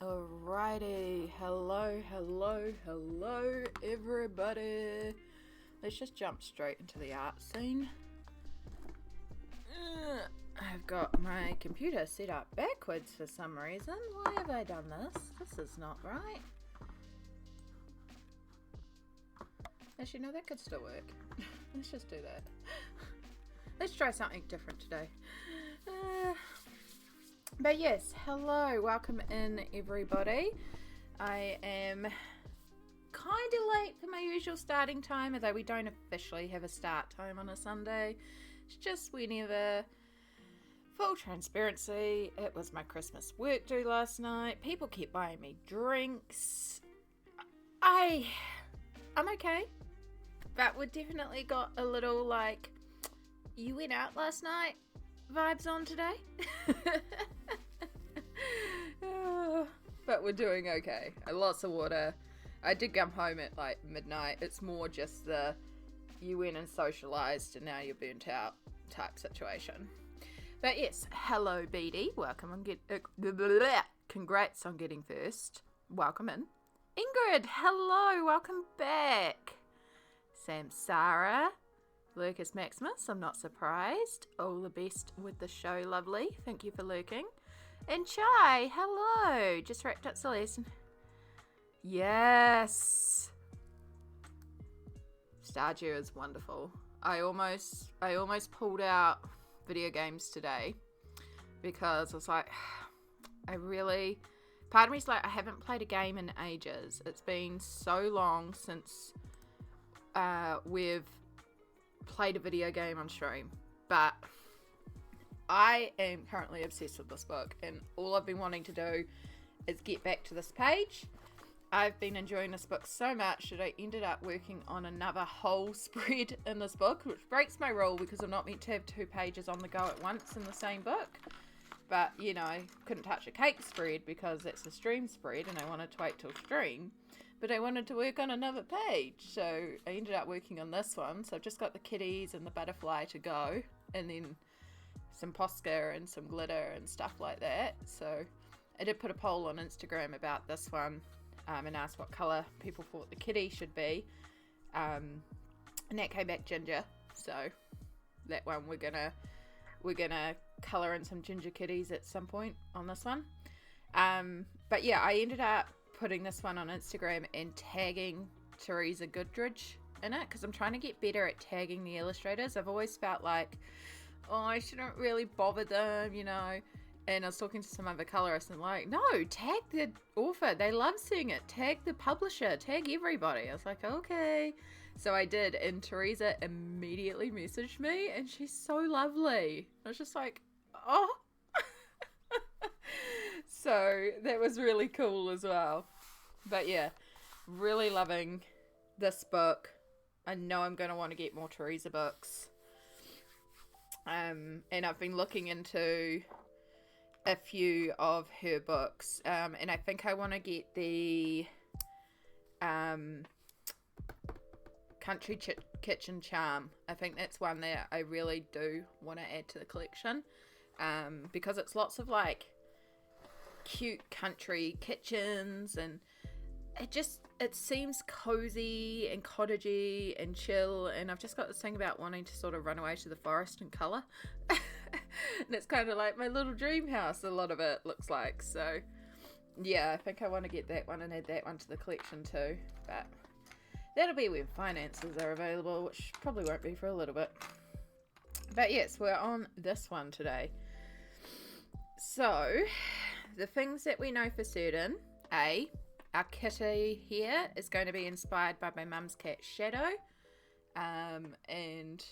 Alrighty, hello everybody. Let's just jump straight into the art scene. I've got my computer set up backwards for some reason. Why have I done this? This is not right. Actually, no, that could still work. Let's just do that. Let's try something different today. But yes, hello, welcome in everybody. I am kind of late for my usual starting time, although we don't officially have a start time on a Sunday. It's just whenever. Full transparency, it was my Christmas work do last night. People kept buying me drinks. I'm okay, but we definitely got a little like, you went out last night vibes on today. But we're doing okay. Lots of water. I did come home at like midnight. It's more just the you went and socialized and now you're burnt out type situation. But yes, hello BD. Welcome on congrats on getting first. Welcome in. Ingrid, hello, welcome back. Samsara, Lucas Maximus, I'm not surprised. All the best with the show, lovely. Thank you for lurking. And Chai, hello. Just wrapped up Celeste. Yes. Stardew is wonderful. I almost pulled out video games today because I was like, part of me's like, I haven't played a game in ages. It's been so long since we've played a video game on stream, but I am currently obsessed with this book, and all I've been wanting to do is get back to this page. I've been enjoying this book so much that I ended up working on another whole spread in this book, which breaks my rule because I'm not meant to have 2 pages on the go at once in the same book. But, you know, I couldn't touch a cake spread because it's a stream spread and I wanted to wait till stream. But I wanted to work on another page, so I ended up working on this one. So I've just got the kitties and the butterfly to go, and then some posca and some glitter and stuff like that. So I did put a poll on Instagram about this one and asked what colour people thought the kitty should be, and that came back ginger. So that one we're gonna colour in some ginger kitties at some point on this one. But yeah, I ended up putting this one on Instagram and tagging Teresa Goodridge in it because I'm trying to get better at tagging the illustrators. I've always felt like, oh, I shouldn't really bother them, you know. And I was talking to some other colorists and like, no, tag the author. They love seeing it. Tag the publisher. Tag everybody. I was like, okay. So I did, and Teresa immediately messaged me, and she's so lovely. I was just like, oh. So that was really cool as well. But yeah, really loving this book. I know I'm going to want to get more Teresa books. And I've been looking into a few of her books. And I think I want to get the Country Kitchen Charm. I think that's one that I really do want to add to the collection. Because it's lots of like cute country kitchens, and it seems cozy and cottagey and chill, and I've just got this thing about wanting to sort of run away to the forest and colour. And it's kind of like my little dream house, a lot of it looks like. So yeah, I think I want to get that one and add that one to the collection too, but that'll be when finances are available, which probably won't be for a little bit. But yes, we're on this one today. So the things that we know for certain: A, our kitty here is going to be inspired by my mum's cat Shadow, and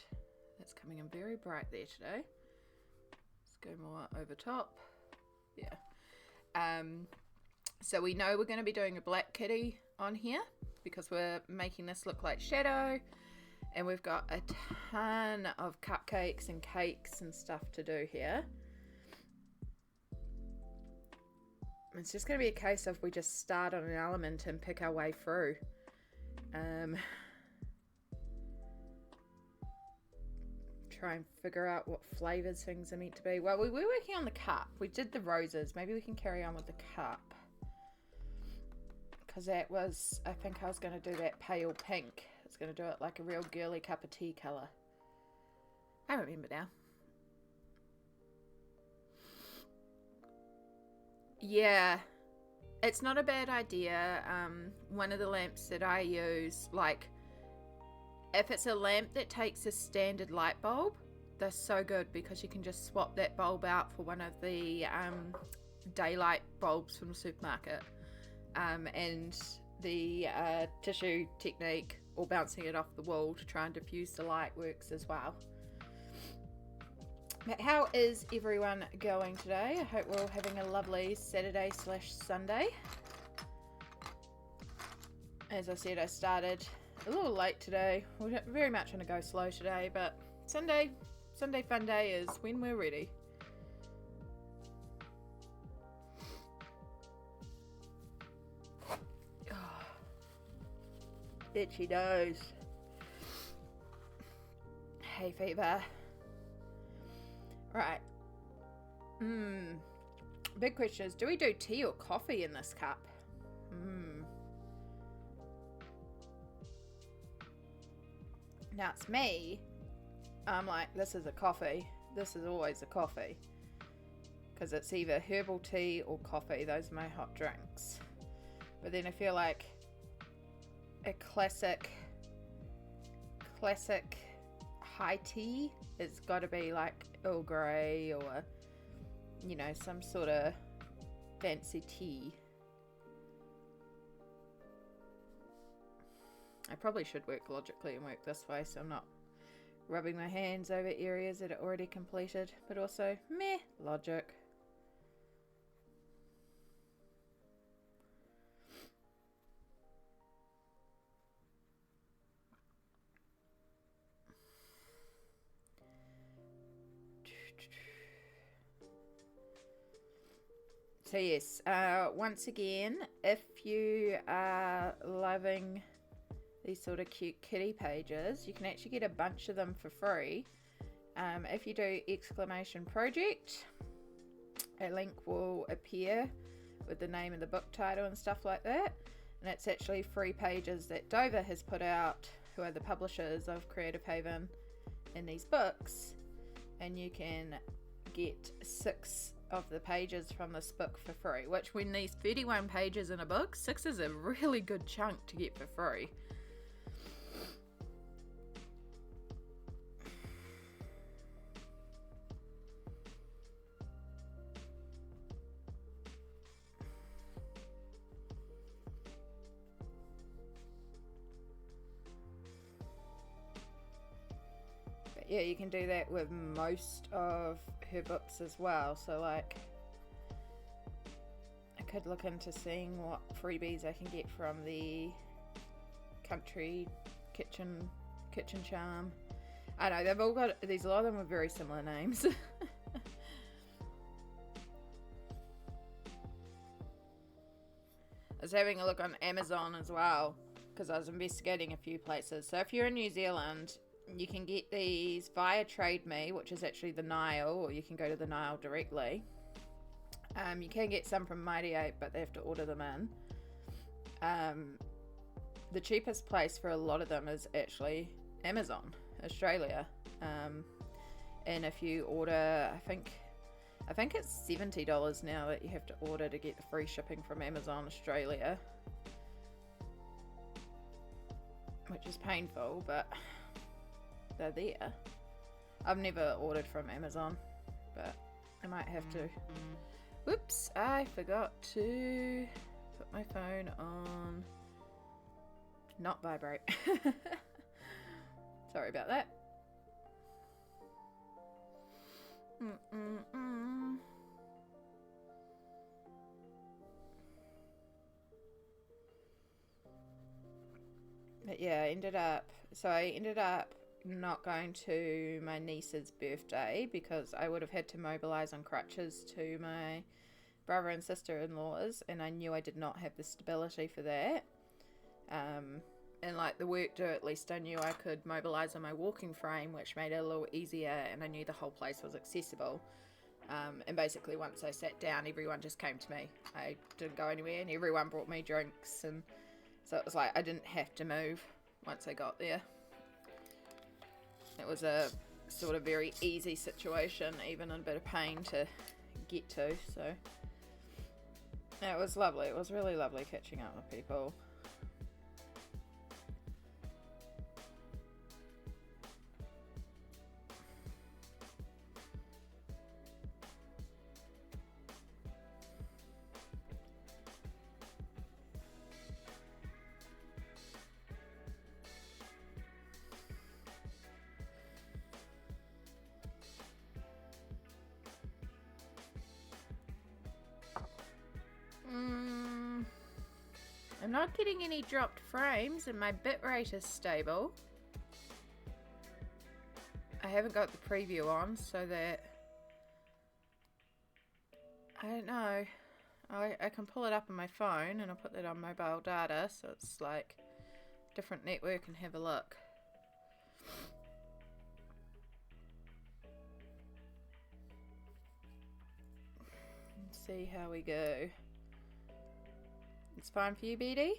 that's coming in very bright there today. Let's go more over top. Yeah. So we know we're going to be doing a black kitty on here because we're making this look like Shadow, and we've got a ton of cupcakes and cakes and stuff to do here. It's just going to be a case of we just start on an element and pick our way through. Try and figure out what flavours things are meant to be. Well, we were working on the cup. We did the roses. Maybe we can carry on with the cup. because that was, I think I was going to do that pale pink. I was going to do it like a real girly cup of tea colour. I remember now. Yeah, it's not a bad idea. One of the lamps that I use, like, if it's a lamp that takes a standard light bulb, they're so good because you can just swap that bulb out for one of the daylight bulbs from the supermarket. And the tissue technique, or bouncing it off the wall to try and diffuse the light, works as well. But how is everyone going today? I hope we're all having a lovely Saturday/Sunday. As I said, I started a little late today. We're very much on a go slow today, but Sunday fun day is when we're ready. Oh, itchy nose. Hay fever. Right. Big question is, do we do tea or coffee in this cup? Now it's me. I'm like, this is a coffee. This is always a coffee. Because it's either herbal tea or coffee. Those are my hot drinks. But then I feel like a classic high tea, it's got to be like Earl Grey or, you know, some sort of fancy tea. I probably should work logically and work this way so I'm not rubbing my hands over areas that are already completed, but also meh logic. So yes, once again, if you are loving these sort of cute kitty pages, you can actually get a bunch of them for free. If you do !project, a link will appear with the name of the book title and stuff like that, and it's actually free pages that Dover has put out, who are the publishers of Creative Haven in these books, and you can get 6 of the pages from this book for free, which when there's 31 pages in a book, 6 is a really good chunk to get for free. But yeah, you can do that with most of her books as well. So like, I could look into seeing what freebies I can get from the country kitchen charm. I know they've all got these. A lot of them are very similar names. I was having a look on Amazon as well because I was investigating a few places. So if you're in New Zealand, you can get these via Trade Me, which is actually the Nile, or you can go to the Nile directly. You can get some from Mighty Ape, but they have to order them in. The cheapest place for a lot of them is actually Amazon Australia. And if you order, I think it's $70 now that you have to order to get the free shipping from Amazon Australia, which is painful, but they're there. I've never ordered from Amazon, but I might have to. Whoops, I forgot to put my phone on not vibrate. Sorry about that. But yeah, I ended up not going to my niece's birthday because I would have had to mobilize on crutches to my brother and sister-in-laws, and I knew I did not have the stability for that. And like the work do, at least I knew I could mobilize on my walking frame, which made it a little easier, and I knew the whole place was accessible. And basically once I sat down, everyone just came to me. I didn't go anywhere, and everyone brought me drinks, and so it was like I didn't have to move once I got there. It was a sort of very easy situation, even a bit of pain to get to, so it was lovely. It was really lovely catching up with people. I'm not getting any dropped frames, and my bitrate is stable. I haven't got the preview on, so that I don't know. I can pull it up on my phone, and I'll put that on mobile data, so it's like different network, and have a look. Let's see how we go. It's fine for you, BD?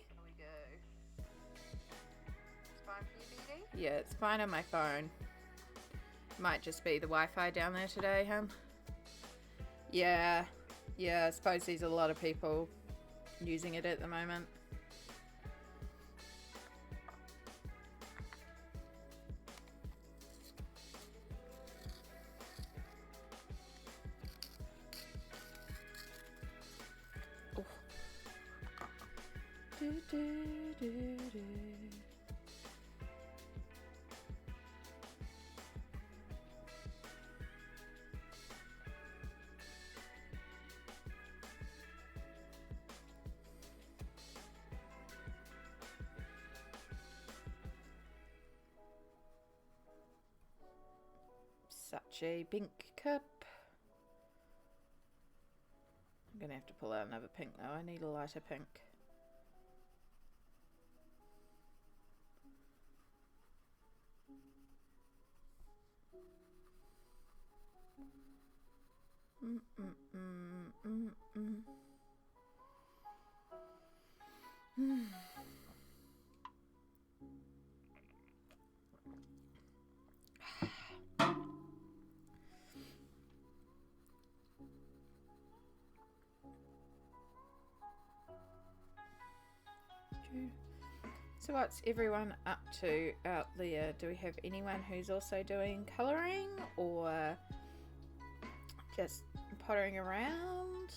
Yeah, it's fine on my phone. Might just be the Wi-Fi down there today, huh? Yeah, I suppose there's a lot of people using it at the moment. Such a pink cup. I'm gonna have to pull out another pink though. I need a lighter pink. So what's everyone up to out there? Do we have anyone who's also doing colouring or just pottering around?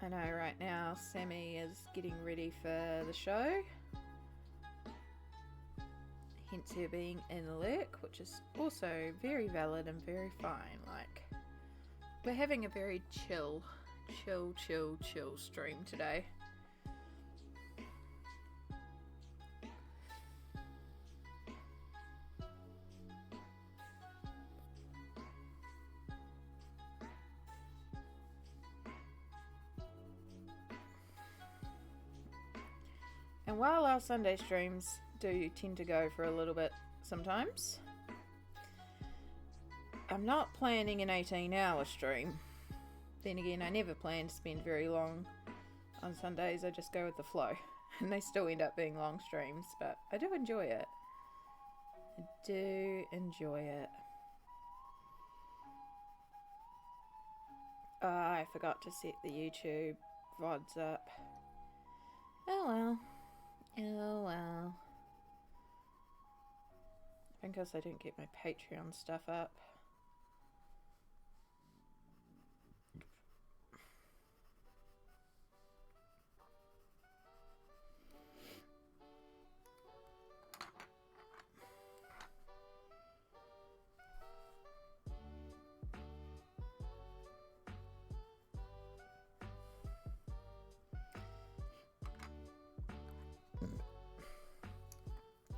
I know right now Sammy is getting ready for the show, hence her being in lurk, which is also very valid and very fine. Like, we're having a very chill stream today. And while our Sunday streams do tend to go for a little bit sometimes, I'm not planning an 18-hour stream. Then again, I never plan to spend very long on Sundays. I just go with the flow. And they still end up being long streams, but I do enjoy it. I do enjoy it. I forgot to set the YouTube VODs up. Oh well. Oh well. I think because I didn't get my Patreon stuff up.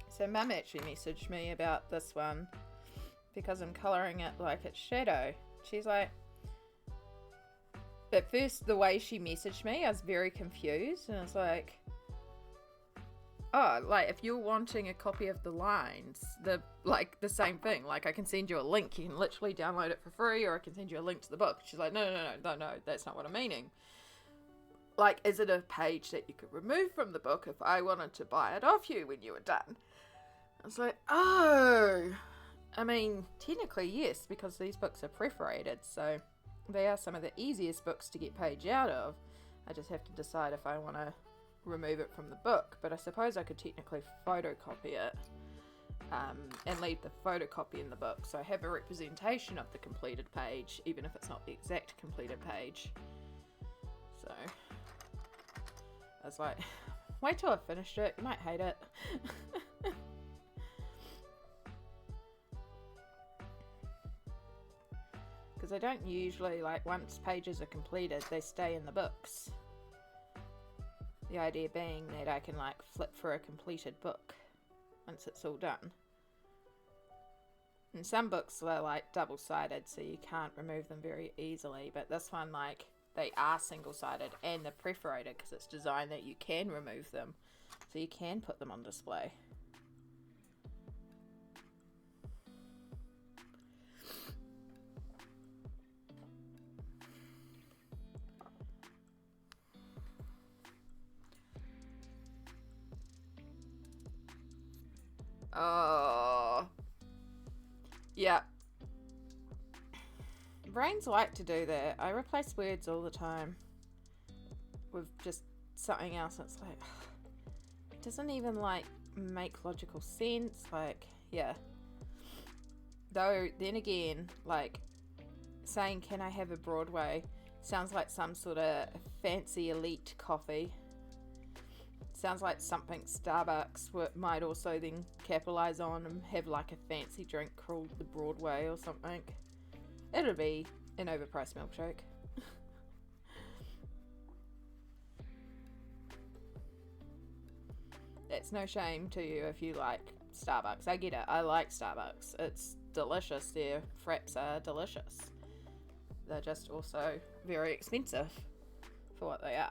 So Mum actually messaged me about this one because I'm colouring it like it's shadow. She's like, at first the way she messaged me, I was very confused, and I was like, oh, like if you're wanting a copy of the lines, the same thing. Like I can send you a link. You can literally download it for free, or I can send you a link to the book. She's like, no, that's not what I'm meaning. Like, is it a page that you could remove from the book if I wanted to buy it off you when you were done? I was like, oh, I mean, technically yes, because these books are perforated, so they are some of the easiest books to get page out of. I just have to decide if I want to remove it from the book, but I suppose I could technically photocopy it and leave the photocopy in the book, so I have a representation of the completed page, even if it's not the exact completed page. So I was like, wait till I finished it, you might hate it. Because I don't usually, like, once pages are completed, they stay in the books. The idea being that I can, like, flip for a completed book once it's all done. And some books are, like, double-sided, so you can't remove them very easily, but this one, like, they are single-sided and they're perforated because it's designed that you can remove them, so you can put them on display. Oh, yeah. Brains like to do that. I replace words all the time with just something else. It's like, it doesn't even like make logical sense. Like, yeah. Though, then again, like saying, can I have a Broadway, sounds like some sort of fancy elite coffee. Sounds like something Starbucks might also then capitalize on and have like a fancy drink called the Broadway or something. It'll be an overpriced milkshake. It's no shame to you if you like Starbucks. I get it. I like Starbucks. It's delicious. Their fraps are delicious. They're just also very expensive for what they are.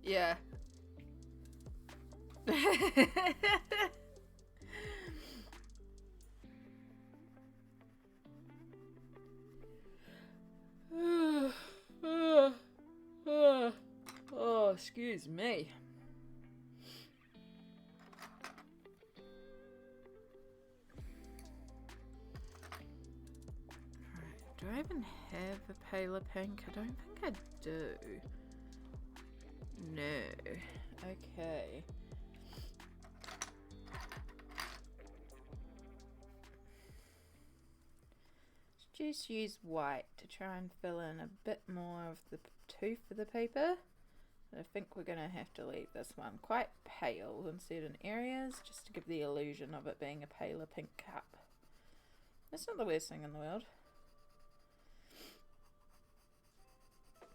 Yeah. Oh, excuse me. Alright, do I even have a paler pink? I don't think I do. No. Okay. Just use white to try and fill in a bit more of the tooth of the paper. I think we're going to have to leave this one quite pale in certain areas just to give the illusion of it being a paler pink cup. That's not the worst thing in the world.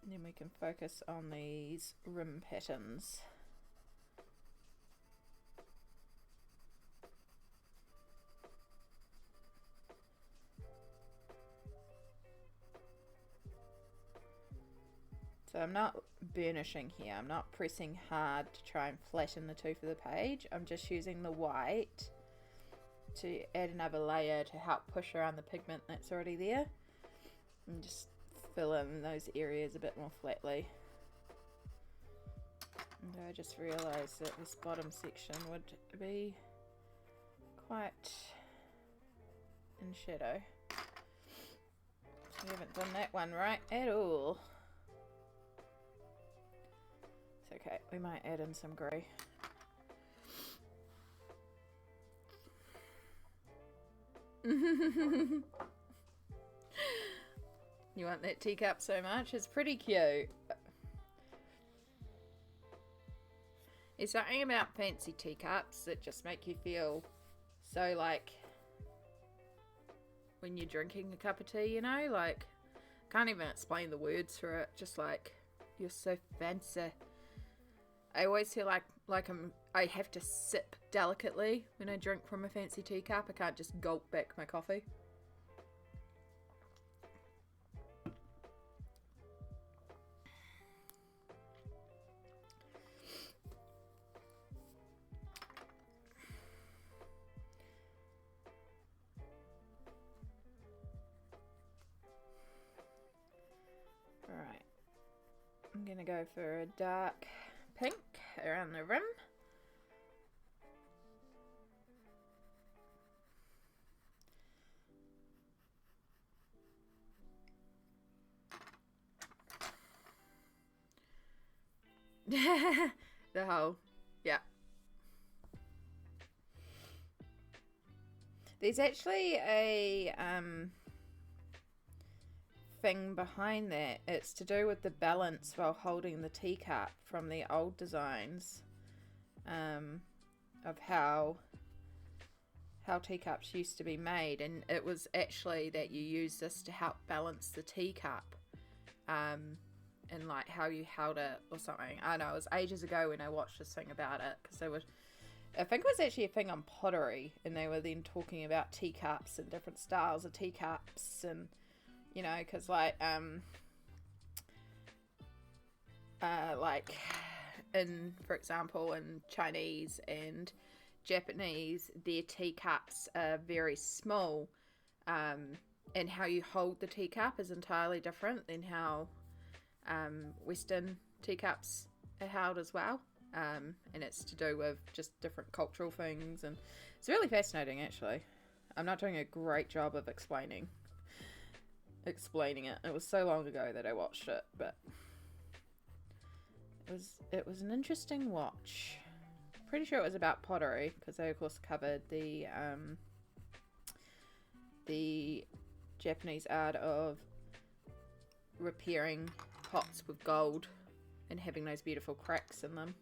And then we can focus on these rim patterns. So I'm not burnishing here, I'm not pressing hard to try and flatten the tooth of the page. I'm just using the white to add another layer to help push around the pigment that's already there. And just fill in those areas a bit more flatly. And I just realised that this bottom section would be quite in shadow. We haven't done that one right at all. It's okay, we might add in some grey. You want that teacup so much? It's pretty cute. There's something about fancy teacups that just make you feel so like when you're drinking a cup of tea, you know? Like, can't even explain the words for it. Just like, you're so fancy. I always feel like I have to sip delicately when I drink from a fancy teacup. I can't just gulp back my coffee. go for a dark pink around the rim. The whole, yeah. There's actually a thing behind that. It's to do with the balance while holding the teacup from the old designs, of how teacups used to be made, and it was actually that you use this to help balance the teacup, and like how you held it or something. I know it was ages ago when I watched this thing about it, because I think it was actually a thing on pottery, and they were then talking about teacups and different styles of teacups, and you know, because like in, for example, in Chinese and Japanese, their teacups are very small, and how you hold the teacup is entirely different than how Western teacups are held as well, and it's to do with just different cultural things, and it's really fascinating. Actually, I'm not doing a great job of explaining it. It was so long ago that I watched it, but it was an interesting watch. Pretty sure it was about pottery, because they of course covered the Japanese art of repairing pots with gold and having those beautiful cracks in them.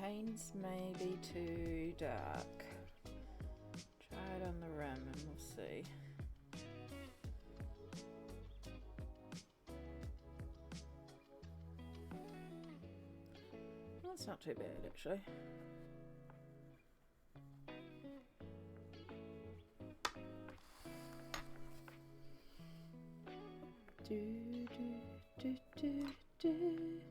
Paints may be too dark. Try it on the rim and we'll see. That's not too bad, actually. Do, do, do, do, do.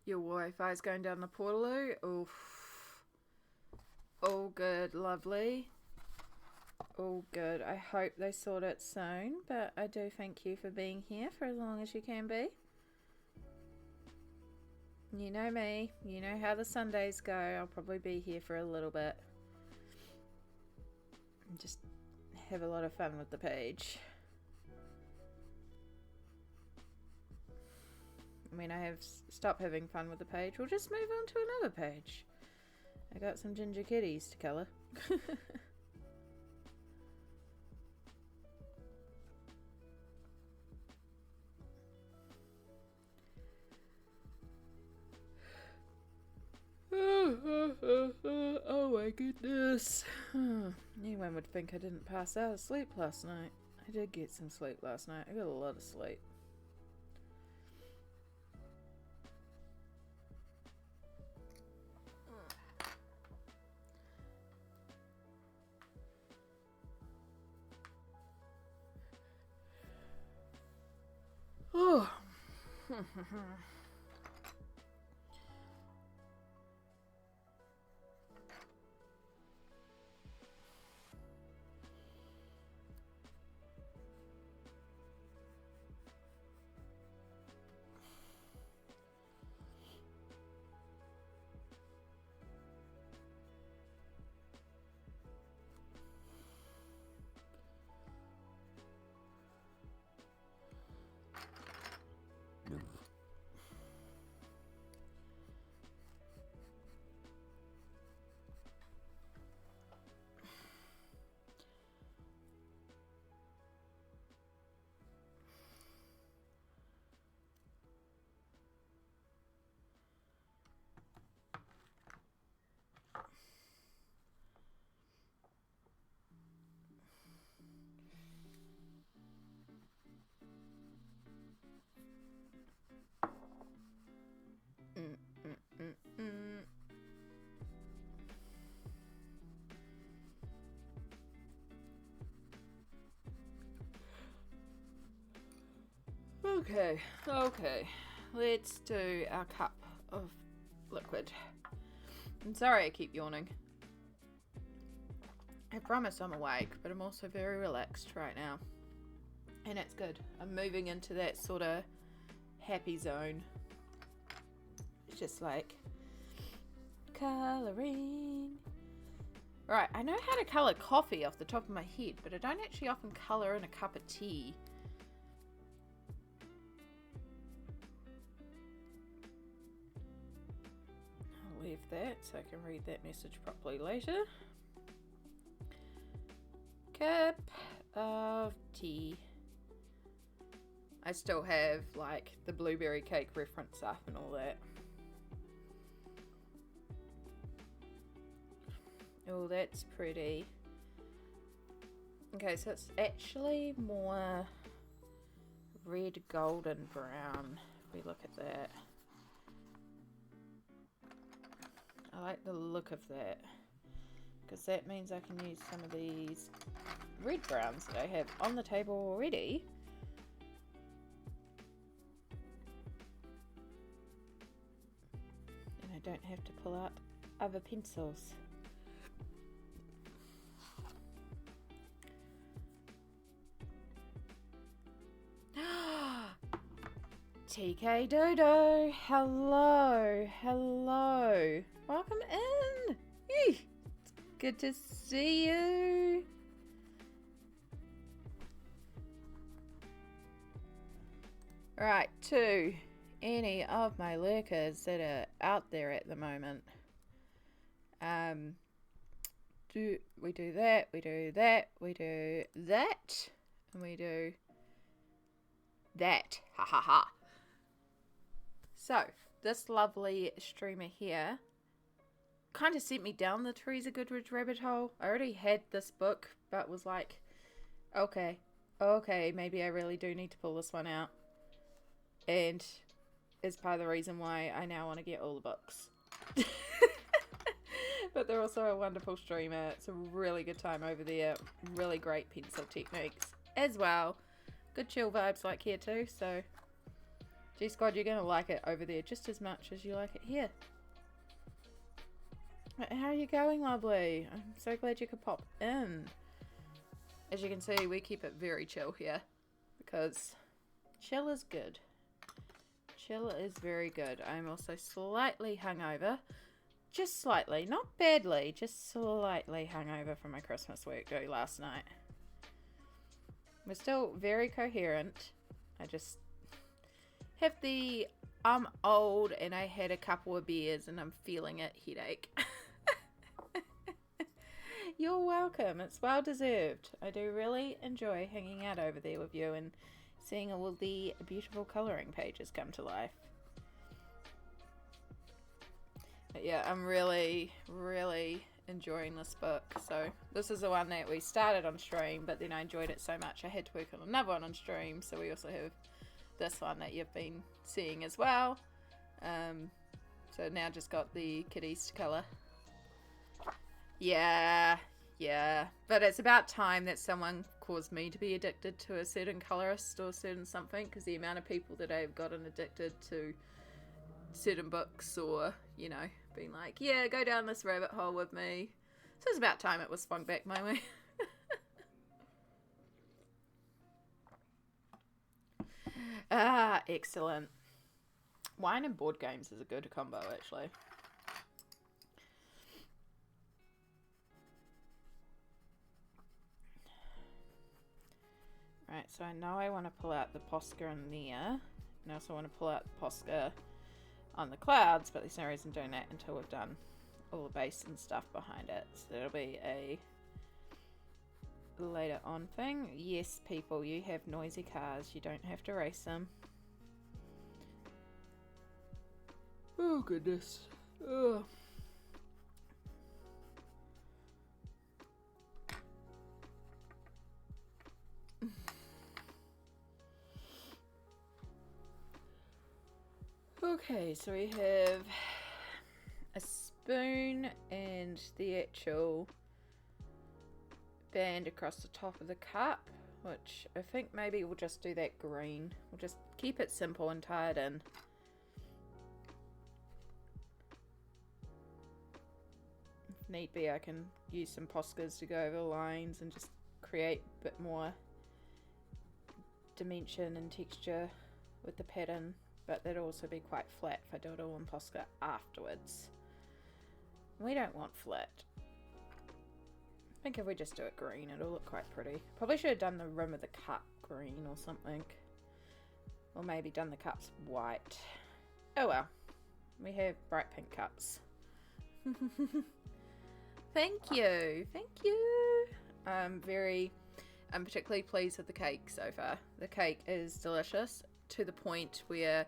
Your Wi-Fi's going down the portaloo. Oof. All good, lovely. All good. I hope they sort it soon, but I do thank you for being here for as long as you can be. You know me. You know how the Sundays go. I'll probably be here for a little bit. Just have a lot of fun with the page. When I have stopped having fun with the page, we'll just move on to another page. I got some ginger kitties to colour. Oh my goodness. Anyone would think I didn't pass out of sleep last night. I did get some sleep last night. I got a lot of sleep. Oh. Okay, let's do our cup of liquid. I'm sorry I keep yawning. I promise I'm awake, but I'm also very relaxed right now. And it's good. I'm moving into that sort of happy zone. It's just like colouring. Right, I know how to colour coffee off the top of my head, but I don't actually often colour in a cup of tea. Leave that so I can read that message properly later. Cup of tea. I still have like the blueberry cake reference up and all that. Oh, that's pretty. Okay, so it's actually more red golden brown if we look at that. I like the look of that because that means I can use some of these red browns that I have on the table already and I don't have to pull out other pencils. TK Dodo, hello, hello. Welcome in. Eesh, it's good to see you. Right, to any of my lurkers that are out there at the moment. We do that, we do that, we do that, and we do that. Ha ha ha. So, this lovely streamer here kind of sent me down the Teresa Goodridge rabbit hole. I already had this book, but was like, okay, maybe I really do need to pull this one out. And is part of the reason why I now want to get all the books. But they're also a wonderful streamer. It's a really good time over there. Really great pencil techniques as well. Good chill vibes like here too, so G Squad, you're going to like it over there just as much as you like it here. How are you going, lovely? I'm so glad you could pop in. As you can see, we keep it very chill here because chill is good. chill is very good. I'm also slightly hungover. Just slightly, not badly, just slightly hungover from my Christmas work do last night. We're still very coherent. I just have the I'm old and I had a couple of beers and I'm feeling it headache. You're welcome. It's well deserved. I do really enjoy hanging out over there with you and seeing all the beautiful colouring pages come to life. But yeah, I'm really, really enjoying this book. So this is the one that we started on stream, but then I enjoyed it so much I had to work on another one on stream. So we also have this one that you've been seeing as well. So now just got the kitties to colour. Yeah, but it's about time that someone caused me to be addicted to a certain colorist or certain something, because the amount of people that I've gotten addicted to certain books or, you know, being like, yeah, go down this rabbit hole with me. So it's about time it was swung back my way. Excellent. Wine and board games is a good combo, actually. Right, so I know I want to pull out the posca in there, and I also want to pull out the posca on the clouds, but there's no reason doing that until we've done all the base and stuff behind it. So it'll be a later on thing. Yes, people, you have noisy cars. You don't have to race them. Oh, goodness. Ugh. Okay, so we have a spoon and the actual band across the top of the cup, which I think maybe we'll just do that green. We'll just keep it simple and tie it in. If need be, I can use some poscas to go over the lines and just create a bit more dimension and texture with the pattern. But that'll also be quite flat if I do it all in posca afterwards. We don't want flat. I think if we just do it green, it'll look quite pretty. Probably should have done the rim of the cup green or something. Or maybe done the cups white. Oh well. We have bright pink cups. Thank you. Thank you. I'm particularly pleased with the cake so far. The cake is delicious, to the point where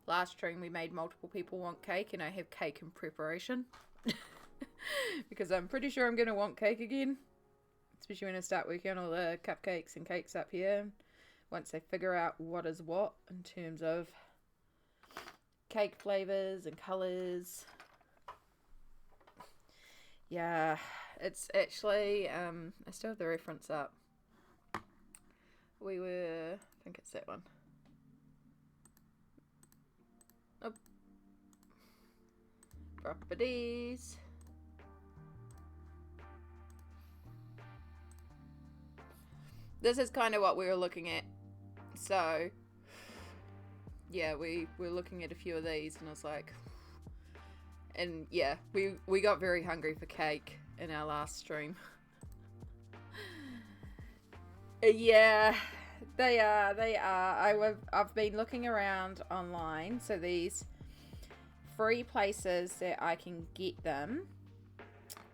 last stream we made multiple people want cake and I have cake in preparation. Because I'm pretty sure I'm going to want cake again. Especially when I start working on all the cupcakes and cakes up here. Once I figure out what is what in terms of cake flavours and colours. Yeah, it's actually, I still have the reference up. I think it's that one. Oh. Properties. This is kind of what we were looking at. So, yeah, we were looking at a few of these and I was like, and yeah, we got very hungry for cake in our last stream. Yeah, they are. I've been looking around online, so these free places that I can get them,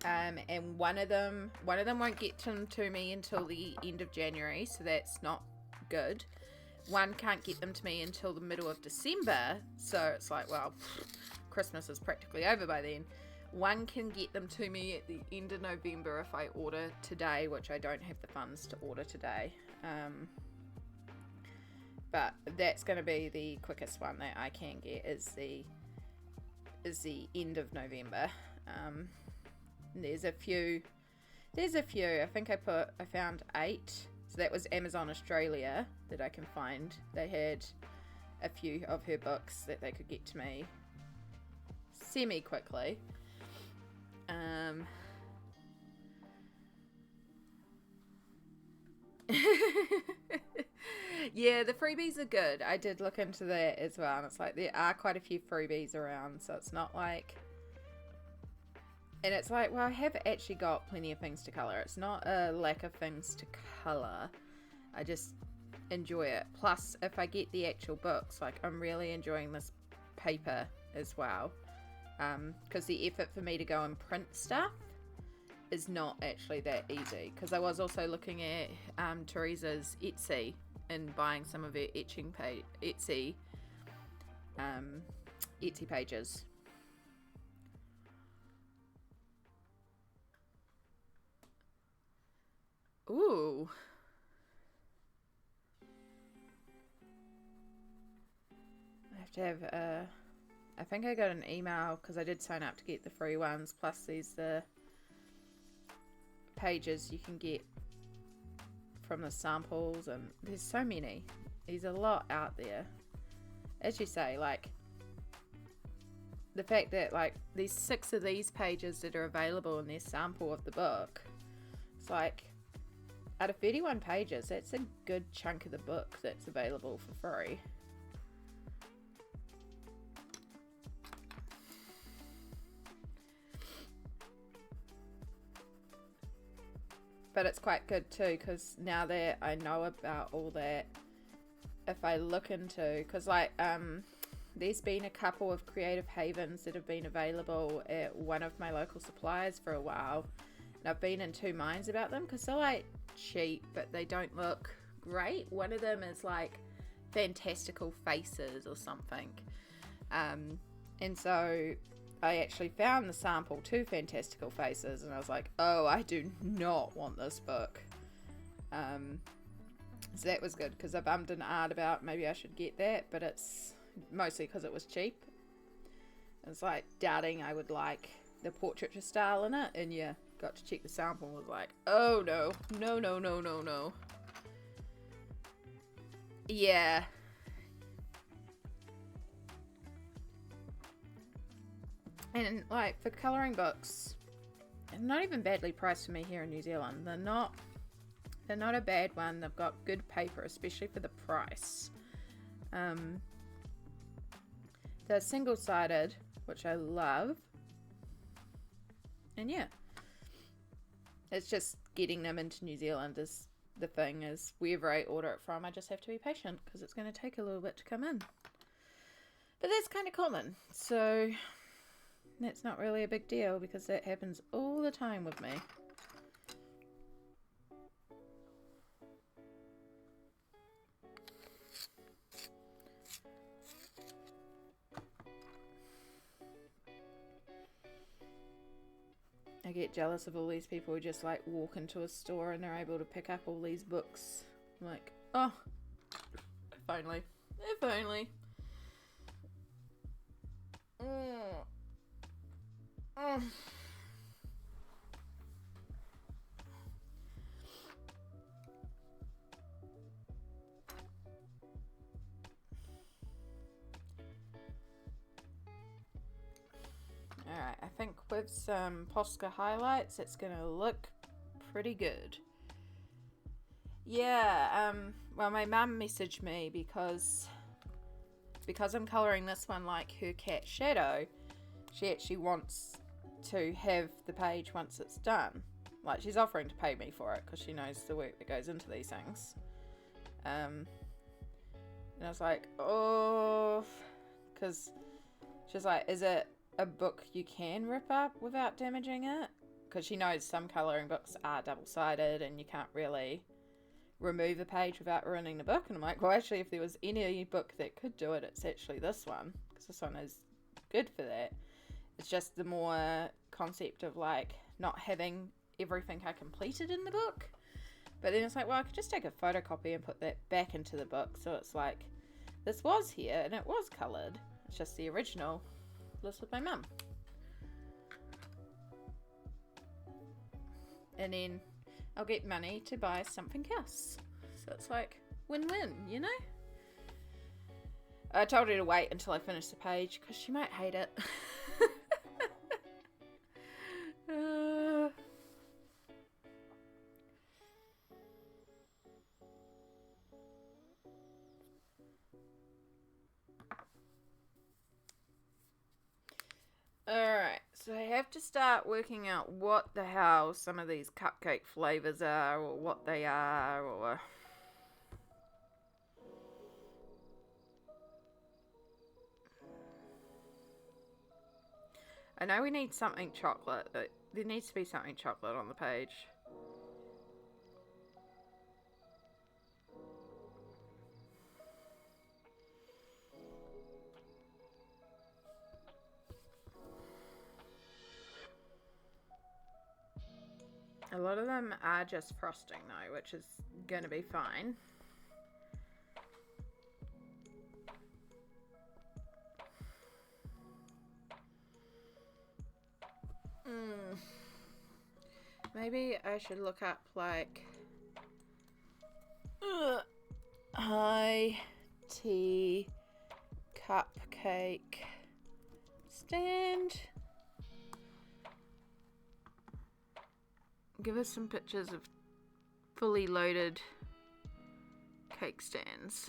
and one of them won't get them to me until the end of January, so that's not good. One can't get them to me until the middle of December, so it's like, well, Christmas is practically over by then. One can get them to me at the end of November if I order today, which I don't have the funds to order today. But that's going to be the quickest one that I can get is the end of November. There's a few. I think I found 8. So that was Amazon Australia that I can find. They had a few of her books that they could get to me semi-quickly. Yeah, the freebies are good. I did look into that as well, and it's like there are quite a few freebies around, so it's not like... And it's like, well, I have actually got plenty of things to colour. It's not a lack of things to colour. I just enjoy it. Plus, if I get the actual books, like, I'm really enjoying this paper as well. Because the effort for me to go and print stuff is not actually that easy. Because I was also looking at Teresa's Etsy and buying some of her etching Etsy pages. Ooh. I have to have I think I got an email because I did sign up to get the free ones, plus these the pages you can get from the samples, and there's so many. There's a lot out there. As you say, like the fact that like there's 6 of these pages that are available in their sample of the book, it's like out of 31 pages, that's a good chunk of the book that's available for free. But it's quite good too, because now that I know about all that, if I look into, because like there's been a couple of creative havens that have been available at one of my local suppliers for a while, and I've been in two minds about them because they're like cheap but they don't look great. One of them is like Fantastical Faces or something, and so I actually found the sample to Fantastical Faces, and I was like, oh, I do not want this book. So that was good, because I bummed an art about maybe I should get that, but it's mostly because it was cheap. It's like doubting I would like the portraiture style in it, and yeah, got to check the sample and was like, oh no, no, no, no, no, no. Yeah. And like for colouring books, they're not even badly priced for me here in New Zealand. They're not a bad one. They've got good paper, especially for the price. They're single-sided, which I love. And yeah, it's just getting them into New Zealand is the thing. Is wherever I order it from, I just have to be patient because it's going to take a little bit to come in. But that's kind of common, so that's not really a big deal because that happens all the time with me. I get jealous of all these people who just like walk into a store and they're able to pick up all these books. I'm like, oh, if only. If only. Alright, I think with some Posca highlights it's going to look pretty good. Yeah, well my mum messaged me because I'm colouring this one like her cat Shadow. She actually wants to have the page once it's done. Like, she's offering to pay me for it because she knows the work that goes into these things. And I was like, oh, because she's like, is it a book you can rip up without damaging it? Because she knows some colouring books are double-sided and you can't really remove a page without ruining the book. And I'm like, well, actually, if there was any book that could do it, it's actually this one, because this one is good for that. It's just the more concept of like not having everything I completed in the book. But then it's like, well, I could just take a photocopy and put that back into the book, so it's like this was here and it was coloured. It's just the original lives with my mum. And then I'll get money to buy something else. So it's like win-win, you know? I told her to wait until I finish the page because she might hate it. So I have to start working out what the hell some of these cupcake flavors are, or what they are, or... I know we need something chocolate. There needs to be something chocolate on the page. A lot of them are just frosting though, which is going to be fine. Maybe I should look up like high tea cupcake stand. Give us some pictures of fully loaded cake stands.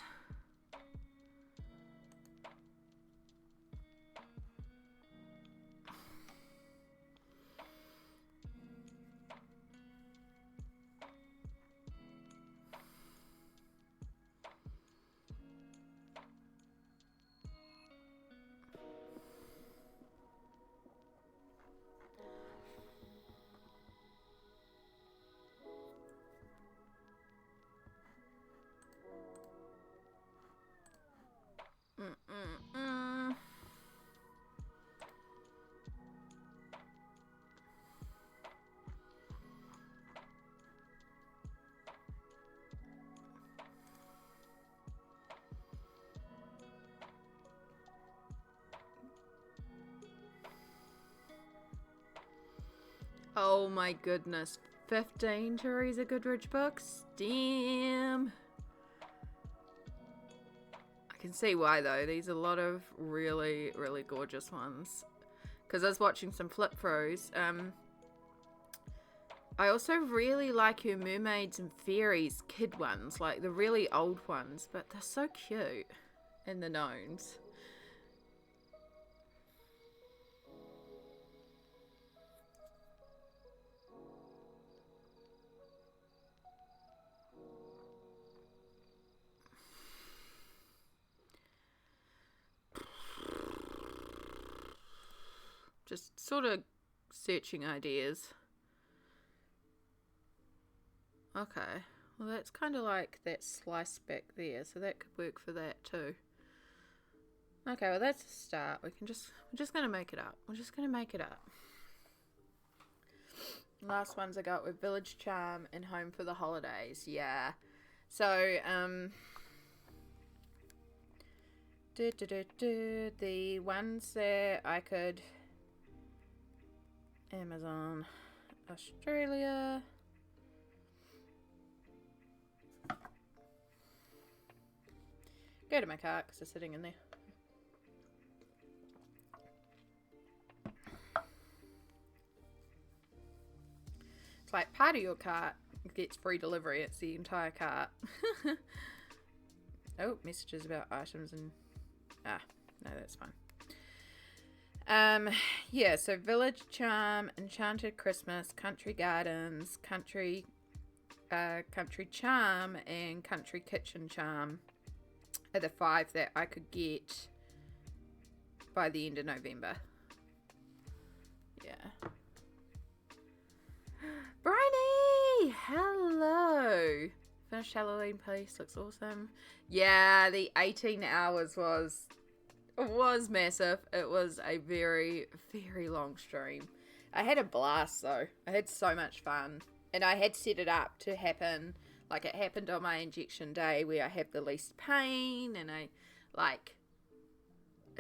Oh my goodness, 15 Teresa Goodridge books? Damn. I can see why though, these are a lot of really, really gorgeous ones. Because I was watching some flip throughs. I also really like her mermaids and fairies kid ones, like the really old ones, but they're so cute. And the gnomes. Just sort of searching ideas. Okay, well that's kind of like that slice back there, so that could work for that too. Okay, well that's a start. We're just gonna make it up. We're just gonna make it up. Last ones I got were Village Charm and Home for the Holidays. Yeah. So the ones that I could Amazon Australia. Go to my cart because they're sitting in there. It's like part of your cart gets free delivery. It's the entire cart. Oh, messages about items and... Ah, no, that's fine. Yeah, so Village Charm, Enchanted Christmas, Country Gardens, Country Charm, and Country Kitchen Charm are the 5 that I could get by the end of November. Yeah. Bryony! Hello! Finished Halloween place, looks awesome. Yeah, the 18 hours was massive. It was a very, very long stream. I had a blast though. I had so much fun. And I had set it up to happen, like it happened on my injection day where I have the least pain, and I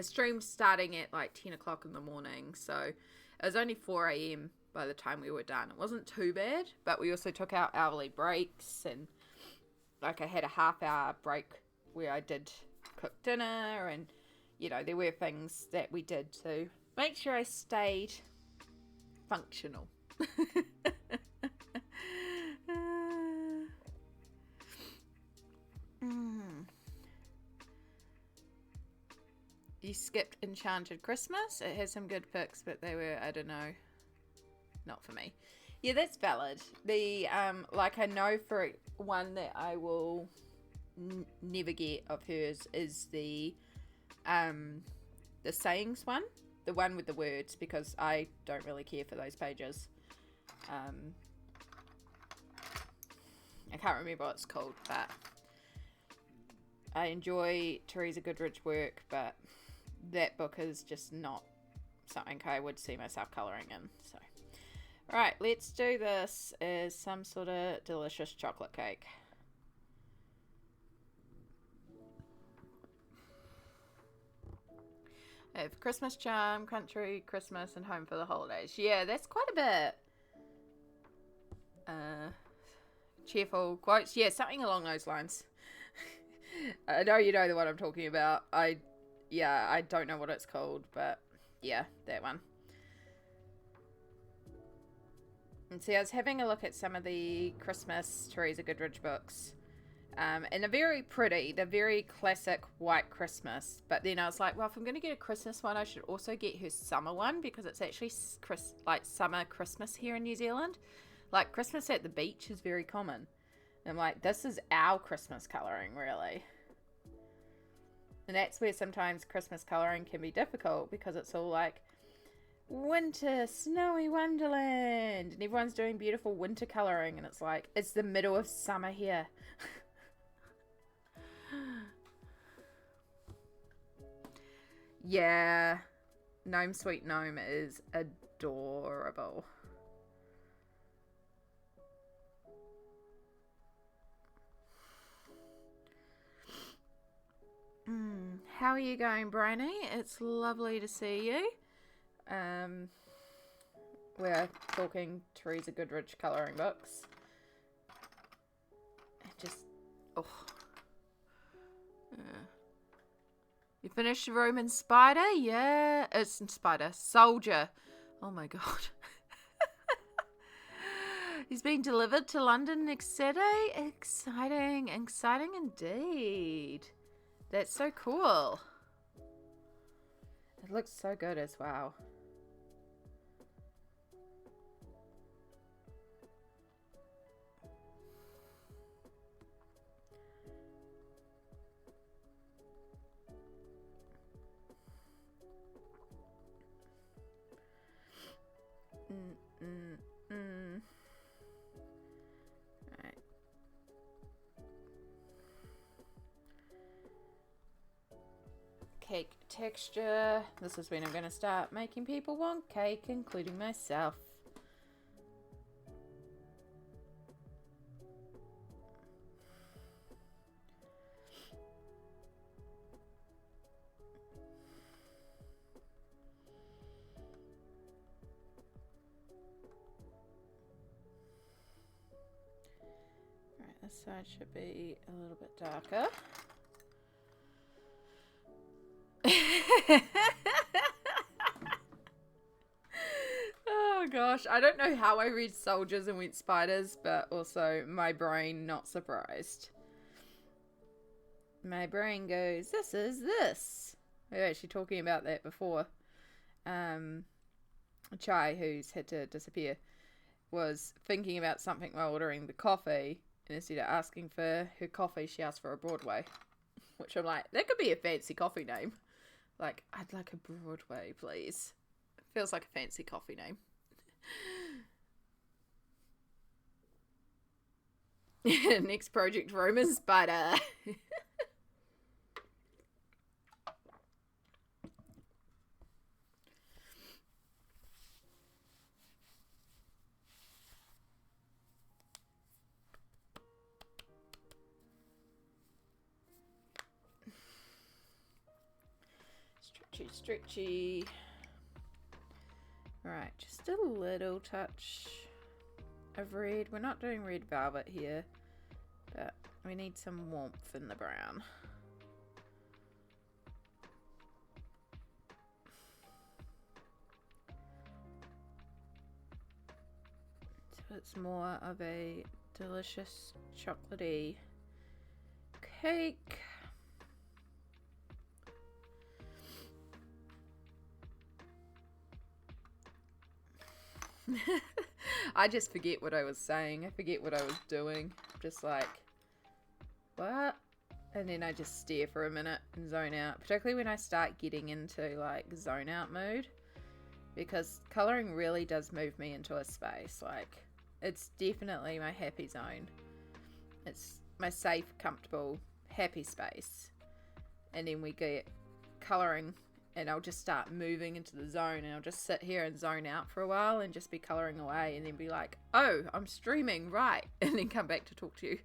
streamed starting at like 10 o'clock in the morning. So it was only 4 a.m. by the time we were done. It wasn't too bad, but we also took our hourly breaks, and like I had a half-hour break where I did cook dinner, and you know, there were things that we did to make sure I stayed functional. you skipped Enchanted Christmas. It has some good picks, but they were, I don't know, not for me. Yeah, that's valid. The like I know for one that I will never get of hers is the sayings one, the one with the words, because I don't really care for those pages. I can't remember what it's called, but I enjoy Teresa Goodridge work, but that book is just not something I would see myself colouring in. So, right, let's do this as some sort of delicious chocolate cake. I have Christmas Charm, Country Christmas, and Home for the Holidays. Yeah, that's quite a bit. Cheerful quotes. Yeah, something along those lines. I know you know the one I'm talking about. I don't know what it's called, but yeah, that one. And see, I was having a look at some of the Christmas Teresa Goodridge books. And they're very pretty. They're very classic white Christmas. But then I was like, well, if I'm going to get a Christmas one, I should also get her summer one, because it's actually like summer Christmas here in New Zealand. Like, Christmas at the beach is very common. And I'm like, this is our Christmas colouring, really. And that's where sometimes Christmas colouring can be difficult, because it's all like winter, snowy wonderland. And everyone's doing beautiful winter colouring. And it's like, it's the middle of summer here. Yeah. Gnome Sweet Gnome is adorable. How are you going, Bryony? It's lovely to see you. We're talking Teresa Goodridge colouring books. You finished the Roman Spider? Yeah. It's Spider. Soldier. Oh my god. He's being delivered to London next Saturday. Exciting. Exciting indeed. That's so cool. It looks so good as well. Right. Cake texture. This is when I'm going to start making people want cake, including myself. Right, this side should be a little bit darker. Oh gosh, I don't know how I read soldiers and went spiders, but also my brain not surprised. My brain goes, this is this. We were actually talking about that before. Chai, who's had to disappear, was thinking about something while ordering the coffee, and instead of asking for her coffee, she asked for a Broadway. Which I'm like, that could be a fancy coffee name. Like, I'd like a Broadway, please. It feels like a fancy coffee name. Next project, Roman Spider. Stretchy. Right, just a little touch of red. We're not doing red velvet here, but we need some warmth in the brown. So it's more of a delicious chocolatey cake. I just forget what I was saying. I forget what I was doing. Just like, what? And then I just stare for a minute and zone out. Particularly when I start getting into like zone out mode. Because colouring really does move me into a space. Like, it's definitely my happy zone. It's my safe, comfortable, happy space. And then we get colouring and I'll just start moving into the zone and I'll just sit here and zone out for a while and just be colouring away and then be like, oh, I'm streaming, right, and then come back to talk to you.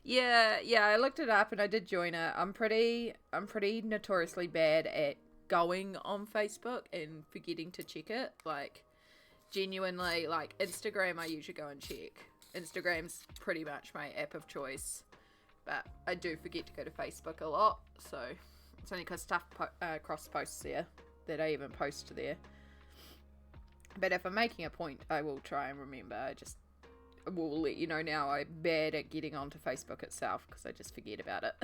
yeah, I looked it up and I did join it. I'm pretty notoriously bad at going on Facebook and forgetting to check it. Like, genuinely, like Instagram I usually go and check. Instagram's pretty much my app of choice. But I do forget to go to Facebook a lot, so it's only because stuff cross posts there that I even post there. But if I'm making a point, I will try and remember. I just will let you know now I'm bad at getting onto Facebook itself because I just forget about it.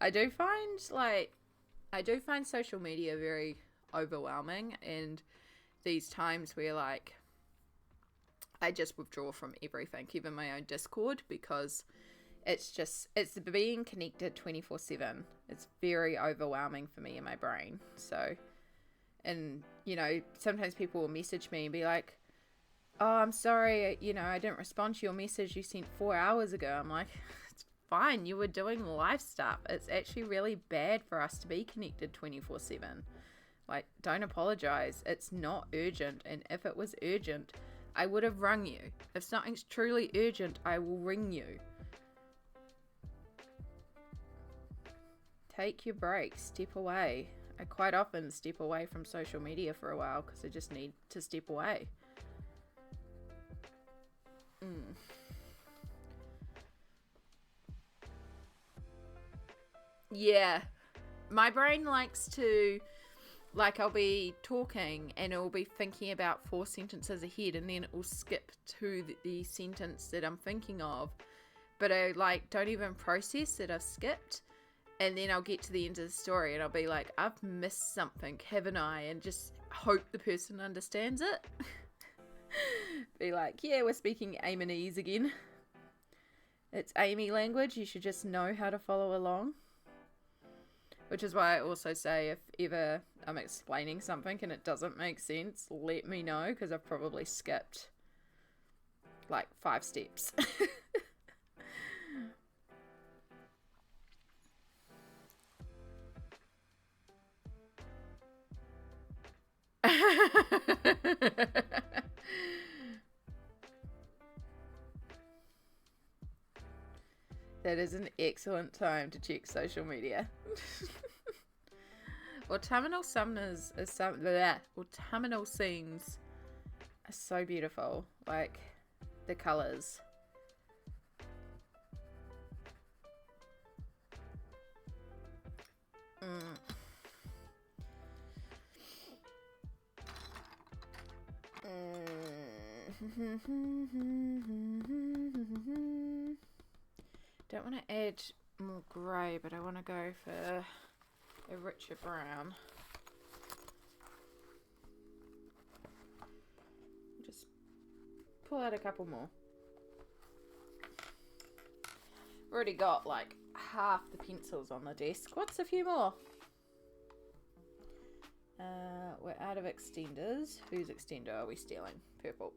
I do find social media very overwhelming, and these times where like I just withdraw from everything, even my own Discord, because it's being connected 24/7. It's very overwhelming for me in my brain. So, and you know, sometimes people will message me and be like, oh, I'm sorry, you know, I didn't respond to your message you sent 4 hours ago. I'm like, it's fine, you were doing live stuff. It's actually really bad for us to be connected 24/7. Like, don't apologize. It's not urgent, and if it was urgent, I would have rung you. If something's truly urgent, I will ring you. Take your break, step away. I quite often step away from social media for a while because I just need to step away. Yeah, my brain likes to, like, I'll be talking and it'll be thinking about 4 sentences ahead and then it will skip to the sentence that I'm thinking of, but I like don't even process that I've skipped. And then I'll get to the end of the story and I'll be like, I've missed something, haven't I? And just hope the person understands it. Be like, yeah, we're speaking Amenese again. It's Amy language. You should just know how to follow along. Which is why I also say if ever I'm explaining something and it doesn't make sense, let me know, because I've probably skipped like 5 steps. That is an excellent time to check social media. Autumnal scenes are so beautiful. Like the colours. Don't want to add more grey, but I want to go for a richer brown. Just pull out a couple more. Already got like half the pencils on the desk. What's a few more? We're out of extenders. Whose extender are we stealing? Purple.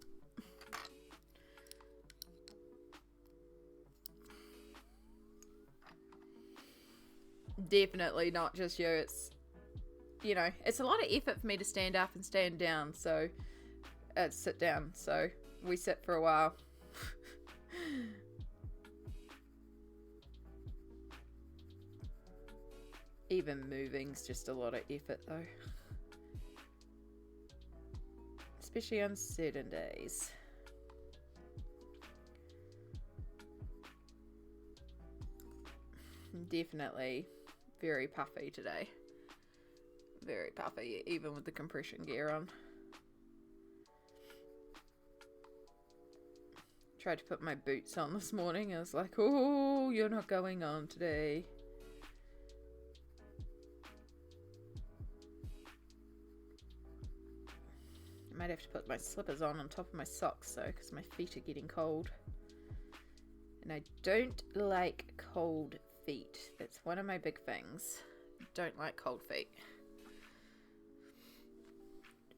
Definitely not just you. It's, you know, it's a lot of effort for me to stand up and stand down. So, sit down. So, we sit for a while. Even moving's just a lot of effort though. Especially on certain days. Definitely very puffy today. Very puffy, even with the compression gear on. Tried to put my boots on this morning. I was like, oh, you're not going on today. put my slippers on top of my socks though, because my feet are getting cold. And I don't like cold feet. That's one of my big things. Don't like cold feet.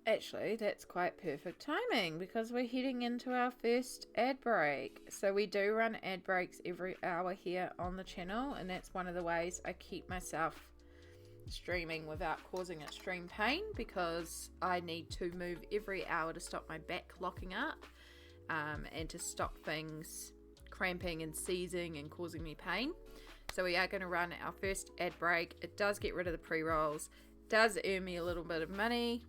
Actually, that's quite perfect timing because we're heading into our first ad break. So we do run ad breaks every hour here on the channel, and that's one of the ways I keep myself streaming without causing extreme pain, because I need to move every hour to stop my back locking up and to stop things cramping and seizing and causing me pain. So we are going to run our first ad break. It does get rid of the pre-rolls, does earn me a little bit of money.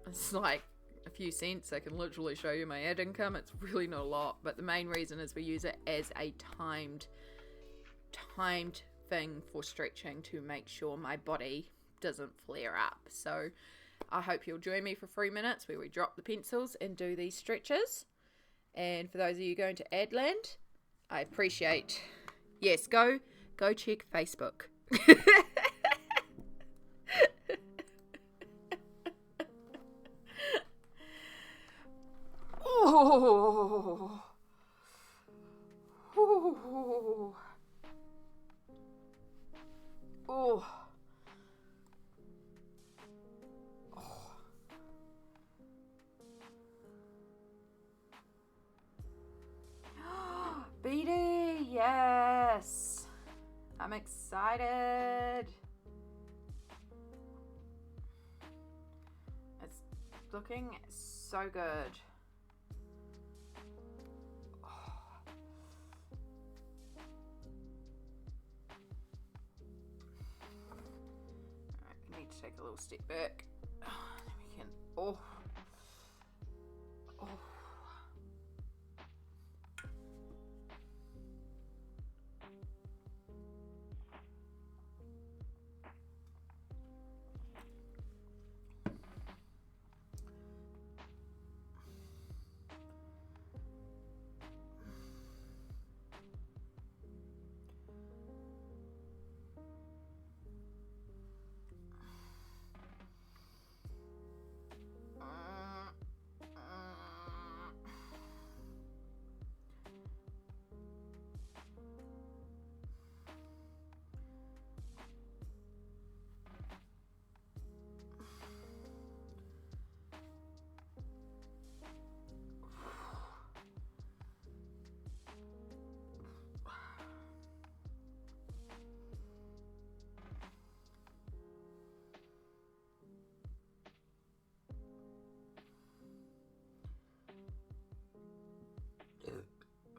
It's like a few cents. I can literally show you my ad income. It's really not a lot, but the main reason is we use it as a timed thing for stretching to make sure my body doesn't flare up. So I hope you'll join me for 3 minutes where we drop the pencils and do these stretches. And for those of you going to Adland, I appreciate, yes, go check Facebook. Oh. Oh. Oh. Oh. BD, yes. I'm excited. It's looking so good. Take a little step back. Then we can. Oh.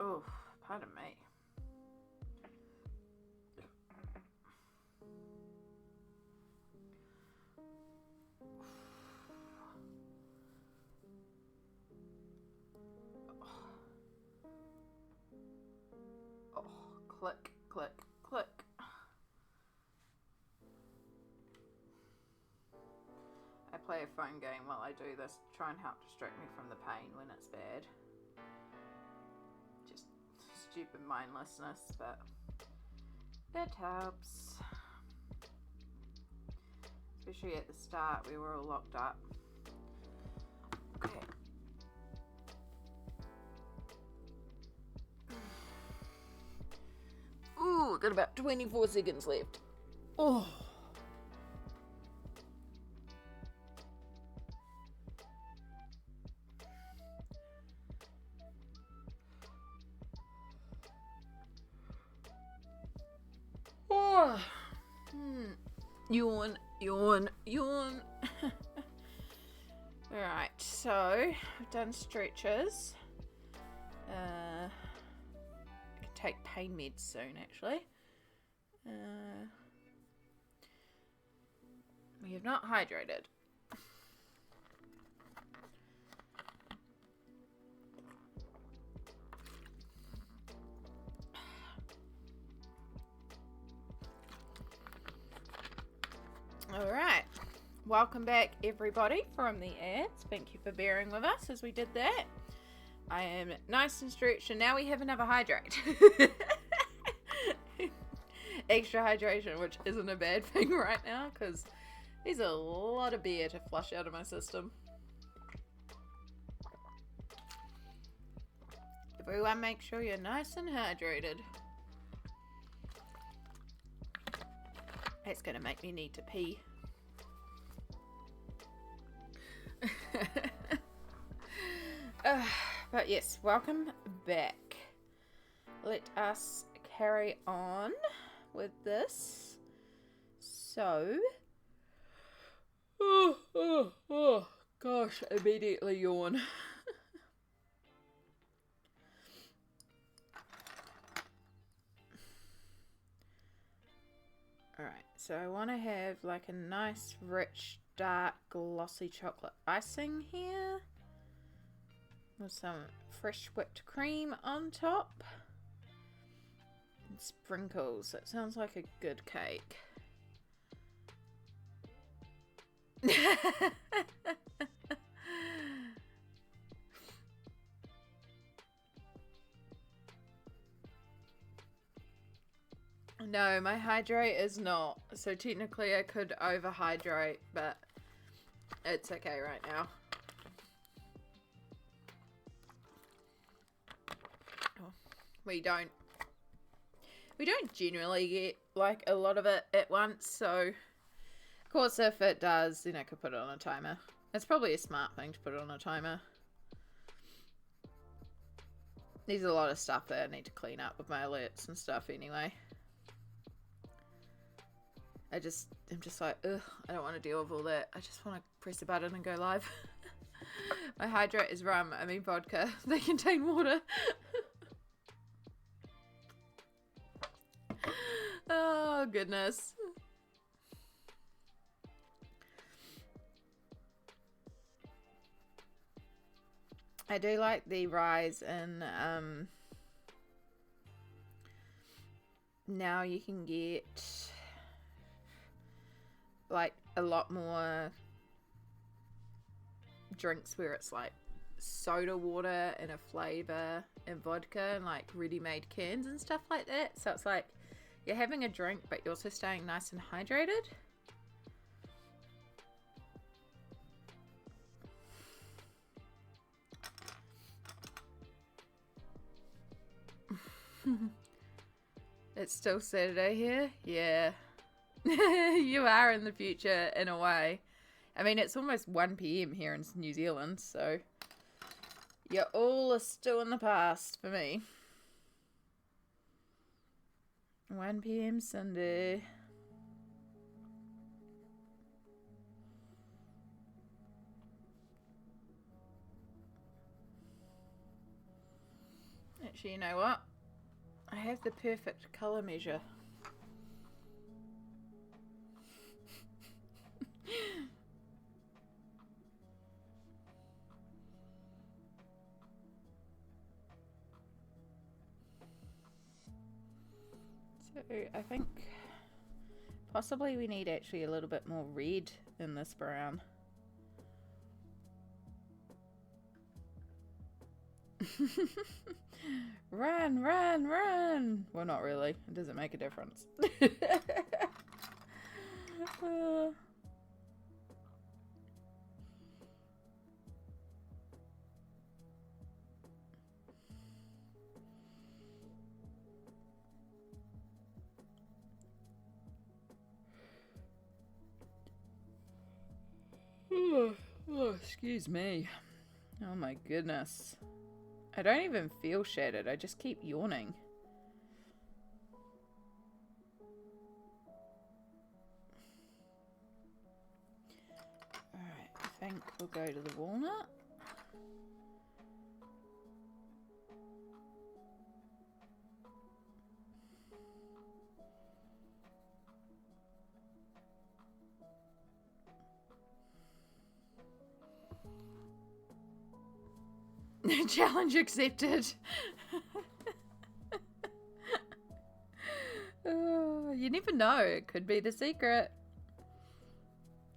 Oh, pardon me. Oh, click, click, click. I play a phone game while I do this to try and help distract me from the pain when it's bad. Just stupid mindlessness, but it helps. Especially at the start, we were all locked up. Okay. Ooh, got about 24 seconds left. Oh. Oh. Yawn, yawn, yawn. Alright, so I've done stretches. I can take pain meds soon, actually. We have not hydrated. Alright, welcome back everybody from the ads. Thank you for bearing with us as we did that. I am nice and stretched, and now we have another hydrate. Extra hydration, which isn't a bad thing right now, because there's a lot of beer to flush out of my system. Everyone make sure you're nice and hydrated. It's gonna make me need to pee. But yes, welcome back. Let us carry on with this. So, oh gosh, immediately yawn. Alright, so I want to have like a nice, rich, dark, glossy chocolate icing here. With some fresh whipped cream on top. And sprinkles. That sounds like a good cake. No, my hydrate is not. So technically I could overhydrate, but it's okay right now. We don't generally get like a lot of it at once, so of course if it does, then I could put it on a timer. It's probably a smart thing to put it on a timer. There's a lot of stuff that I need to clean up with my alerts and stuff anyway. I'm just like, ugh, I don't want to deal with all that. I just want to press a button and go live. My hydrate is rum, I mean vodka. They contain water. Oh, goodness. I do like the rise in, now you can get, like, a lot more drinks where it's, like, soda water and a flavor and vodka and, like, ready-made cans and stuff like that. So it's like, you're having a drink, but you're also staying nice and hydrated. It's still Saturday here? Yeah. You are in the future, in a way. I mean, it's almost 1 PM here in New Zealand, so you're all still in the past for me. 1 PM Sunday. Actually, you know what? I have the perfect colour measure. So I think possibly we need actually a little bit more red in this brown. Run, run, run! Well, not really. It doesn't make a difference. Oh, excuse me. Oh my goodness. I don't even feel shattered. I just keep yawning. Alright, I think we'll go to the walnut. Challenge accepted. Oh, you never know. It could be the secret.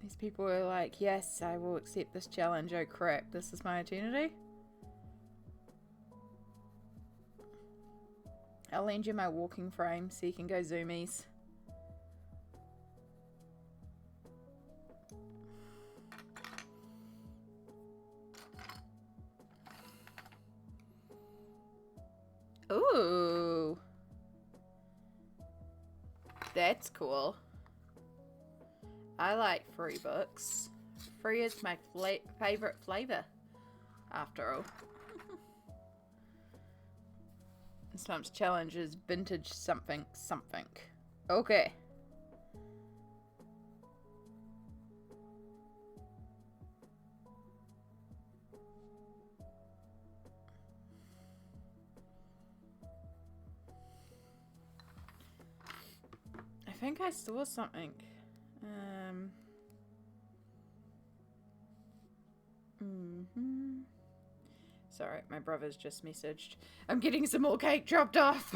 These people are like, yes, I will accept this challenge. Oh crap, this is my eternity. I'll lend you my walking frame so you can go zoomies. Ooh. That's cool. I like free books. Free is my favorite flavor, after all. This time's challenge is vintage something something. Okay. I think I saw something. Sorry, my brother's just messaged. I'm getting some more cake dropped off.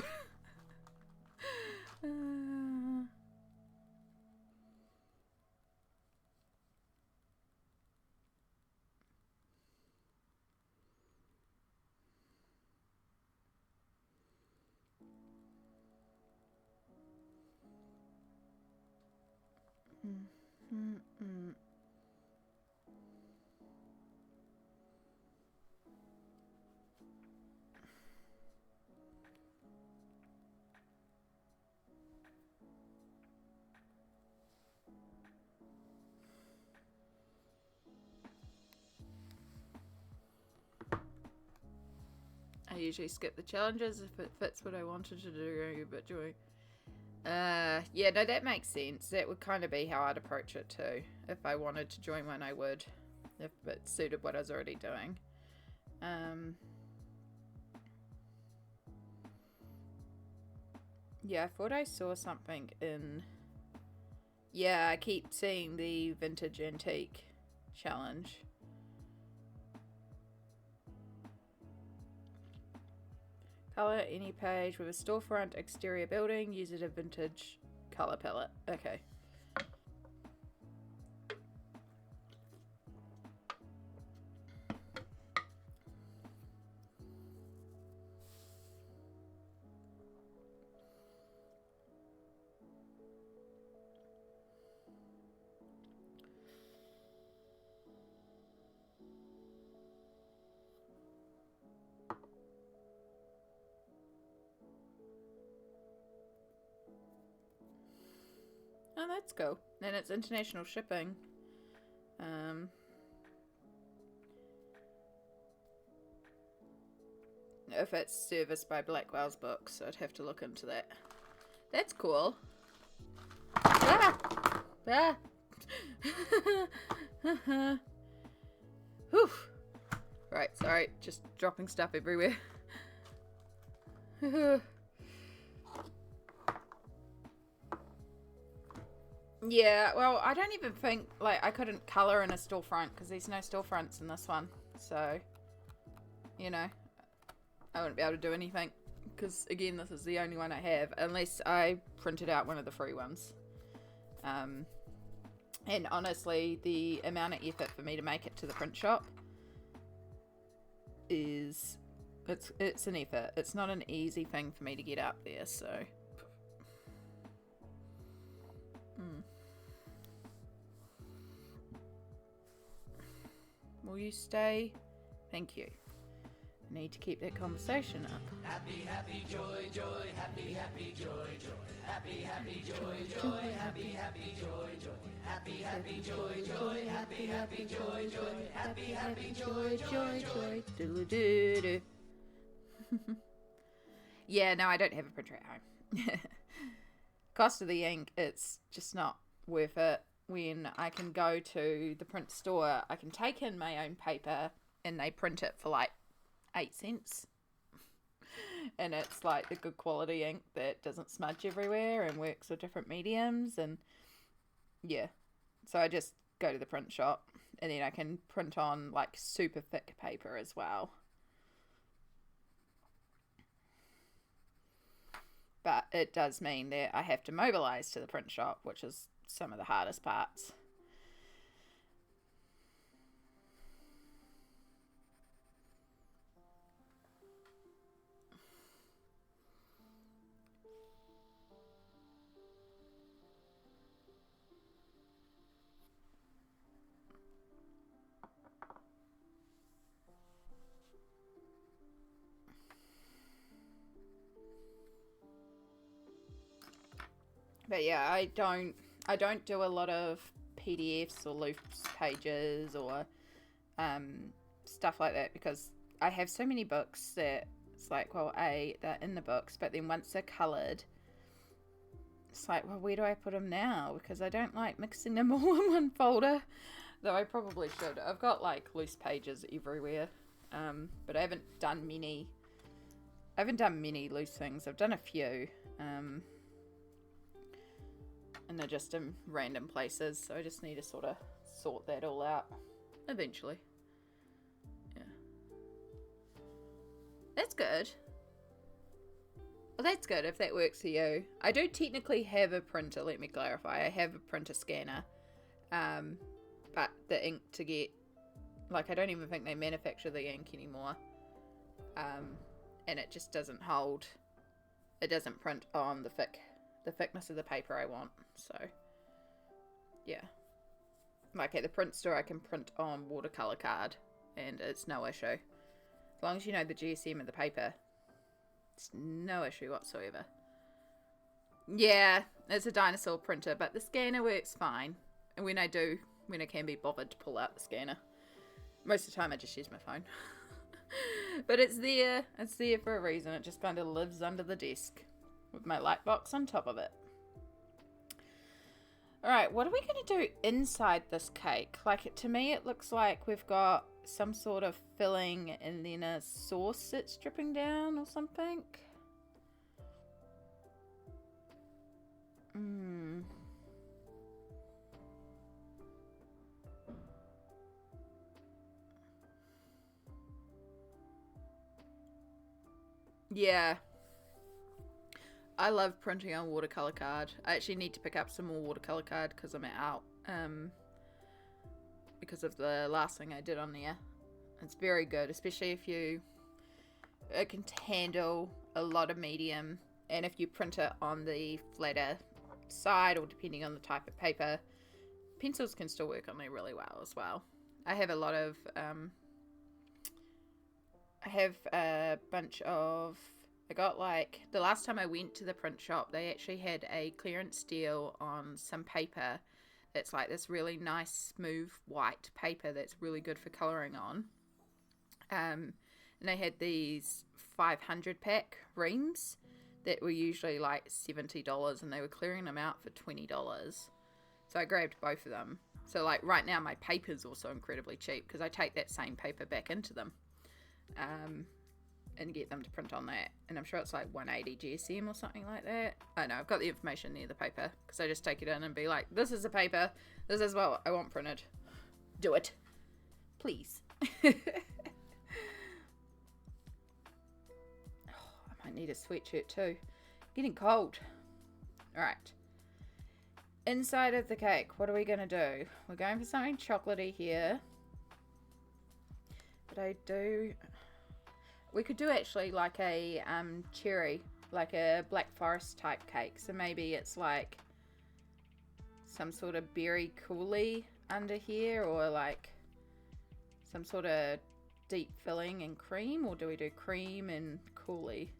I usually skip the challenges if it fits what I wanted to do, but joy. Yeah, no, that makes sense. That would kind of be how I'd approach it too. If I wanted to join one, I would. If it suited what I was already doing. Yeah, I thought I saw something in... Yeah, I keep seeing the vintage antique challenge. Color any page with a storefront exterior building. Use it a vintage color palette. Okay. Oh, that's cool. And it's international shipping. If it's serviced by Blackwell's Books, I'd have to look into that. That's cool. Ah! Ah! Whew. Right, sorry. Just dropping stuff everywhere. Yeah, well, I don't even think, like, I couldn't colour in a storefront because there's no storefronts in this one. So, you know, I wouldn't be able to do anything because, again, this is the only one I have unless I printed out one of the free ones. And honestly, the amount of effort for me to make it to the print shop is, it's an effort. It's not an easy thing for me to get up there, so... Will you stay? Thank you. I need to keep that conversation up. Happy, happy, joy, joy, happy, happy, joy, joy. Happy, happy, joy, joy, happy, happy, joy, joy. Happy, happy, joy, joy, happy, happy, joy, joy. Happy, happy, joy, joy, joy. Doodle-doo-doo. Yeah, no, I don't have a printer at home. Cost of the ink, it's just not worth it. When I can go to the print store, I can take in my own paper and they print it for like 8 cents. And it's like the good quality ink that doesn't smudge everywhere and works with different mediums. And yeah, so I just go to the print shop and then I can print on like super thick paper as well. But it does mean that I have to mobilize to the print shop, which is some of the hardest parts. But yeah, I don't do a lot of PDFs or loose pages or stuff like that, because I have so many books that it's like, well, they're in the books, but then once they're coloured, it's like, well, where do I put them now? Because I don't like mixing them all in one folder, though I probably should. I've got like loose pages everywhere, but I haven't done many loose things. I've done a few, and they're just in random places, so I just need to sort of sort that all out eventually. Yeah, that's good. Well, that's good if that works for you. I do technically have a printer, let me clarify. I have a printer scanner, but the ink to get, like, I don't even think they manufacture the ink anymore, and it just doesn't hold, it doesn't print on the thickness of the paper I want. So yeah, like at the print store I can print on watercolor card and it's no issue, as long as you know the GSM of the paper. It's no issue whatsoever. Yeah, it's a dinosaur printer, but the scanner works fine. And when I can be bothered to pull out the scanner, most of the time I just use my phone. But it's there for a reason. It just kind of lives under the desk with my light box on top of it. Alright, what are we going to do inside this cake? Like, to me it looks like we've got some sort of filling and then a sauce that's dripping down or something. Yeah. I love printing on watercolor card. I actually need to pick up some more watercolor card because I'm out. Because of the last thing I did on there. It's very good, especially if it can handle a lot of medium, and if you print it on the flatter side or depending on the type of paper, pencils can still work on there really well as well. I have a lot of I got, like, the last time I went to the print shop, they actually had a clearance deal on some paper that's like this really nice smooth white paper that's really good for colouring on. And they had these 500 pack reams that were usually like $70, and they were clearing them out for $20. So I grabbed both of them. So, like, right now my paper's also incredibly cheap because I take that same paper back into them. And get them to print on that, and I'm sure it's like 180 GSM or something like that. I know, I've got the information near the paper because I just take it in and be like, this is the paper, this is what I want printed, do it, please. Oh, I might need a sweatshirt too, getting cold. Alright, inside of the cake, what are we going to do? We're going for something chocolatey here, but we could do actually like a cherry, like a Black Forest type cake. So maybe it's like some sort of berry coulis under here, or like some sort of deep filling and cream, or do we do cream and coulis?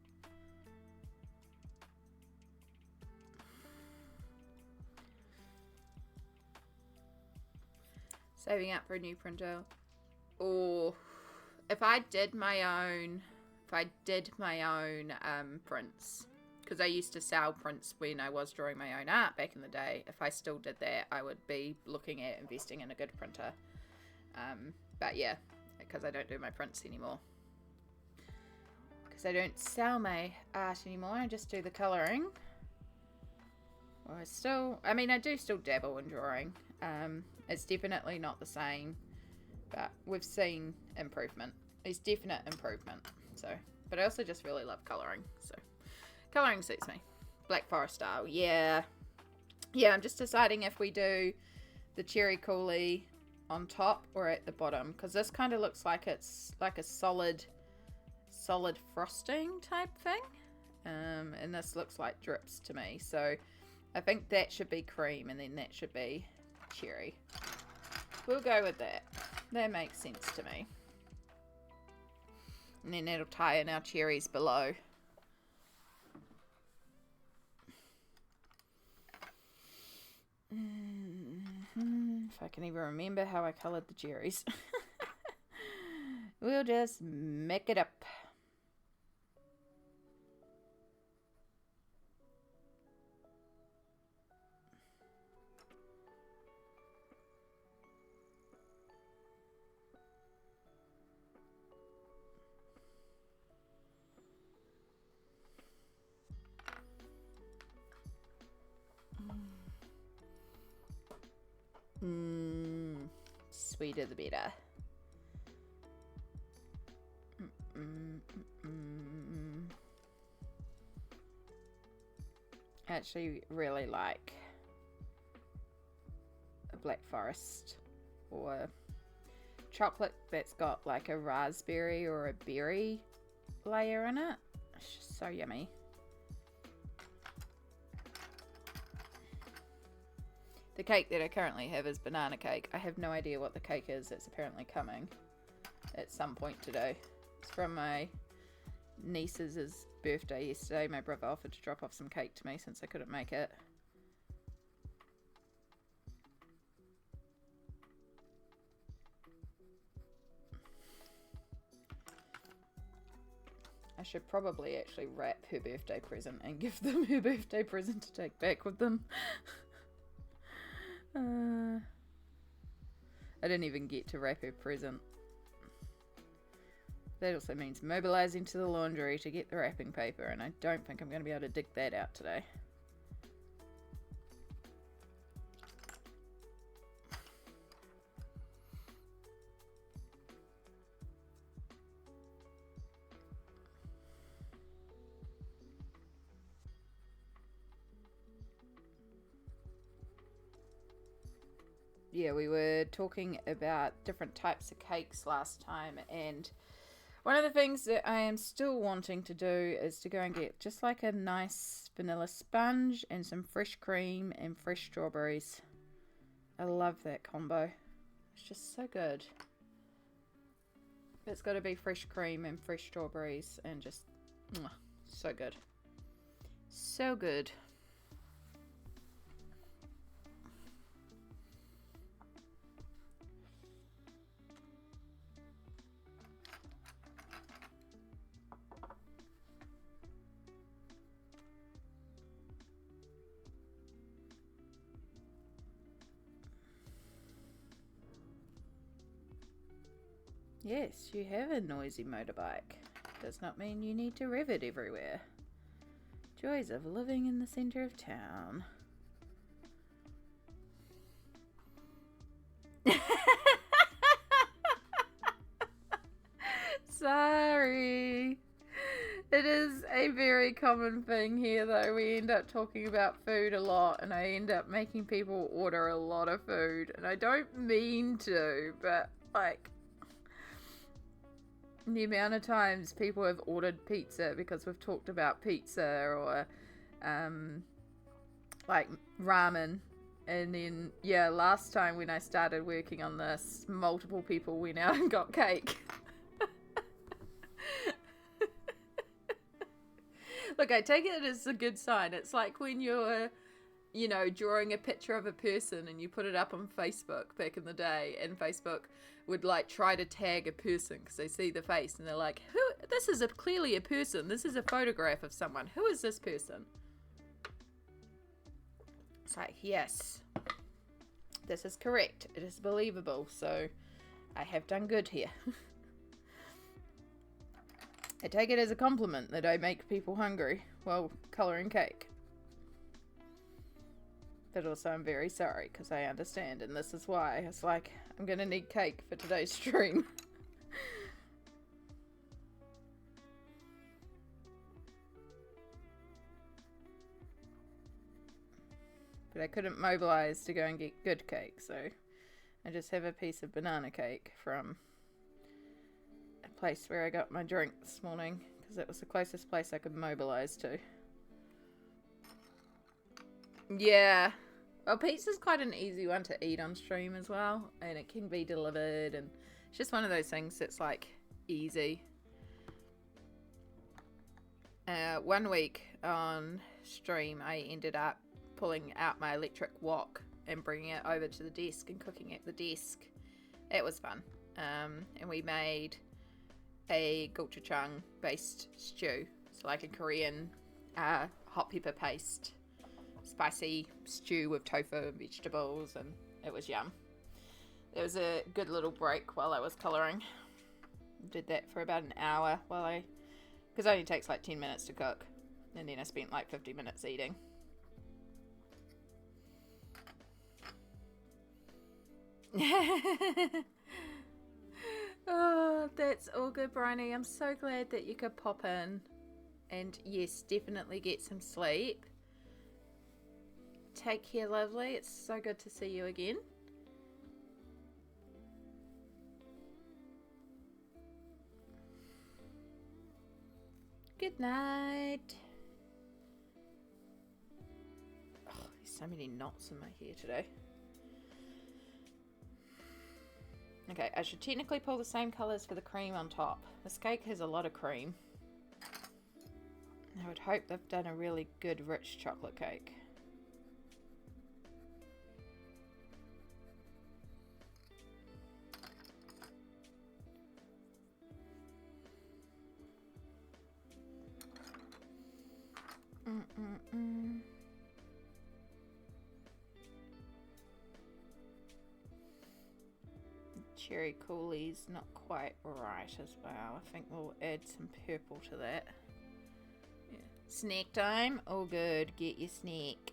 Saving up for a new printer. Or if I did my own prints, because I used to sell prints when I was drawing my own art back in the day, if I still did that, I would be looking at investing in a good printer. But yeah, because I don't do my prints anymore. Because I don't sell my art anymore, I just do the colouring. Well, I do still dabble in drawing. It's definitely not the same. But we've seen improvement. There's definite improvement. So, but I also just really love colouring. So, colouring suits me. Black Forest style. Yeah. Yeah, I'm just deciding if we do the cherry coulis on top or at the bottom. Because this kind of looks like it's like a solid frosting type thing. And this looks like drips to me. So, I think that should be cream and then that should be cherry. We'll go with that. That makes sense to me. And then that'll tie in our cherries below. If I can even remember how I coloured the cherries. We'll just make it up. Sweeter the better. I actually really like a Black Forest or chocolate that's got like a raspberry or a berry layer in it. It's just so yummy. The cake that I currently have is banana cake. I have no idea what the cake is. It's apparently coming at some point today. It's from my niece's birthday yesterday. My brother offered to drop off some cake to me since I couldn't make it. I should probably actually wrap her birthday present and give them her birthday present to take back with them. I didn't even get to wrap her present. That also means mobilising to the laundry to get the wrapping paper, and I don't think I'm going to be able to dig that out today. Yeah, we were talking about different types of cakes last time, and one of the things that I am still wanting to do is to go and get just like a nice vanilla sponge and some fresh cream and fresh strawberries. I love that combo. It's just so good. It's got to be fresh cream and fresh strawberries and just so good. So good. Yes, you have a noisy motorbike. Does not mean you need to rev it everywhere. Joys of living in the centre of town. Sorry. It is a very common thing here though. We end up talking about food a lot and I end up making people order a lot of food. And I don't mean to, but like the amount of times people have ordered pizza because we've talked about pizza or like ramen. And then, yeah, last time when I started working on this, multiple people went out and got cake. Look, I take it as a good sign. It's like when you're, you know, drawing a picture of a person and you put it up on Facebook back in the day, and Facebook would like try to tag a person because they see the face and they're like, "Who? This is clearly a person. This is a photograph of someone. Who is this person?" It's like, yes, this is correct. It is believable. So I have done good here. I take it as a compliment that I make people hungry while colouring cake. But also I'm very sorry because I understand, and this is why. It's like, I'm going to need cake for today's stream. But I couldn't mobilise to go and get good cake, so I just have a piece of banana cake from a place where I got my drink this morning because it was the closest place I could mobilise to. Yeah. Well, pizza's quite an easy one to eat on stream as well, and it can be delivered, and it's just one of those things that's like easy. One week on stream I ended up pulling out my electric wok and bringing it over to the desk and cooking at the desk. It was fun. And we made a gochujang based stew. So like a Korean hot pepper paste spicy stew with tofu and vegetables, and it was yum. It was a good little break while I was colouring. Did that for about an hour because it only takes like 10 minutes to cook, and then I spent like 50 minutes eating. Oh, that's all good, Bryony. I'm so glad that you could pop in, and yes, definitely get some sleep. Take care, lovely. It's so good to see you again. Good night. Oh, there's so many knots in my hair today. Okay, I should technically pull the same colours for the cream on top. This cake has a lot of cream. I would hope they've done a really good rich chocolate cake. Cherry coolie's not quite right as well. I think we'll add some purple to that. Yeah. Snack time? All good. Get your snack.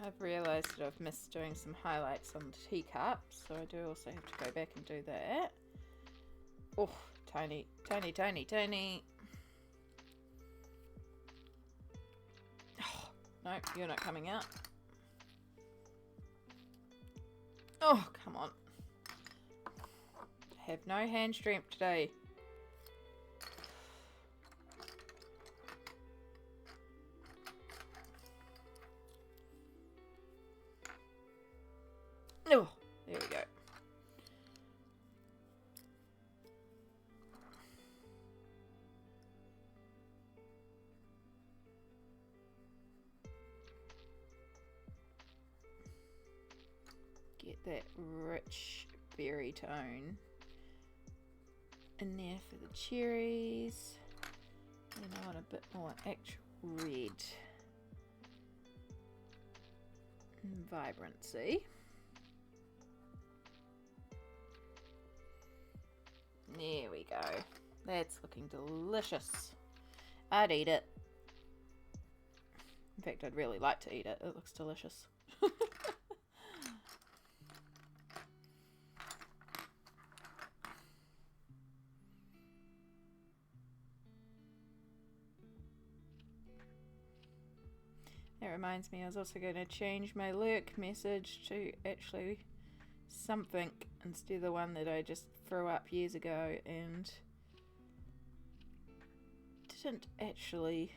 I've realised that I've missed doing some highlights on the teacups, so I do also have to go back and do that. Oh, tiny, tiny, tiny, tiny. Oh, no, you're not coming out. Oh, come on. I have no hand strength today. Oh, there we go. Get that rich berry tone in there for the cherries. And I want a bit more actual red and vibrancy. There we go. That's looking delicious. I'd eat it. In fact, I'd really like to eat it. It looks delicious. That reminds me, I was also going to change my lurk message to actually something instead of the one that I just threw up years ago and didn't actually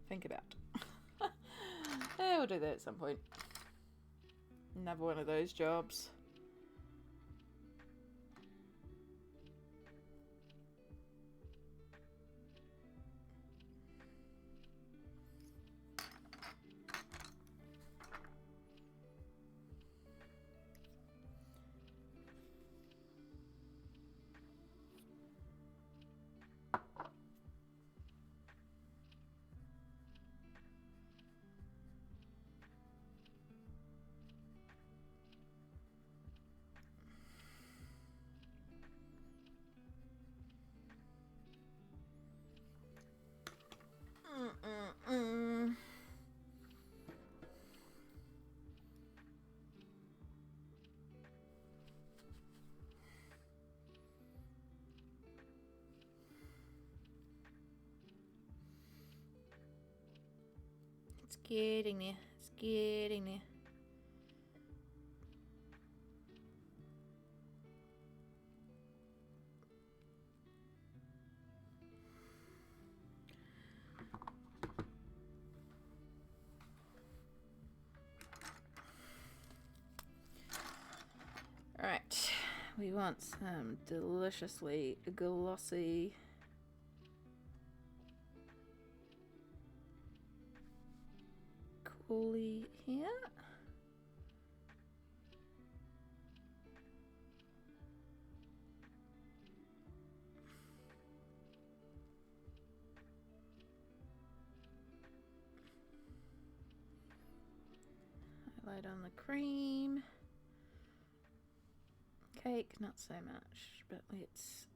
think about. Yeah, we'll do that at some point. Another one of those jobs. It's getting there. It's getting there. Right, we want some deliciously glossy coolie here. Highlight on the cream. Cake, not so much, but let's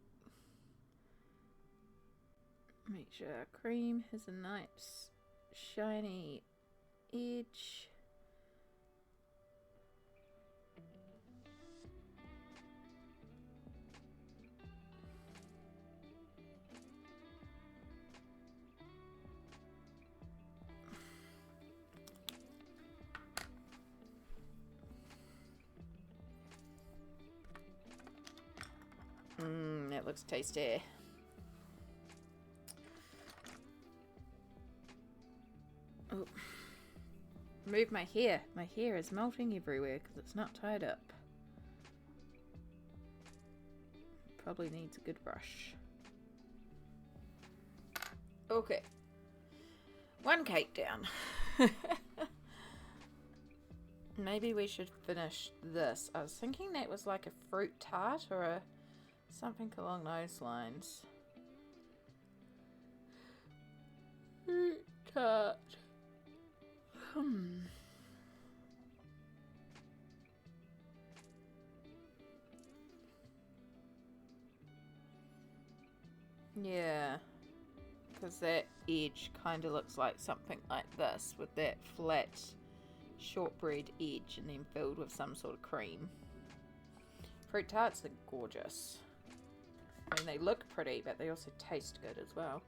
make sure our cream has a nice shiny edge. That looks tasty. Oh. Move my hair. My hair is melting everywhere because it's not tied up. Probably needs a good brush. Okay. One cake down. Maybe we should finish this. I was thinking that was like a fruit tart or a something along those lines. Fruit tart. Yeah, because that edge kind of looks like something like this, with that flat shortbread edge and then filled with some sort of cream. Fruit tarts are gorgeous. I mean, they look pretty, but they also taste good as well.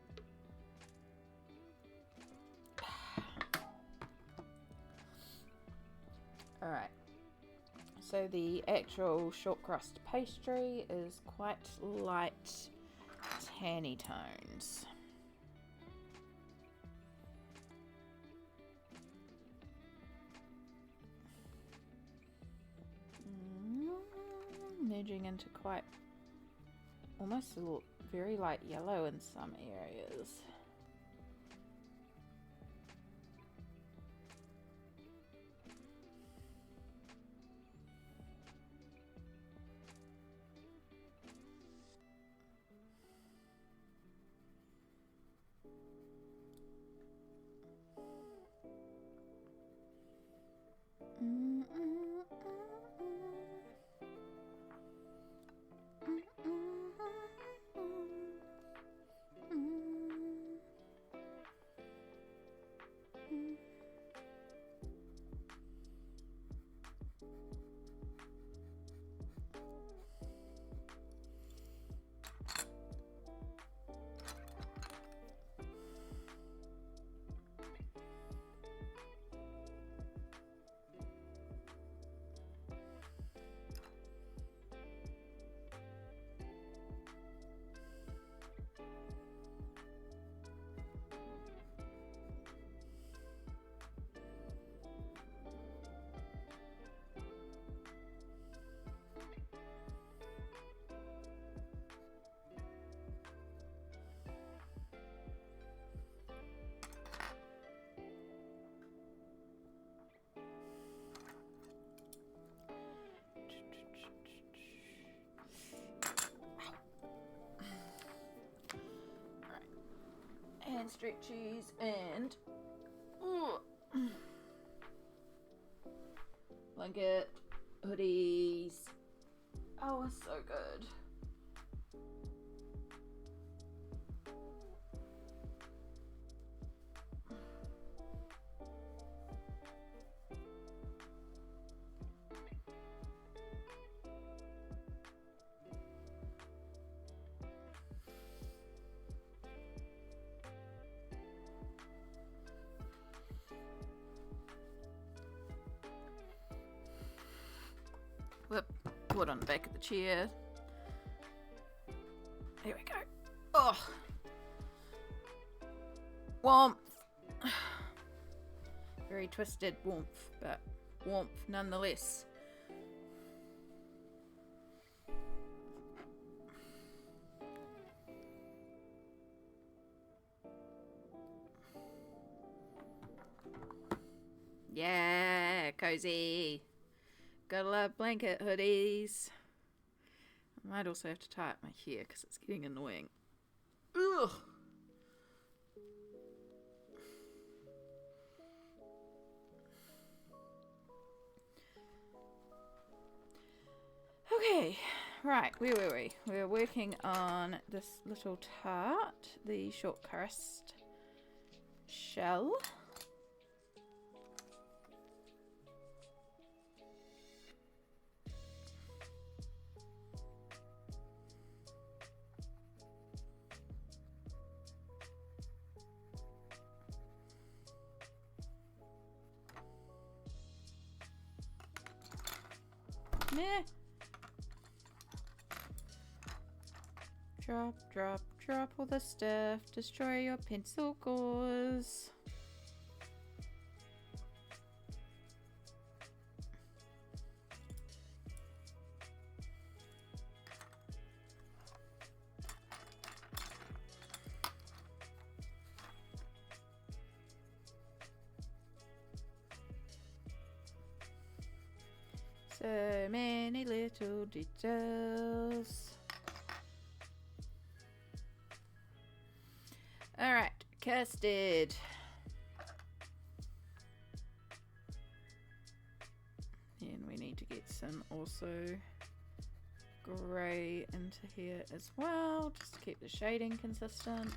Alright, so the actual short crust pastry is quite light tanny tones. Merging into quite almost a little, very light yellow in some areas. And stretchies and blanket, hoodies. Oh, it's so good. Whoop. Put on the back of the chair. There we go. Oh. Warmth. Very twisted warmth, but warmth nonetheless. Yeah, cozy. Gotta love blanket hoodies. I might also have to tie up my hair because it's getting annoying. Ugh. Okay, right, where were we? We were working on this little tart, the short crust shell. Meh. Drop, drop, drop all the stuff. Destroy your pencil gauze. So many little details. Alright, custard. And we need to get some also grey into here as well, just to keep the shading consistent.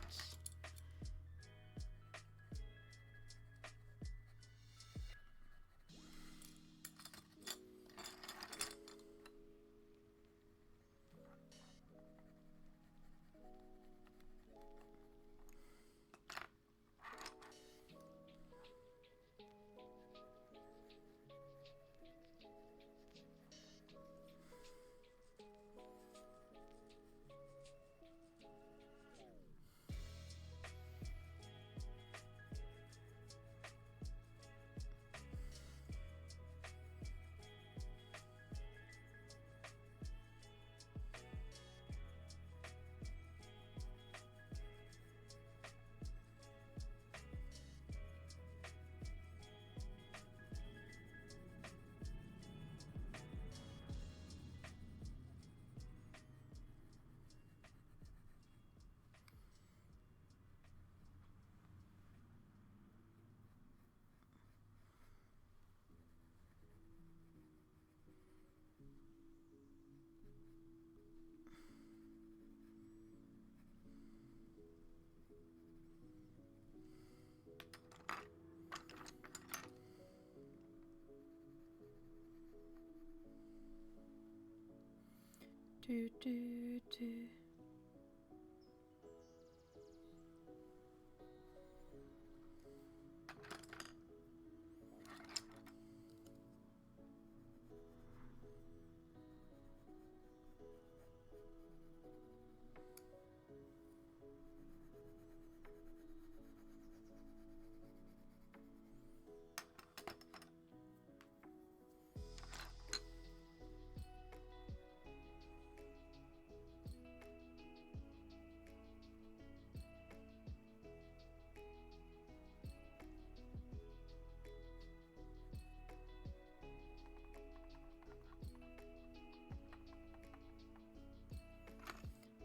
Do, do, do.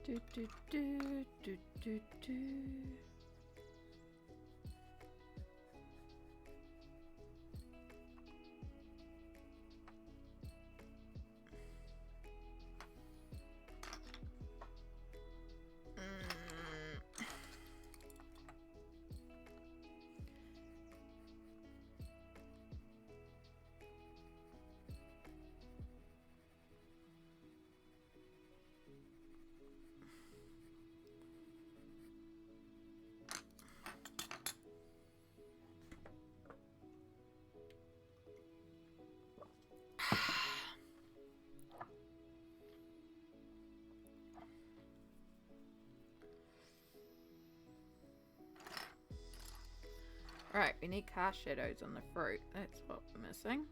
Do, do, do, do, do, do. Right, we need cast shadows on the fruit. That's what we're missing.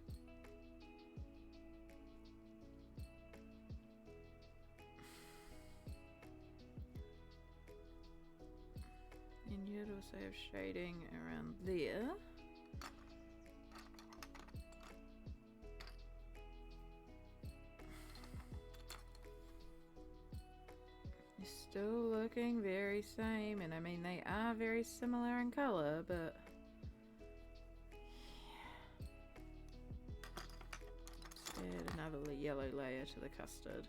And you'd also have shading around there. You're still looking very same, and I mean they are very similar in colour, but let's add another yellow layer to the custard.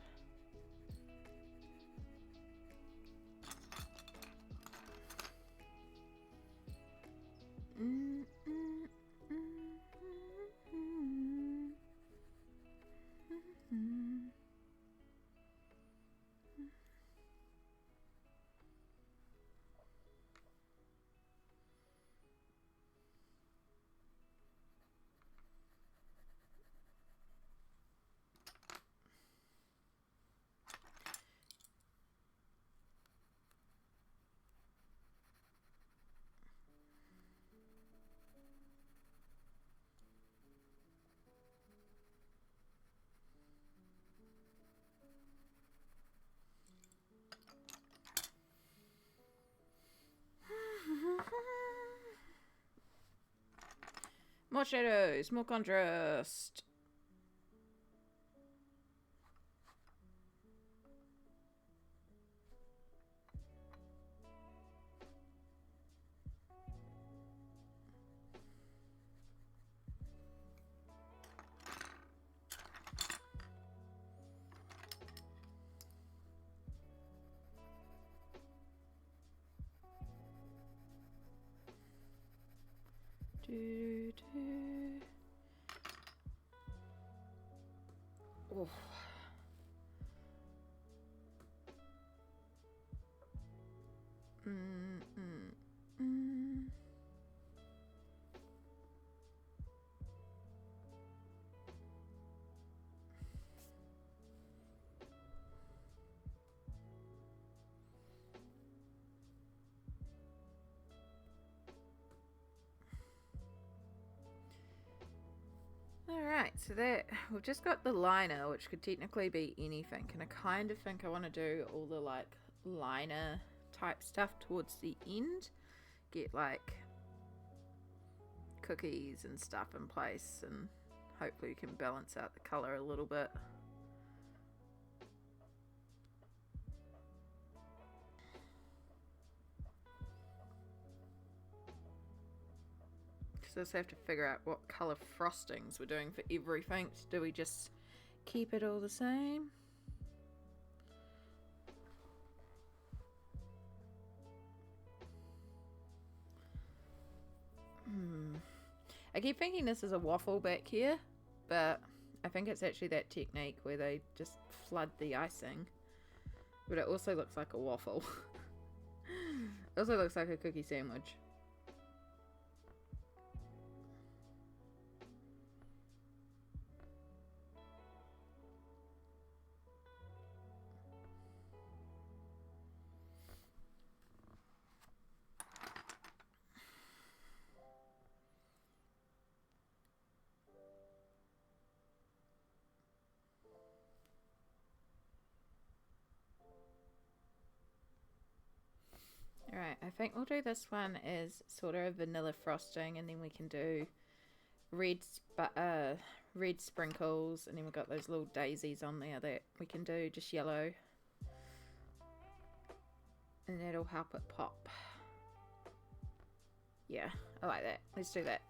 More shadows, more contrast. Oh. Alright, so that we've just got the liner, which could technically be anything, and I kind of think I want to do all the like liner type stuff towards the end. Get like cookies and stuff in place, and hopefully you can balance out the colour a little bit. So let's have to figure out what colour frostings we're doing for everything. Do we just keep it all the same? I keep thinking this is a waffle back here, but I think it's actually that technique where they just flood the icing. But it also looks like a waffle. It also looks like a cookie sandwich. Alright, I think we'll do this one as sort of vanilla frosting, and then we can do red sprinkles, and then we've got those little daisies on there that we can do just yellow. And that'll help it pop. Yeah, I like that. Let's do that.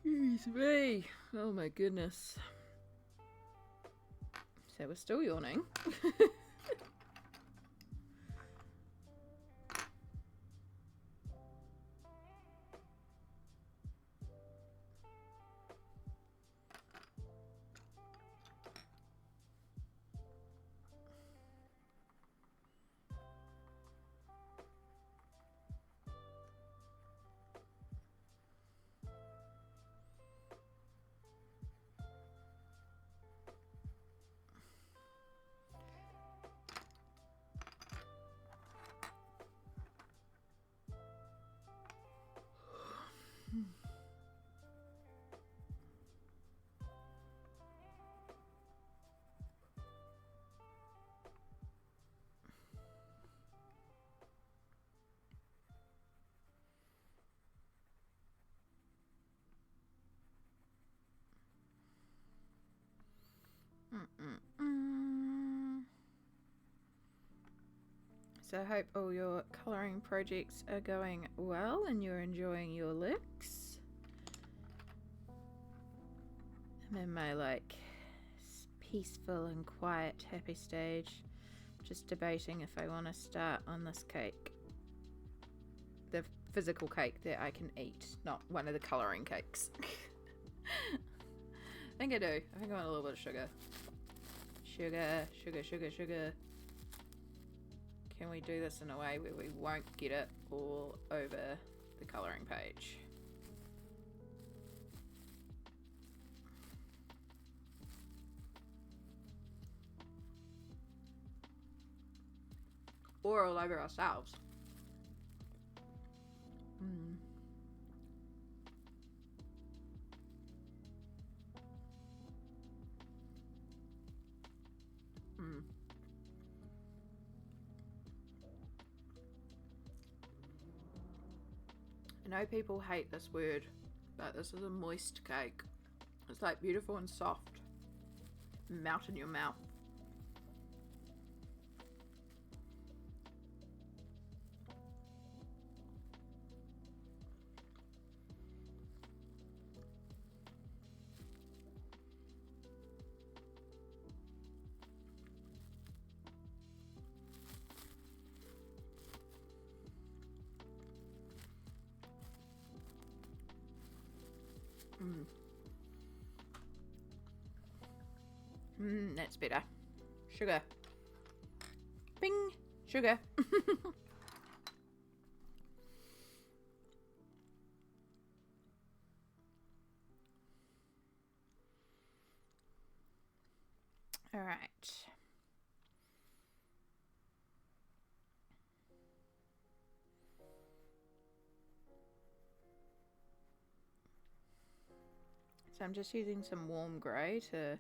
Excuse me. Oh my goodness. So we're still yawning. So I hope all your colouring projects are going well and you're enjoying your looks. I'm in my like peaceful and quiet happy stage, just debating if I want to start on this cake, the physical cake that I can eat, not one of the colouring cakes. I think I do. I think I want a little bit of sugar. Sugar, sugar, sugar, sugar. Can we do this in a way where we won't get it all over the colouring page? Or all over ourselves. I know people hate this word, but this is a moist cake. It's like beautiful and soft. Melt in your mouth. That's better. Sugar. Bing! Sugar. All right. So I'm just using some warm grey to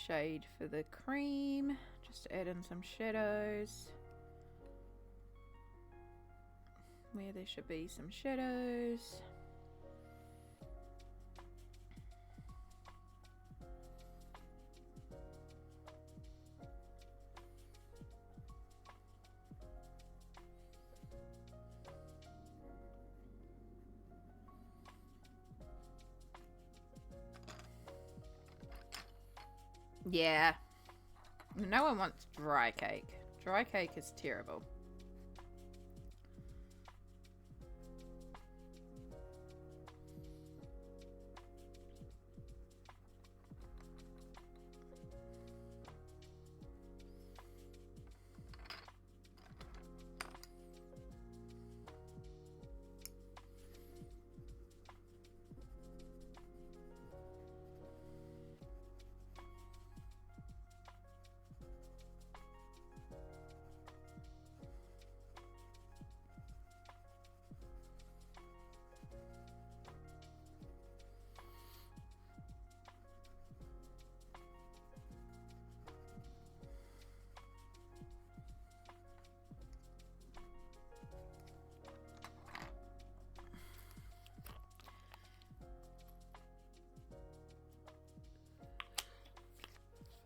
shade for the cream, just to add in some shadows where there should be some shadows. Yeah. No one wants dry cake. Dry cake is terrible.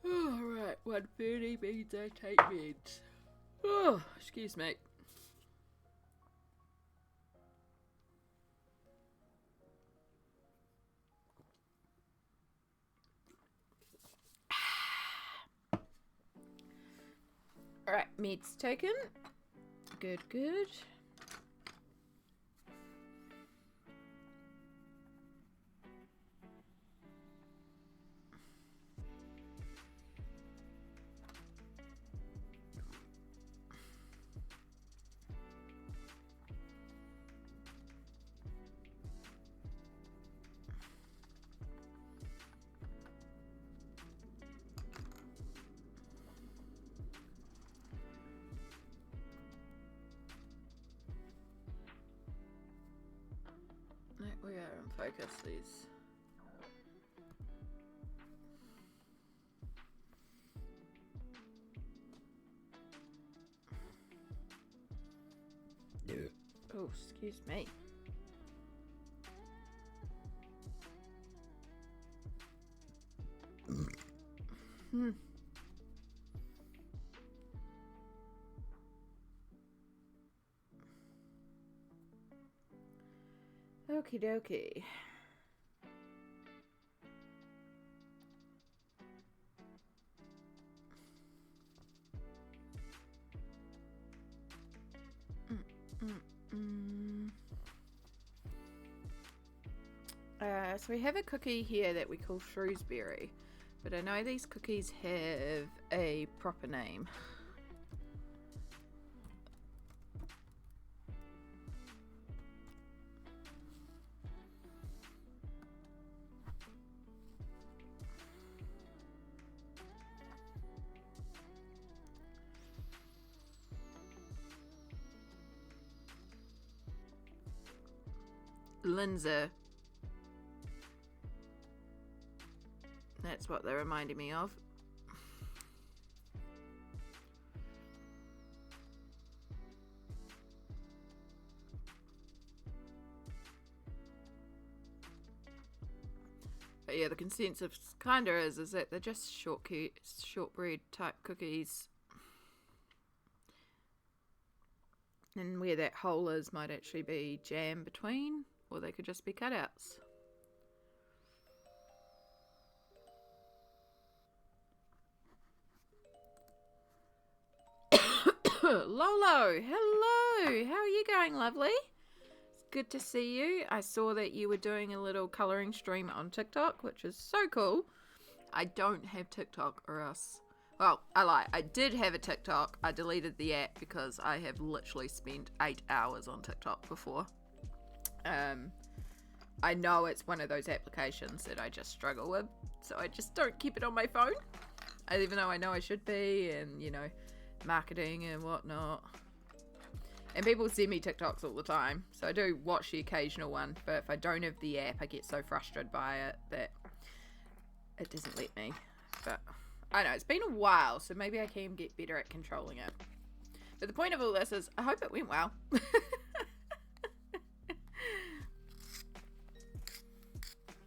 Alright, 1:30 means I take meds. Oh, excuse me. Alright, meat's taken. Good, good. We are in focus, these. Oh, excuse me. Okie dokie. So we have a cookie here that we call Shrewsbury, but I know these cookies have a proper name. Linzer. That's what they're reminding me of. But yeah, the consensus kinda is that they're just shortbread type cookies. And where that hole is might actually be jam between, or they could just be cutouts. Lolo, hello! How are you going, lovely? It's good to see you. I saw that you were doing a little colouring stream on TikTok, which is so cool. I don't have TikTok, or else... Well, I lie. I did have a TikTok. I deleted the app because I have literally spent 8 hours on TikTok before. I know it's one of those applications that I just struggle with, so I just don't keep it on my phone. Even though I know I should be, and, you know, marketing and whatnot. And people send me TikToks all the time, so I do watch the occasional one, but if I don't have the app, I get so frustrated by it that it doesn't let me. But I know, it's been a while, so maybe I can get better at controlling it. But the point of all this is, I hope it went well.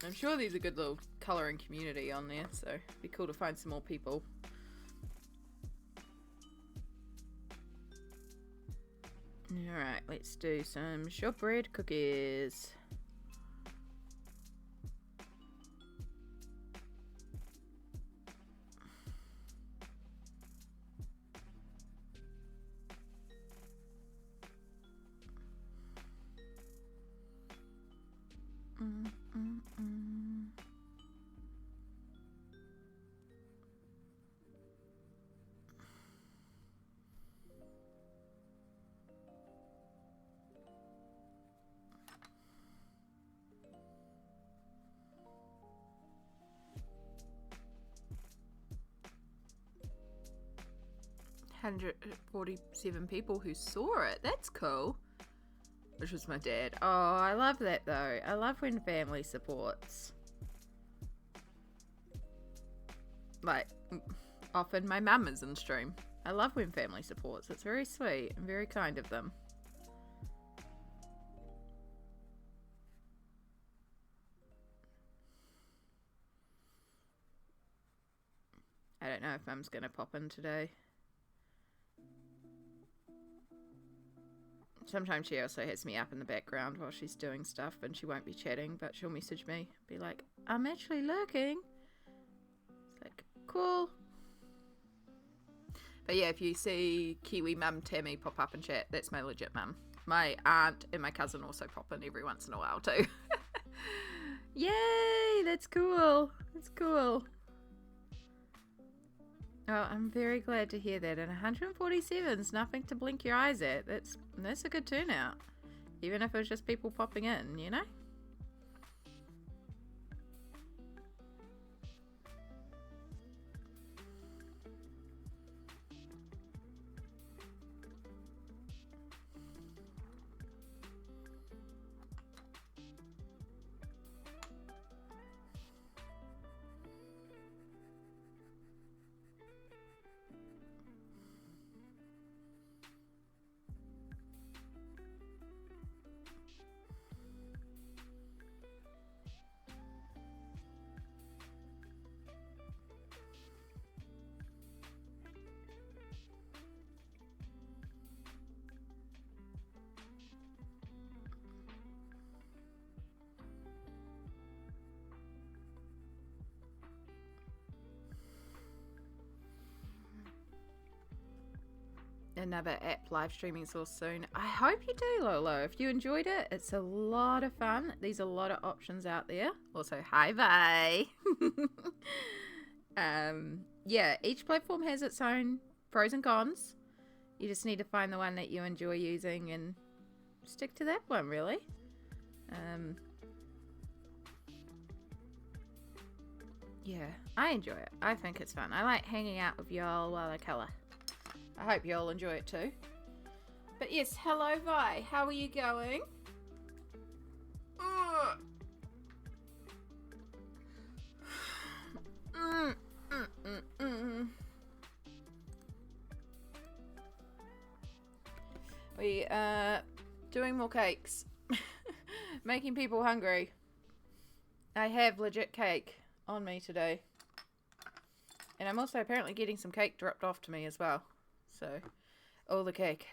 I'm sure there's a good little colouring community on there, so it'd be cool to find some more people. Alright, let's do some shortbread cookies. Mm. 147 people who saw it. That's cool. Which was my dad. Oh, I love that though. I love when family supports. Like, often my mum is in stream. I love when family supports. It's very sweet and very kind of them. I don't know if mum's going to pop in today. Sometimes she also has me up in the background while she's doing stuff and she won't be chatting, but she'll message me, be like, I'm actually lurking. It's like, cool. But yeah, if you see Kiwi Mum Tammy pop up in chat, that's my legit mum. My aunt and my cousin also pop in every once in a while too. Yay, that's cool. That's cool. Oh, I'm very glad to hear that. And 147 is nothing to blink your eyes at. That's a good turnout. Even if it was just people popping in, you know? Another app live streaming source soon. I hope you do, Lolo. If you enjoyed it, it's a lot of fun. There's a lot of options out there. Also, hi, bye. Yeah, each platform has its own pros and cons. You just need to find the one that you enjoy using and stick to that one, really. Yeah, I enjoy it. I think it's fun. I like hanging out with y'all while I colour. I hope you all enjoy it too. But yes, hello Vi, how are you going? We are doing more cakes. Making people hungry. I have legit cake on me today. And I'm also apparently getting some cake dropped off to me as well. So, all the cake.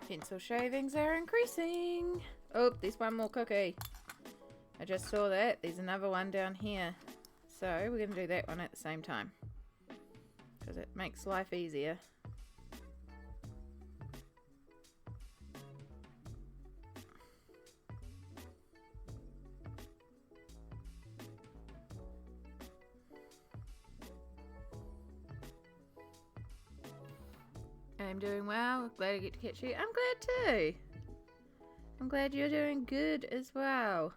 Pencil shavings are increasing. Oh, there's one more cookie. I just saw that. There's another one down here. So we're going to do that one at the same time. Because it makes life easier. I'm doing well. Glad I get to catch you. I'm glad too. I'm glad you're doing good as well.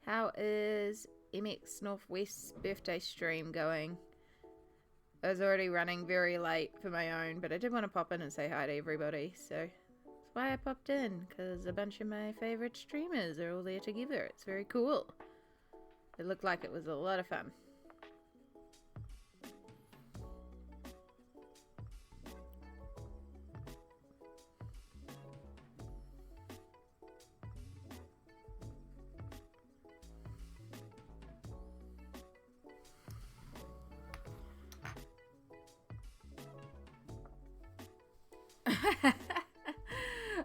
How is MX Northwest's birthday stream going? I was already running very late for my own, but I did want to pop in and say hi to everybody. So that's why I popped in, because a bunch of my favorite streamers are all there together. It's very cool. It looked like it was a lot of fun.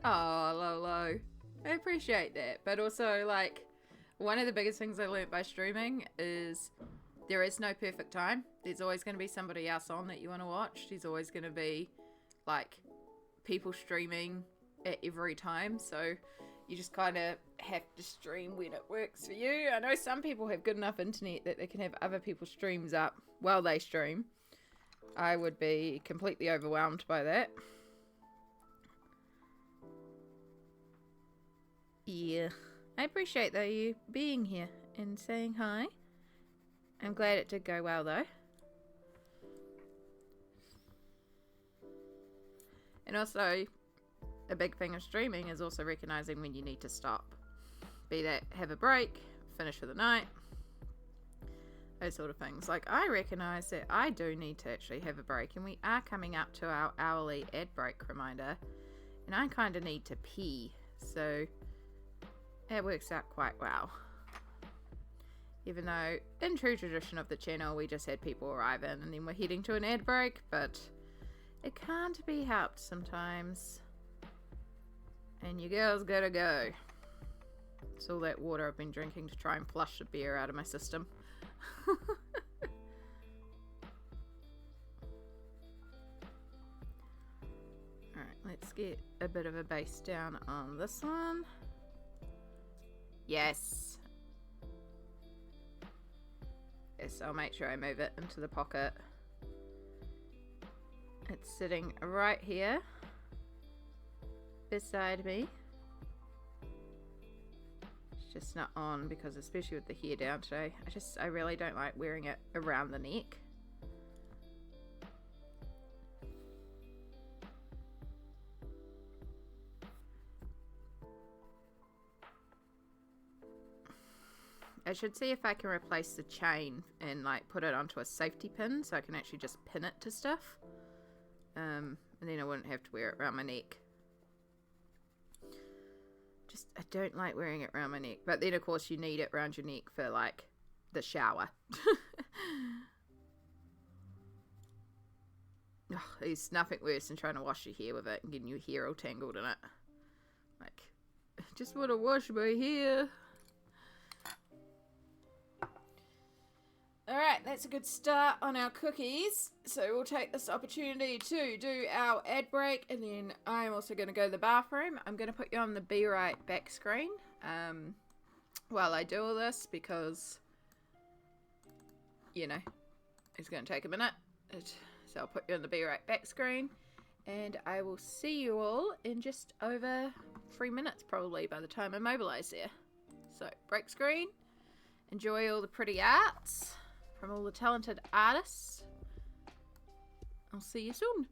Oh, Lolo. I appreciate that. But also, like, one of the biggest things I learnt by streaming is there is no perfect time. There's always going to be somebody else on that you want to watch. There's always going to be, like, people streaming at every time. So you just kind of have to stream when it works for you. I know some people have good enough internet that they can have other people's streams up while they stream. I would be completely overwhelmed by that. Yeah, I appreciate though you being here and saying hi. I'm glad it did go well though. And also, a big thing of streaming is also recognizing when you need to stop. Be that have a break, finish for the night, those sort of things. Like, I recognise that I do need to actually have a break, and we are coming up to our hourly ad break reminder, and I kind of need to pee, so it works out quite well. Even though, in true tradition of the channel, we just had people arrive in and then we're heading to an ad break, but it can't be helped sometimes. And you girls gotta go. It's all that water I've been drinking to try and flush the beer out of my system. Alright, let's get a bit of a base down on this one. Yes. Yes, I'll make sure I move it into the pocket. It's sitting right here beside me. It's just not on because, especially with the hair down today, I really don't like wearing it around the neck. I should see if I can replace the chain and like put it onto a safety pin so I can actually just pin it to stuff. And then I wouldn't have to wear it around my neck. Just, I don't like wearing it around my neck. But then of course you need it around your neck for like the shower. Oh, there's nothing worse than trying to wash your hair with it and getting your hair all tangled in it. Like, I just want to wash my hair. Alright, that's a good start on our cookies. So we'll take this opportunity to do our ad break, and then I'm also going to go to the bathroom. I'm going to put you on the Be Right back screen while I do all this because, you know, it's going to take a minute. So I'll put you on the Be Right back screen, and I will see you all in just over 3 minutes probably by the time I mobilise there. So, break screen. Enjoy all the pretty arts from all the talented artists. I'll see you soon.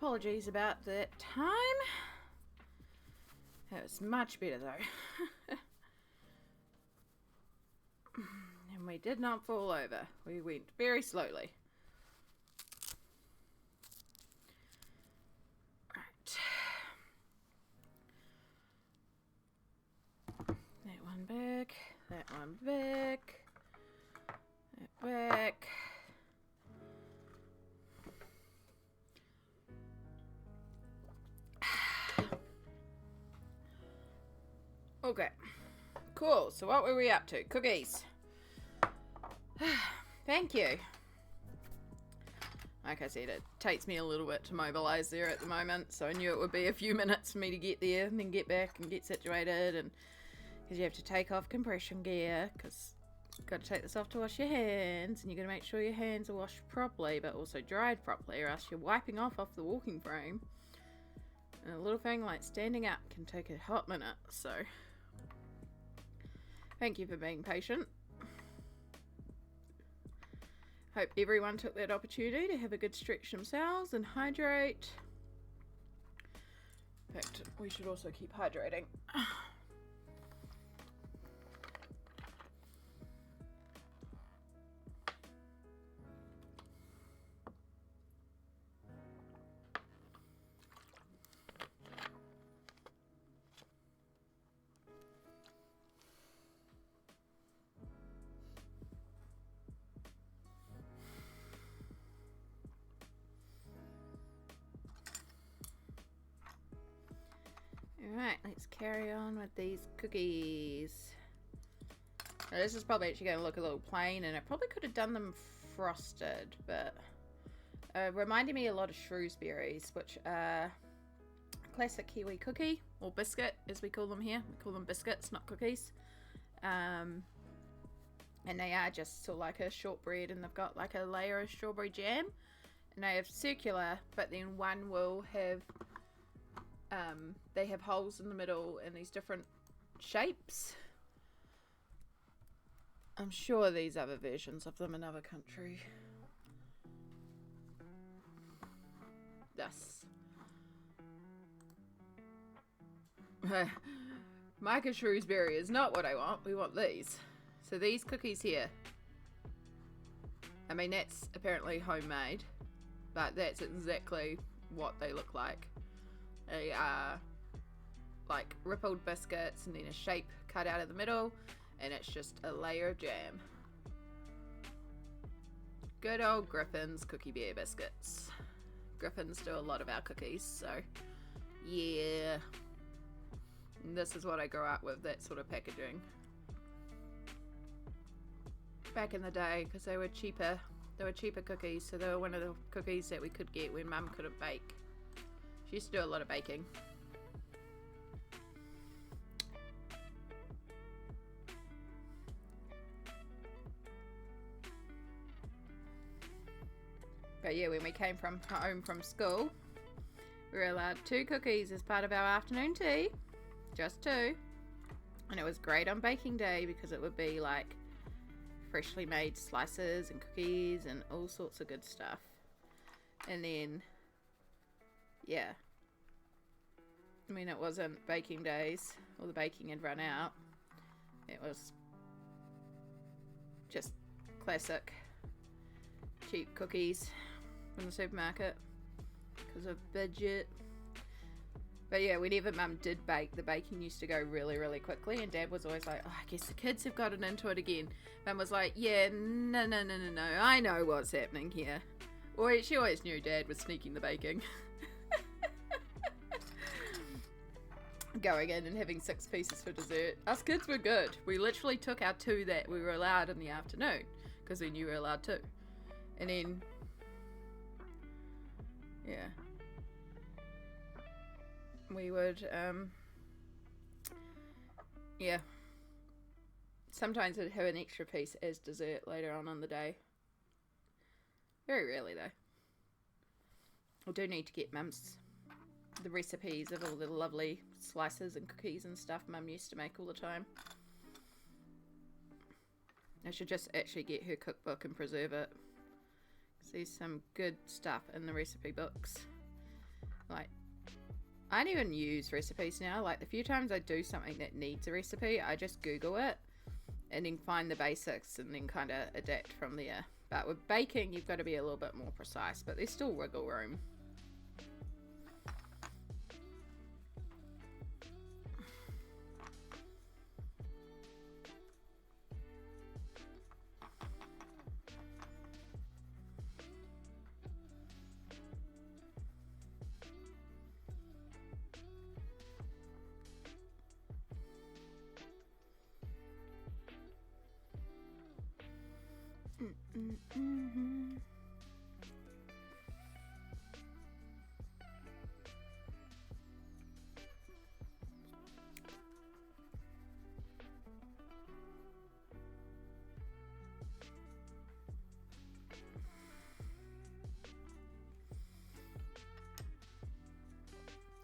apologies about that time. It was much better though. And we did not fall over. We went very slowly. Right. That one back. That one back. That back. Okay. Cool. So what were we up to? Cookies. Thank you. Like I said, it takes me a little bit to mobilize there at the moment, so I knew it would be a few minutes for me to get there and then get back and get situated, and because you have to take off compression gear because you've got to take this off to wash your hands, and you've got to make sure your hands are washed properly but also dried properly, or else you're wiping off the walking frame, and a little thing like standing up can take a hot minute. So thank you for being patient. Hope everyone took that opportunity to have a good stretch themselves and hydrate. In fact, we should also keep hydrating. Alright, let's carry on with these cookies. Now, this is probably actually going to look a little plain, and I probably could have done them frosted, but reminded me a lot of Shrewsbury's, which are a classic Kiwi cookie, or biscuit as we call them here. We call them biscuits, not cookies. And they are just sort of like a shortbread, and they've got like a layer of strawberry jam, and they have circular, but then one will have they have holes in the middle and these different shapes. I'm sure these other versions of them in other country. Yes. Micah Shrewsbury is not what I want. We want these. So these cookies here. I mean, that's apparently homemade, but that's exactly what they look like. They are like rippled biscuits and then a shape cut out of the middle, and it's just a layer of jam. Good old Griffin's Cookie Bear biscuits. Griffin's do a lot of our cookies, so yeah. And this is what I grew up with, that sort of packaging. Back in the day, because they were cheaper. They were cheaper cookies, so they were one of the cookies that we could get when Mum couldn't bake. She used to do a lot of baking. But yeah, when we came home from school, we were allowed 2 cookies as part of our afternoon tea. Just 2. And it was great on baking day because it would be like freshly made slices and cookies and all sorts of good stuff. And then, yeah, I mean, it wasn't baking days, or the baking had run out. It was just classic cheap cookies from the supermarket because of budget. But yeah, whenever Mum did bake, the baking used to go really, really quickly, and Dad was always like, oh, I guess the kids have gotten into it again. Mum was like, yeah, no, I know what's happening here. Or she always knew Dad was sneaking the baking. Going in and having 6 pieces for dessert. Us kids were good. We literally took our 2 that we were allowed in the afternoon because we knew we were allowed 2. And then, yeah, we would, yeah, sometimes I'd have an extra piece as dessert later on in the day. Very rarely though. I do need to get Mum's the recipes of all the lovely slices and cookies and stuff Mum used to make all the time. I should just actually get her cookbook and preserve it. There's some good stuff in the recipe books. Like, I don't even use recipes now. Like, the few times I do something that needs a recipe, I just Google it and then find the basics and then kind of adapt from there. But with baking, you've got to be a little bit more precise, but there's still wiggle room.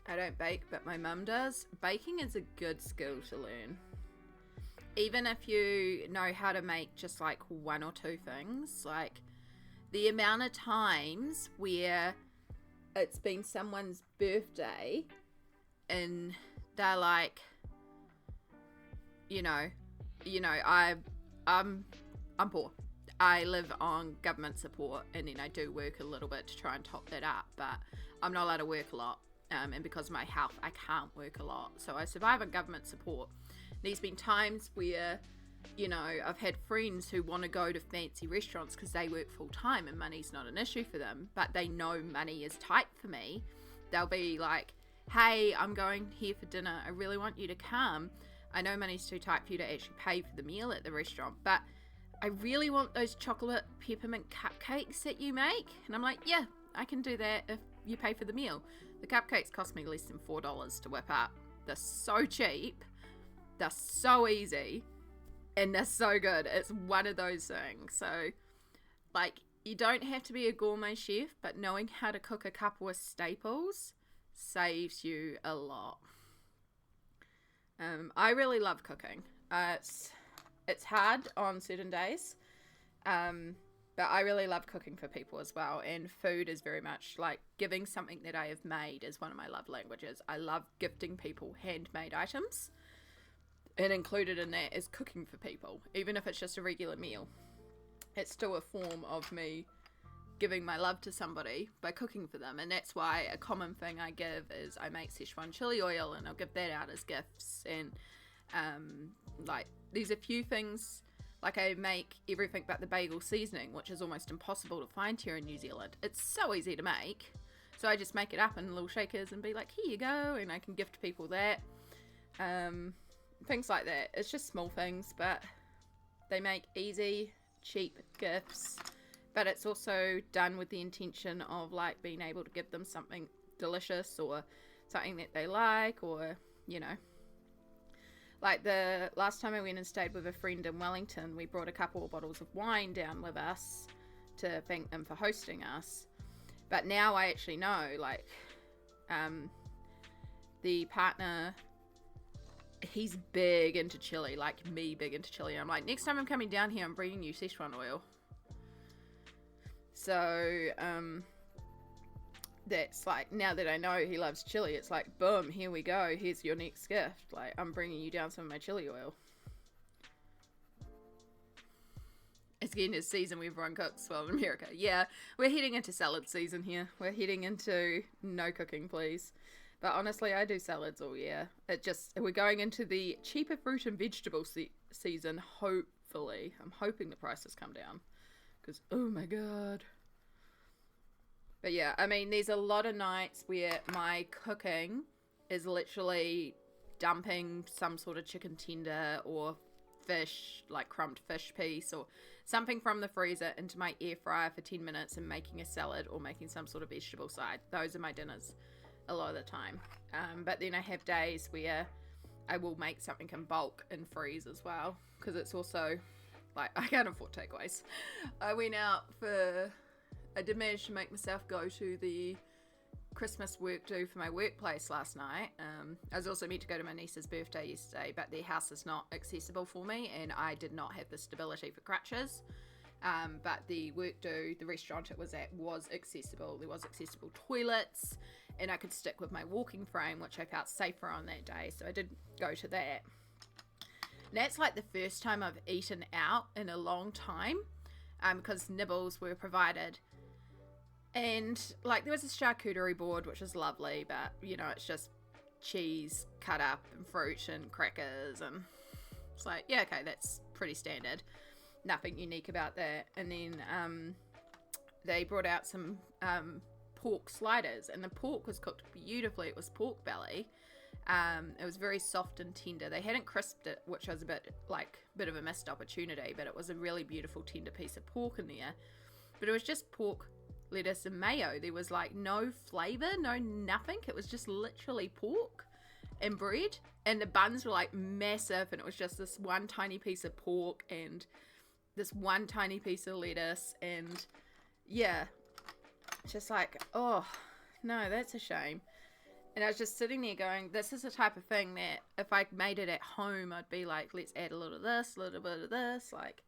I don't bake, but my mum does. Baking is a good skill to learn. Even if you know how to make just like one or two things, like the amount of times where it's been someone's birthday and they're like, I'm poor. I live on government support, and then I do work a little bit to try and top that up, but I'm not allowed to work a lot. And because of my health, I can't work a lot. So I survive on government support. There's been times where, I've had friends who want to go to fancy restaurants because they work full time and money's not an issue for them, but they know money is tight for me. They'll be like, hey, I'm going here for dinner. I really want you to come. I know money's too tight for you to actually pay for the meal at the restaurant, but I really want those chocolate peppermint cupcakes that you make. And I'm like, yeah, I can do that if you pay for the meal. The cupcakes cost me less than $4 to whip up. They're so cheap. They're so easy. And they're so good. It's one of those things. So, like, you don't have to be a gourmet chef, but knowing how to cook a couple of staples saves you a lot. I really love cooking. It's hard on certain days. But I really love cooking for people as well, and food is very much like giving something that I have made is one of my love languages. I love gifting people handmade items, and included in that is cooking for people, even if it's just a regular meal. It's still a form of me giving my love to somebody by cooking for them, and that's why a common thing I give is I make Szechuan chili oil, and I'll give that out as gifts, and like there's a few things. Like I make everything but the bagel seasoning, which is almost impossible to find here in New Zealand. It's so easy to make. So I just make it up in little shakers and be like, here you go. And I can gift people that. Things like that. It's just small things, but they make easy, cheap gifts. But it's also done with the intention of like being able to give them something delicious or something that they like, or, Like the last time I went and stayed with a friend in Wellington, we brought a couple of bottles of wine down with us to thank them for hosting us. But now I actually know, like, the partner, he's big into chili, like me big into chili. I'm like, next time I'm coming down here, I'm bringing you Szechuan oil. So, that's like, now that I know he loves chili, it's like, boom, here we go, here's your next gift. Like, I'm bringing you down some of my chili oil. It's getting a season where everyone cooks well in America. Yeah, we're heading into salad season here. We're heading into no cooking, please. But honestly, I do salads all year. We're going into the cheaper fruit and vegetable season, hopefully. I'm hoping the prices come down. Because, oh my god. But yeah, I mean, there's a lot of nights where my cooking is literally dumping some sort of chicken tender or fish, like crumbed fish piece or something from the freezer into my air fryer for 10 minutes and making a salad or making some sort of vegetable side. Those are my dinners a lot of the time. But then I have days where I will make something in bulk and freeze as well, because it's also, like, I can't afford takeaways. I did manage to make myself go to the Christmas work do for my workplace last night. I was also meant to go to my niece's birthday yesterday, but their house is not accessible for me, and I did not have the stability for crutches. But the restaurant it was at, was accessible. There was accessible toilets, and I could stick with my walking frame, which I felt safer on that day, so I did go to that. And that's like the first time I've eaten out in a long time, because nibbles were provided. And like there was a charcuterie board, which was lovely, but you know, it's just cheese cut up and fruit and crackers, and it's like, yeah, okay, that's pretty standard, nothing unique about that. And then they brought out some pork sliders, and the pork was cooked beautifully. It was pork belly. It was very soft and tender. They hadn't crisped it, which was a bit of a missed opportunity, but it was a really beautiful tender piece of pork in there. But it was just pork, lettuce and mayo. There was like no flavor, no nothing. It was just literally pork and bread, and the buns were like massive, and it was just this one tiny piece of pork and this one tiny piece of lettuce. And yeah, just like, oh no, that's a shame. And I was just sitting there going, this is the type of thing that if I made it at home, I'd be like, let's add a little of this, a little bit of this. Like,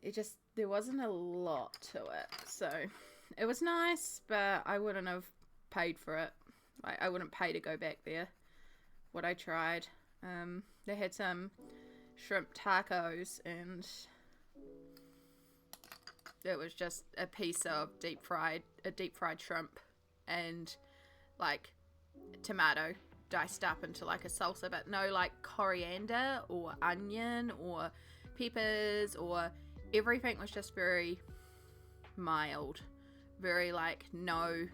it just, there wasn't a lot to it. So it was nice, but I wouldn't have paid for it. Like, I wouldn't pay to go back there. What I tried. They had some shrimp tacos, and it was just a piece of deep fried shrimp and like tomato diced up into like a salsa, but no like coriander or onion or peppers, or everything was just very mild, very like no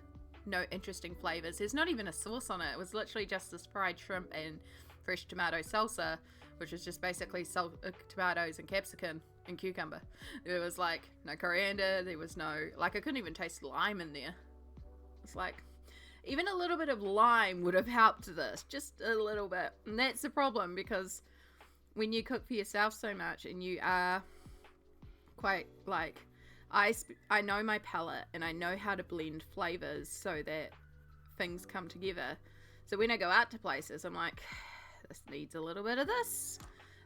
interesting flavors. There's not even a sauce on it. It was literally just this fried shrimp and fresh tomato salsa, which is just basically tomatoes and capsicum and cucumber. There was like no coriander. There was no, like, I couldn't even taste lime in there. It's like, even a little bit of lime would have helped this, just a little bit. And that's the problem, because when you cook for yourself so much and you are quite like, I know my palate and I know how to blend flavors so that things come together. So when I go out to places, I'm like, this needs a little bit of this.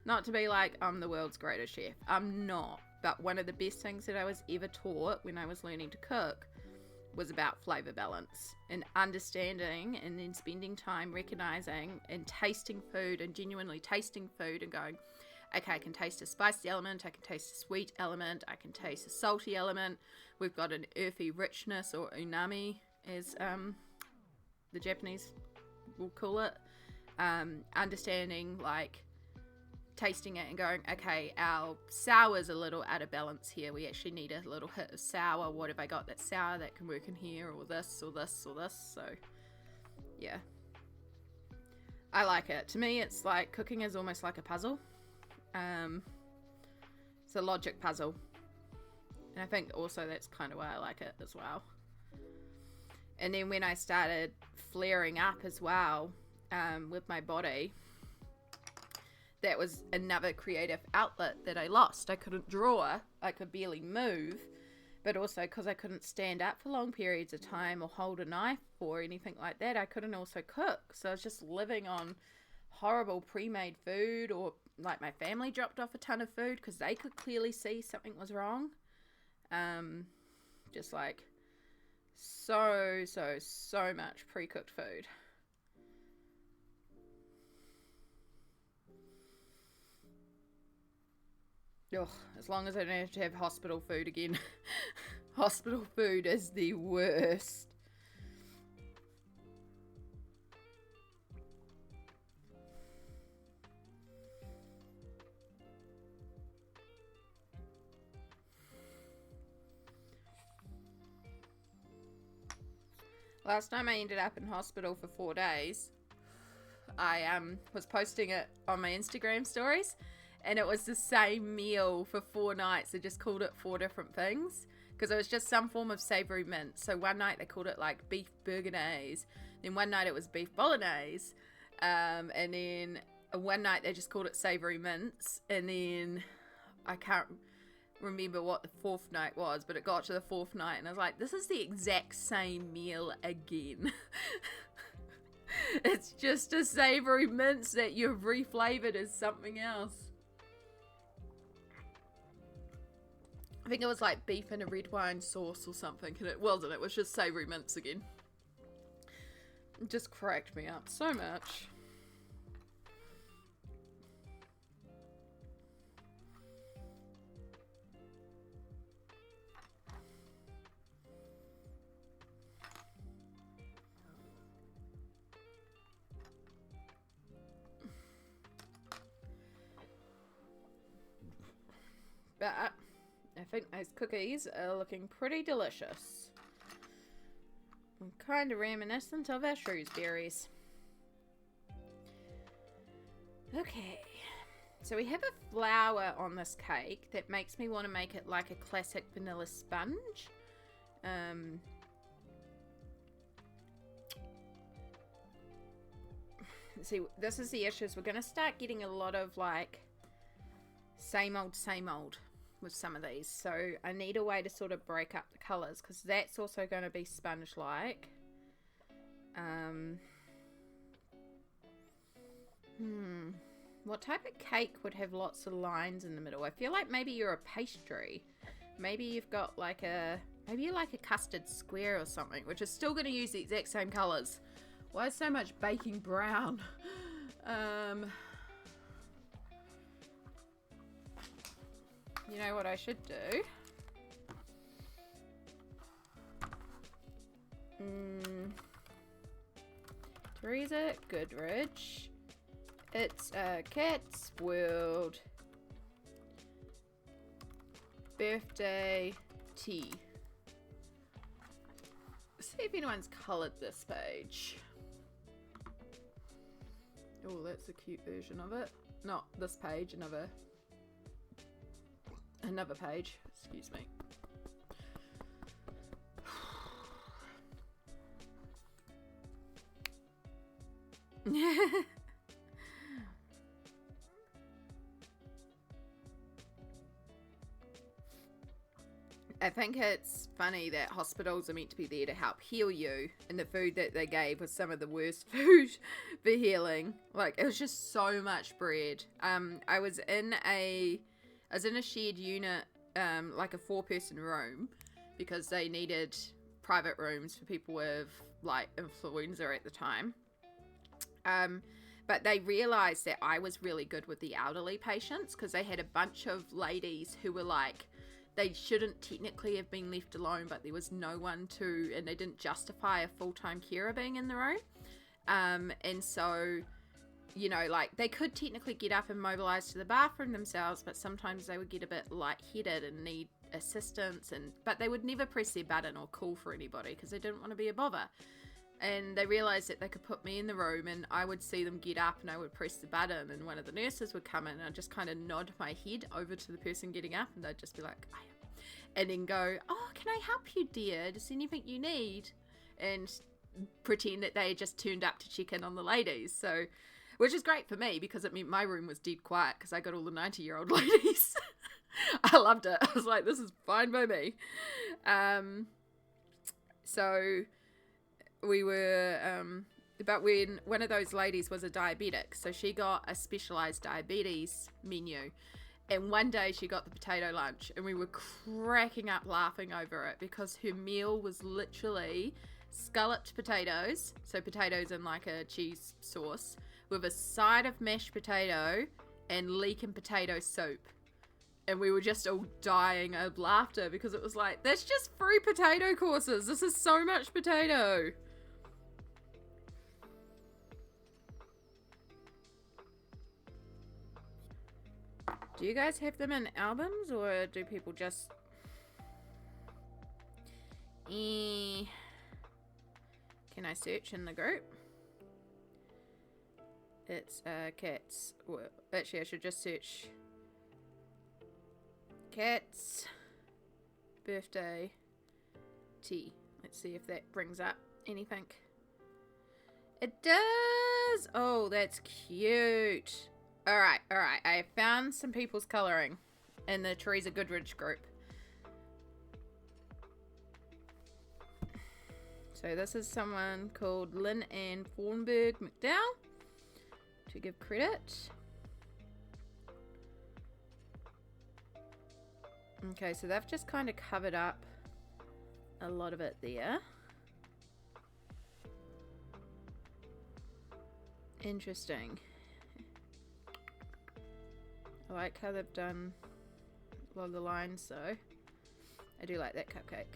Not to be like, I'm the world's greatest chef. I'm not. But one of the best things that I was ever taught when I was learning to cook was about flavor balance and understanding, and then spending time recognizing and tasting food and genuinely tasting food and going, okay, I can taste a spicy element, I can taste a sweet element, I can taste a salty element. We've got an earthy richness, or umami as the Japanese will call it. Understanding, like, tasting it and going, okay, our sour's a little out of balance here. We actually need a little hit of sour. What have I got that's sour that can work in here, or this, or this, or this? So, yeah. I like it. To me, it's like cooking is almost like a puzzle. It's a logic puzzle. And I think also that's kind of why I like it as well. And then when I started flaring up as well, with my body, that was another creative outlet that I lost. I couldn't draw, I could barely move, but also because I couldn't stand up for long periods of time or hold a knife or anything like that, I couldn't also cook. So I was just living on horrible pre-made food, or like my family dropped off a ton of food because they could clearly see something was wrong. Just like so much pre-cooked food. Ugh, as long as I don't have to have hospital food again. Hospital food is the worst. Last time I ended up in hospital for 4 days, I was posting it on my Instagram stories, and it was the same meal for 4 nights. They just called it 4 different things because it was just some form of savory mince. So one night they called it like beef bourguignoise, then one night it was beef bolognese, and then one night they just called it savory mince, and then I can't remember what the 4th night was, but it got to the 4th night and I was like, this is the exact same meal again. It's just a savory mince that you've reflavored as something else. I think it was like beef and a red wine sauce or something, and it wasn't. It was just savoury mince again. It just cracked me up so much. But I think those cookies are looking pretty delicious. And kind of reminiscent of our Shrewsbury's. Okay. So we have a flower on this cake that makes me want to make it like a classic vanilla sponge. See, this is the issue. We're going to start getting a lot of like same old with some of these, so I need a way to sort of break up the colours, because that's also going to be sponge like. What type of cake would have lots of lines in the middle? I feel like maybe you're a pastry. Maybe you've got like maybe you're like a custard square or something, which is still going to use the exact same colours. Why is so much baking brown? You know what I should do? Teresa Goodridge. It's a Cat's World birthday tea. See if anyone's coloured this page. Oh, that's a cute version of it. Not this page, another page, excuse me. I think it's funny that hospitals are meant to be there to help heal you, and the food that they gave was some of the worst food for healing. Like, it was just so much bread. I was in a shared unit, like a 4-person room, because they needed private rooms for people with like influenza at the time. But they realized that I was really good with the elderly patients, because they had a bunch of ladies who were like, they shouldn't technically have been left alone, but there was no one to, and they didn't justify a full-time carer being in the room. And so, you know, like, they could technically get up and mobilize to the bathroom themselves, but sometimes they would get a bit lightheaded and need assistance, but they would never press their button or call for anybody because they didn't want to be a bother. And they realized that they could put me in the room, and I would see them get up and I would press the button, and one of the nurses would come in, and I'd just kind of nod my head over to the person getting up, and they'd just be like, I am. And then go, oh, can I help you, dear? Is there anything you need? And pretend that they just turned up to check in on the ladies. So, which is great for me, because it meant my room was dead quiet, because I got all the 90-year-old ladies. I loved it. I was like, this is fine by me. So we were, but when one of those ladies was a diabetic, so she got a specialized diabetes menu, and one day she got the potato lunch, and we were cracking up laughing over it, because her meal was literally scalloped potatoes, so potatoes in like a cheese sauce, with a side of mashed potato and leek and potato soup. And we were just all dying of laughter, because it was like, that's just 3 potato courses. This is so much potato. Do you guys have them in albums, or do people just... Can I search in the group? It's cats. Well, actually, I should just search Cat's birthday tea. Let's see if that brings up anything. It does! Oh, that's cute. Alright. I found some people's colouring in the Teresa Goodridge group. So this is someone called Lynn Ann Thornburg McDowell, to give credit. Okay, so they've just kind of covered up a lot of it there. Interesting. I like how they've done a lot of the lines though. I do like that cupcake.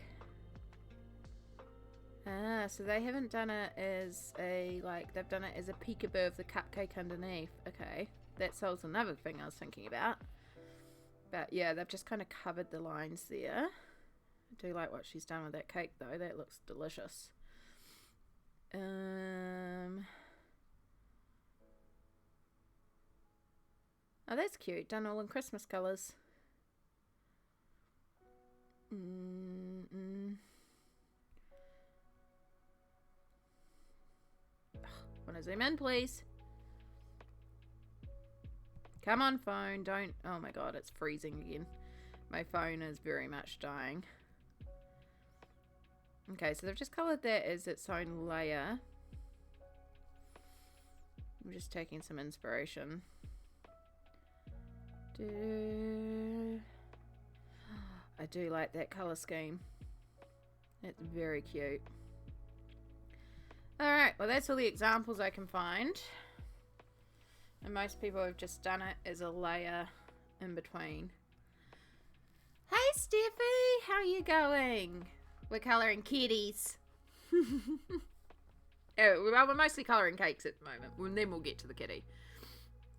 Ah, so they haven't done it as a, like, they've done it as a peekaboo of the cupcake underneath. Okay, that solves another thing I was thinking about. But yeah, they've just kind of covered the lines there. I do like what she's done with that cake though. That looks delicious. Oh, that's cute. Done all in Christmas colours. Want to zoom in, please? Come on, phone. Don't... Oh my god, it's freezing again. My phone is very much dying. Okay, so they've just coloured that as its own layer. I'm just taking some inspiration. I do like that colour scheme. It's very cute. Alright, well that's all the examples I can find. And most people have just done it as a layer in between. Hey Steffi, how are you going? We're colouring kitties. Oh, well, we're mostly colouring cakes at the moment. And then we'll get to the kitty.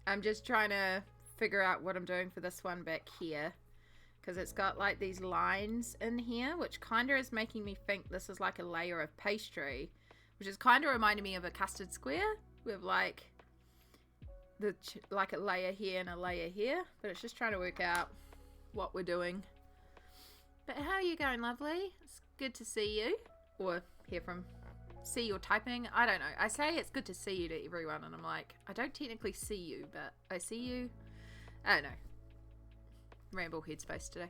I'm just trying to figure out what I'm doing for this one back here. Because it's got like these lines in here, which kind of is making me think this is like a layer of pastry. Which is kind of reminding me of a custard square. With like like a layer here and a layer here. But it's just trying to work out what we're doing. But how are you going, lovely? It's good to see you. Or hear from... See you typing. I don't know. I say it's good to see you to everyone. And I'm like, I don't technically see you. But I see you. I don't know. Ramble headspace today.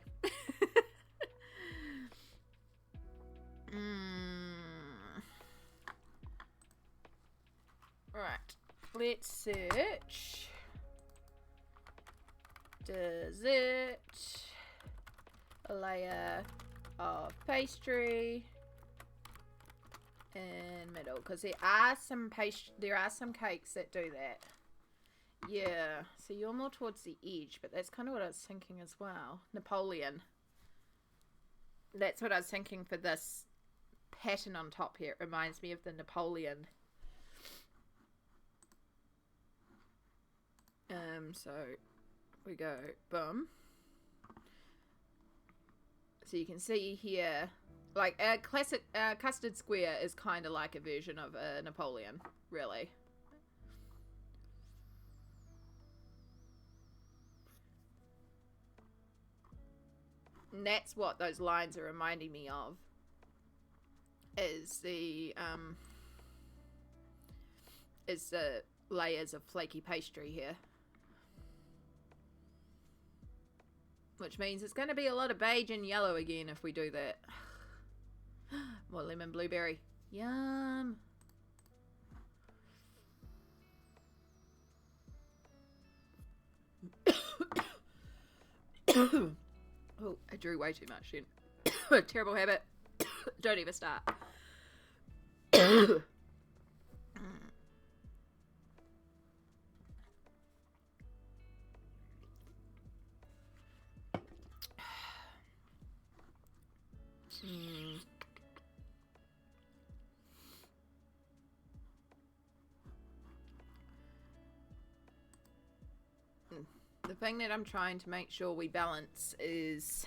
Right, let's search. Dessert. A layer of pastry in middle, because there are some cakes that do that. Yeah, so you're more towards the edge, but that's kind of what I was thinking as well. Napoleon. That's what I was thinking for this pattern on top here. It reminds me of the Napoleon. So we go boom. So you can see here, like a classic custard square is kind of like a version of a Napoleon, really. And that's what those lines are reminding me of. Is the layers of flaky pastry here. Which means it's going to be a lot of beige and yellow again if we do that. More lemon blueberry. Yum. Oh, I drew way too much then. Terrible habit. Don't even start. The thing that I'm trying to make sure we balance is,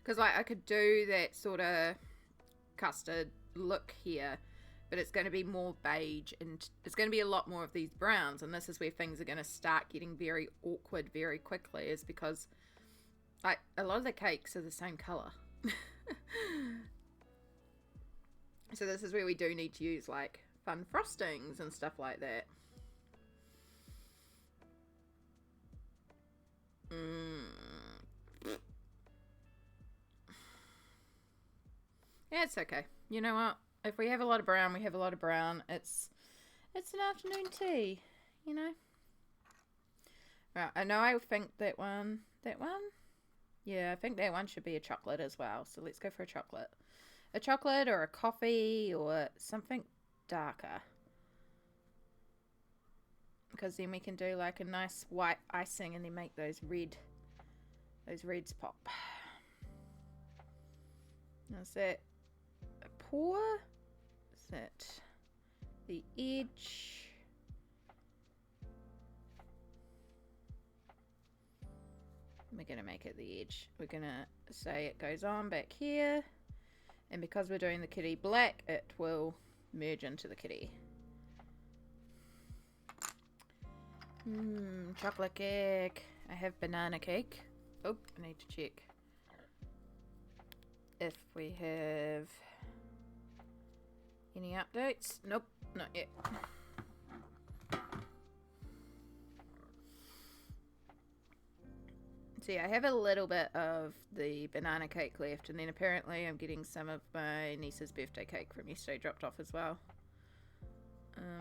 because like I could do that sort of custard look here, but it's going to be more beige and it's going to be a lot more of these browns, and this is where things are going to start getting very awkward very quickly, is because like a lot of the cakes are the same color. So this is where we do need to use like fun frostings and stuff like that. Yeah, it's okay. You know what? If we have a lot of brown, we have a lot of brown. It's an afternoon tea, you know? Right, I know I think that one. Yeah, I think that one should be a chocolate as well. So let's go for a chocolate. A chocolate or a coffee or something darker. Because then we can do like a nice white icing and then make those reds pop. Now is that a pour? Is that the edge? We're going to make it the edge. We're going to say it goes on back here. And because we're doing the kitty black, it will merge into the kitty. Chocolate cake. I have banana cake. Oh, I need to check if we have any updates. Nope, not yet. See, I have a little bit of the banana cake left, and then apparently I'm getting some of my niece's birthday cake from yesterday dropped off as well,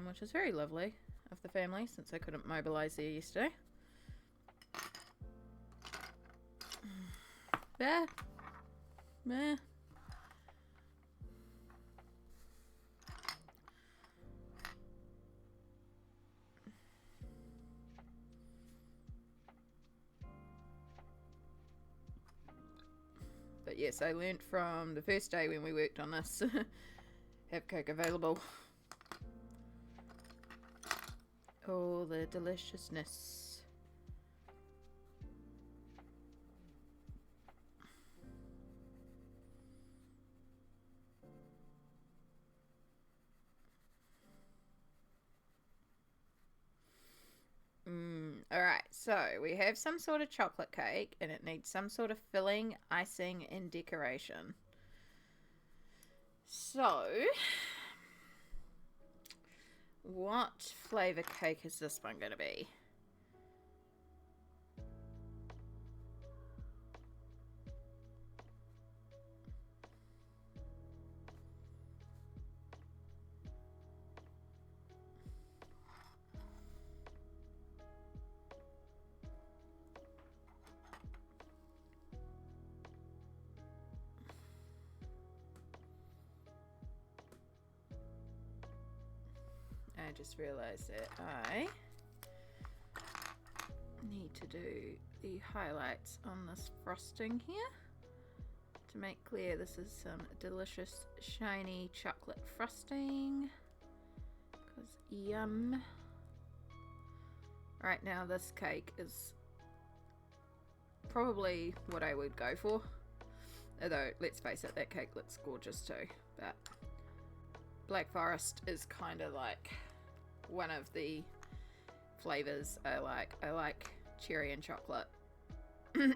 which is very lovely of the family since I couldn't mobilise there yesterday. There. Meh. But yes, I learnt from the first day when we worked on this. Have Coke available. Oh, the deliciousness. Alright, so we have some sort of chocolate cake and it needs some sort of filling, icing, and decoration. So, what flavour cake is this one going to be? I just realised that I need to do the highlights on this frosting here to make clear this is some delicious shiny chocolate frosting, because yum. Right now this cake is probably what I would go for, although let's face it, that cake looks gorgeous too, but Black Forest is kind of like one of the flavors I like. I like cherry and chocolate. So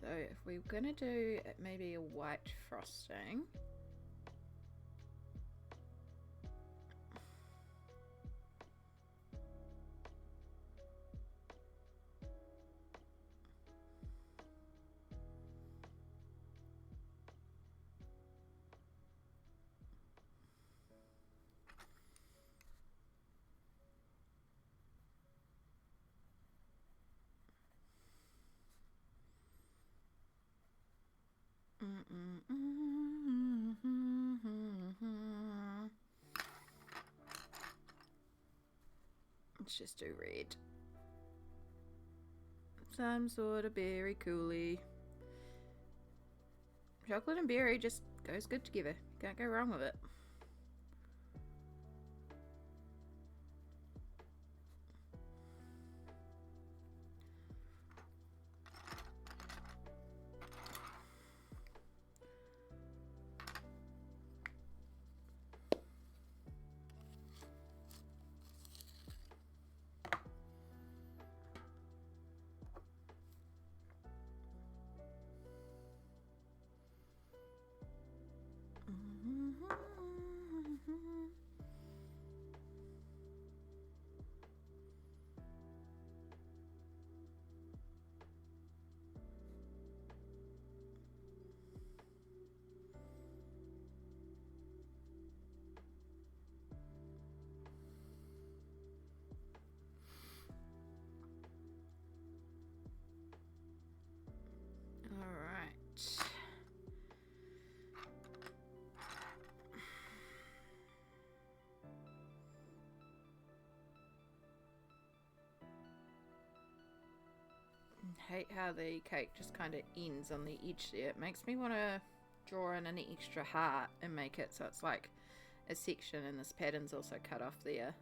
if we're gonna do maybe a white frosting, let's just do red. Some sort of berry coulis. Chocolate and berry just goes good together. Can't go wrong with it. hate how the cake just kind of ends on the edge there. It makes me want to draw in an extra heart and make it so it's like a section, and this pattern's also cut off there.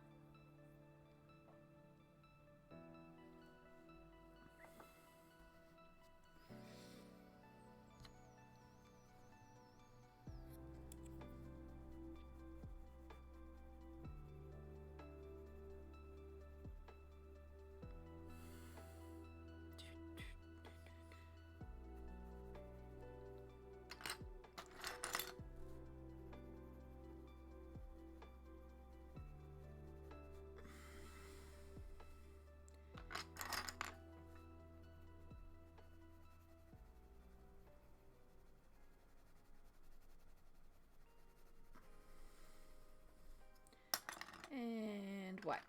And white.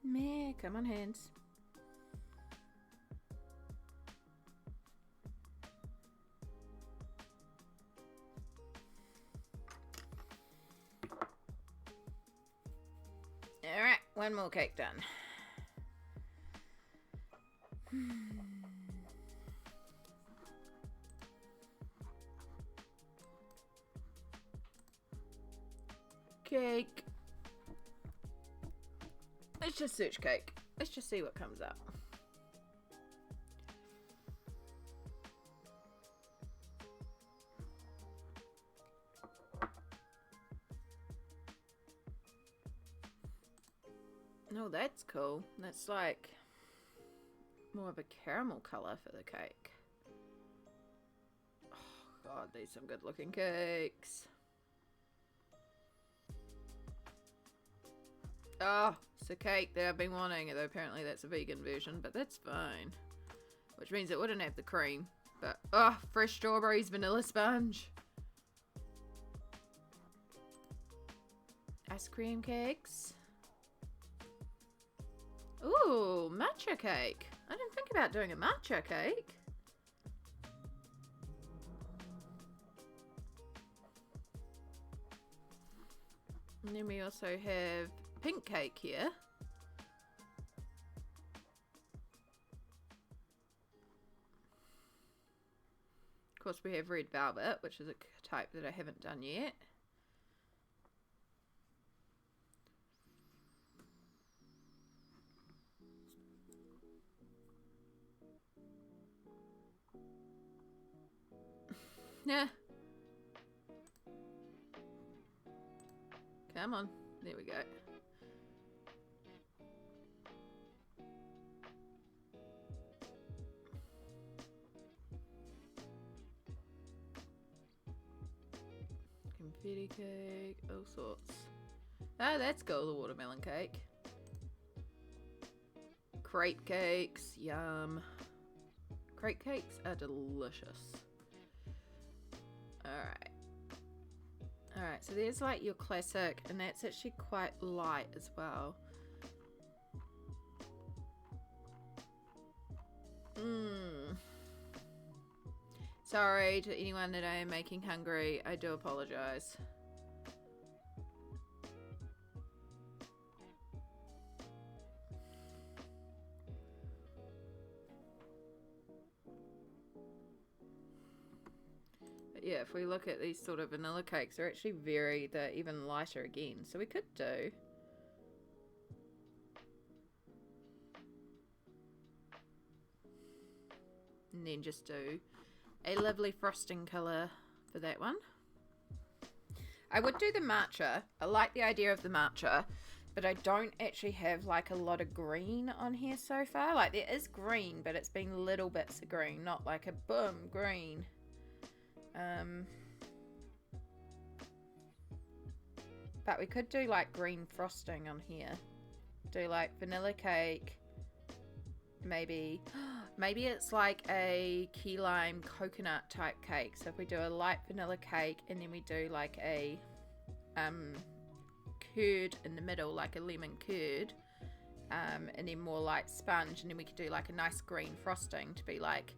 Meh, come on, hands. Alright, one more cake done. Cake. Let's just search cake. Let's just see what comes up. Oh, that's cool. That's like more of a caramel colour for the cake. Oh, God, these are some good looking cakes. Oh, it's a cake that I've been wanting, although apparently that's a vegan version, but that's fine. Which means it wouldn't have the cream. But, oh, fresh strawberries, vanilla sponge. Ice cream cakes. Ooh, matcha cake. I didn't think about doing a matcha cake. And then we also have pink cake here. Of course, we have red velvet, which is a type that I haven't done yet. Yeah. Come on. There we go. Confetti cake, all sorts. Oh, that's cool, the watermelon cake. Crepe cakes, yum. Crepe cakes are delicious. Alright. Alright, so there's like your classic, and that's actually quite light as well. Sorry to anyone that I am making hungry. I do apologize. But yeah, if we look at these sort of vanilla cakes, they're actually they're even lighter again. So we could do... and then just do a lovely frosting colour for that one. I would do the matcha. I like the idea of the matcha, but I don't actually have like a lot of green on here so far. Like there is green, but it's been little bits of green, not like a boom green. But we could do like green frosting on here. Do like vanilla cake. Maybe it's like a key lime coconut type cake. So if we do a light vanilla cake and then we do like a curd in the middle, like a lemon curd, and then more like sponge, and then we could do like a nice green frosting to be like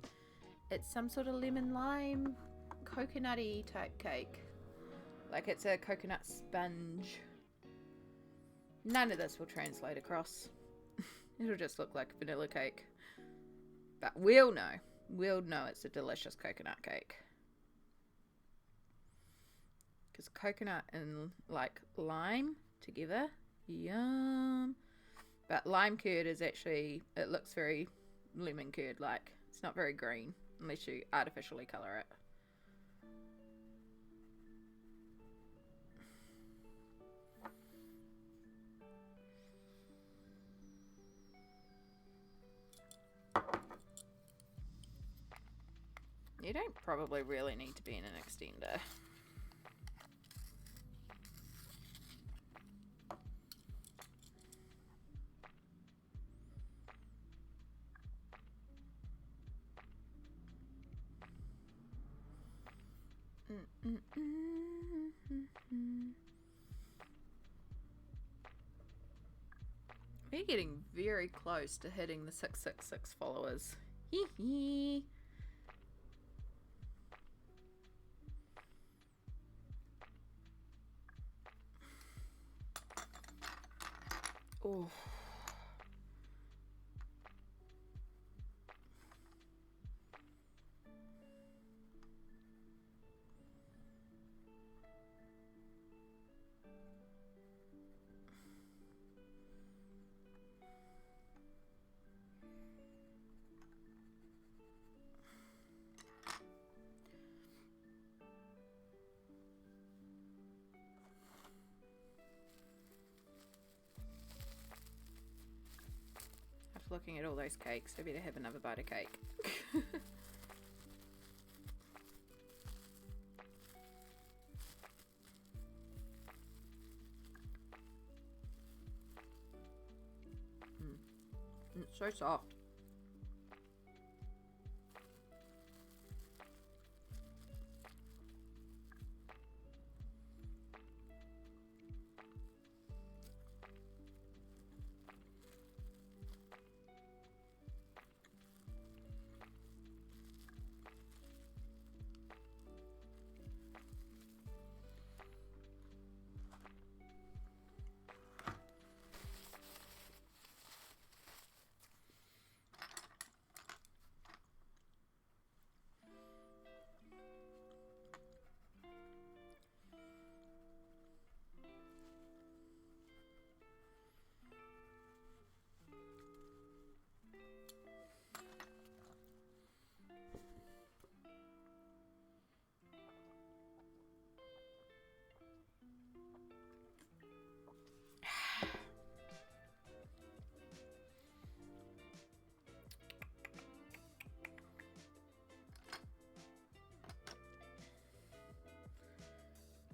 it's some sort of lemon lime coconutty type cake, like it's a coconut sponge. None of this will translate across. It'll just look like vanilla cake, but we'll know it's a delicious coconut cake. Because coconut and like lime together, yum. But lime curd is actually, it looks very lemon curd like. It's not very green unless you artificially colour it. You don't probably really need to be in an extender. We're getting very close to hitting the 666 followers. Hee hee. Oh. Looking at all those cakes, I better have another bite of cake. It's so soft.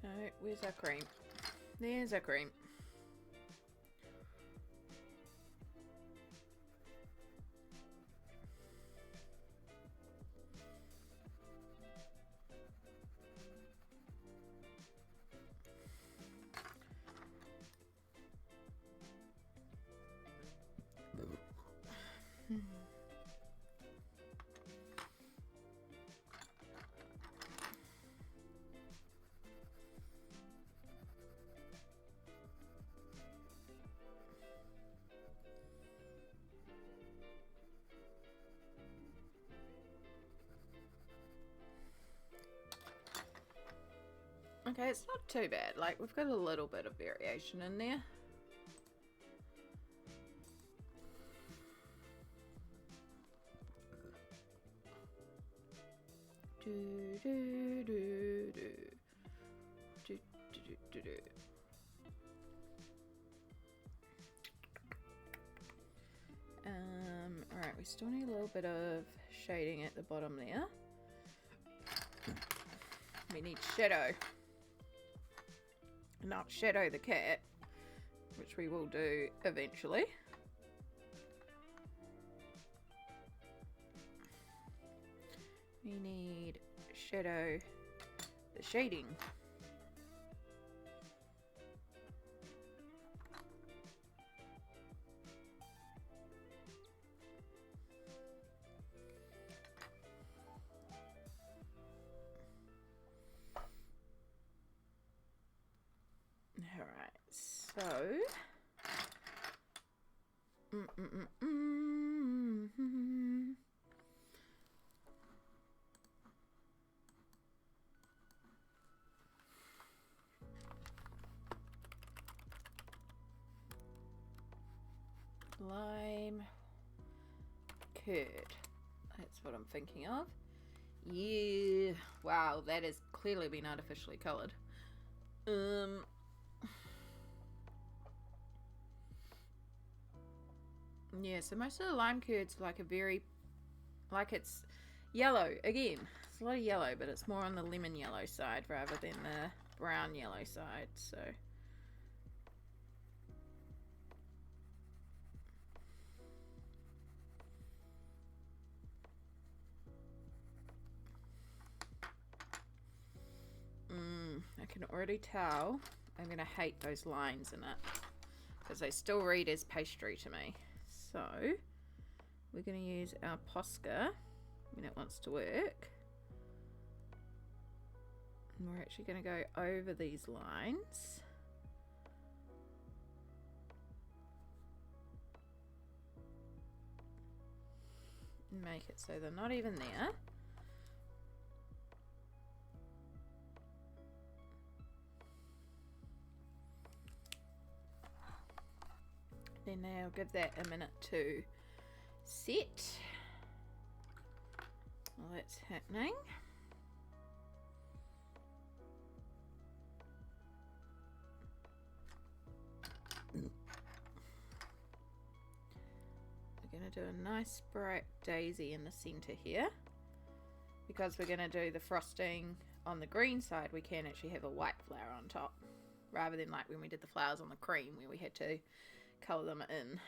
No, where's our cream? There's our cream. Okay, it's not too bad. Like, we've got a little bit of variation in there. Do, do, do, do. Do, do, do, do, do. Alright, we still need a little bit of shading at the bottom there. We need shadow. Not shadow the cat, which we will do eventually. We need shadow the shading. lime curd. That's what I'm thinking of. Yeah. Wow, that has clearly been artificially coloured. Yeah, so most of the lime curd's like a very, like it's yellow again. It's a lot of yellow, but it's more on the lemon yellow side rather than the brown yellow side. So I can already tell I'm going to hate those lines in it because they still read as pastry to me. So we're going to use our posca when it wants to work. And we're actually going to go over these lines. And make it so they're not even there. Then I'll give that a minute to set. While that's happening. We're going to do a nice bright daisy in the center here. Because we're going to do the frosting on the green side, we can actually have a white flower on top. Rather than like when we did the flowers on the cream where we had to colour them in.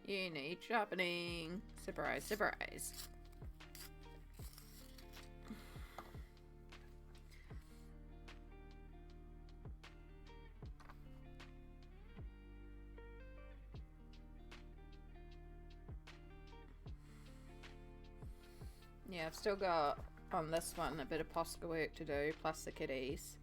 You need sharpening. Surprise, surprise. Yeah, I've still got on this one a bit of posca work to do, plus the kitties.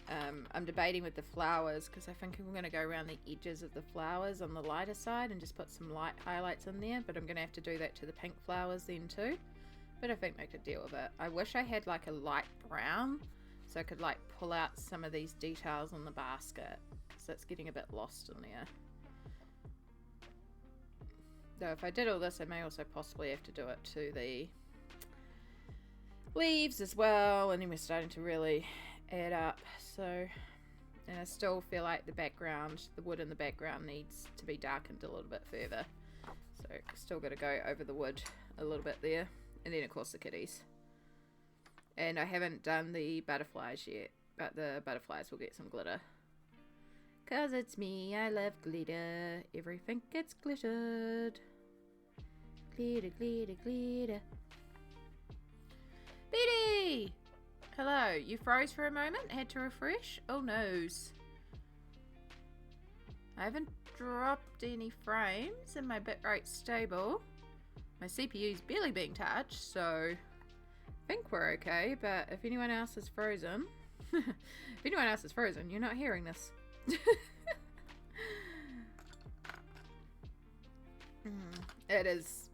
I'm debating with the flowers because I think I'm going to go around the edges of the flowers on the lighter side and just put some light highlights in there, but I'm going to have to do that to the pink flowers then too. But I think I could deal with it. I wish I had like a light brown so I could like pull out some of these details on the basket because it's getting a bit lost in there. Though if I did all this, I may also possibly have to do it to the leaves as well, and then we're starting to really add up. So, and I still feel like the background, the wood in the background needs to be darkened a little bit further. So still got to go over the wood a little bit there, and then of course the kitties. And I haven't done the butterflies yet, but the butterflies will get some glitter. Cause it's me, I love glitter. Everything gets glittered. Glitter, glitter, glitter. Betty! Hello, you froze for a moment? Had to refresh? Oh noes. I haven't dropped any frames and my bitrate's stable. My CPU's barely being touched, so I think we're okay, but if anyone else is frozen, you're not hearing this. It is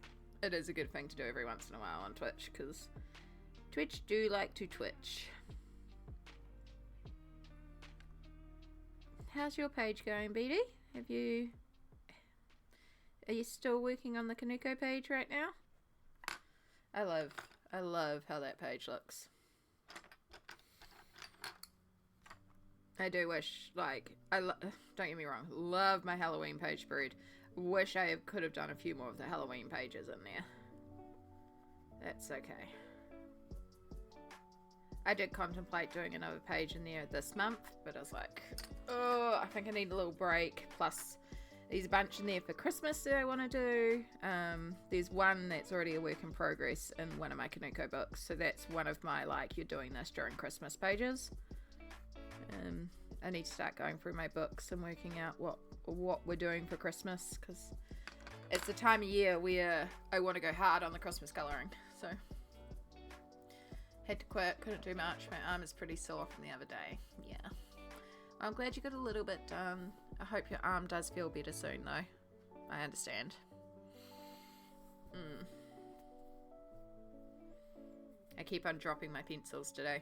a good thing to do every once in a while on Twitch, because Twitch do like to twitch. How's your page going, Beatty? Are you still working on the Kanuko page right now? I love how that page looks. I do wish, like, don't get me wrong, love my Halloween page spread. Wish I could have done a few more of the Halloween pages in there. That's okay. I did contemplate doing another page in there this month, but I was like, oh, I think I need a little break. Plus, there's a bunch in there for Christmas that I want to do. There's one that's already a work in progress in one of my Kanuko books. So that's one of my, like, you're doing this during Christmas pages. I need to start going through my books and working out what we're doing for Christmas, because it's the time of year where I want to go hard on the Christmas colouring. So had to quit, couldn't do much. My arm is pretty sore from the other day. Yeah, I'm glad you got a little bit done. I hope your arm does feel better soon, though. I understand. I keep on dropping my pencils today.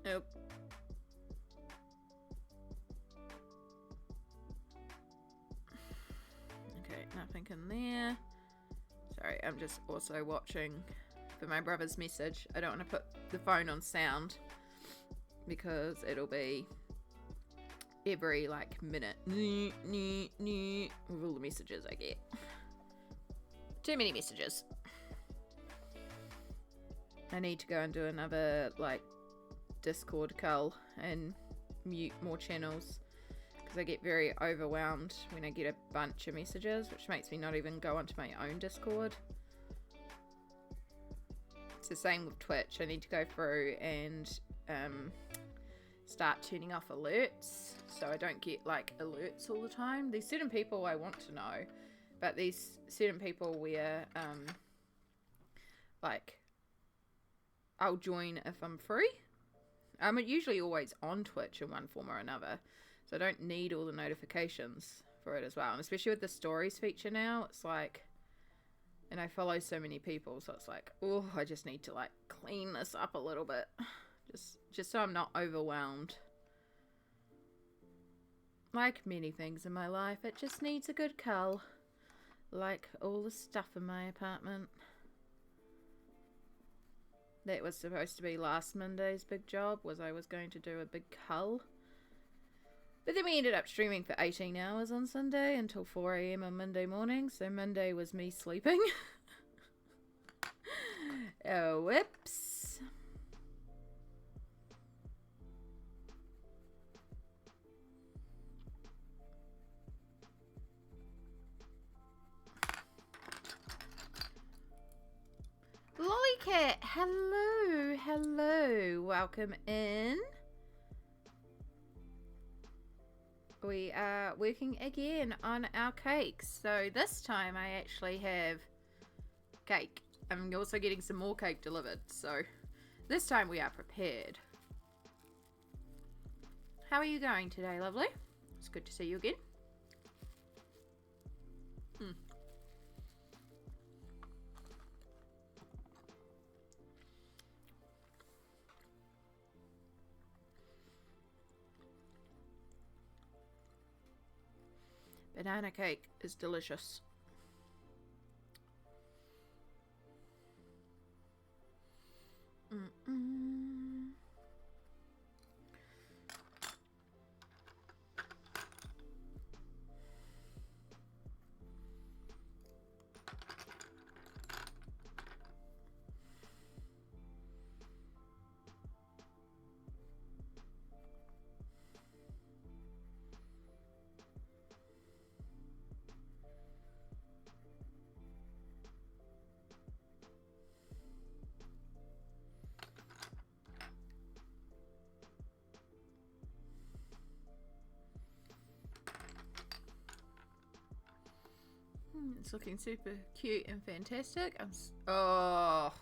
Nope. Okay, nothing in there. Sorry, I'm just also watching for my brother's message. I don't want to put the phone on sound because it'll be every like minute with all the messages I get. Too many messages. I need to go and do another like Discord cull and mute more channels because I get very overwhelmed when I get a bunch of messages, which makes me not even go onto my own Discord. It's the same with Twitch. I need to go through and start turning off alerts so I don't get like alerts all the time. There's certain people I want to know, but there's certain people where like I'll join if I'm free. I'm usually always on Twitch in one form or another, so I don't need all the notifications for it as well. And especially with the stories feature now, it's like, and I follow so many people, so it's like, oh, I just need to like clean this up a little bit, just so I'm not overwhelmed. Like many things in my life, it just needs a good cull, like all the stuff in my apartment. That was supposed to be last Monday's big job, was I was going to do a big cull. But then we ended up streaming for 18 hours on Sunday until 4 AM on Monday morning. So Monday was me sleeping. Oh, whoops. Lollycat, hello, hello, welcome in. We are working again on our cakes. So this time I actually have cake. I'm also getting some more cake delivered. So this time we are prepared. How are you going today, lovely? It's good to see you again. Banana cake is delicious. It's looking super cute and fantastic. Oh,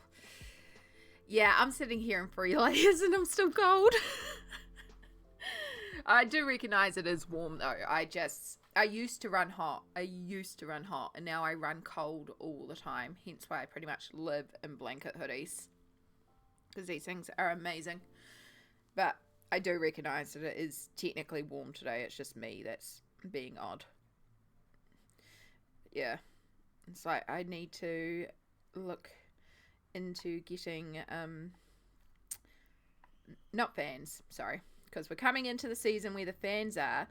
yeah, I'm sitting here in 3 layers and I'm still cold. I do recognize it is warm though. I used to run hot. And now I run cold all the time. Hence why I pretty much live in blanket hoodies. Because these things are amazing. But I do recognize that it is technically warm today. It's just me that's being odd. Yeah. It's like I need to look into getting not fans, sorry, because we're coming into the season where the fans are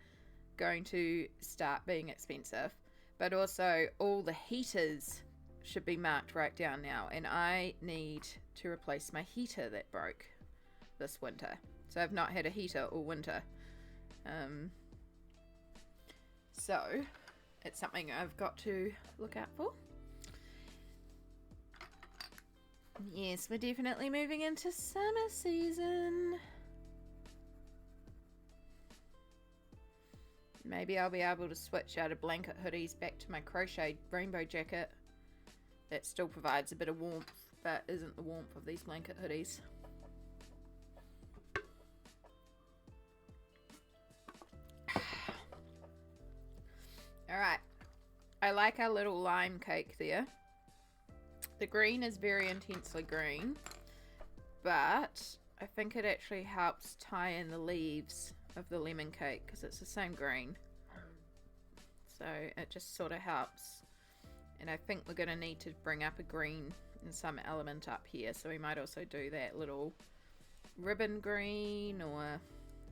going to start being expensive, but also all the heaters should be marked right down now, and I need to replace my heater that broke this winter. So I've not had a heater all winter. So it's something I've got to look out for. Yes, we're definitely moving into summer season. Maybe I'll be able to switch out of blanket hoodies back to my crochet rainbow jacket that still provides a bit of warmth, but isn't the warmth of these blanket hoodies. Alright, I like our little lime cake there. The green is very intensely green, but I think it actually helps tie in the leaves of the lemon cake because it's the same green. So it just sort of helps. And I think we're going to need to bring up a green and some element up here. So we might also do that little ribbon green, or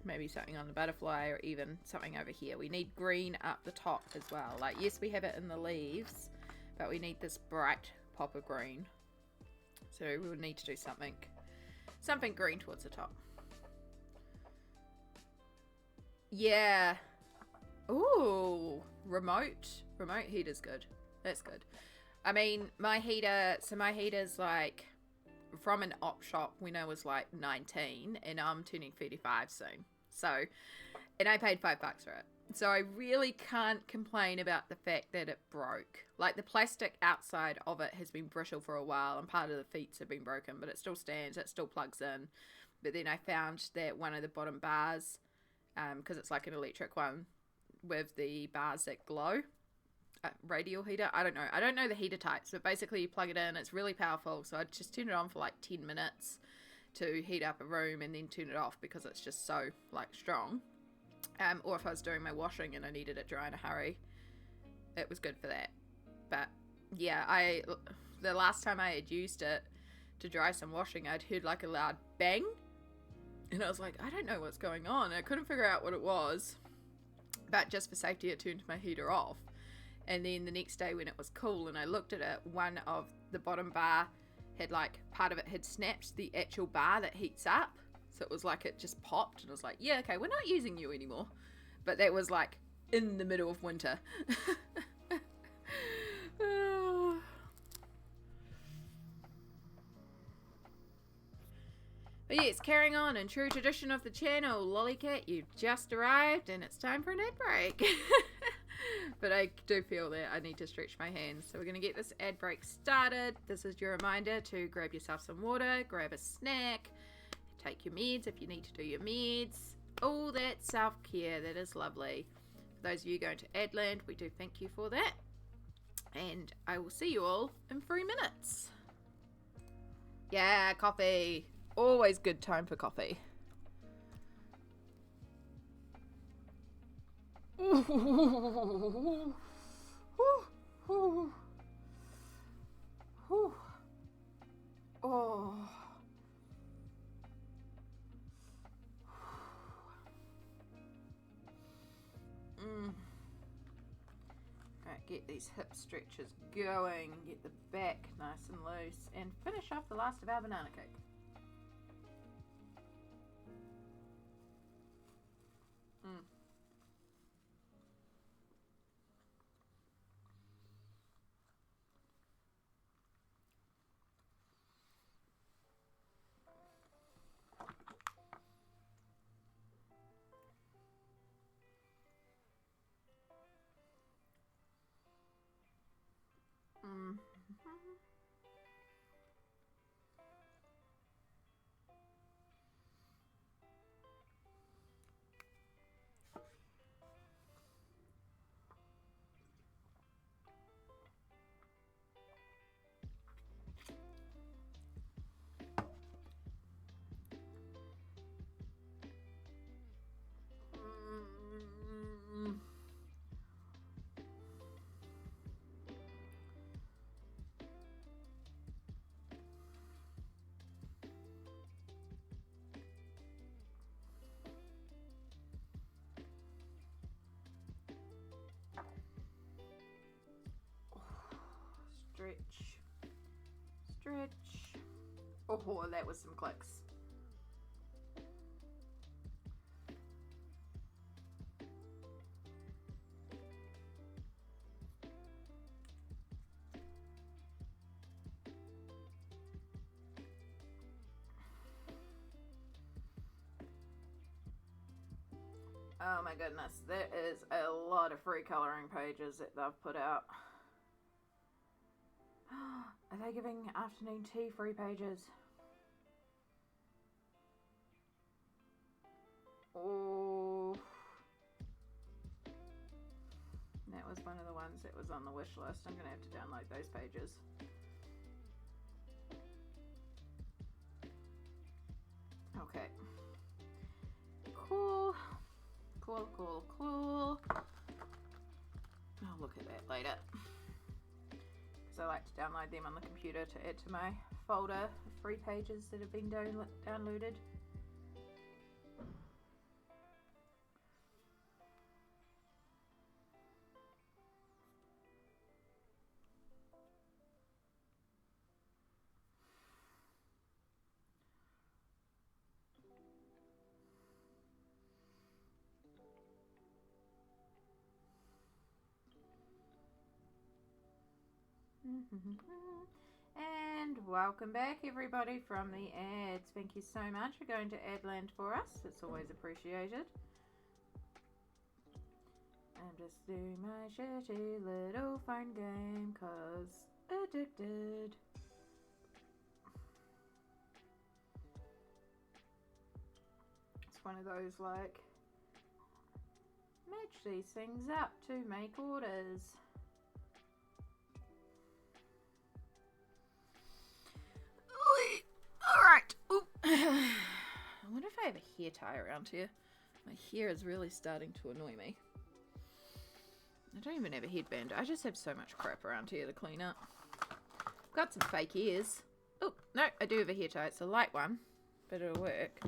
maybe something on the butterfly, or even something over here. We need green up the top as well. Like, yes, we have it in the leaves, but we need this bright pop of green. So we would need to do something green towards the top. Yeah. Ooh, remote heater's good. That's good. I mean, my heater's like from an op shop when I was like 19, and I'm turning 35 soon. So, and I paid $5 for it. So I really can't complain about the fact that it broke. Like, the plastic outside of it has been brittle for a while, and part of the feet have been broken, but it still stands, it still plugs in. But then I found that one of the bottom bars, because it's like an electric one with the bars that glow, radial heater, I don't know the heater types, but basically you plug it in, it's really powerful. So I just turn it on for like 10 minutes to heat up a room, and then turn it off because it's just so like strong. Or if I was doing my washing and I needed it dry in a hurry, it was good for that. But yeah, the last time I had used it to dry some washing, I'd heard like a loud bang, and I was like, I don't know what's going on. I couldn't figure out what it was, but just for safety I turned my heater off. And then the next day when it was cool and I looked at it, one of the bottom bar had, like, part of it had snapped, the actual bar that heats up. So it was like it just popped, and I was like, yeah, okay, we're not using you anymore. But that was like in the middle of winter. But yes, carrying on in true tradition of the channel, Lollycat, you've just arrived and it's time for an ad break. But I do feel that I need to stretch my hands. So we're going to get this ad break started. This is your reminder to grab yourself some water, grab a snack, take your meds if you need to do your meds. All that self-care, that is lovely. For those of you going to Adland, we do thank you for that. And I will see you all in 3 minutes. Yeah, coffee. Always good time for coffee. Ooh. Oh. Right, get these hip stretches going, get the back nice and loose, and finish off the last of our banana cake. Stretch. Oh, that was some clicks. Oh my goodness, that is a lot of free coloring pages that they've put out. Are they giving afternoon tea free pages? Oh, that was one of the ones that was on the wish list. I'm gonna have to download those pages. Okay. Cool. Cool, cool, cool. I'll look at that later. Because I like to download them on the computer to add to my folder of free pages that have been downloaded. And welcome back everybody from the ads. Thank you so much for going to Adland for us. It's always appreciated. I'm just doing my shitty little phone game cause addicted. It's one of those like match these things up to make orders. Alright. I wonder if I have a hair tie around here. My hair is really starting to annoy me. I don't even have a headband. I just have so much crap around here to clean up. I've got some fake ears. Oh, no, I do have a hair tie. It's a light one, but it'll work.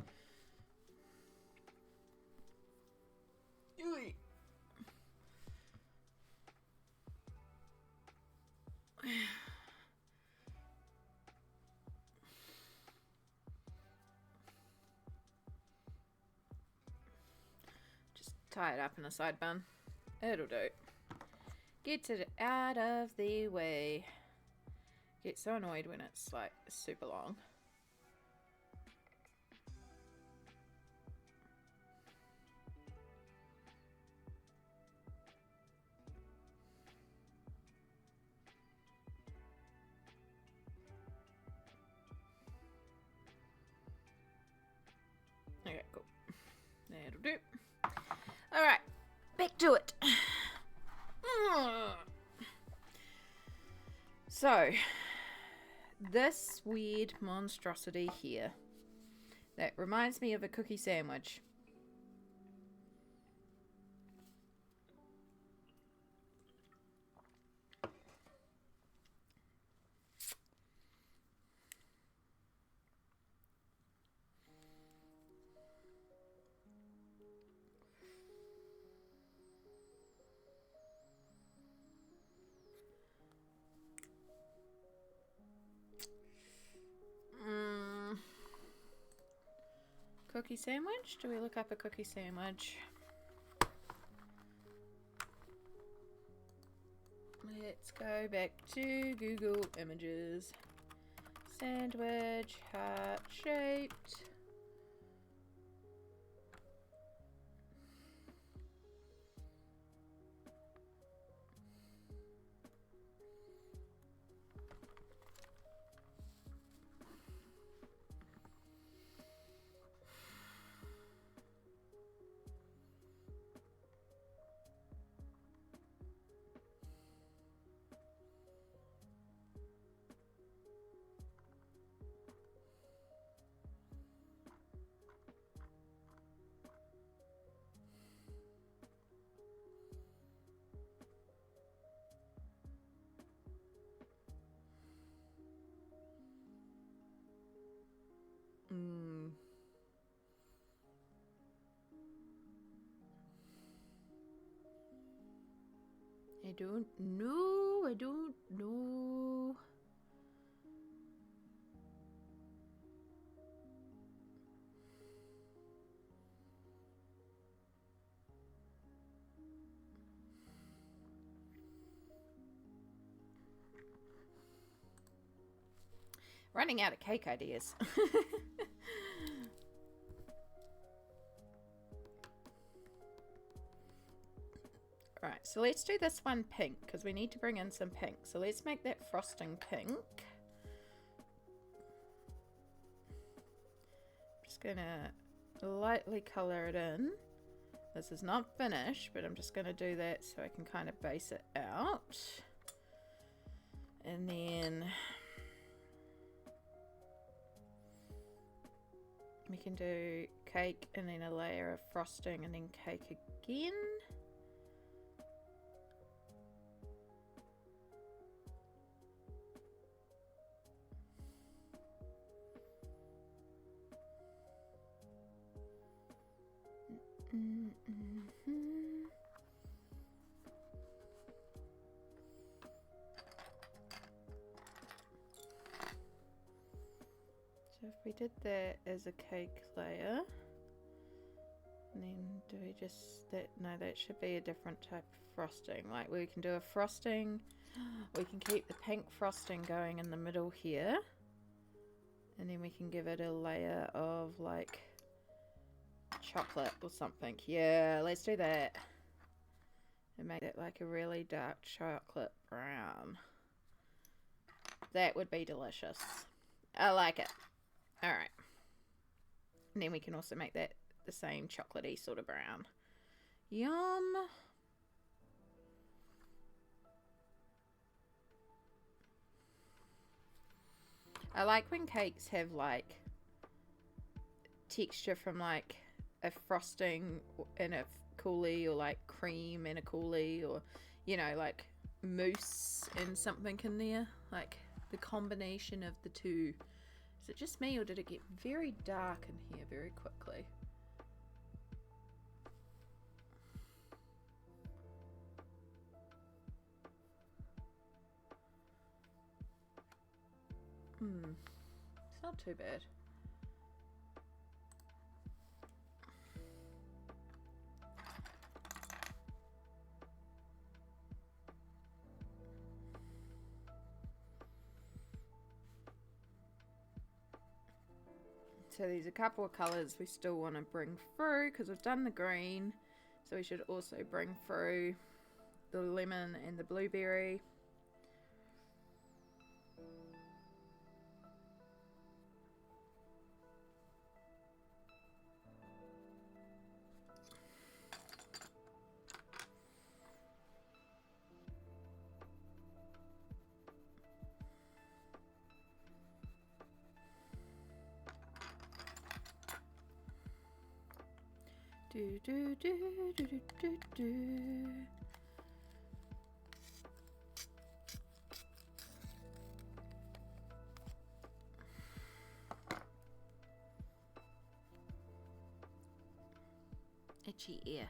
Just tie it up in a side bun. It'll do. Get it out of the way. Get so annoyed when it's like super long. Okay, cool. That'll do. Alright, back to it. So, this weird monstrosity here, that reminds me of a cookie sandwich. Cookie sandwich? Do we look up a cookie sandwich? Let's go back to Google Images. Sandwich, heart shaped. I don't know. I don't know. Running out of cake ideas. Right, so let's do this one pink because we need to bring in some pink. So let's make that frosting pink. gonna lightly color it in. This is not finished, but I'm just gonna do that so I can kind of base it out. And then we can do cake and then a layer of frosting and then cake again. So if we did that as a cake layer, and then do we just, that, no, that should be a different type of frosting. Like we can do a frosting, we can keep the pink frosting going in the middle here, and then we can give it a layer of like chocolate or something. Yeah, let's do that. And make it like a really dark chocolate brown. That would be delicious. I like it. Alright. And then we can also make that the same chocolatey sort of brown. Yum. I like when cakes have like texture from like a frosting in a coulis, or like cream in a coulis, or you know, like mousse and something in there, like the combination of the two. Is it just me, or did it get very dark in here very quickly? It's not too bad. So there's a couple of colours we still want to bring through because we've done the green, so we should also bring through the lemon and the blueberry. Do do do do do do do. Itchy ear.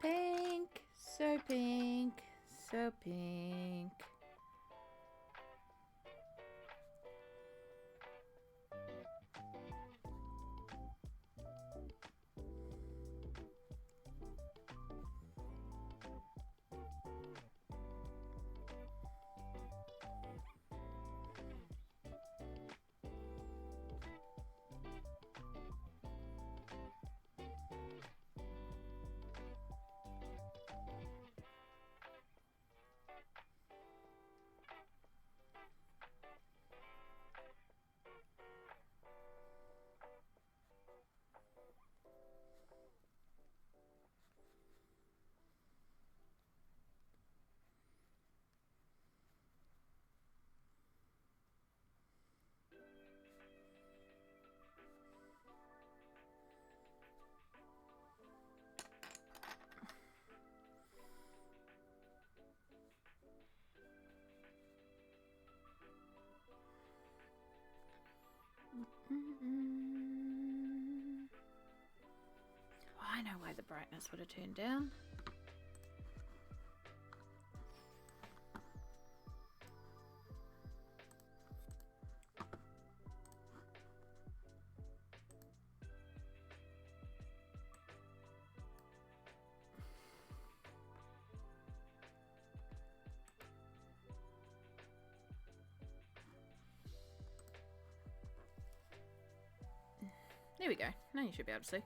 Pink, so pink, so pink. don't know why the brightness would have turned down. There we go. Now you should be able to see.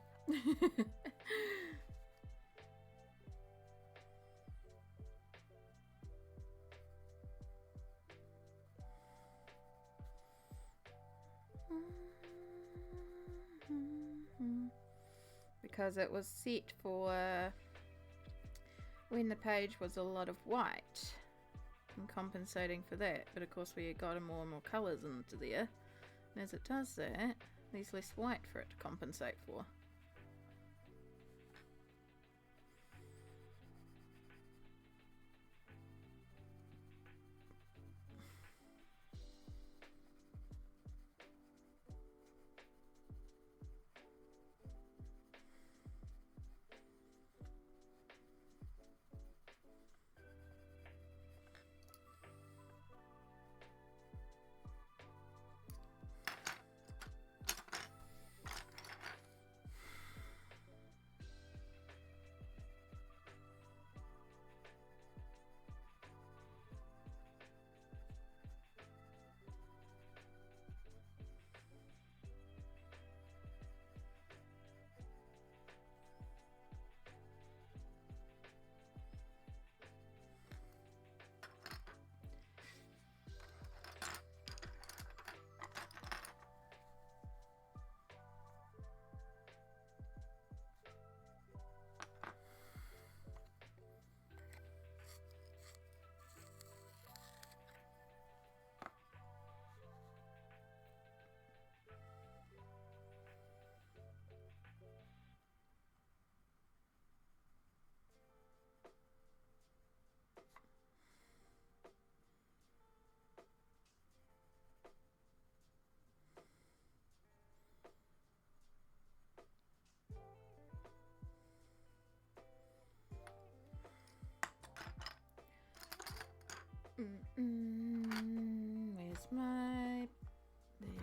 Because it was set for when the page was a lot of white and compensating for that, but of course we got more and more colours into there, and as it does that, there's less white for it to compensate for.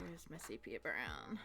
There's my sepia brown.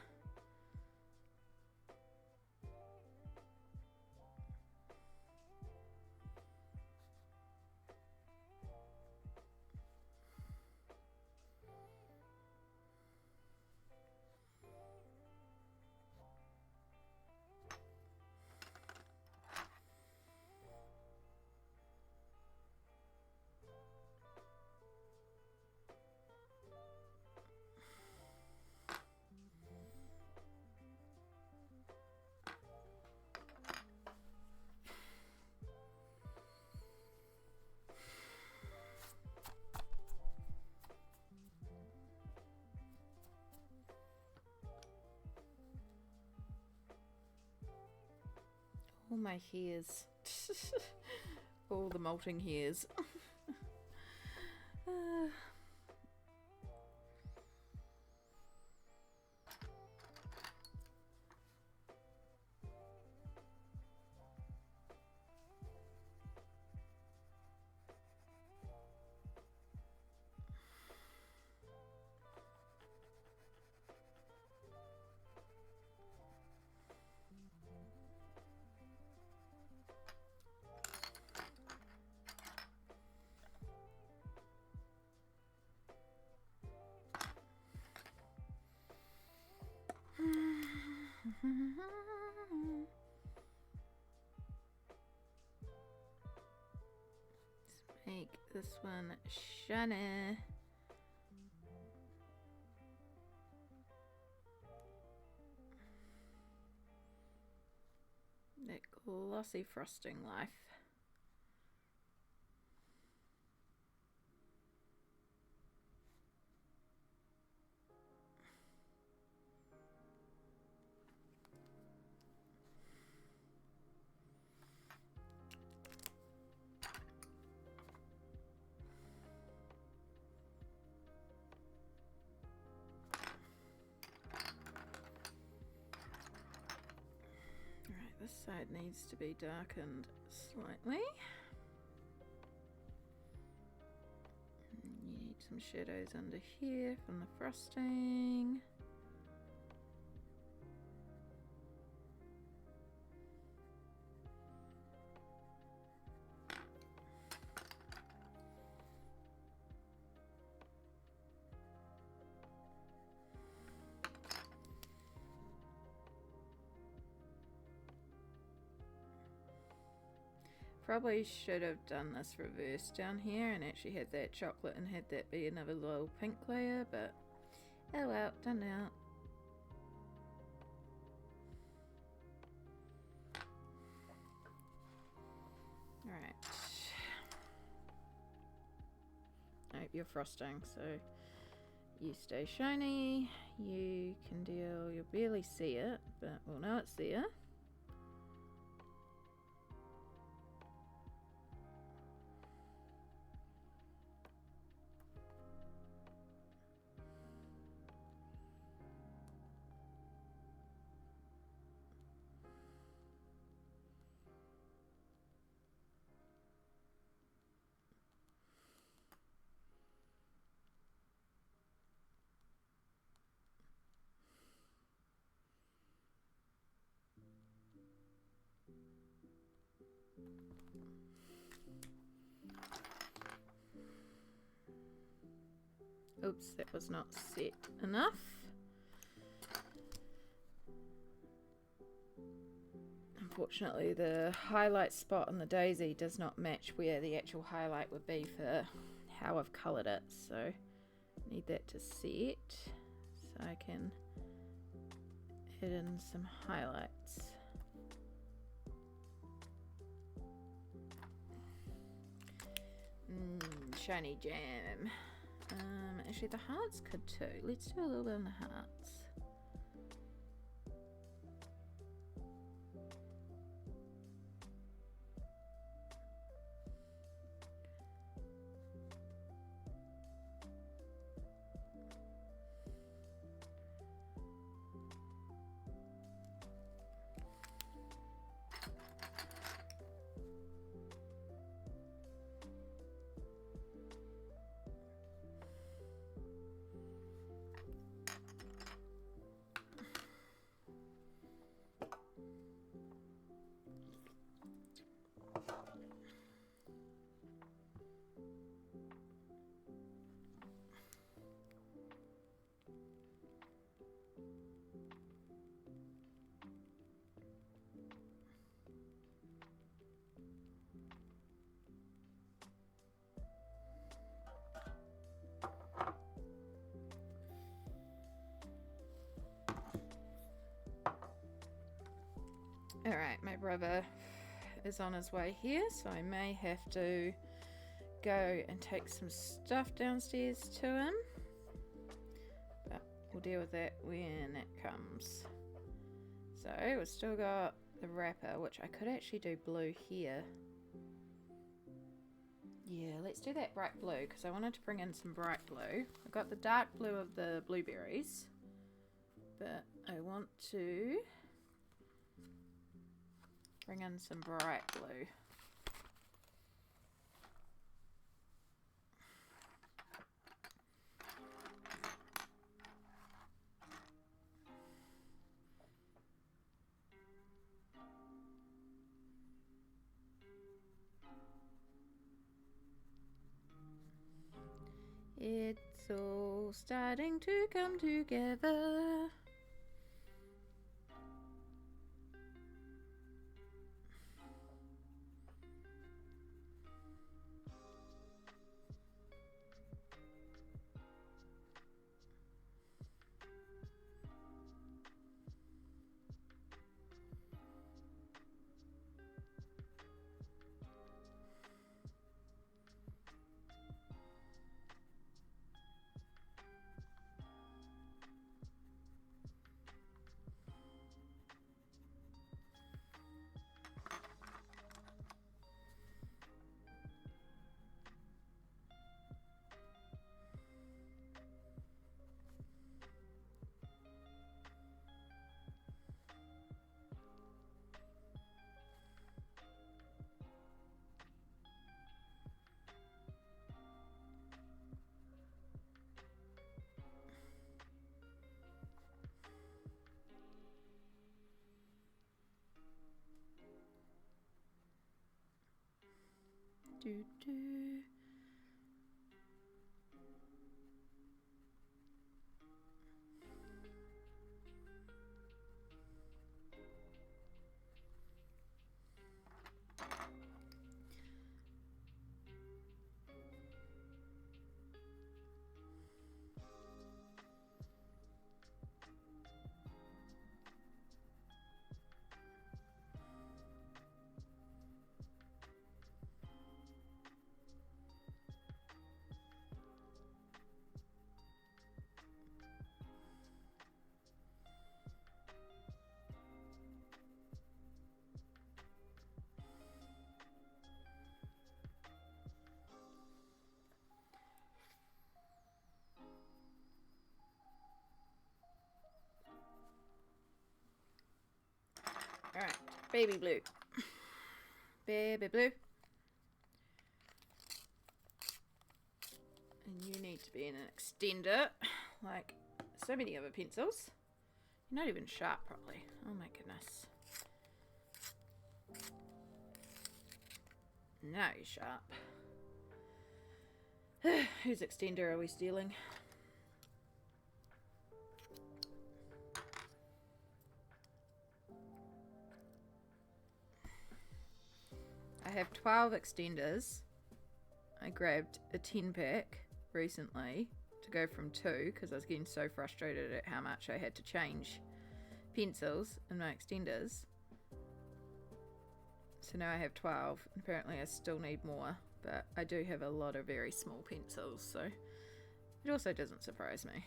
All my hairs. All the molting hairs. Let's make this one shiny. That glossy frosting life. side needs to be darkened slightly. You need some shadows under here from the frosting. Probably should have done this reverse down here and actually had that chocolate and had that be another little pink layer, but oh well, done now. Alright. Nope, you're frosting, so you stay shiny. You can deal, you'll barely see it, but we'll know it's there. Oops, that was not set enough. Unfortunately, the highlight spot on the daisy does not match where the actual highlight would be for how I've coloured it, so I need that to set so I can add in some highlights. Shiny jam. Actually, the hearts could too. Let's do a little bit on the hearts. Alright, my brother is on his way here, so I may have to go and take some stuff downstairs to him. But we'll deal with that when it comes. So, we've still got the wrapper, which I could actually do blue here. Yeah, let's do that bright blue, because I wanted to bring in some bright blue. I've got the dark blue of the blueberries, but I want to bring in some bright blue. It's all starting to come together. Alright, baby blue. Baby blue. And you need to be in an extender, like so many other pencils. You're not even sharp properly. Oh my goodness. Now you're sharp. Whose extender are we stealing? I have 12 extenders. I grabbed a 10 pack recently to go from 2 because I was getting so frustrated at how much I had to change pencils in my extenders. So now I have 12. Apparently I still need more, but I do have a lot of very small pencils, so it also doesn't surprise me.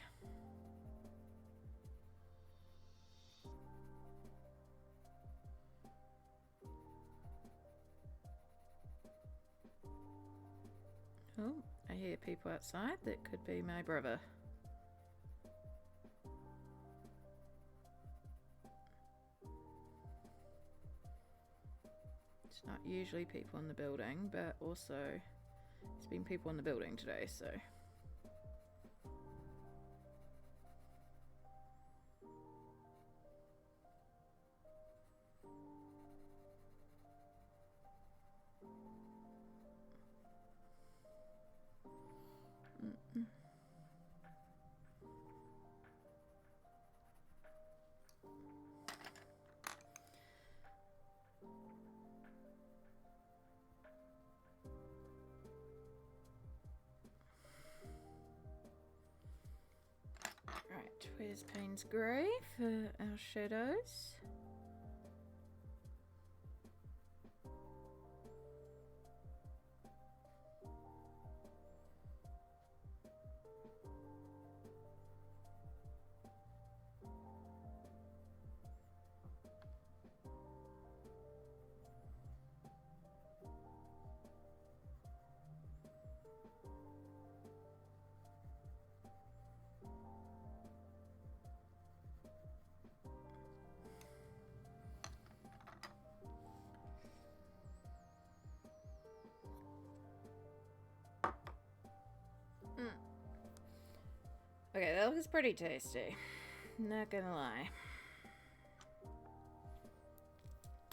Oh, I hear people outside. That could be my brother. It's not usually people in the building, but also there's been people in the building today, so. Right, where's Payne's Grey for our shadows? Okay, that looks pretty tasty. Not gonna lie.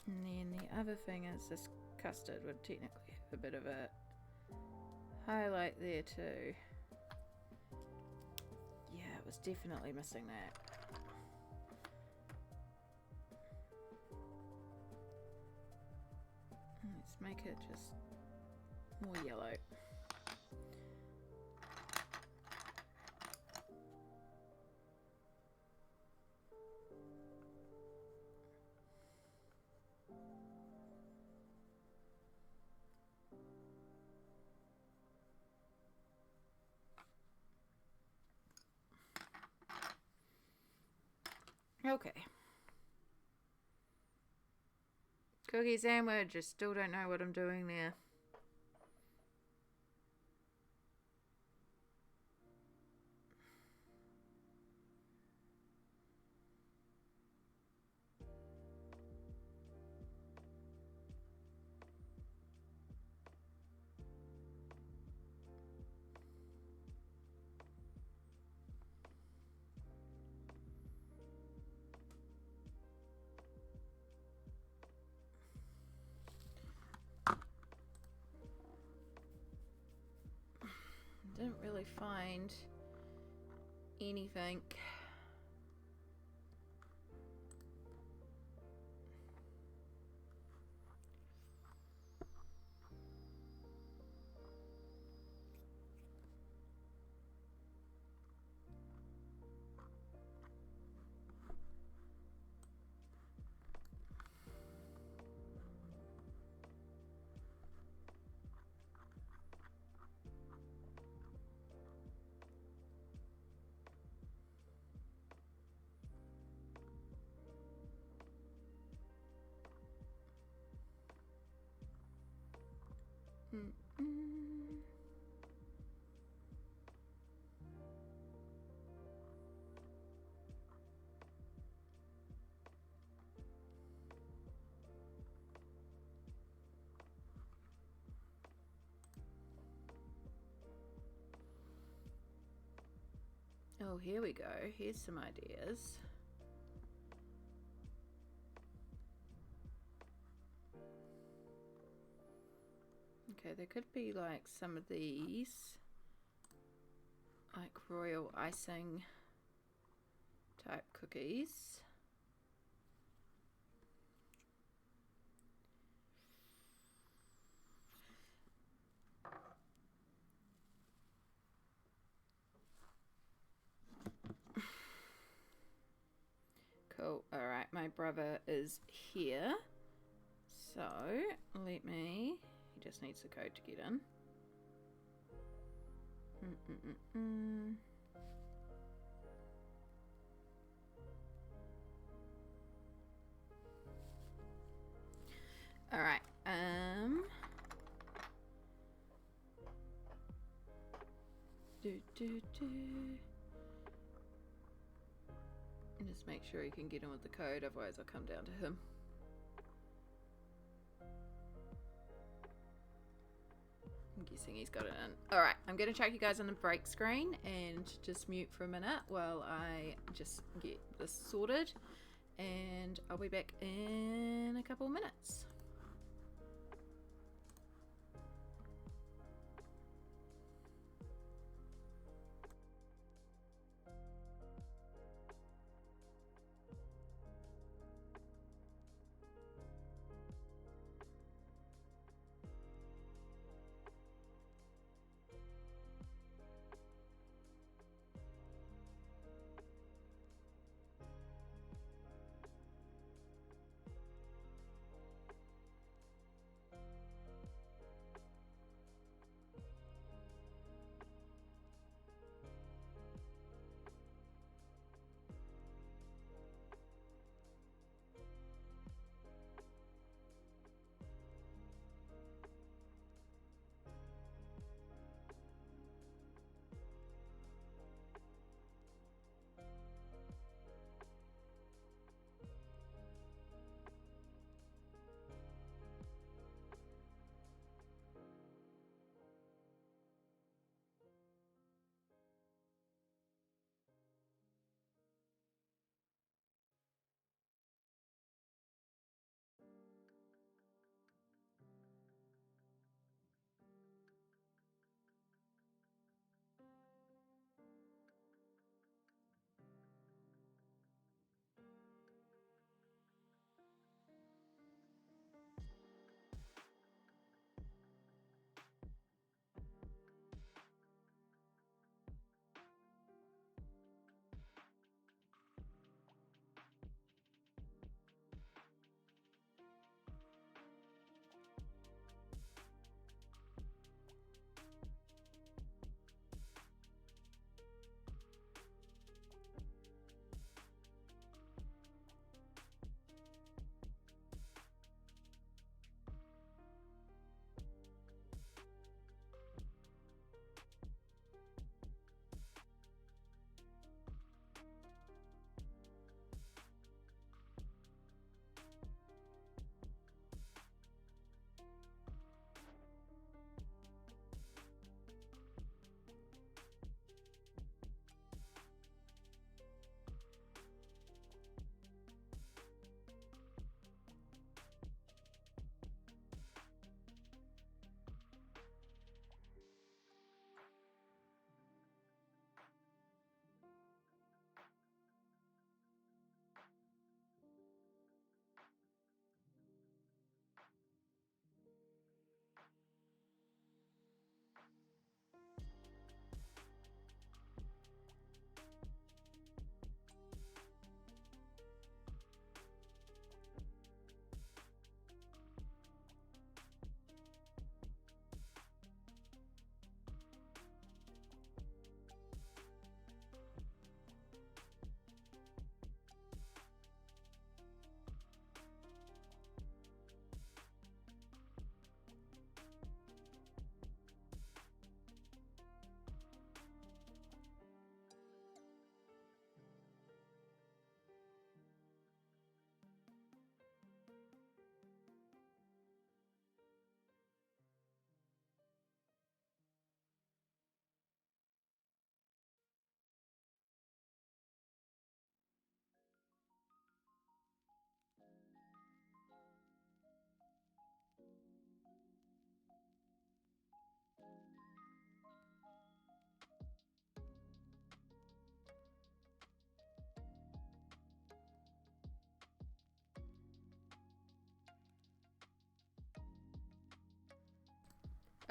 And then the other thing is this custard would technically have a bit of a highlight there too. Yeah, it was definitely missing that. Let's make it just more yellow. Okay. Cookie sandwich, I still don't know what I'm doing there. really find anything. Oh, here we go. Here's some ideas. Okay, there could be like some of these, like royal icing type cookies. Cool. All right, my brother is here. So, let me... He just needs the code to get in. All right. Just make sure he can get in with the code, otherwise I'll come down to him. I'm guessing he's got it in. Alright, I'm going to check you guys on the break screen and just mute for a minute while I just get this sorted. And I'll be back in a couple of minutes.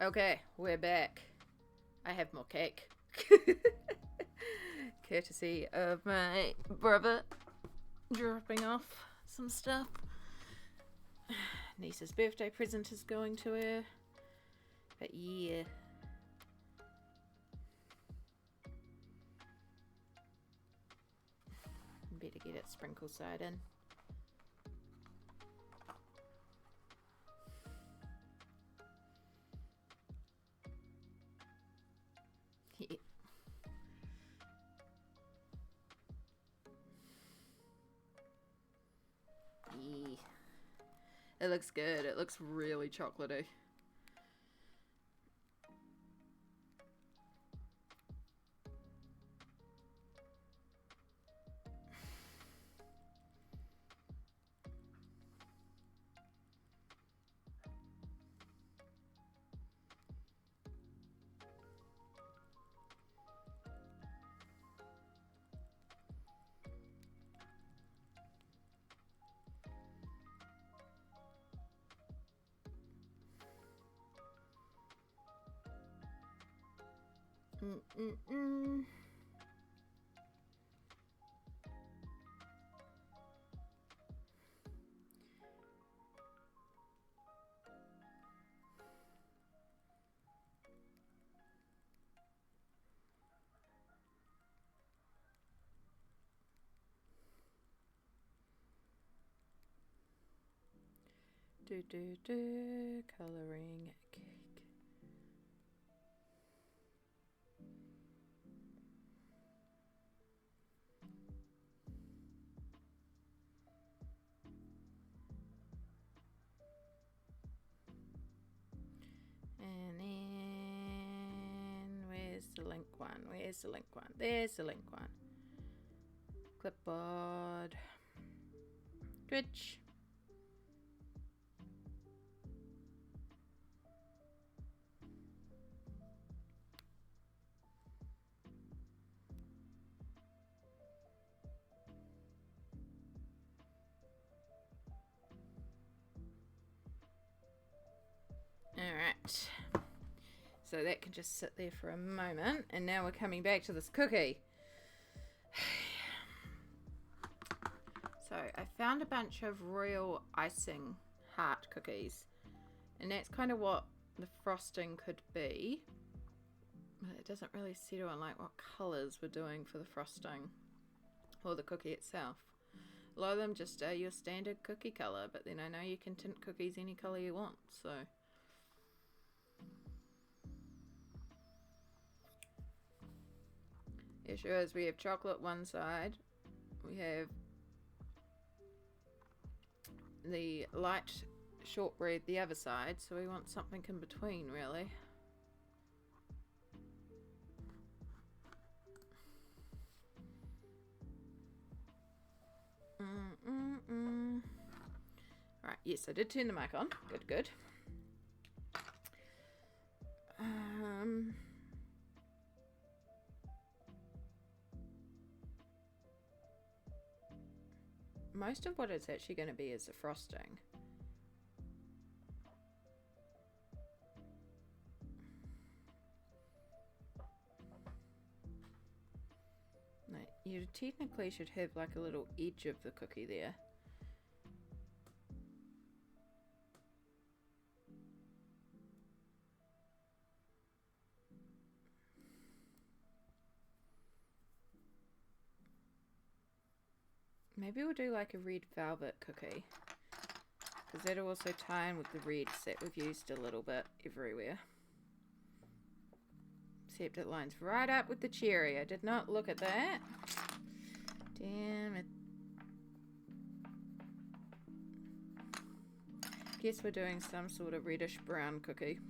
Okay, we're back. I have more cake. Courtesy of my brother dropping off some stuff. Niece's birthday present is going to her. But yeah. Better get it sprinkle side in. Yeah. Yeah. It looks good. It looks really chocolatey. Mm-mm-mm. Colouring cake. And then where's the link one? Where's the link one? There's the link one. Clipboard. Goodridge. Alright, so that can just sit there for a moment, and now we're coming back to this cookie. So I found a bunch of royal icing heart cookies, and that's kind of what the frosting could be, but it doesn't really settle on like what colours we're doing for the frosting or the cookie itself. A lot of them just are your standard cookie colour, but then I know you can tint cookies any colour you want, so... Yeah, sure as we have chocolate one side, we have the light shortbread the other side, so we want something in between, really. Right, yes, I did turn the mic on. Good, good. Most of what it's actually going to be is the frosting. Now, you technically should have like a little edge of the cookie there. Maybe we'll do like a red velvet cookie, because that'll also tie in with the reds that we've used a little bit everywhere. Except it lines right up with the cherry. I did not look at that. Damn it. Guess we're doing some sort of reddish brown cookie.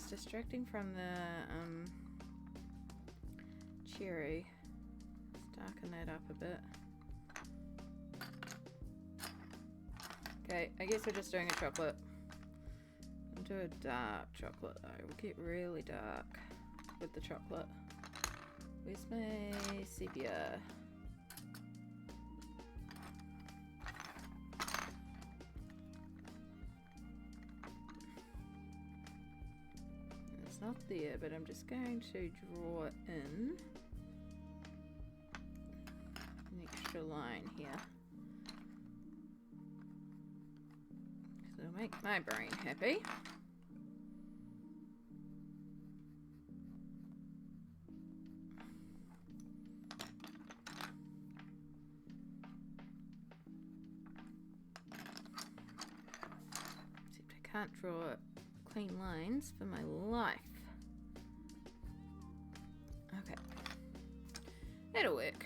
Distracting from the cherry. Let's darken that up a bit. Okay, I guess we're just doing a chocolate. I'm do a dark chocolate though. We'll get really dark with the chocolate. Where's my sepia? It's not there, but I'm just going to draw in an extra line here. Because it'll make my brain happy. Can't draw clean lines for my life. Okay, that'll work.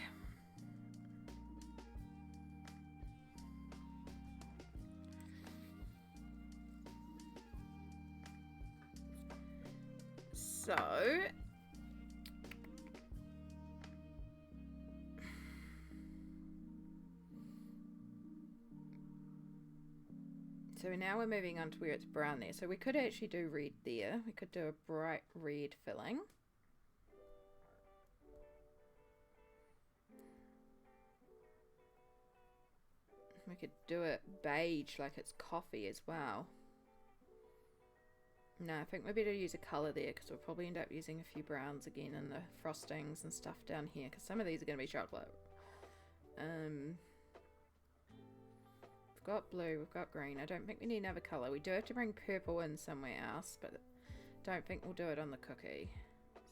So now we're moving on to where it's brown there. So we could actually do red there. We could do a bright red filling. We could do it beige like it's coffee as well. No, I think we better use a colour there because we'll probably end up using a few browns again in the frostings and stuff down here because some of these are going to be chocolate. We've got blue, we've got green. I don't think we need another colour. We do have to bring purple in somewhere else, but don't think we'll do it on the cookie.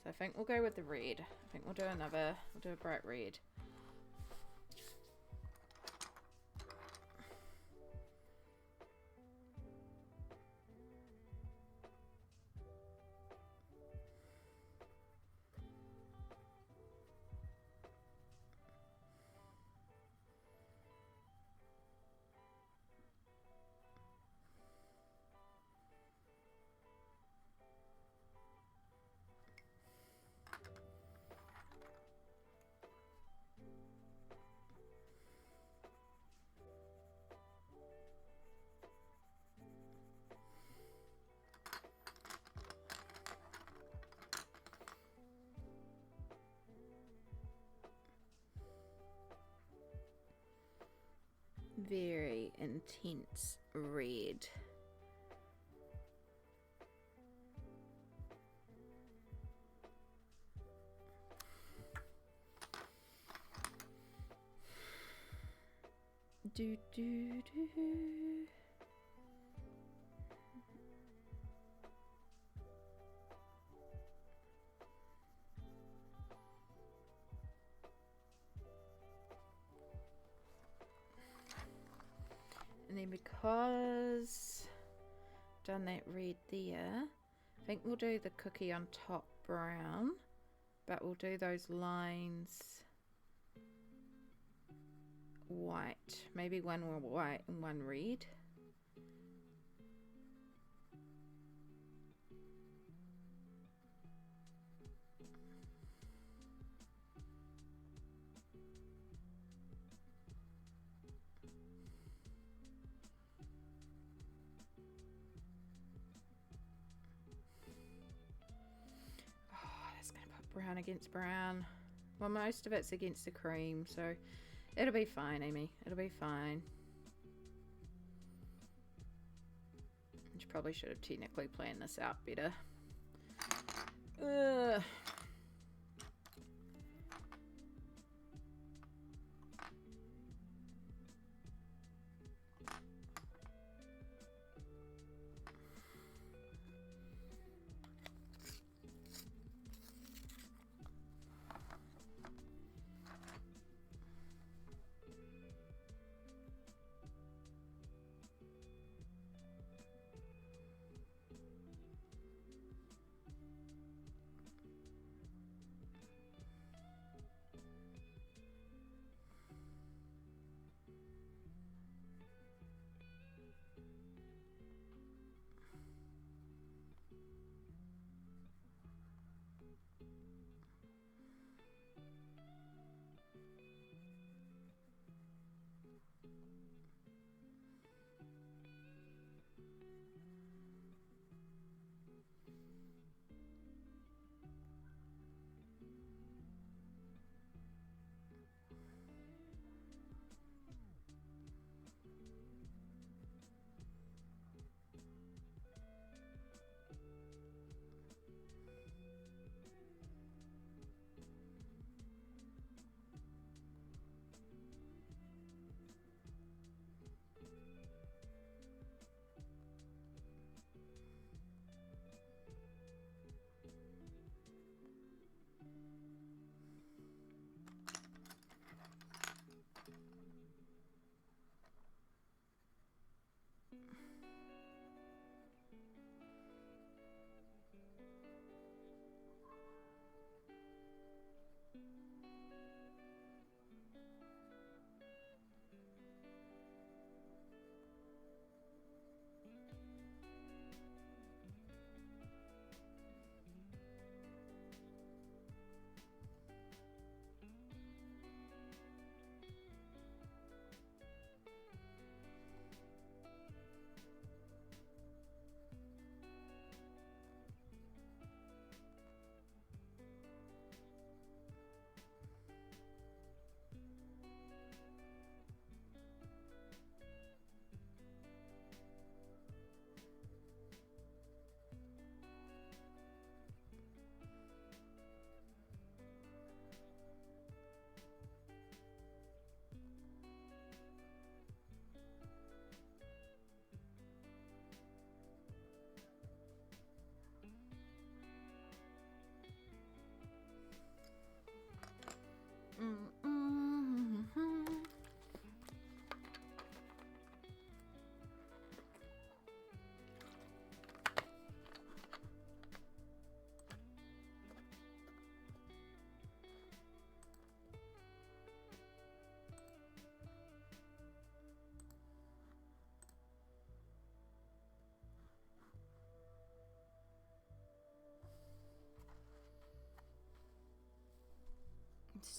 So I think we'll go with the red. I think we'll do a bright red. Very intense red. Do do do. And then because I've done that red there, I think we'll do the cookie on top brown, but we'll do those lines white. Maybe one more white and one red. Brown against brown. Well, most of it's against the cream, so it'll be fine, Amy. It'll be fine. You probably should have technically planned this out better.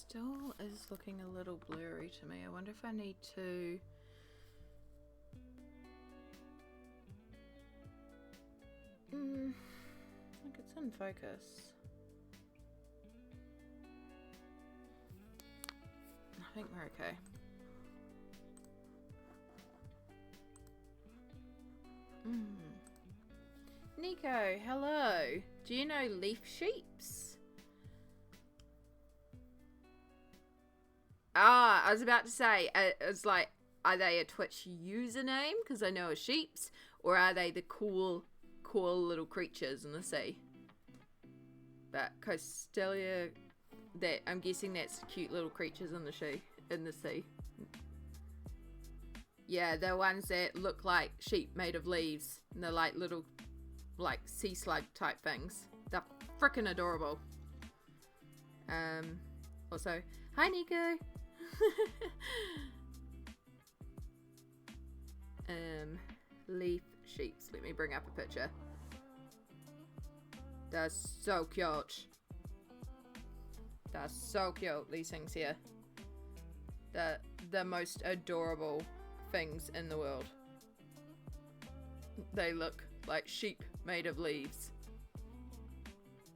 still is looking a little blurry to me. I wonder if I need to... I think it's in focus. I think we're okay. Nico, hello. Do you know leaf sheeps? Ah, I was about to say, it's like, are they a Twitch username? Because I know a sheeps, or are they the cool little creatures in the sea? But Costelia, that I'm guessing that's cute little creatures in the sea. Yeah, they're ones that look like sheep made of leaves, and they're like little, like sea slug type things. They're freaking adorable. Also, hi Nico. Leaf sheeps. Let me bring up a picture. They're so cute. They're so cute, these things here. They're the most adorable things in the world. They look like sheep made of leaves.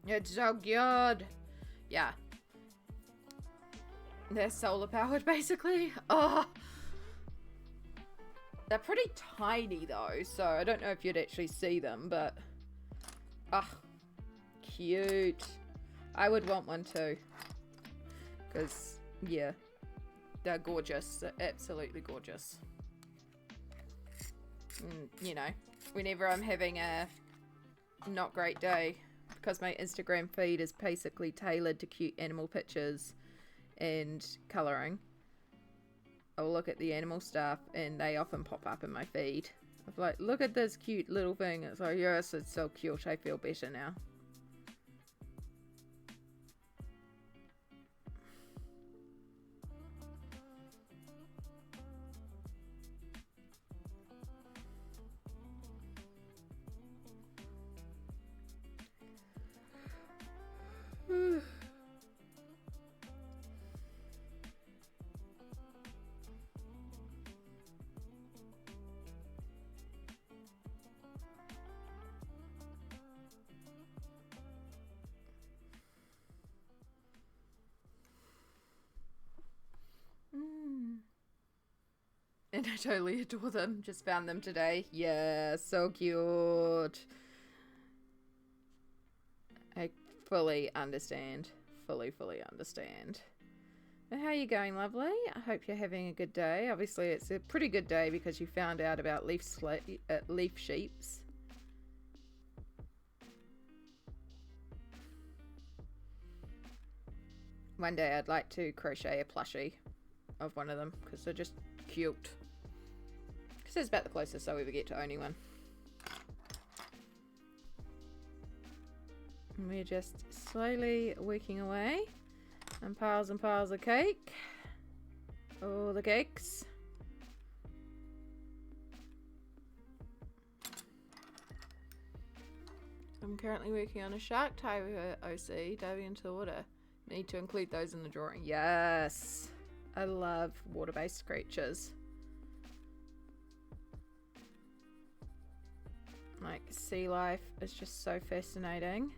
It's so good. Yeah. They're solar powered, basically. Oh. They're pretty tiny though, so I don't know if you'd actually see them, but cute. I would want one too, because yeah, they're gorgeous. They're absolutely gorgeous. You know, whenever I'm having a not great day, because my Instagram feed is basically tailored to cute animal pictures and colouring, I'll look at the animal stuff and they often pop up in my feed. I'm like, look at this cute little thing. It's like, yes, it's so cute. I feel better now. And I totally adore them. Just found them today. Yeah, so cute. I fully understand. Fully understand. And how are you going, lovely? I hope you're having a good day. Obviously, it's a pretty good day because you found out about leaf sheeps. One day I'd like to crochet a plushie of one of them because they're just cute. Because it's about the closest I'll ever get to owning one. And we're just slowly working away. And piles of cake. All the cakes. I'm currently working on a shark tiger OC, diving into the water. Need to include those in the drawing. Yes! I love water-based creatures. Like, sea life is just so fascinating.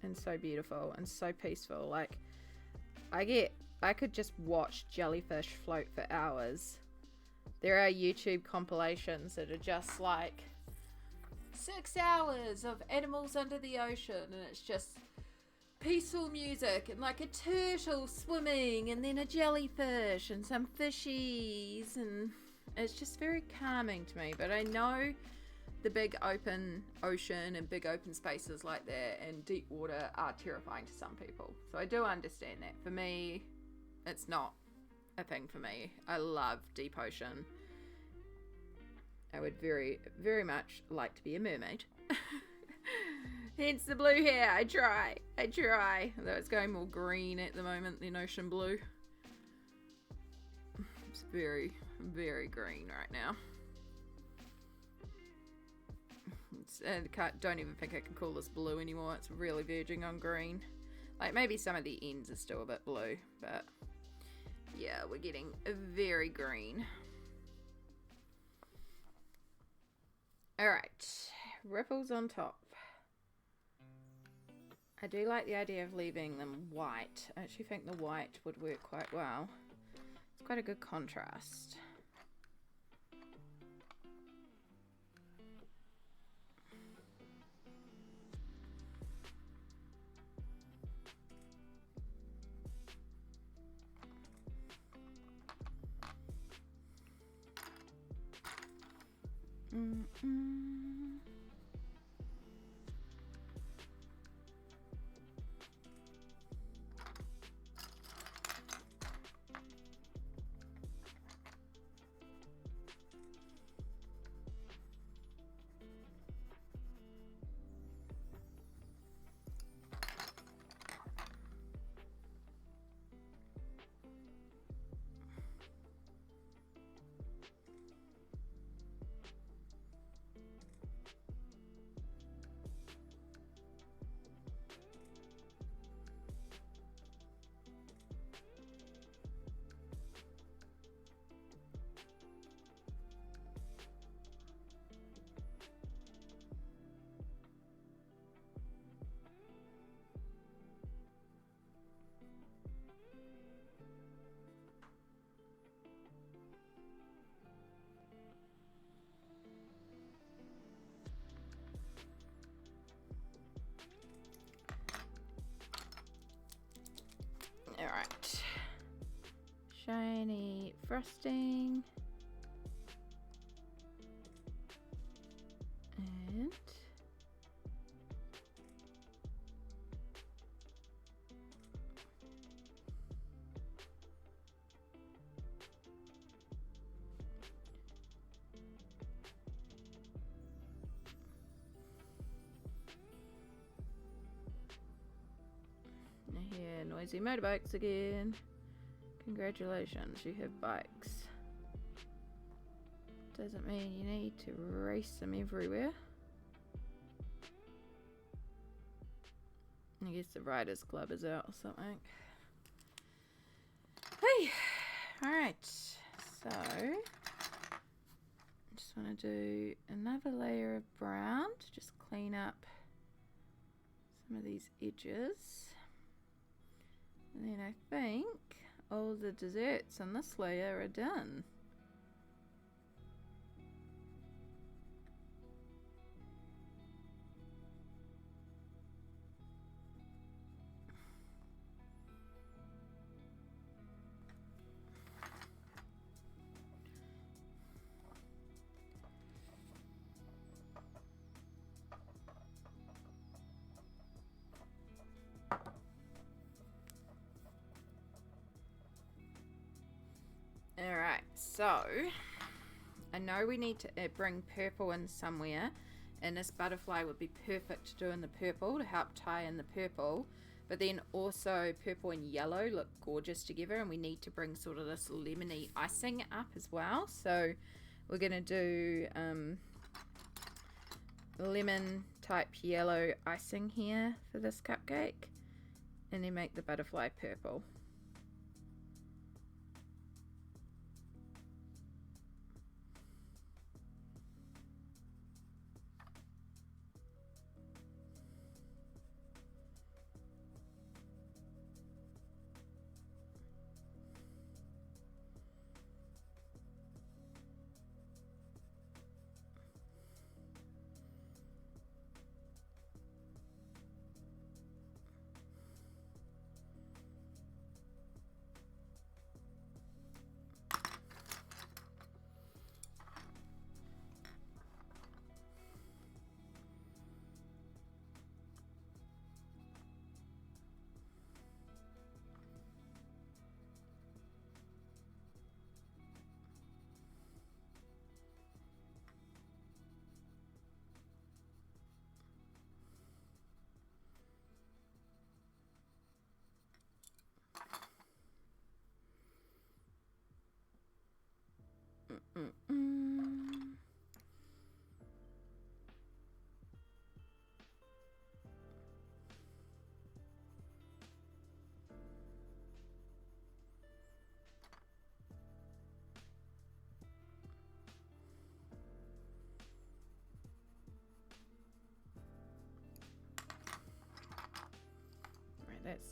And so beautiful and so peaceful. Like, I could just watch jellyfish float for hours. There are YouTube compilations that are just like 6 hours of animals under the ocean, and it's just peaceful music and like a turtle swimming and then a jellyfish and some fishies, and it's just very calming to me. But I know the big open ocean and big open spaces like that and deep water are terrifying to some people, so I do understand that. For me, it's not a thing for me. I love deep ocean. I would very, very much like to be a mermaid. Hence the blue hair. I try. Although it's going more green at the moment than ocean blue. It's very, very green right now. Don't even think I can call this blue anymore. It's really verging on green. Like, maybe some of the ends are still a bit blue, but yeah, we're getting very green. Alright, ripples on top. I do like the idea of leaving them white. I actually think the white would work quite well. It's quite a good contrast. Alright. Shiny frosting. And here, noisy motorbikes again. Congratulations, you have bikes. Doesn't mean you need to race them everywhere. I guess the Riders Club is out or something. Hey! Alright, so I just want to do another layer of brown to just clean up some of these edges. And then I think all the desserts on this layer are done. Alright, so I know we need to bring purple in somewhere, and this butterfly would be perfect to do in the purple to help tie in the purple, but then also purple and yellow look gorgeous together, and we need to bring sort of this lemony icing up as well. So we're going to do lemon type yellow icing here for this cupcake, and then make the butterfly purple.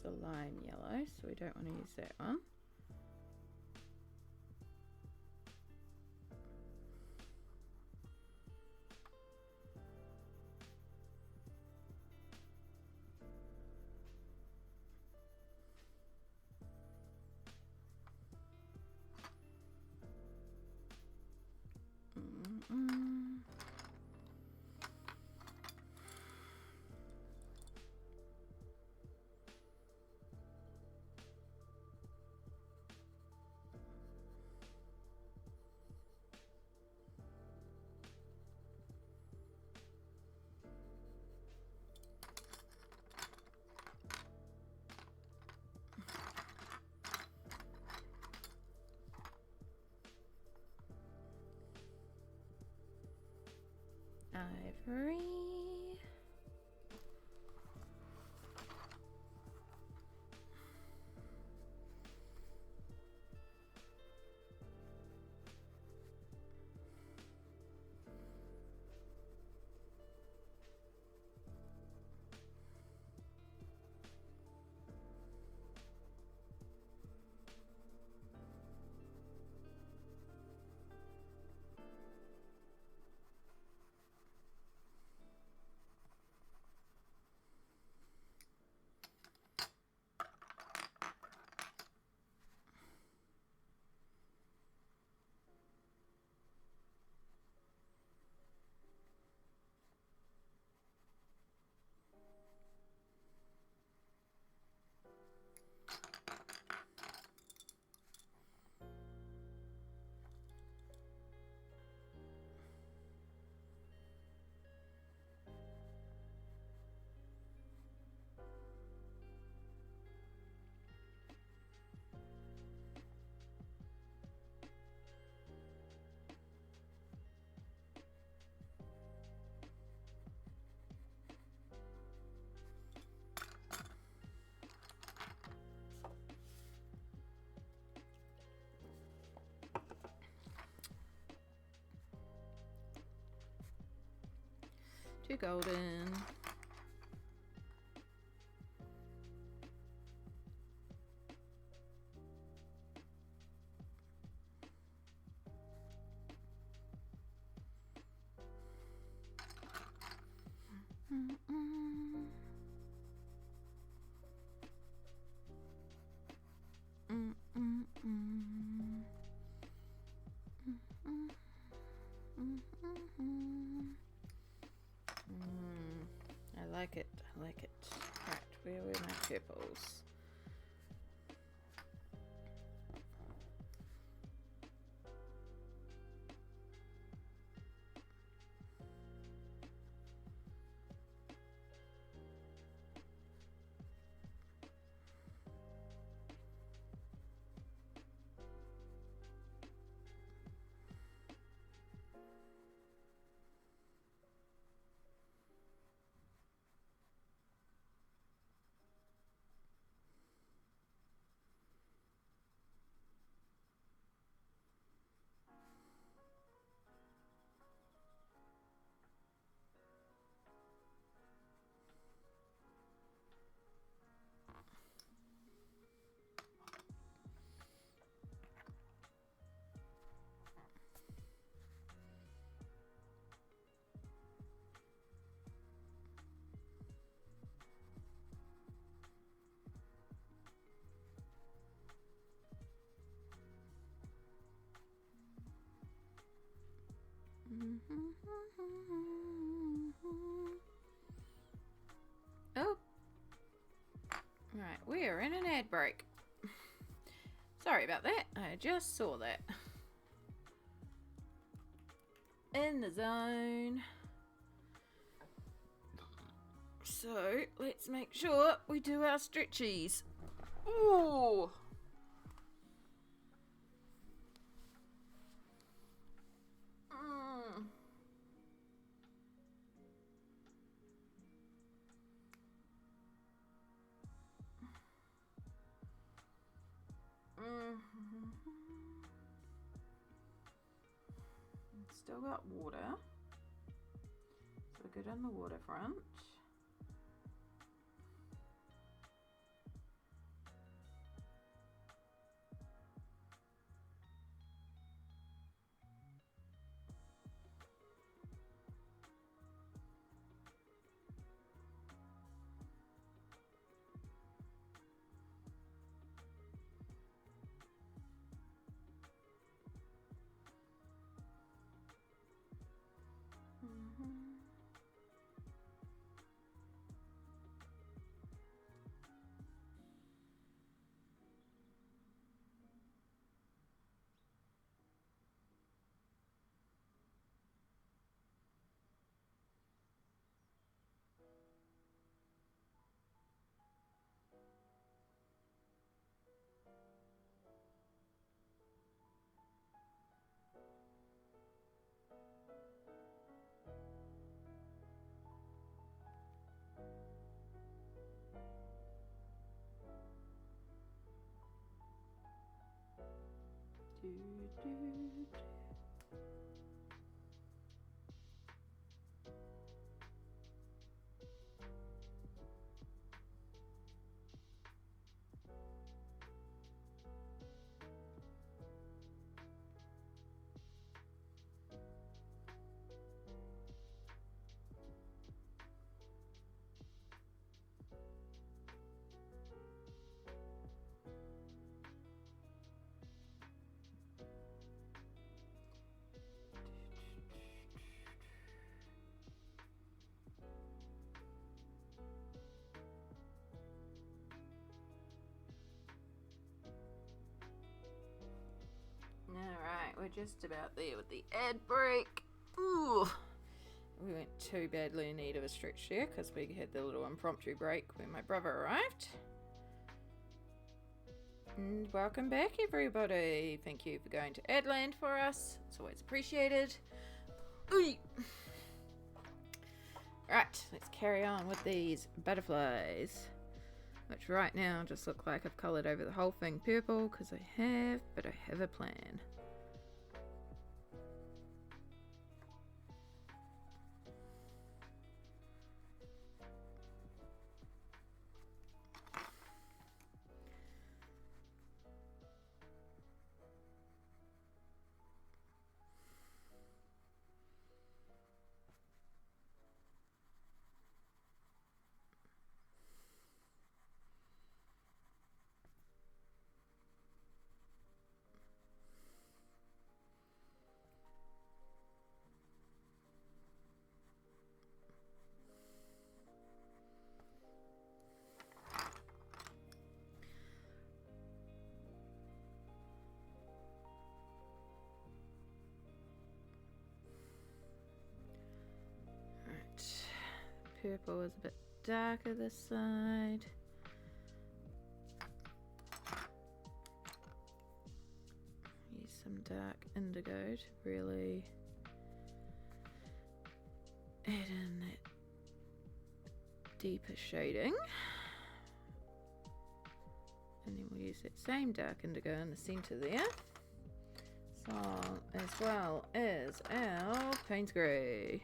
the lime yellow, so we don't want to use that one. Ivory. Too golden. I like it. I like it. Right, where were my purples? Oh, right, we are in an ad break. Sorry about that. I just saw that. In the zone. So let's make sure we do our stretchies. Ooh. Still got water, so we're good on the waterfront. Alright, we're just about there with the ad break. Ooh, we went too badly in need of a stretch there because we had the little impromptu break when my brother arrived. And welcome back, everybody. Thank you for going to Adland for us. It's always appreciated. Ooh. Right, let's carry on with these butterflies, which right now just look like I've coloured over the whole thing purple because I have, but I have a plan. Purple is a bit darker this side. Use some dark indigo to really add in that deeper shading. And then we'll use that same dark indigo in the center there. So, as well as our Payne's Grey.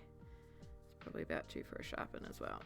Probably about due for a sharpen as well.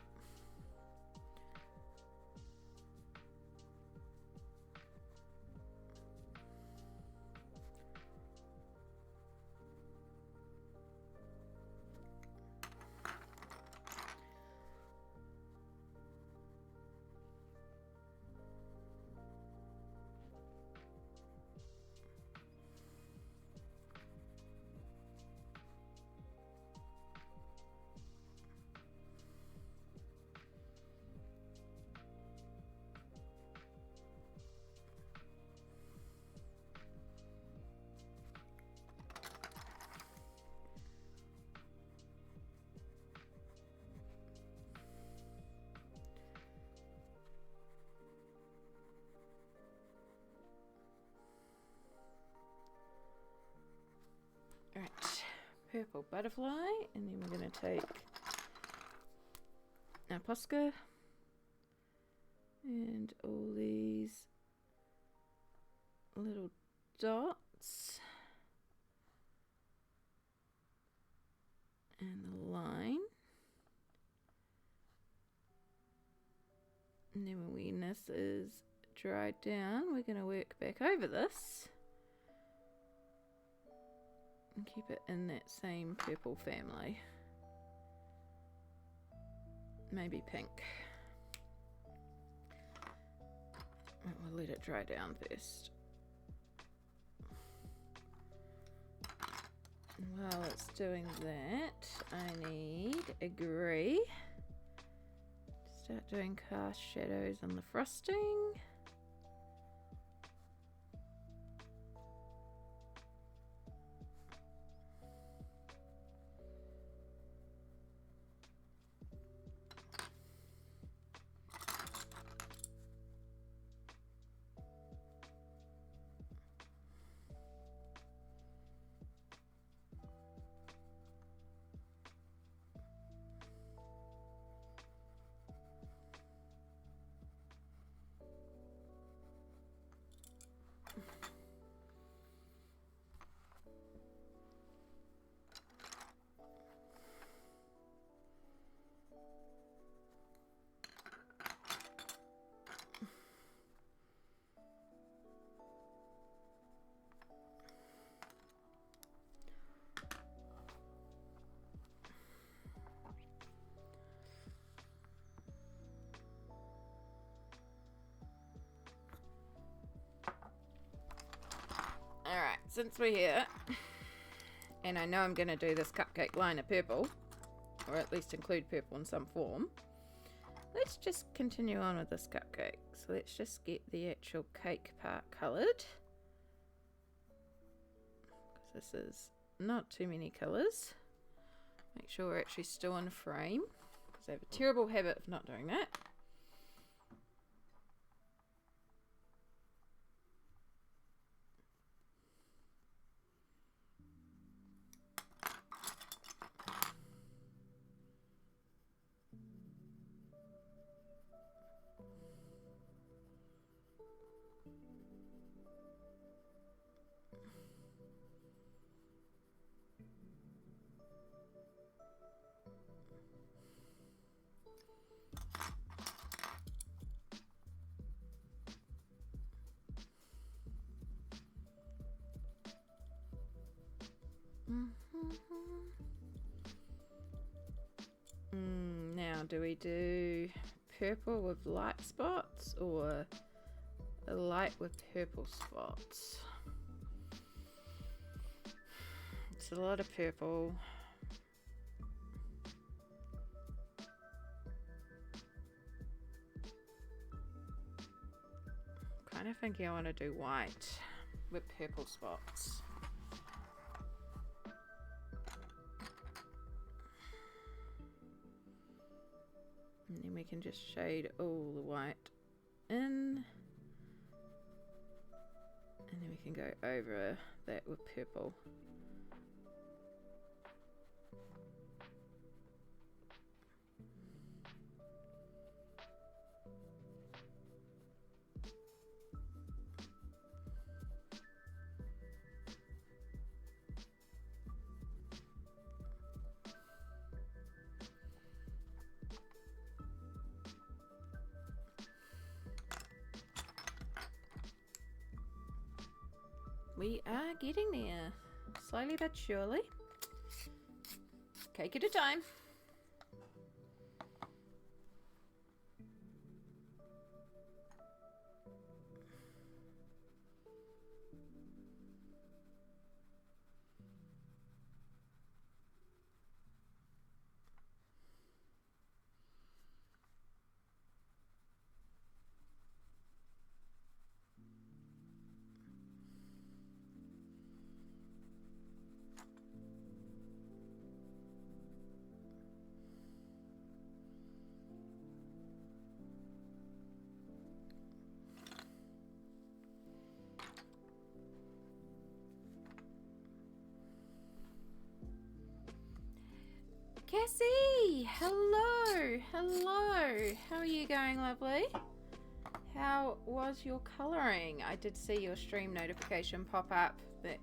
Alright, purple butterfly, and then we're going to take our posca and all these little dots and the line, and then when this is dried down, we're going to work back over this and keep it in that same purple family. Maybe pink. We'll let it dry down first. while it's doing that, I need a grey. Start doing cast shadows on the frosting. Alright, since we're here, and I know I'm going to do this cupcake liner purple, or at least include purple in some form, let's just continue on with this cupcake. So let's just get the actual cake part coloured, because this is not too many colours. Make sure we're actually still in frame, because I have a terrible habit of not doing that. Now, do we do purple with light spots or a light with purple spots? It's a lot of purple. Kind of thinking I want to do white with purple spots. And then we can just shade all the white in. And then we can go over that with purple. We are getting there, slowly but surely. Cake at a time. Cassie, hello, hello. How are you going, lovely? How was your colouring? I did see your stream notification pop up that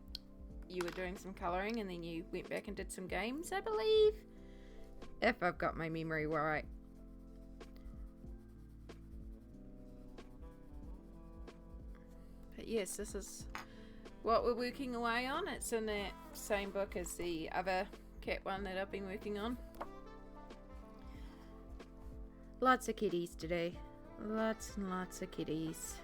you were doing some colouring and then you went back and did some games, I believe. If I've got my memory right. But yes, this is what we're working away on. It's in that same book as the other cat one that I've been working on. Lots of kitties today. Lots and lots of kitties.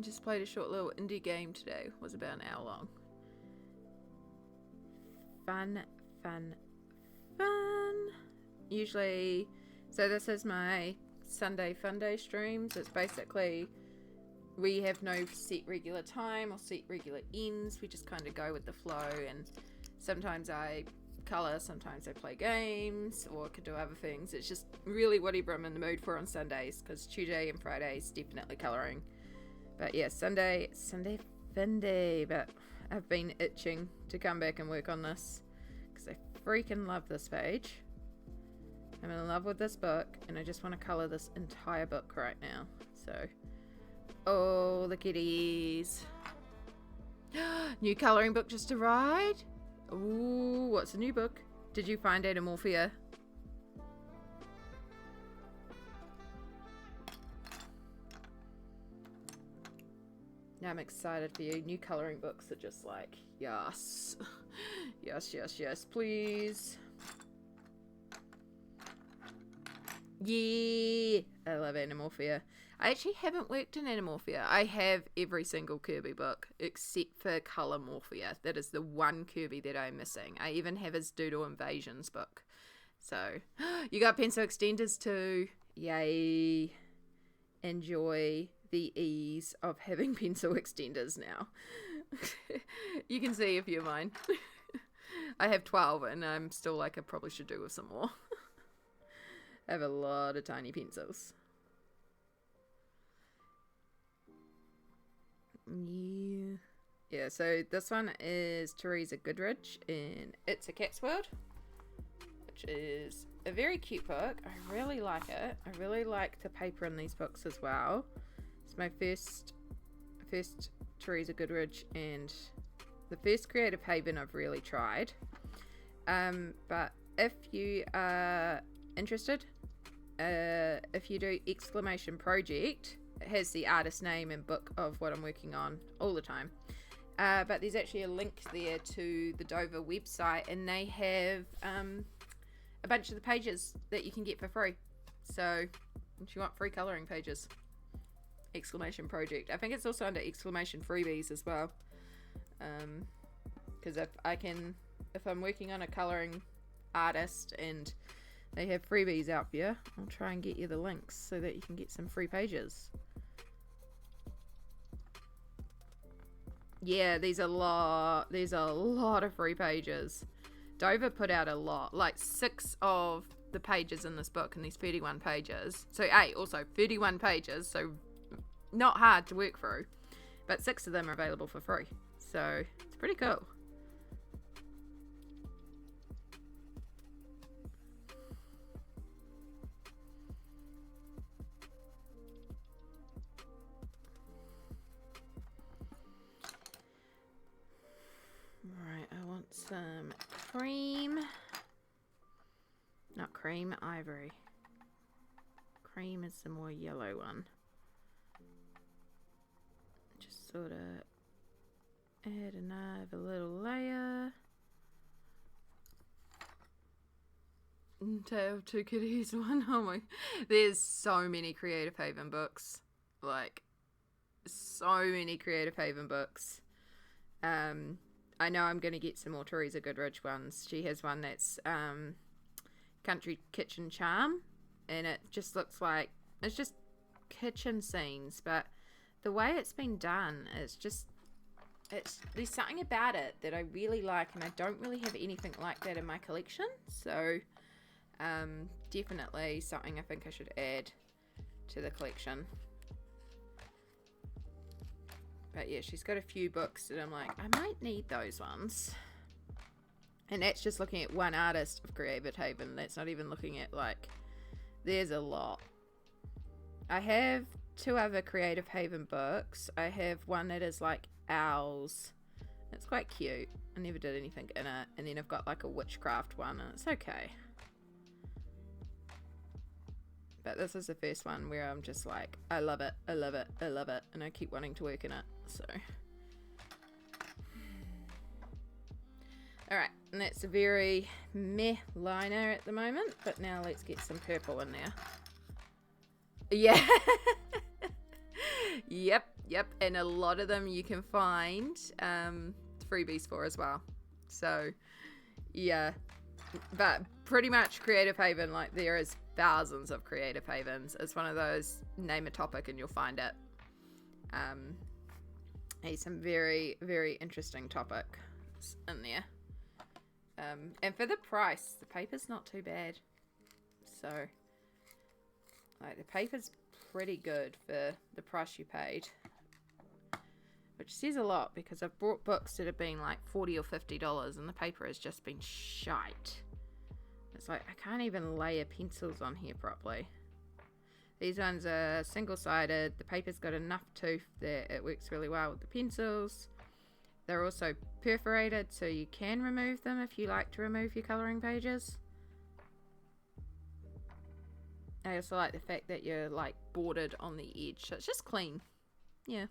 Just played a short little indie game today. It was about an hour long. Fun, fun, fun. Usually, so this is my Sunday Fun Day streams. It's basically, we have no set regular time or set regular ends. We just kind of go with the flow, and sometimes I colour, sometimes I play games, or could do other things. It's just really whatever I'm in the mood for on Sundays, because Tuesday and Fridays definitely colouring. But yeah, Sunday Fun Day. But I've been itching to come back and work on this because I freaking love this page. I'm in love with this book, and I just want to colour this entire book right now. So, oh, the kitties. New colouring book just arrived. Ooh, what's a new book? Did you find Atomorphia? Now I'm excited for you. New colouring books are just like, yes. Yes, yes, yes, please. Yeah. I love Atomorphia. I actually haven't worked in Atomorphia. I have every single Kirby book except for Colormorphia. That is the one Kirby that I'm missing. I even have his Doodle Invasions book. So, you got pencil extenders too. Yay. Enjoy the ease of having pencil extenders now. You can see a few of mine. I have 12 and I'm still like I probably should do with some more. I have a lot of tiny pencils. Yeah, so this one is Teresa Goodridge in It's a Cat's World, which is a very cute book. I really like it. I really like the paper in these books as well. It's my first Teresa Goodridge and the first Creative Haven I've really tried. But if you are interested, if you do exclamation project, it has the artist name and book of what I'm working on all the time. But there's actually a link there to the Dover website, and they have a bunch of the pages that you can get for free. So if you want free colouring pages, exclamation project. I think it's also under exclamation freebies as well. Because if I'm working on a colouring artist and they have freebies out here, I'll try and get you the links so that you can get some free pages. Yeah, there's a lot of free pages. Dover put out a lot, like 6 of the pages in this book, and there's 31 pages. So 31 pages, so not hard to work through, but 6 of them are available for free. So it's pretty cool. Right, I want some cream. Not cream, ivory. Cream is the more yellow one. Just sort of add another little layer. Tale of Two Kitties one. Oh my. There's so many Creative Haven books. Like, so many Creative Haven books. I know I'm going to get some more Teresa Goodridge ones. She has one that's Country Kitchen Charm, and it just looks like, it's just kitchen scenes, but the way it's been done, there's something about it that I really like, and I don't really have anything like that in my collection. So definitely something I think I should add to the collection. But yeah, she's got a few books that I'm like, I might need those ones. And that's just looking at one artist of Creative Haven. That's not even looking at, like, there's a lot. I have 2 other Creative Haven books. I have one that is like owls. It's quite cute. I never did anything in it. And then I've got like a witchcraft one, and it's okay. But this is the first one where I'm just like, I love it, I love it, I love it, and I keep wanting to work in it. So, alright, and that's a very meh liner at the moment, but now let's get some purple in there. Yeah. Yep, Yep, and a lot of them you can find freebies for as well. So, yeah. But pretty much Creative Haven, like there is thousands of Creative Havens. It's one of those, name a topic and you'll find it. Some very, very interesting topics in there. And for the price, the paper's not too bad. So, like the paper's pretty good for the price you paid. Which says a lot because I've bought books that have been like $40 or $50 and the paper has just been shite. It's like I can't even layer pencils on here properly. These ones are single-sided. The paper's got enough tooth that it works really well with the pencils. They're also perforated so you can remove them if you like to remove your colouring pages. I also like the fact that you're like bordered on the edge, so it's just clean. Yeah.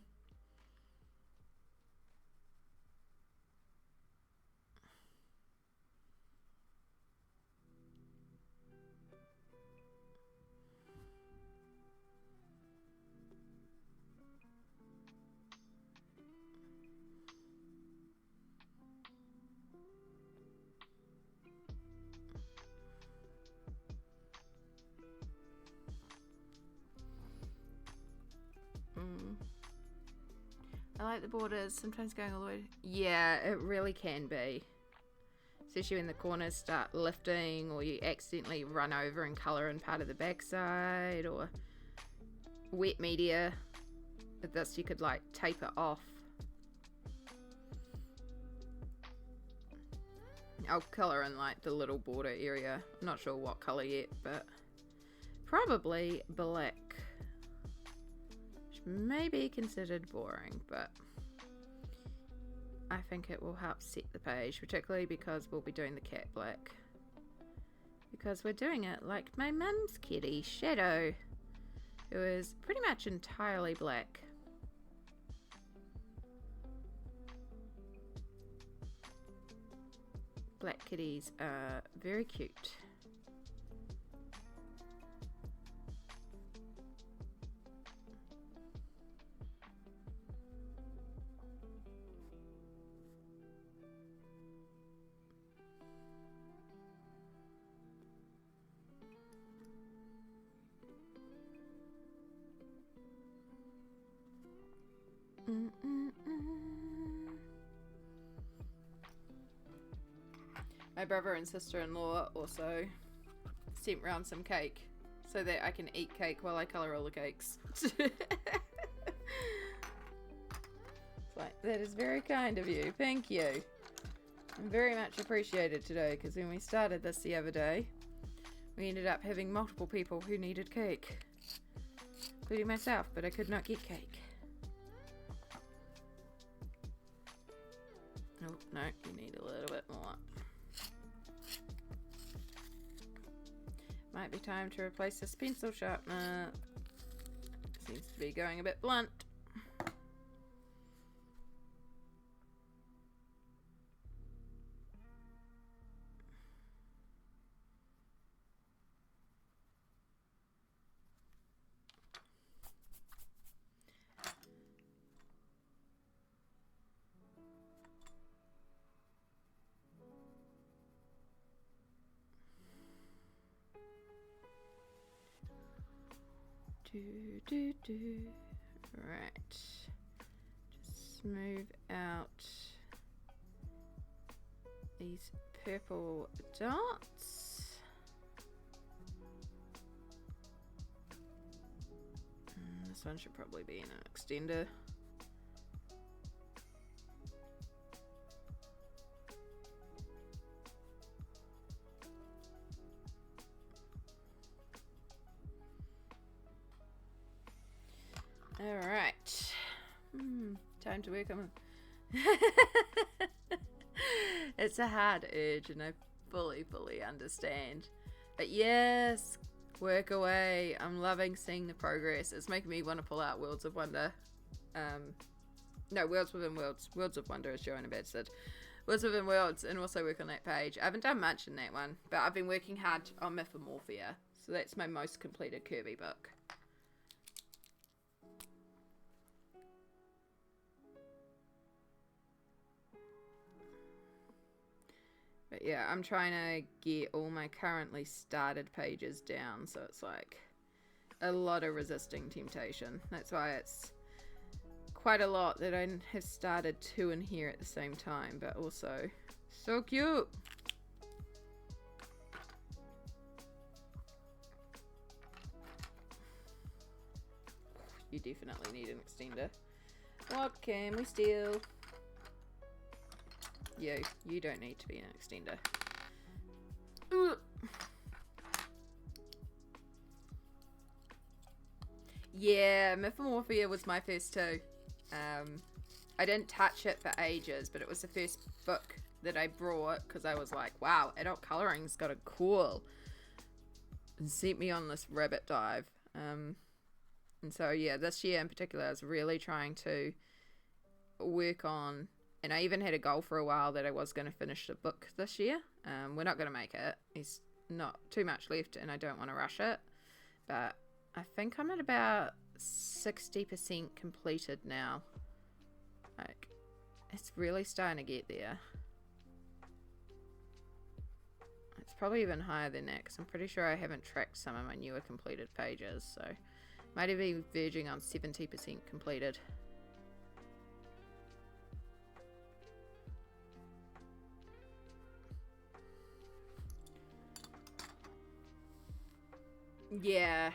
I like the borders, sometimes going all the way. Yeah, it really can be. Especially when the corners start lifting or you accidentally run over and colour in part of the backside or wet media. With this you could like tape it off. I'll colour in like the little border area. I'm not sure what colour yet, but probably black. May be considered boring, but I think it will help set the page, particularly because we'll be doing the cat black. Because we're doing it like my mum's kitty, Shadow, who is pretty much entirely black. Black kitties are very cute. My brother and sister-in-law also sent round some cake so that I can eat cake while I colour all the cakes. It's like, that is very kind of you. Thank you. I'm very much appreciated today because when we started this the other day, we ended up having multiple people who needed cake, including myself, but I could not get cake. Oh, no, you need a little bit more. Might be time to replace this pencil sharpener. Seems to be going a bit blunt. Right, just smooth out these purple dots. This one should probably be in an extender. All right, time to work on it. It's a hard urge and I fully understand, but yes, work away. I'm loving seeing the progress. It's making me want to pull out Worlds of Wonder. No, Worlds Within Worlds. Worlds of Wonder is Joanna Badstead. Worlds Within Worlds, and also work on that page. I haven't done much in that one, but I've been working hard on Mythomorphia, so that's my most completed Kirby book. But yeah, I'm trying to get all my currently started pages down, so it's like a lot of resisting temptation. That's why it's quite a lot that I have started two in here at the same time, but also so cute. You definitely need an extender. What can we steal? You don't need to be an extender. Ugh. Yeah, Mythomorphia was my first too. I didn't touch it for ages, but it was the first book that I brought because I was like, wow, adult coloring's got a cool. And sent me on this rabbit dive. And so yeah, this year in particular, I was really trying to work on, and I even had a goal for a while that I was going to finish the book this year. We're not going to make it. There's not too much left, and I don't want to rush it. But I think I'm at about 60% completed now. Like, it's really starting to get there. It's probably even higher than that, because I'm pretty sure I haven't tracked some of my newer completed pages, so might have been verging on 70% completed. Yeah,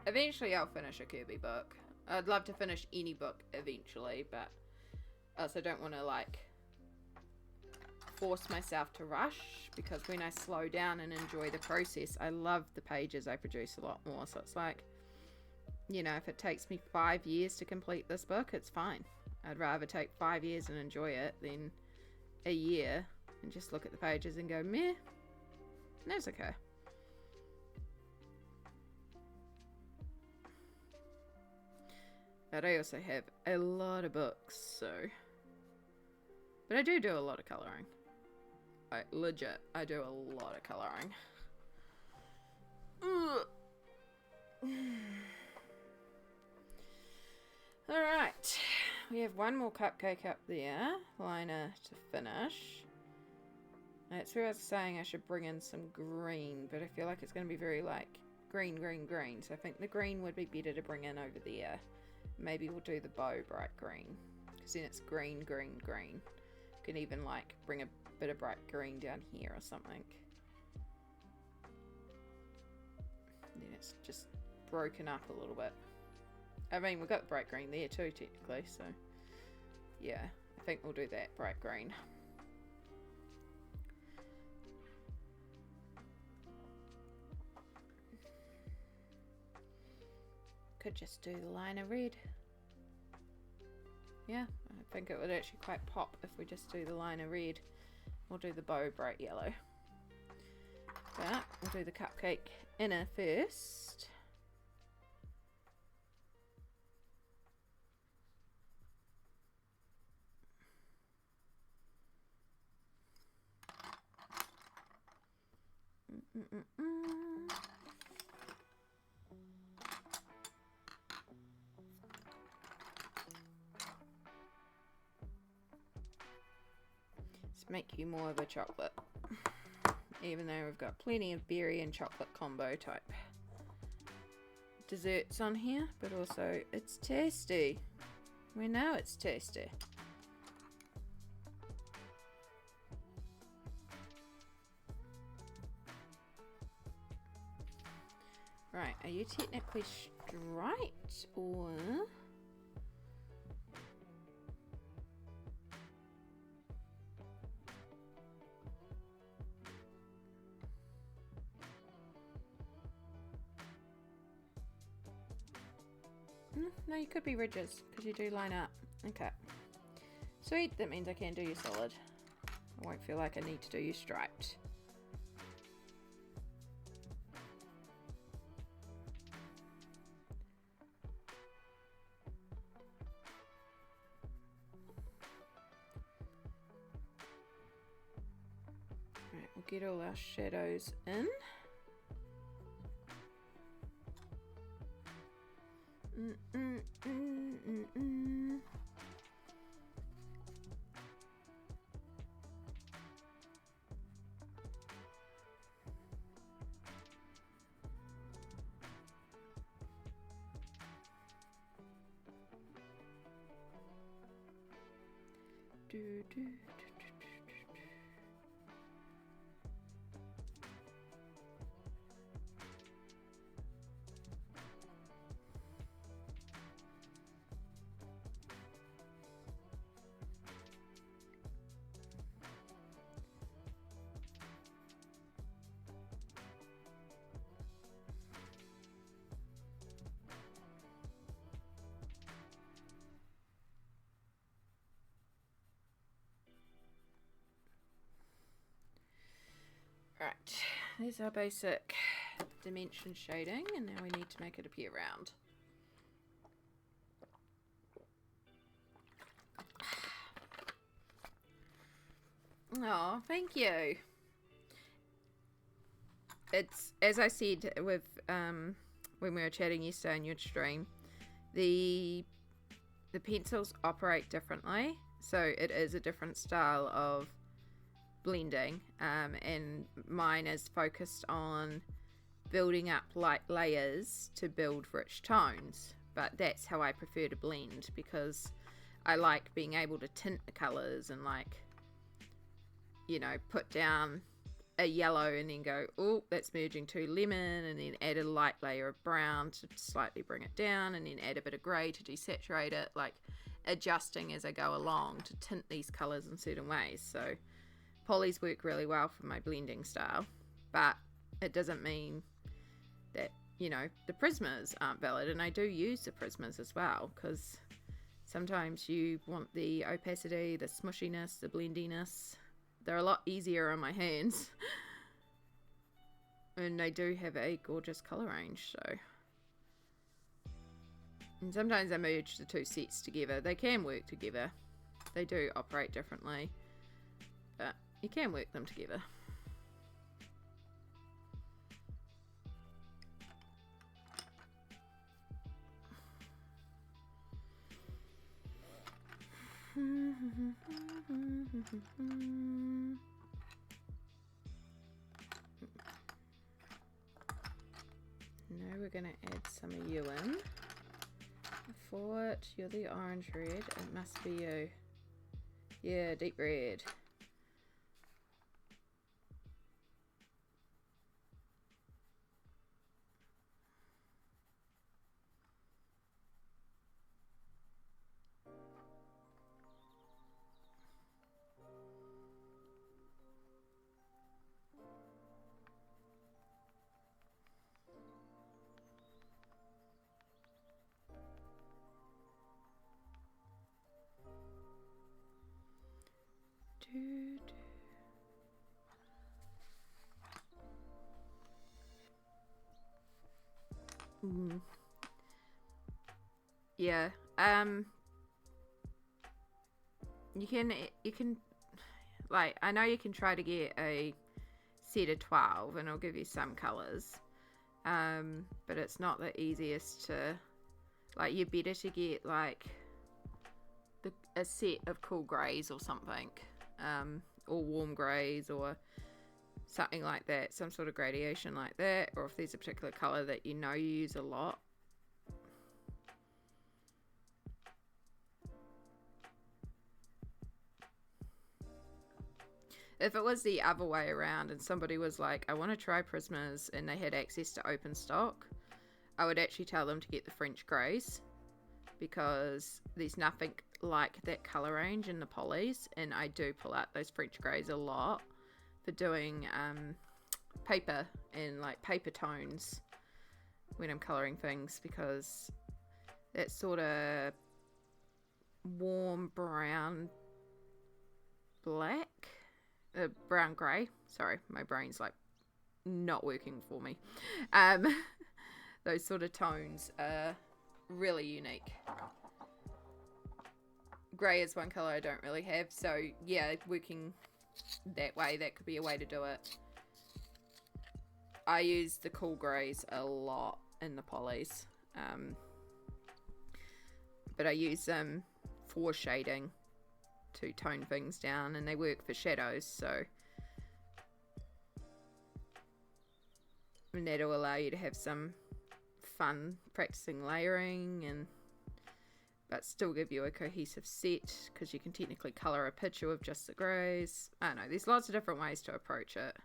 eventually I'll finish a Kirby book. I'd love to finish any book eventually, but I also don't want to like force myself to rush, because when I slow down and enjoy the process, I love the pages I produce a lot more. So it's like, you know, if it takes me 5 years to complete this book, it's fine. I'd rather take 5 years and enjoy it than a year and just look at the pages and go, meh, that's okay. But I also have a lot of books, so... But I do a lot of colouring. Like, legit, I do a lot of colouring. Alright, we have one more cupcake up there, liner to finish. That's where I was saying I should bring in some green, but I feel like it's going to be very like green, so I think the green would be better to bring in over there. Maybe we'll do the bow bright green, because then it's green. Can even like bring a bit of bright green down here or something. Then it's just broken up a little bit. I mean, we've got the bright green there too, technically, so yeah, I think we'll do that bright green. Could just do the liner red. Yeah, I think it would actually quite pop if we just do the liner red. We'll do the bow bright yellow. But we'll do the cupcake inner first. Let's make you more of a chocolate, even though we've got plenty of berry and chocolate combo type desserts on here, but also it's tasty. We know it's tasty. Right, are you technically striped or... No, you could be ridges, because you do line up. Okay. Sweet, that means I can do you solid. I won't feel like I need to do you striped. Right, we'll get all our shadows in. Right, there's our basic dimension shading, and now we need to make it appear round. Oh, thank you. It's, as I said with when we were chatting yesterday on your stream, the pencils operate differently, so it is a different style of blending, and mine is focused on building up light layers to build rich tones, but that's how I prefer to blend, because I like being able to tint the colors and, like, you know, put down a yellow and then go, oh, that's merging to lemon, and then add a light layer of brown to slightly bring it down, and then add a bit of grey to desaturate it, like adjusting as I go along to tint these colors in certain ways. So polys work really well for my blending style, but it doesn't mean that, you know, the prismas aren't valid, and I do use the prismas as well, because sometimes you want the opacity, the smushiness, the blendiness. They're a lot easier on my hands and they do have a gorgeous color range, so. And sometimes I merge the two sets together. They can work together. They do operate differently, but you can work them together. Now we're going to add some of you in. For it, you're the orange red. It must be you. Yeah, deep red. Mm. Yeah. You can like, I know you can try to get a set of 12 and it'll give you some colors, but it's not the easiest to, like, you're better to get like a set of cool grays or something, or warm grays or something like that, some sort of gradation like that, or if there's a particular color that you know you use a lot. If it was the other way around and somebody was like, I want to try Prismas, and they had access to open stock, I would actually tell them to get the French Greys, because there's nothing like that colour range in the polys, and I do pull out those French Greys a lot for doing paper and like paper tones when I'm colouring things, because that sort of warm brown black, brown grey, sorry, my brain's like not working for me, those sort of tones are really unique. Grey is one colour I don't really have, so yeah, working that way, that could be a way to do it. I use the cool greys a lot in the polys, but I use them for shading to tone things down, and they work for shadows, so, and that'll allow you to have some fun practicing layering, and but still give you a cohesive set, because you can technically colour a picture with just the greys. I don't know, there's lots of different ways to approach it.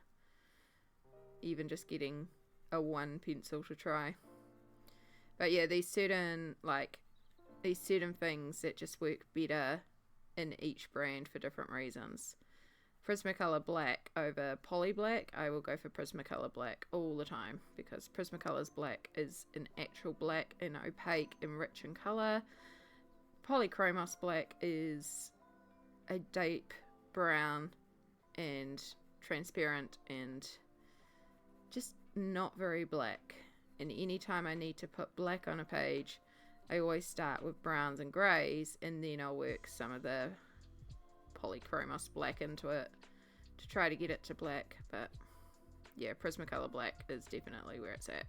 Even just getting a one pencil to try. But yeah, these certain things that just work better in each brand for different reasons. Prismacolor black over poly black, I will go for Prismacolor black all the time, because Prismacolor's black is an actual black and opaque and rich in colour. Polychromos black is a deep brown and transparent and just not very black. And anytime I need to put black on a page, I always start with browns and greys, and then I'll work some of the Polychromos black into it to try to get it to black. But yeah, Prismacolor black is definitely where it's at.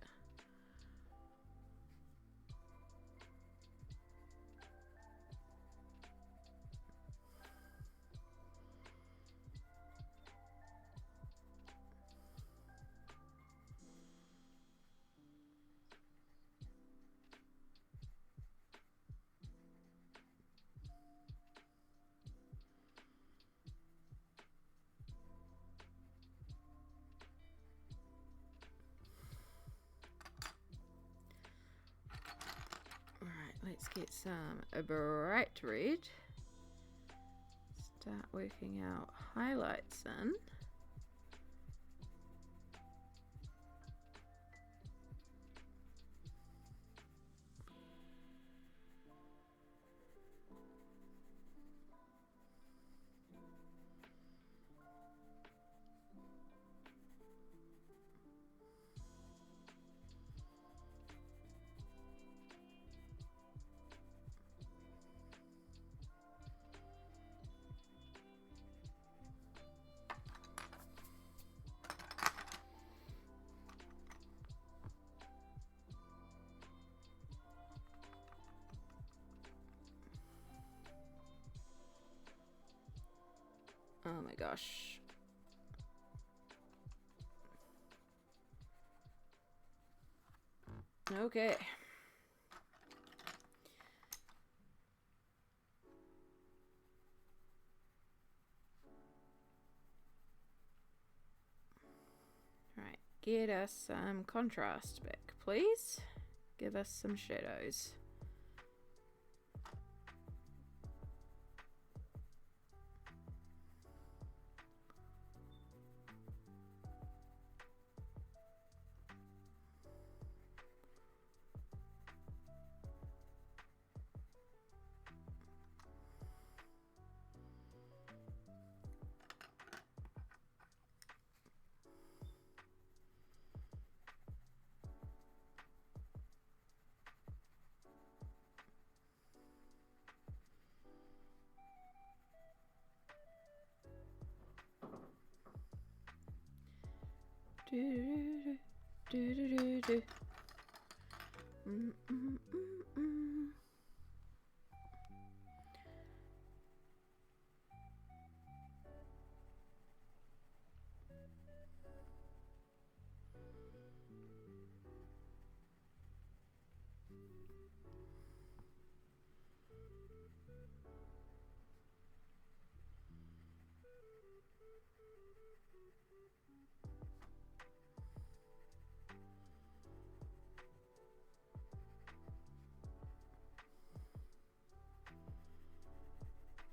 Let's get a bright red. Start working out highlights in. Oh my gosh. Okay. Right, get us some contrast back, please. Give us some shadows. Do, do, do, do, do. Mm, mm, mm, mm.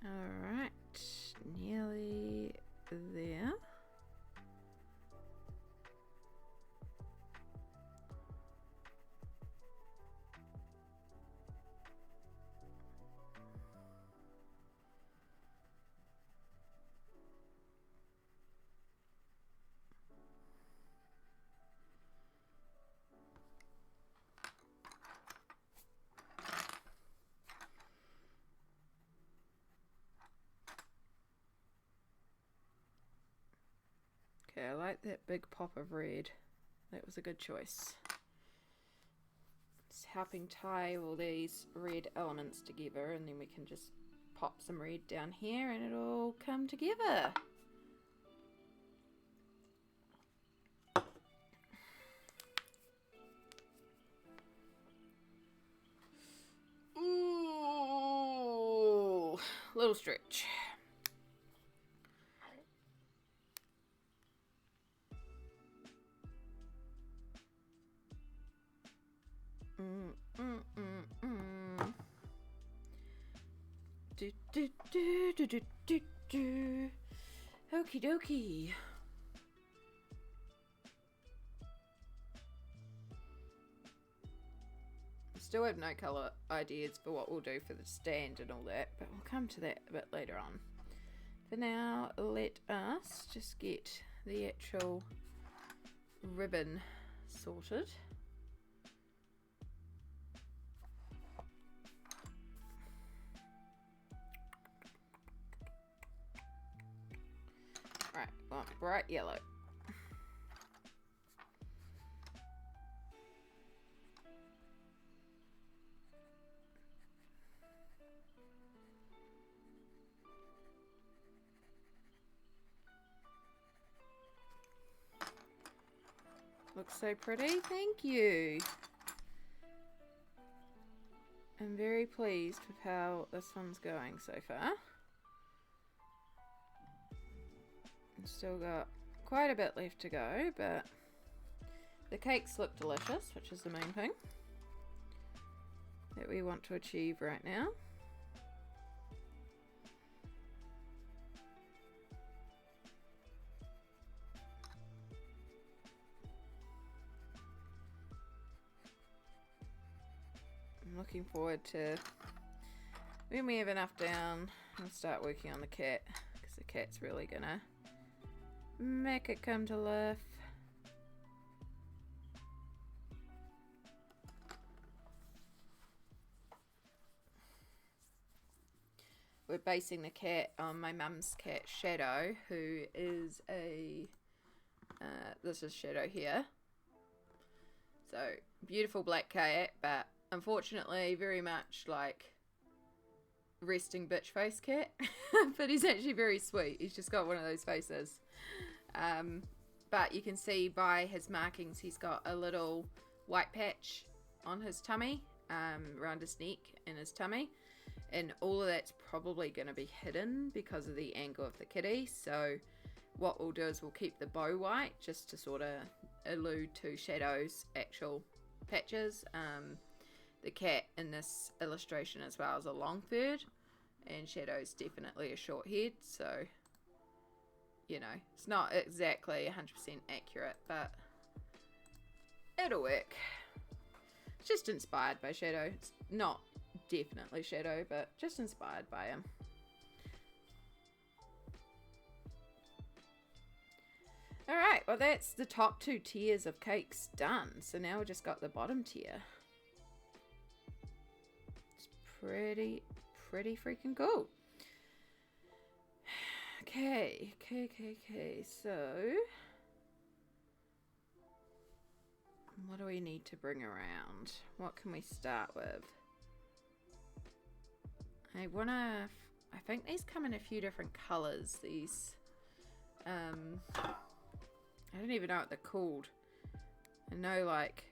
Alright, nearly there. Okay, I like that big pop of red. That was a good choice. It's helping tie all these red elements together, and then we can just pop some red down here and it'll come together. Ooh. little stretch. Do, do, do, do, do, do, do. Okie dokie. Still have no colour ideas for what we'll do for the stand and all that, but we'll come to that a bit later on. For now, let us just get the actual ribbon sorted. Right, want bright yellow. Looks so pretty, thank you. I'm very pleased with how this one's going so far. Still got quite a bit left to go, but the cakes look delicious, which is the main thing that we want to achieve right now. I'm looking forward to when we have enough down, I'll start working on the cat, because the cat's really gonna make it come to life. We're basing the cat on my mum's cat Shadow, who is a this is Shadow here. So beautiful black cat, but unfortunately very much like resting bitch face cat. But he's actually very sweet. He's just got one of those faces. But you can see by his markings he's got a little white patch on his tummy, around his neck and his tummy, and all of that's probably going to be hidden because of the angle of the kitty. So what we'll do is we'll keep the bow white just to sort of allude to Shadow's actual patches. The cat in this illustration as well is a long furred, and Shadow's definitely a short head, so you know, it's not exactly 100% accurate, but it'll work. It's just inspired by Shadow. It's not definitely Shadow, but just inspired by him. Alright, well that's the top 2 tiers of cakes done. So now we've just got the bottom tier. It's pretty freaking cool. Okay, so what do we need to bring around? What can we start with? I think these come in a few different colors, these, I don't even know what they're called. I know, like,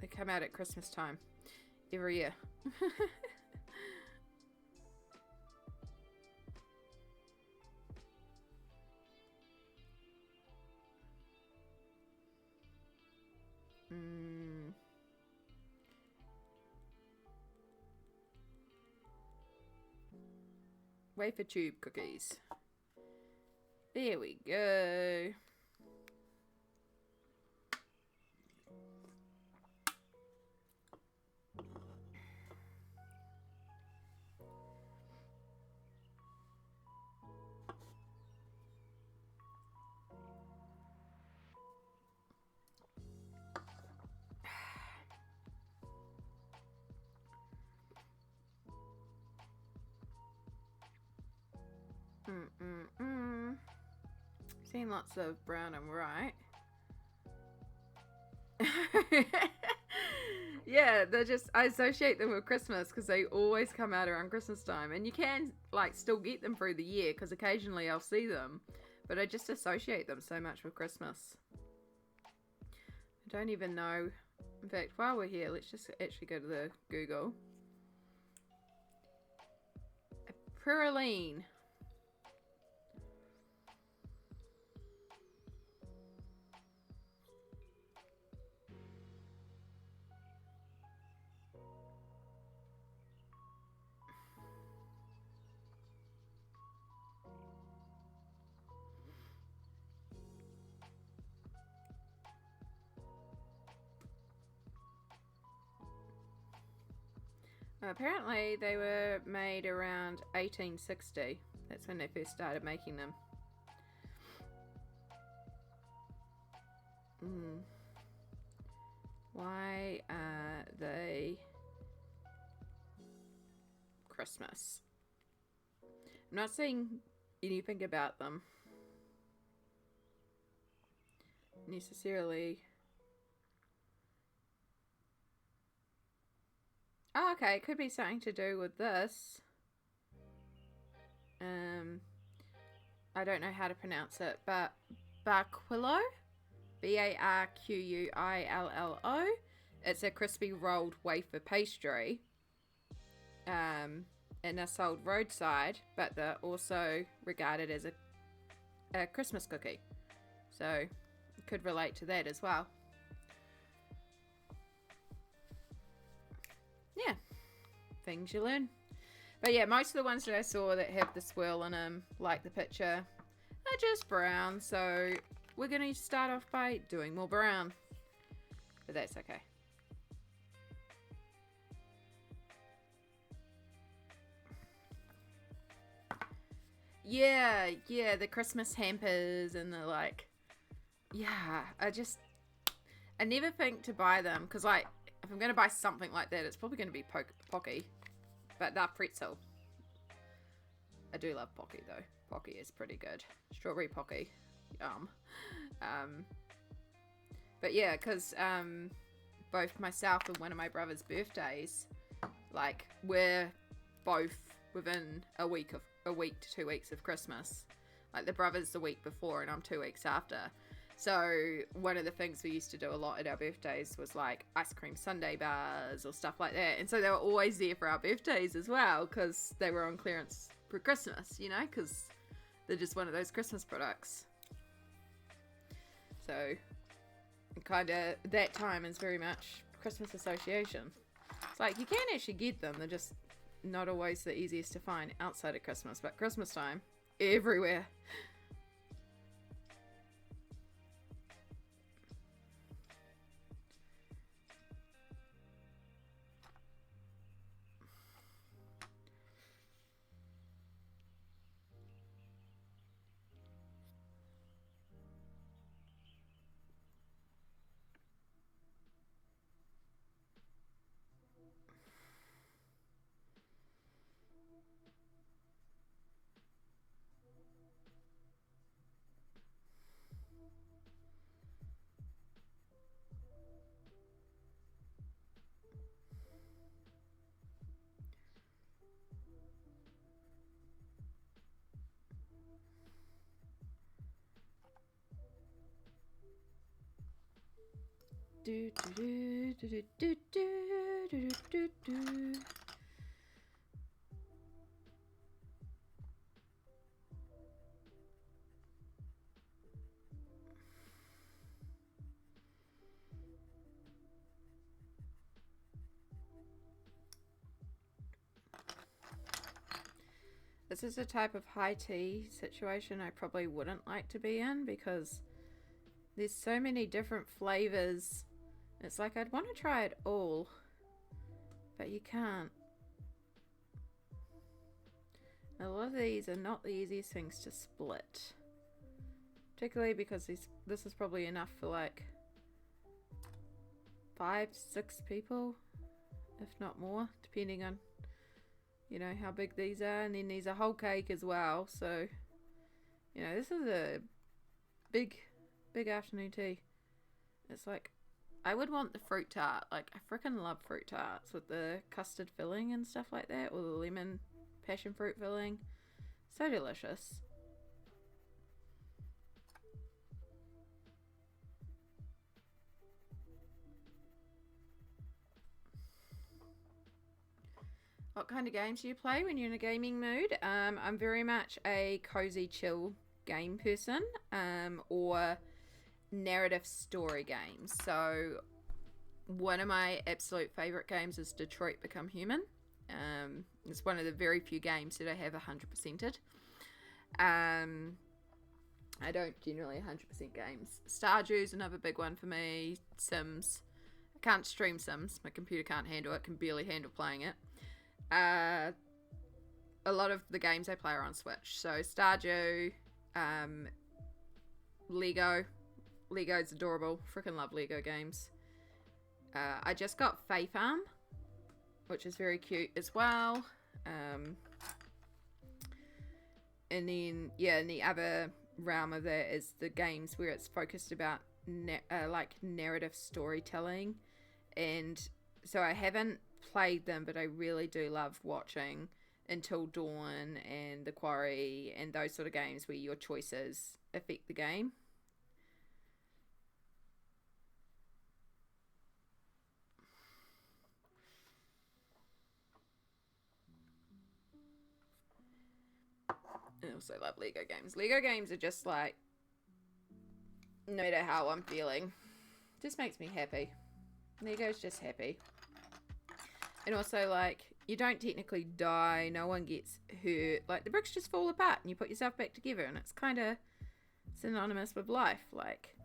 they come out at Christmas time every year. Wafer tube cookies. There we go. Seen lots of brown and white. Yeah, they're just, I associate them with Christmas because they always come out around Christmas time, and you can like still get them through the year because occasionally I'll see them, but I just associate them so much with Christmas. I don't even know. In fact, while we're here, let's just actually go to the Google. I'm praline. Apparently they were made around 1860. That's when they first started making them. Why are they Christmas? I'm not saying anything about them necessarily. Oh, okay, it could be something to do with this. I don't know how to pronounce it, but Barquillo, Barquillo. It's a crispy rolled wafer pastry. And they're sold roadside, but they're also regarded as a Christmas cookie. So, could relate to that as well. Yeah, things you learn. But yeah, most of the ones that I saw that have the swirl in them, like the picture, are just brown. So we're going to start off by doing more brown. But that's okay. Yeah, the Christmas hampers and the like. Yeah, I never think to buy them because like, if I'm going to buy something like that, it's probably going to be Pocky. But they're pretzel. I do love Pocky though. Pocky is pretty good. Strawberry Pocky. Yum. But yeah, because both myself and one of my brother's birthdays, like, we're both within a week to 2 weeks of Christmas. Like, the brother's the week before and I'm 2 weeks after. So one of the things we used to do a lot at our birthdays was like ice cream sundae bars or stuff like that. And so they were always there for our birthdays as well because they were on clearance for Christmas, you know, because they're just one of those Christmas products. So kind of that time is very much Christmas association. It's like you can actually get them. They're just not always the easiest to find outside of Christmas. But Christmas time, everywhere. Do, do, do, do, do, do, do, do, do. This is a type of high tea situation I probably wouldn't like to be in because there's so many different flavors. It's like I'd want to try it all, but you can't. A lot of these are not the easiest things to split, particularly because this is probably enough for like 5-6 people, if not more, depending on, you know, how big these are. And then there's a whole cake as well, so, you know, this is a big afternoon tea. It's like, I would want the fruit tart. Like, I freaking love fruit tarts with the custard filling and stuff like that, or the lemon passion fruit filling. So delicious. What kind of games do you play when you're in a gaming mood? I'm very much a cozy, chill game person, or narrative story games. So one of my absolute favorite games is Detroit Become Human. It's one of the very few games that I have 100%ed. I don't generally 100% games. Stardew's another big one for me. Sims. I can't stream Sims. My computer can't handle it. Can barely handle playing it. A lot of the games I play are on Switch. So Stardew, Lego. Lego's adorable. Freaking love Lego games. I just got Fae Farm, which is very cute as well. And then, yeah, in the other realm of that is the games where it's focused about like narrative storytelling. And so I haven't played them, but I really do love watching Until Dawn and The Quarry and those sort of games where your choices affect the game. I also love Lego games. Lego games are just like, no matter how I'm feeling, just makes me happy. Lego's just happy. And also, like, you don't technically die, no one gets hurt. Like, the bricks just fall apart and you put yourself back together, and it's kind of synonymous with life. Like,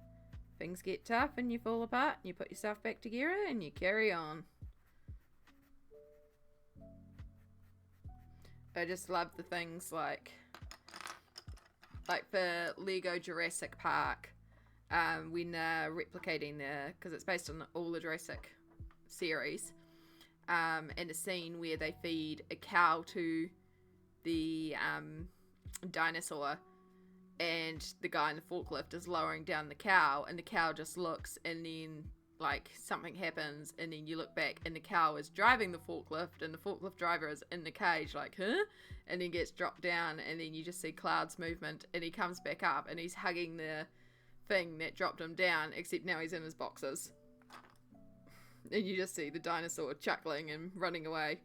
things get tough and you fall apart and you put yourself back together and you carry on. I just love the things like for Lego Jurassic Park, when they're replicating because it's based on all the Jurassic series, and a scene where they feed a cow to the dinosaur, and the guy in the forklift is lowering down the cow, and the cow just looks, and then like something happens, and then you look back and the cow is driving the forklift, and the forklift driver is in the cage like, huh? And then gets dropped down, and then you just see Cloud's movement, and he comes back up and he's hugging the thing that dropped him down, except now he's in his boxes, and you just see the dinosaur chuckling and running away.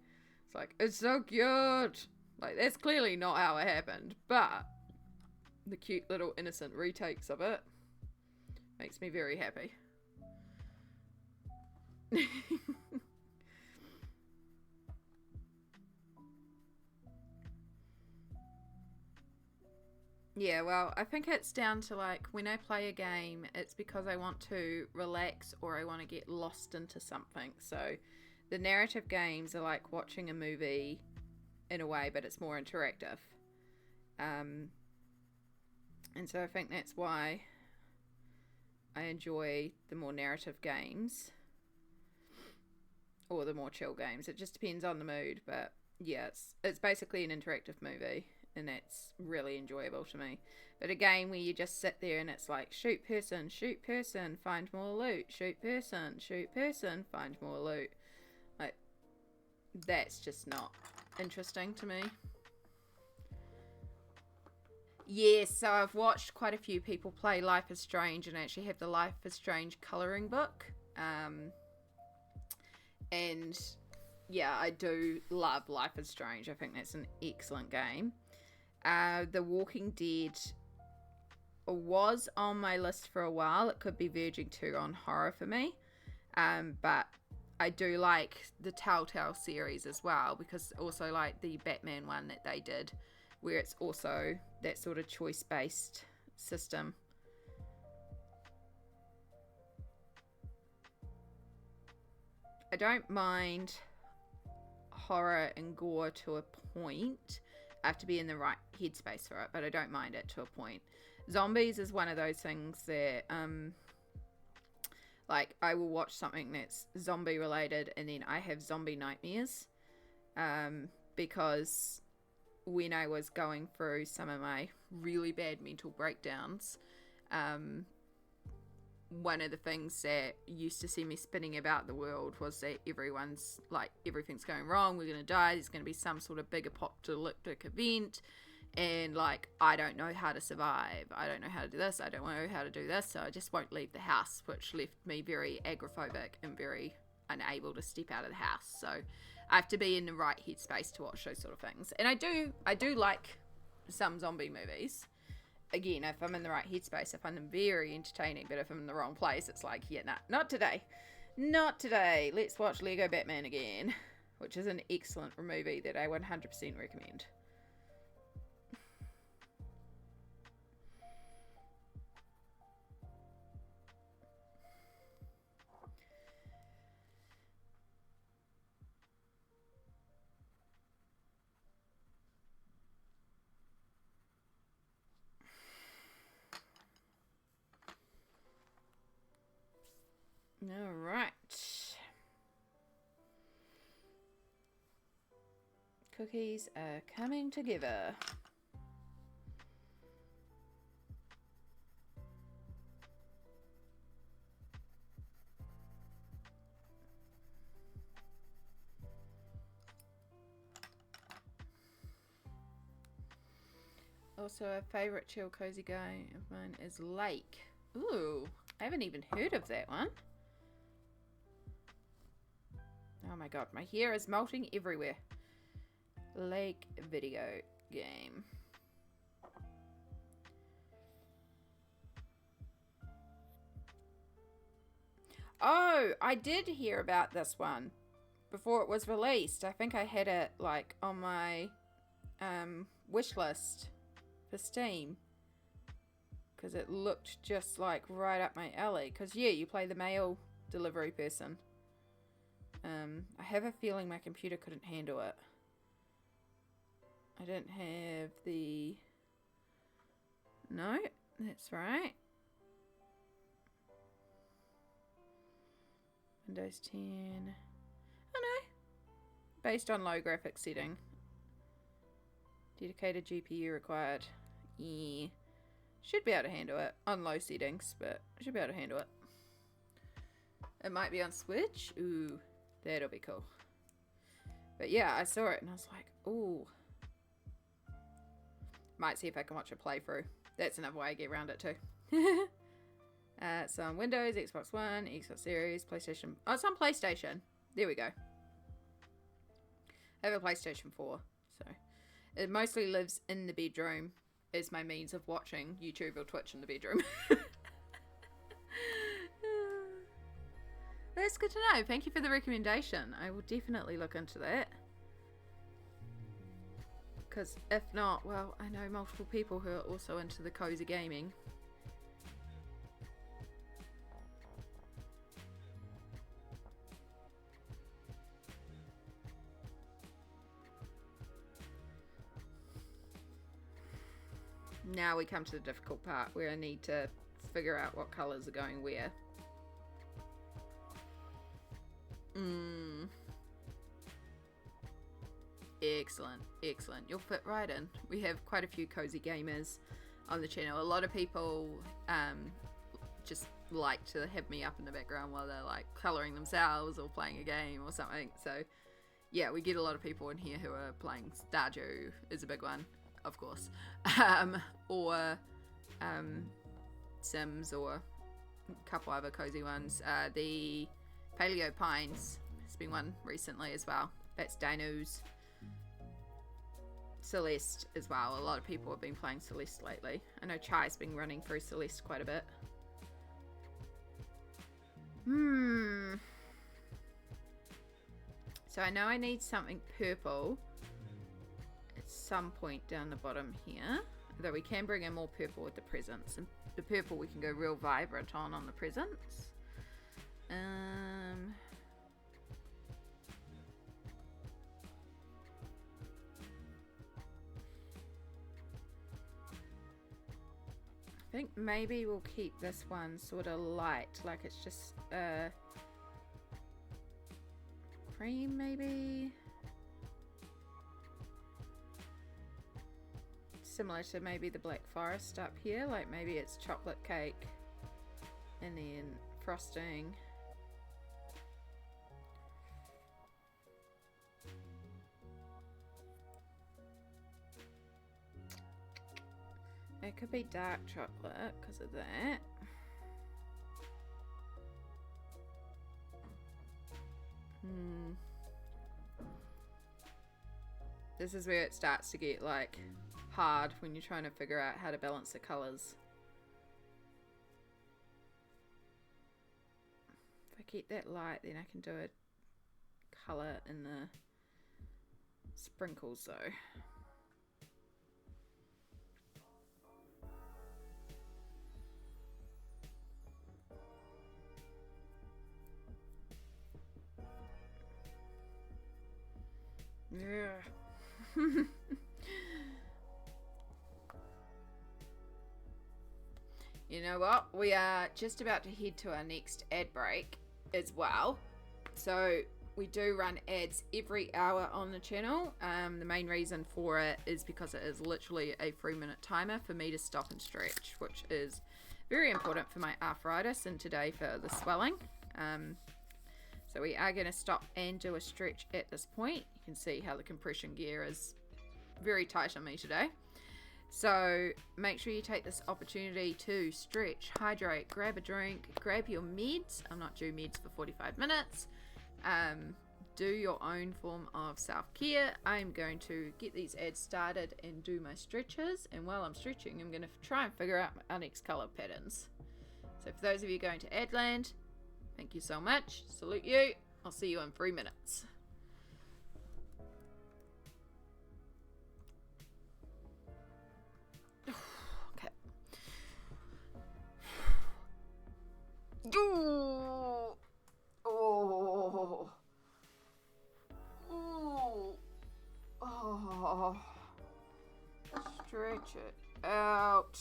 It's like, it's so cute. Like, that's clearly not how it happened, but the cute little innocent retakes of it makes me very happy. Yeah, well, I think it's down to, like, when I play a game, it's because I want to relax or I want to get lost into something. So the narrative games are like watching a movie in a way, but it's more interactive. And so I think that's why I enjoy the more narrative games or the more chill games. It just depends on the mood, but yeah, it's basically an interactive movie, and that's really enjoyable to me. But a game where you just sit there and it's like, shoot person, find more loot, shoot person, find more loot. Like, that's just not interesting to me. Yes, so I've watched quite a few people play Life is Strange and actually have the Life is Strange colouring book. And yeah, I do love Life is Strange. I think that's an excellent game. The Walking Dead was on my list for a while. It could be verging too on horror for me. But I do like the Telltale series as well, because also like the Batman one that they did, where it's also that sort of choice-based system. I don't mind horror and gore to a point. I have to be in the right headspace for it, but I don't mind it to a point. Zombies is one of those things that, like, I will watch something that's zombie related and then I have zombie nightmares, because when I was going through some of my really bad mental breakdowns, one of the things that used to see me spinning about the world was that everyone's like, everything's going wrong, we're gonna die, there's gonna be some sort of big apocalyptic event, and like, I don't know how to survive, I don't know how to do this, I don't know how to do this, so I just won't leave the house, which left me very agoraphobic and very unable to step out of the house. So I have to be in the right headspace to watch those sort of things. And I do like some zombie movies. Again, if I'm in the right headspace, I find them very entertaining. But if I'm in the wrong place, it's like, yeah, nah, not today. Not today. Let's watch Lego Batman again, which is an excellent movie that I 100% recommend. All right. Cookies are coming together. Also, a favourite chill cozy guy of mine is Lake. Ooh, I haven't even heard of that one. Oh my god, my hair is melting everywhere. Lake video game. Oh, I did hear about this one before it was released. I think I had it like on my wish list for Steam because it looked just like right up my alley. Because yeah, you play the mail delivery person. I have a feeling my computer couldn't handle it. I didn't have the... No, that's right. Windows 10. Oh no. Based on low graphics setting. Dedicated GPU required. Yeah. Should be able to handle it. On low settings, but should be able to handle it. It might be on Switch. Ooh. That'll be cool. But yeah, I saw it and I was like, ooh. Might see if I can watch a playthrough. That's another way I get around it too. It's on Windows, Xbox One, Xbox Series, PlayStation. Oh, it's on PlayStation. There we go. I have a PlayStation 4. So it mostly lives in the bedroom as my means of watching YouTube or Twitch in the bedroom. That's good to know. Thank you for the recommendation. I will definitely look into that. Because if not, well, I know multiple people who are also into the cozy gaming. Now we come to the difficult part where I need to figure out what colours are going where. Excellent, excellent. You'll fit right in. We have quite a few cozy gamers on the channel. A lot of people just like to have me up in the background while they're like colouring themselves or playing a game or something. So yeah, we get a lot of people in here who are playing Stardew is a big one, of course, or Sims or a couple other cozy ones. The Paleo Pines has been one recently as well. That's Danu's. Celeste as well. A lot of people have been playing Celeste lately. I know Chai's been running through Celeste quite a bit. So I know I need something purple at some point down the bottom here. Although we can bring in more purple with the presents. And the purple we can go real vibrant on the presents. I think maybe we'll keep this one sort of light, like it's just cream maybe, similar to maybe the Black Forest up here, like maybe it's chocolate cake and then frosting. It could be dark chocolate because of that. This is where it starts to get like hard when you're trying to figure out how to balance the colours. If I keep that light, then I can do a colour in the sprinkles though. Yeah. You know what? We are just about to head to our next ad break as well. So we do run ads every hour on the channel. The main reason for it is because it is literally a 3-minute timer for me to stop and stretch, which is very important for my arthritis and today for the swelling. So we are going to stop and do a stretch at this point. You can see how the compression gear is very tight on me today. So make sure you take this opportunity to stretch, hydrate, grab a drink, grab your meds. I'm not due meds for 45 minutes. Do your own form of self-care. I'm going to get these ads started and do my stretches. And while I'm stretching, I'm going to try and figure out our next color patterns. So for those of you going to Adland, thank you so much. Salute you. I'll see you in 3 minutes. Okay. Oh. Oh. Oh. Stretch it out.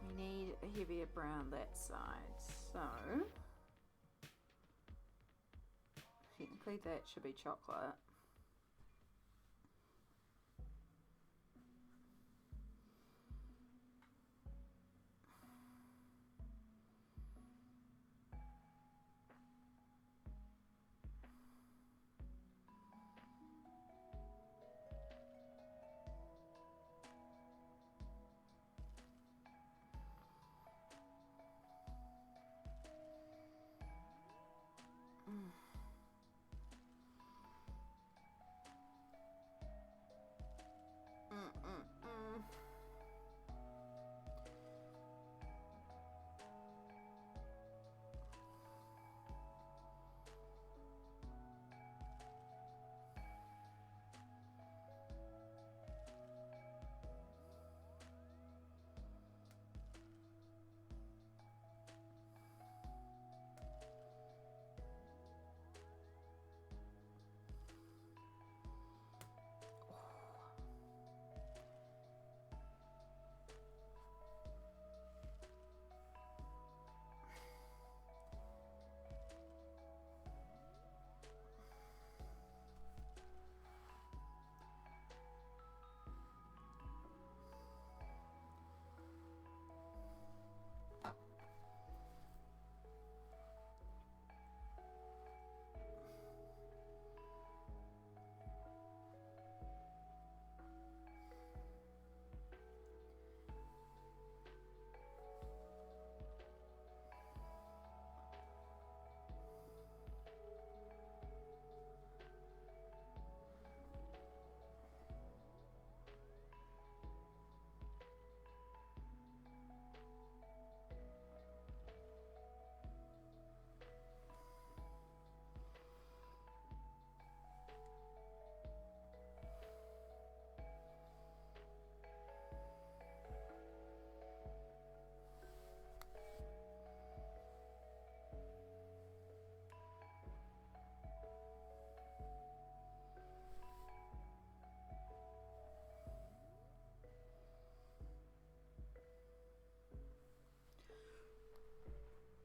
We need a heavier brown that side, so technically that should be chocolate.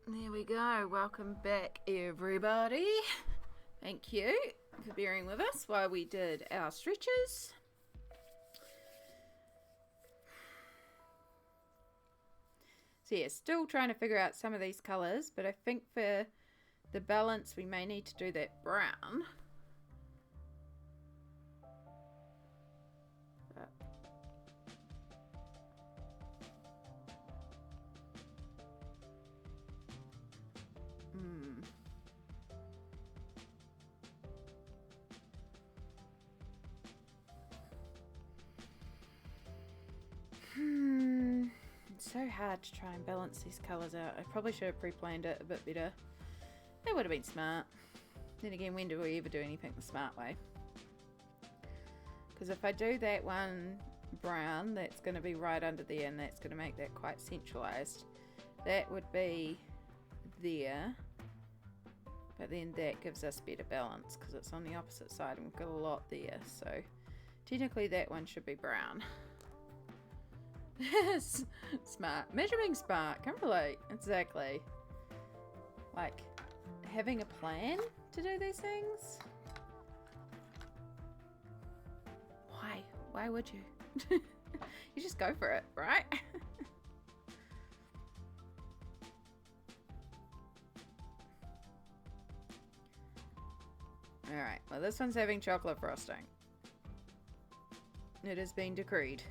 There we go. Welcome back, everybody. Thank you for bearing with us while we did our stretches. So yeah, still trying to figure out some of these colours, but I think for the balance we may need to do that brown. so hard to try and balance these colours out. I probably should have pre-planned it a bit better. That would have been smart. Then again, when do we ever do anything the smart way? Because if I do that one brown, that's going to be right under there, and that's going to make that quite centralised. That would be there, but then that gives us better balance because it's on the opposite side and we've got a lot there. So technically that one should be brown. Smart. Measuring smart. Can't relate. Exactly. Like having a plan to do these things. Why would you? You just go for it, right? Alright, well this one's having chocolate frosting. It has been decreed.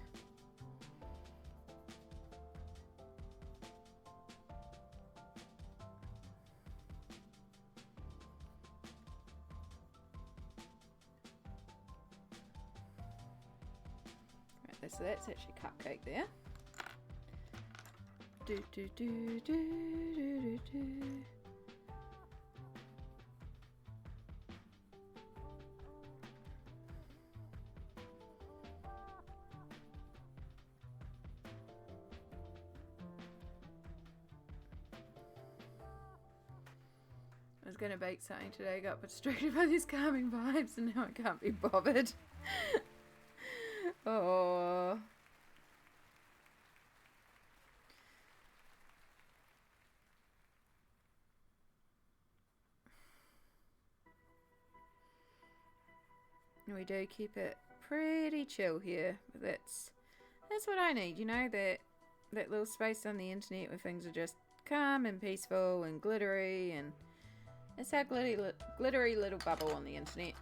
Right, so that's actually cupcake there. Do do do do do do do. I was going to bake something today, got distracted by these calming vibes, and now I can't be bothered. Oh. We do keep it pretty chill here, but that's what I need, you know, that little space on the internet where things are just calm and peaceful and glittery, and it's our glittery little bubble on the internet.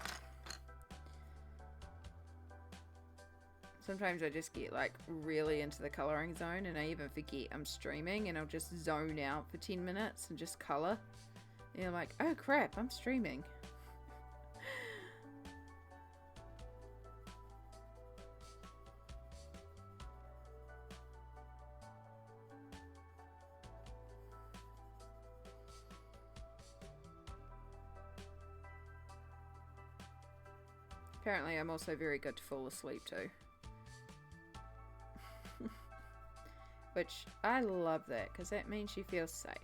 Sometimes I just get like really into the colouring zone and I even forget I'm streaming and I'll just zone out for 10 minutes and just colour. And I'm like, oh crap, I'm streaming. Apparently I'm also very good to fall asleep too. Which I love that because that means you feel safe.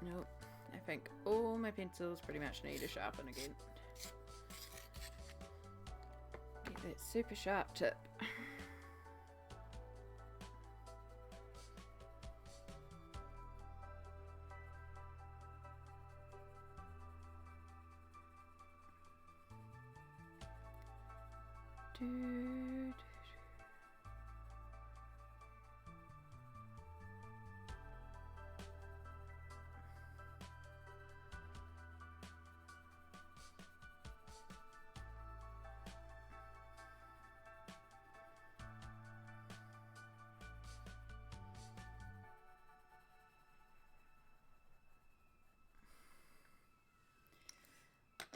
Nope, I think all my pencils pretty much need a sharpen again. Get that super sharp tip.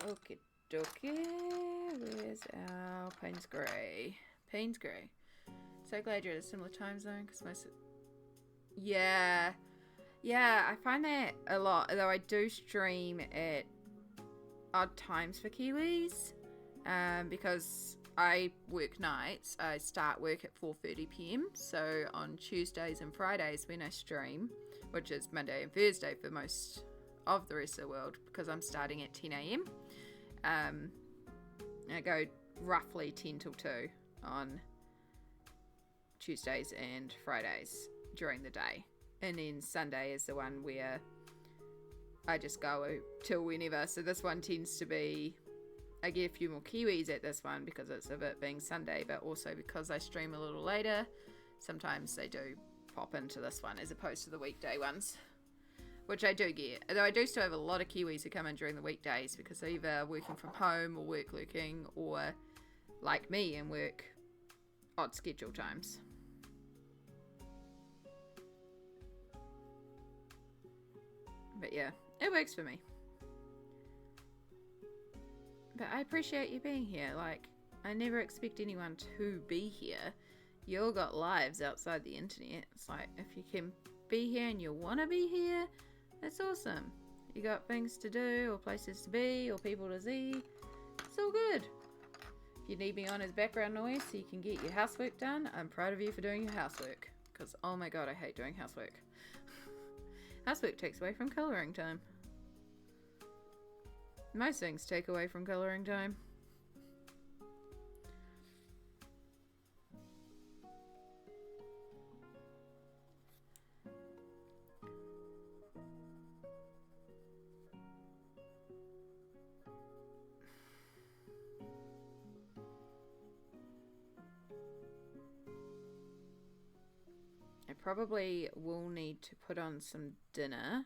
Okie dokie, where's our Payne's Grey? Payne's Grey. So glad you're at a similar time zone because my... Yeah, I find that a lot, though I do stream at odd times for Kiwis, because I work nights. I start work at 4:30 PM, so on Tuesdays and Fridays when I stream, which is Monday and Thursday for most of the rest of the world, because I'm starting at 10 AM. I go roughly 10 till 2 on Tuesdays and Fridays during the day. And then Sunday is the one where I just go till whenever. So this one tends to be, I get a few more Kiwis at this one because it's of it being Sunday, but also because I stream a little later, sometimes they do pop into this one as opposed to the weekday ones, which I do get. Although I do still have a lot of Kiwis who come in during the weekdays because they're either working from home or work lurking, or like me and work odd schedule times. But yeah, it works for me. But I appreciate you being here. Like, I never expect anyone to be here. You all got lives outside the internet. It's like, if you can be here and you want to be here, that's awesome. You got things to do, or places to be, or people to see. It's all good. If you need me on as background noise so you can get your housework done, I'm proud of you for doing your housework. Because, oh my god, I hate doing housework. Housework takes away from colouring time. Most things take away from colouring time. I probably will need to put on some dinner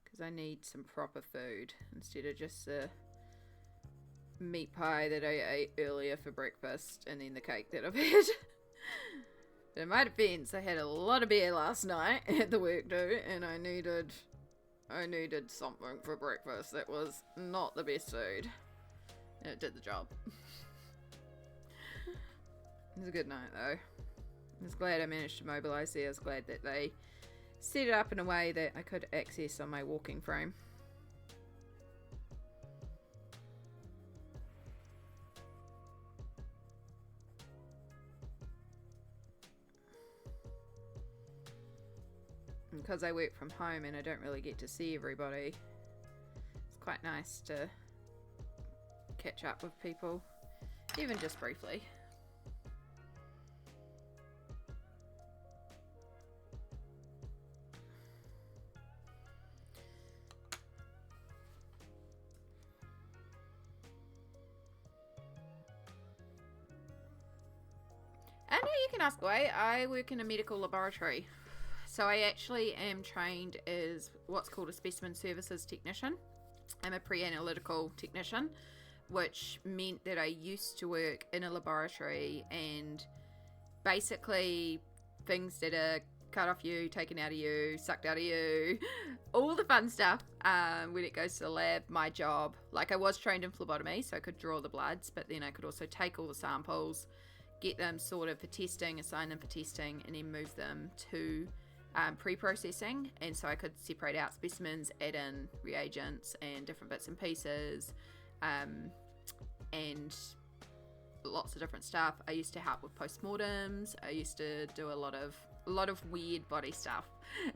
because I need some proper food instead of just the meat pie that I ate earlier for breakfast and then the cake that I've had. But in my defense, I had a lot of beer last night at the work do, and I needed something for breakfast that was not the best food. And it did the job. It was a good night though. I was glad I managed to mobilise there. I was glad that they set it up in a way that I could access on my walking frame. And because I work from home and I don't really get to see everybody, it's quite nice to catch up with people, even just briefly. You can ask away. I work in a medical laboratory, so I actually am trained as what's called a specimen services technician. I'm a pre-analytical technician, which meant that I used to work in a laboratory and basically things that are cut off you, taken out of you, sucked out of you, all the fun stuff when it goes to the lab. My job, like I was trained in phlebotomy, so I could draw the bloods, but then I could also take all the samples, get them sorted for testing, assign them for testing, and then move them to pre-processing. And so I could separate out specimens, add in reagents and different bits and pieces, and lots of different stuff. I used to help with postmortems. I used to do a lot of weird body stuff.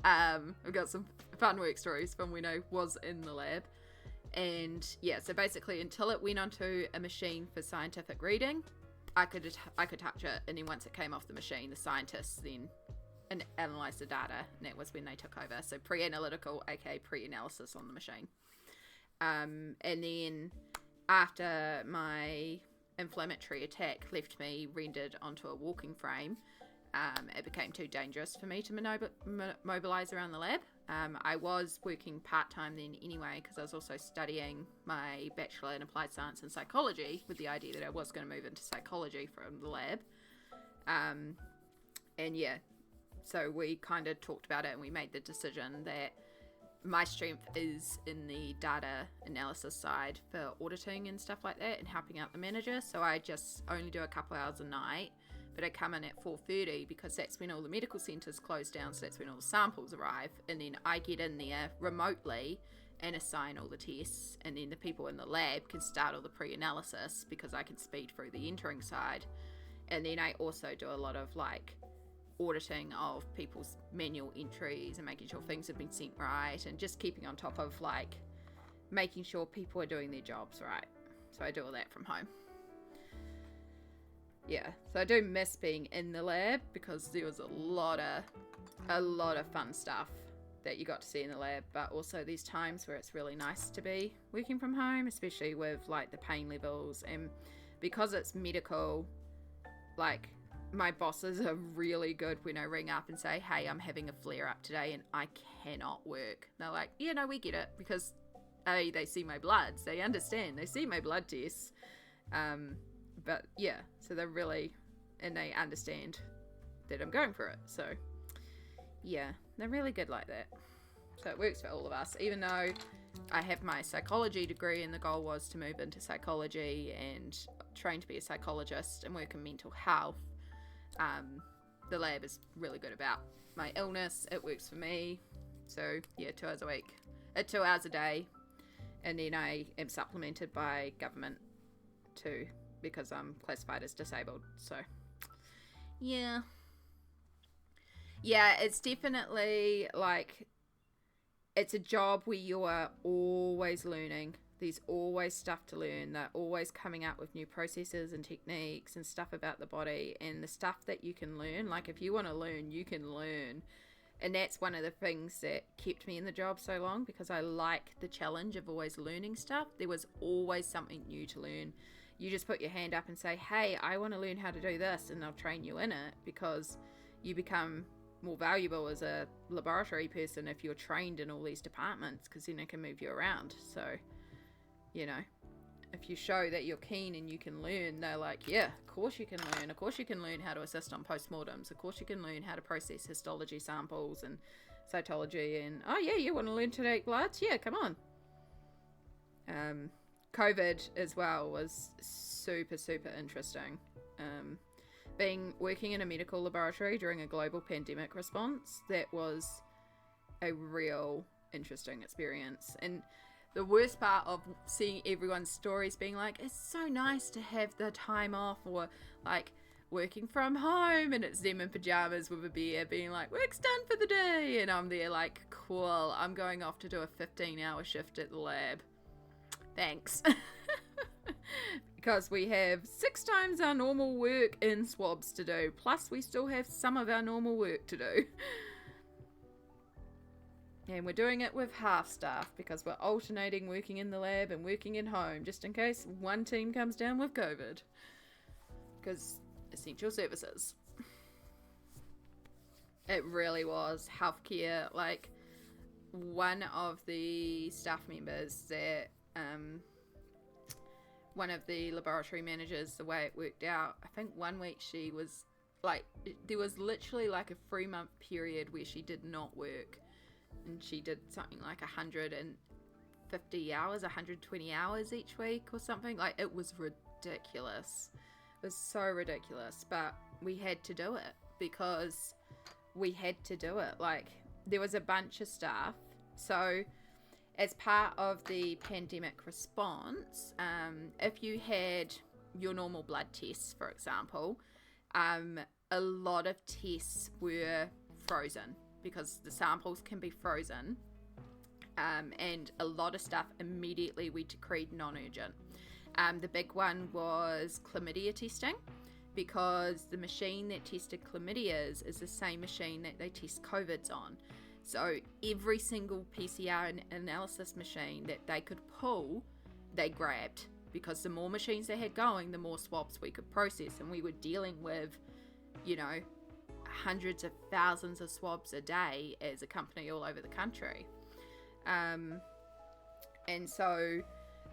I've got some fun work stories from when I was in the lab. And yeah, so basically until it went onto a machine for scientific reading, I could touch it, and then once it came off the machine, the scientists then analysed the data, and that was when they took over. So pre-analytical, aka pre-analysis on the machine. And then after my inflammatory attack left me rendered onto a walking frame, it became too dangerous for me to mobilise around the lab. I was working part-time then anyway, because I was also studying my Bachelor in Applied Science and Psychology with the idea that I was going to move into psychology from the lab. And yeah, so we kind of talked about it and we made the decision that my strength is in the data analysis side for auditing and stuff like that and helping out the manager. So I just only do a couple hours a night, but I come in at 4:30 because that's when all the medical centres close down, so that's when all the samples arrive, and then I get in there remotely and assign all the tests, and then the people in the lab can start all the pre-analysis because I can speed through the entering side. And then I also do a lot of like auditing of people's manual entries and making sure things have been sent right, and just keeping on top of like making sure people are doing their jobs right. So I do all that from home. yeah, so I do miss being in the lab because there was a lot of fun stuff that you got to see in the lab, but also these times where it's really nice to be working from home, especially with like the pain levels, and because it's medical, like my bosses are really good when I ring up and say, hey, I'm having a flare up today and I cannot work. They're like, yeah, no, we get it, because they see my bloods, they understand, they see my blood tests, but yeah, so they're really, and they understand that I'm going for it, so yeah, they're really good like that. So it works for all of us, even though I have my psychology degree and the goal was to move into psychology and train to be a psychologist and work in mental health. The lab is really good about my illness. It works for me. So yeah, 2 hours a week, 2 hours a day, and then I am supplemented by government too because I'm classified as disabled. So yeah, it's definitely like, it's a job where you are always learning. There's always stuff to learn. They're always coming up with new processes and techniques and stuff about the body, and the stuff that you can learn. Like if you want to learn, you can learn. And that's one of the things that kept me in the job so long, because I like the challenge of always learning stuff. There was always something new to learn. You just put your hand up and say, hey, I want to learn how to do this, and they'll train you in it, because you become more valuable as a laboratory person if you're trained in all these departments, because then it can move you around. So, you know, if you show that you're keen and you can learn, they're like, yeah, of course you can learn. Of course you can learn how to assist on postmortems. Of course you can learn how to process histology samples and cytology. And, oh yeah, you want to learn to take bloods? Yeah, come on. COVID as well was super, super interesting. Working in a medical laboratory during a global pandemic response, that was a real interesting experience. And the worst part of seeing everyone's stories being like, it's so nice to have the time off, or like working from home, and it's them in pajamas with a beer being like, work's done for the day, and I'm there like, cool, I'm going off to do a 15-hour shift at the lab, thanks. Because we have 6 times our normal work in swabs to do, plus we still have some of our normal work to do. And we're doing it with half staff, because we're alternating working in the lab and working in home, just in case one team comes down with COVID. Because essential services. It really was healthcare. Like, one of the staff members that, one of the laboratory managers, the way it worked out, I think 1 week she was like, there was literally like a 3-month period where she did not work, and she did something like 150 hours, 120 hours each week or something. Like, it was ridiculous. It was so ridiculous, but we had to do it because we had to do it. Like, there was a bunch of staff. So as part of the pandemic response, if you had your normal blood tests, for example, a lot of tests were frozen because the samples can be frozen, and a lot of stuff immediately we decreed non-urgent. The big one was chlamydia testing, because the machine that tested chlamydias is the same machine that they test COVIDs on. So every single PCR analysis machine that they could pull, they grabbed, because the more machines they had going, the more swabs we could process. And we were dealing with, you know, hundreds of thousands of swabs a day as a company all over the country. And so,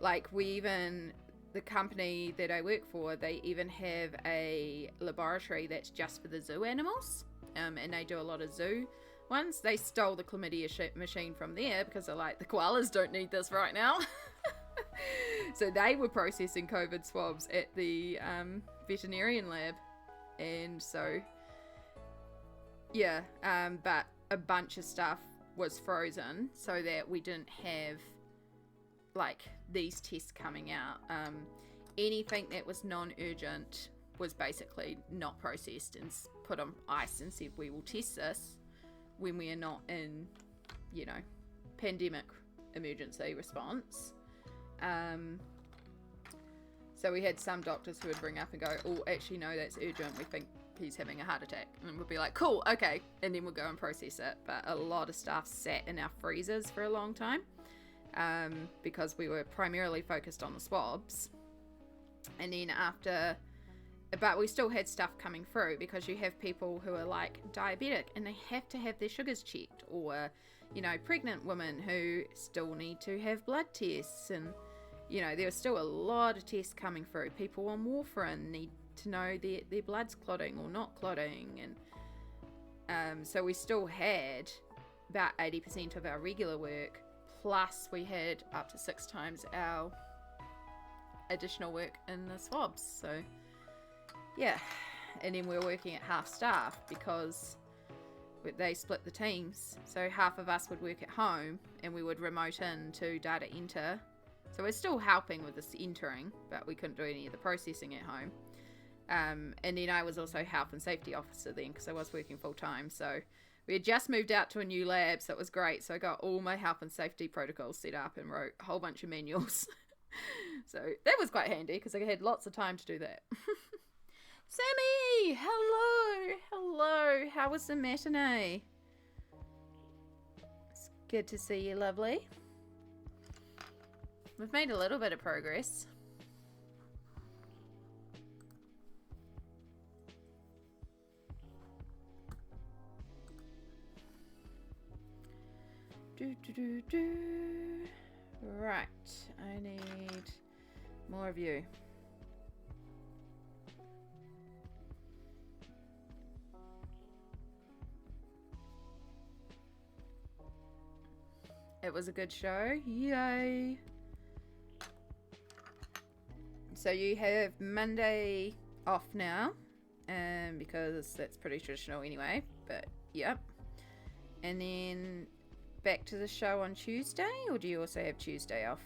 like, the company that I work for, they even have a laboratory that's just for the zoo animals, and they do a lot of zoo ones. They stole the chlamydia machine from there because they're like, the koalas don't need this right now. So they were processing COVID swabs at the veterinarian lab. And so, yeah, but a bunch of stuff was frozen so that we didn't have, like, these tests coming out. Anything that was non-urgent was basically not processed and put on ice and said, we will test this when we are not in, you know, pandemic emergency response. So we had some doctors who would ring up and go, oh, actually, no, that's urgent. We think he's having a heart attack. And we'll be like, cool, okay. And then we'll go and process it. But a lot of stuff sat in our freezers for a long time because we were primarily focused on the swabs. And then but we still had stuff coming through because you have people who are like diabetic and they have to have their sugars checked, or, you know, pregnant women who still need to have blood tests. And, you know, there's still a lot of tests coming through. People on warfarin need to know their blood's clotting or not clotting. And so we still had about 80% of our regular work, plus we had up to 6 times our additional work in the swabs. So yeah, and then we were working at half staff because they split the teams. So half of us would work at home and we would remote in to data enter. So we're still helping with this entering, but we couldn't do any of the processing at home. And then I was also health and safety officer then because I was working full time. So we had just moved out to a new lab, so it was great. So I got all my health and safety protocols set up and wrote a whole bunch of manuals. So that was quite handy because I had lots of time to do that. Sammy, hello. How was the matinee? It's good to see you, lovely. We've made a little bit of progress. Right, I need more of you. It was a good show. Yay. So you have Monday off now, because that's pretty traditional anyway, but yep. And then back to the show on Tuesday, or do you also have Tuesday off?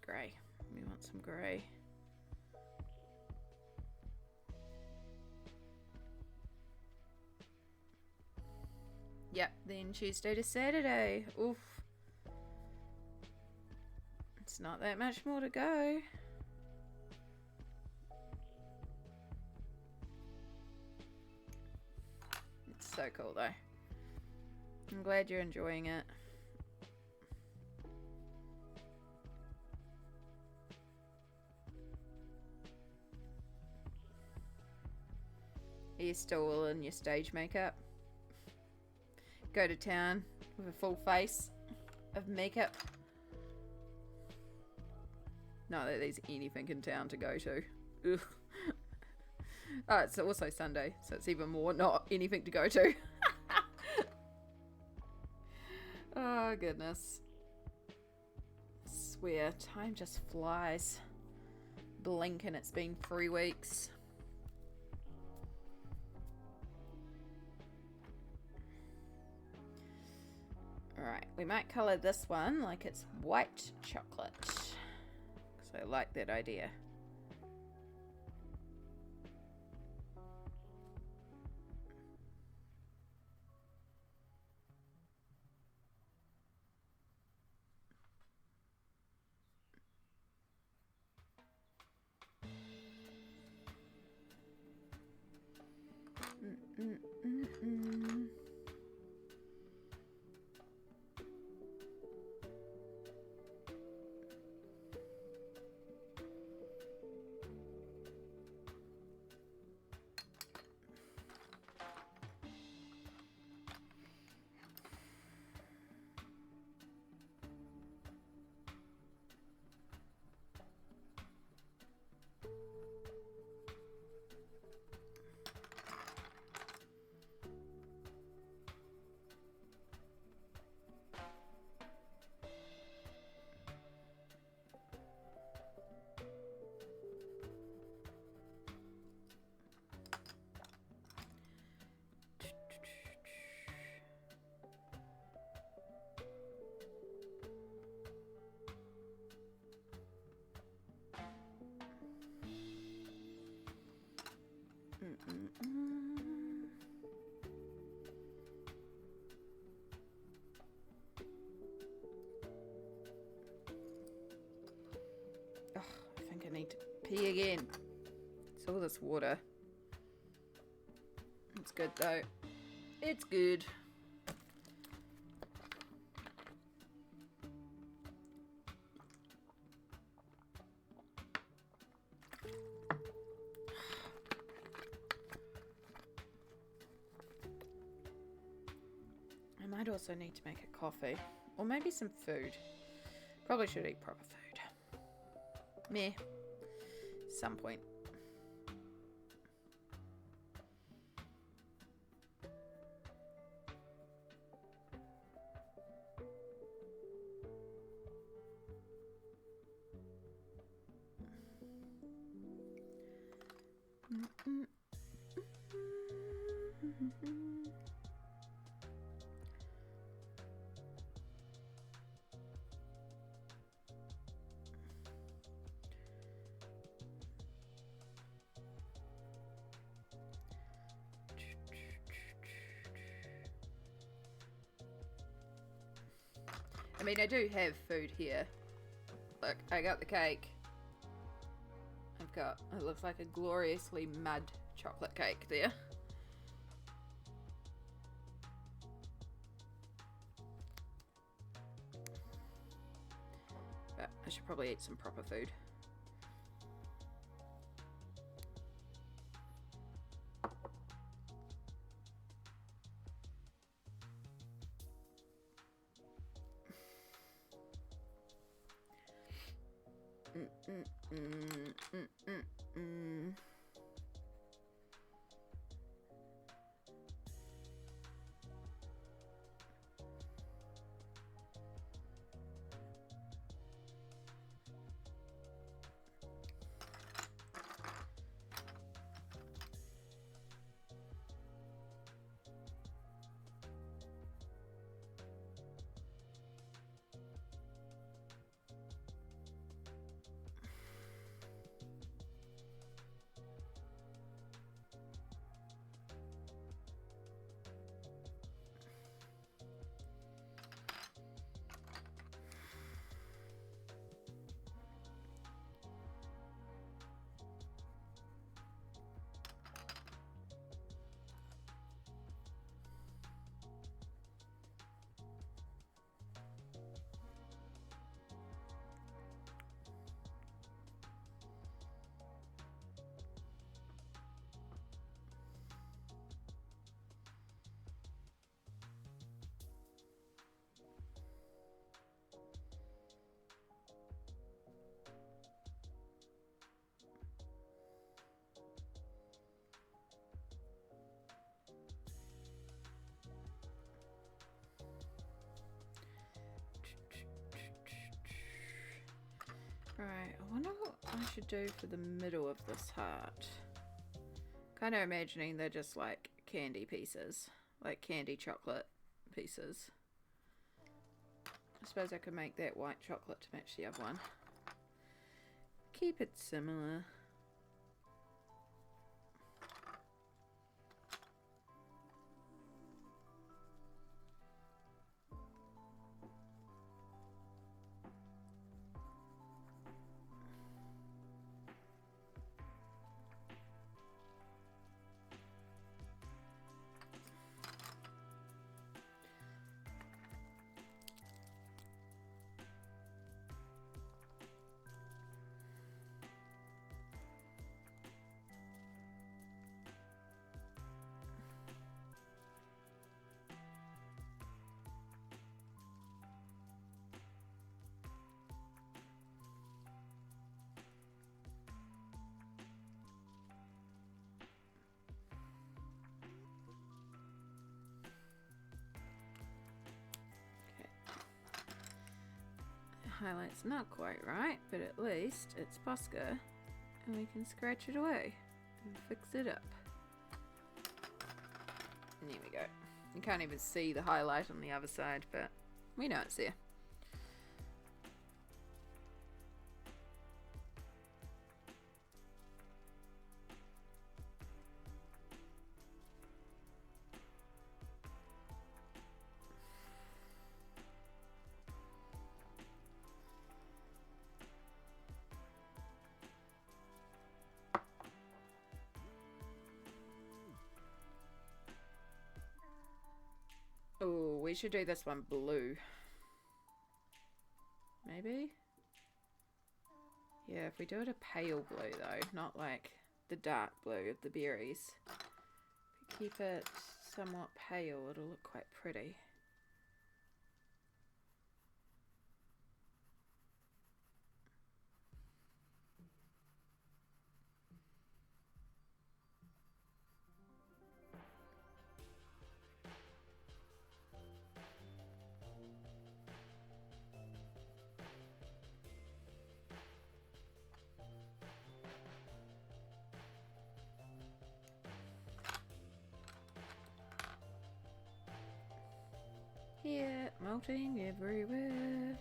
Grey. We want some grey. Yep, then Tuesday to Saturday. Oof. It's not that much more to go. It's so cool though. I'm glad you're enjoying it. Are you still all in your stage makeup? Go to town with a full face of makeup. Not that there's anything in town to go to. Ugh. Oh, it's also Sunday, so it's even more not anything to go to. Oh, goodness. I swear, time just flies. Blink and it's been 3 weeks. Alright, we might colour this one like it's white chocolate, because I like that idea. Oh, I think I need to pee again. It's all this water. It's good though. It's good. I might also need to make a coffee. Or maybe some food. Probably should eat proper food. Meh. Some point. I mean, I do have food here. Look, I got the cake. I've got, it looks like a gloriously mud chocolate cake there. But I should probably eat some proper food. Right, I wonder what I should do for the middle of this heart. Kind of imagining they're just like candy pieces, like candy chocolate pieces. I suppose I could make that white chocolate to match the other one. Keep it similar. Highlight's not quite right, but at least it's posca and we can scratch it away and fix it up. And there we go. You can't even see the highlight on the other side, but we know it's there. should do this one blue. Maybe? Yeah, if we do it a pale blue though, not like the dark blue of the berries. If we keep it somewhat pale, it'll look quite pretty. Here, melting everywhere.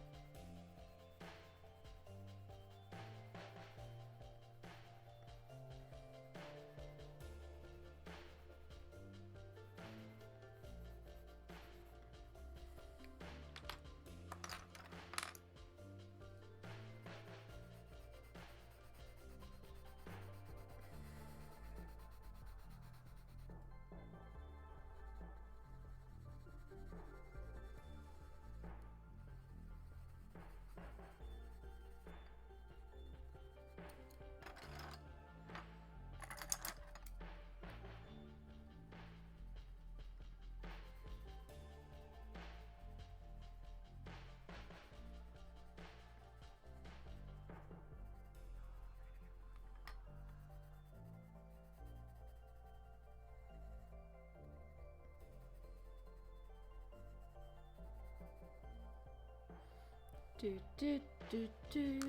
Do do do do.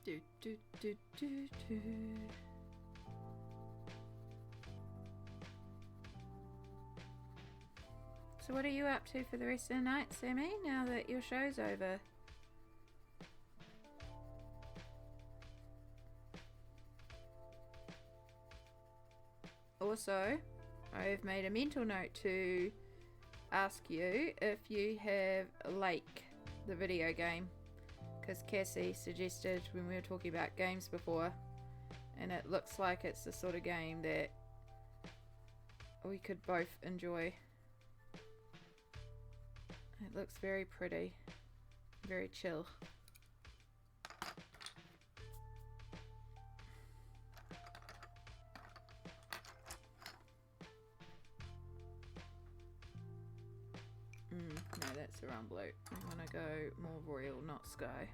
Do do do do do. So what are you up to for the rest of the night, Sammy, now that your show's over? Also, I've made a mental note to ask you if you have Lake, the video game. Because Cassie suggested when we were talking about games before, and it looks like it's the sort of game that we could both enjoy. It looks very pretty, very chill. No, that's the wrong blue. I want to go more royal, not sky.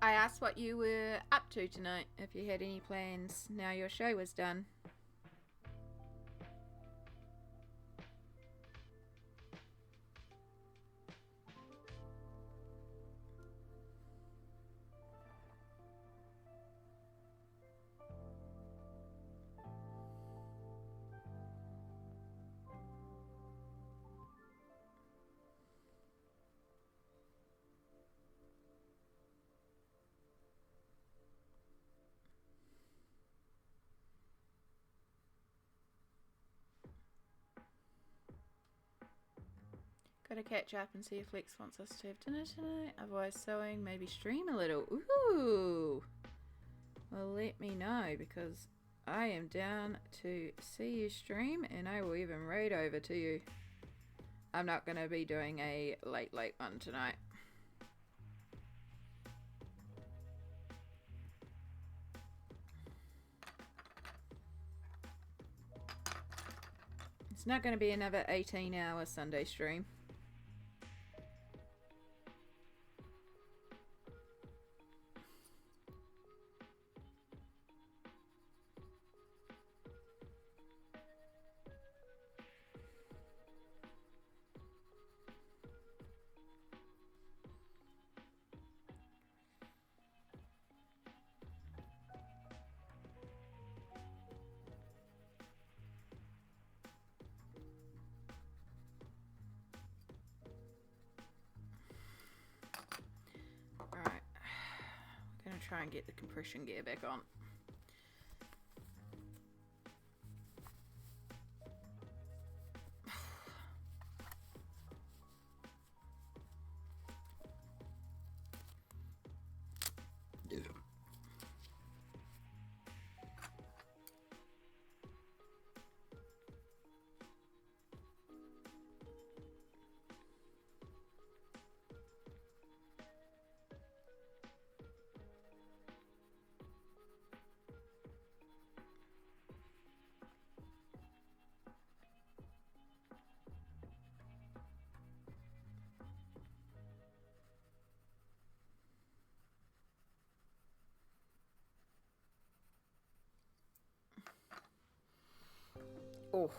I asked what you were up to tonight, if you had any plans now your show was done. Gotta catch up and see if Lex wants us to have dinner tonight. Otherwise sewing, maybe stream a little. Ooh! Well, let me know, because I am down to see you stream, and I will even raid over to you. I'm not going to be doing a late one tonight. It's not going to be another 18-hour Sunday stream. Try and get the compression gear back on. Oh.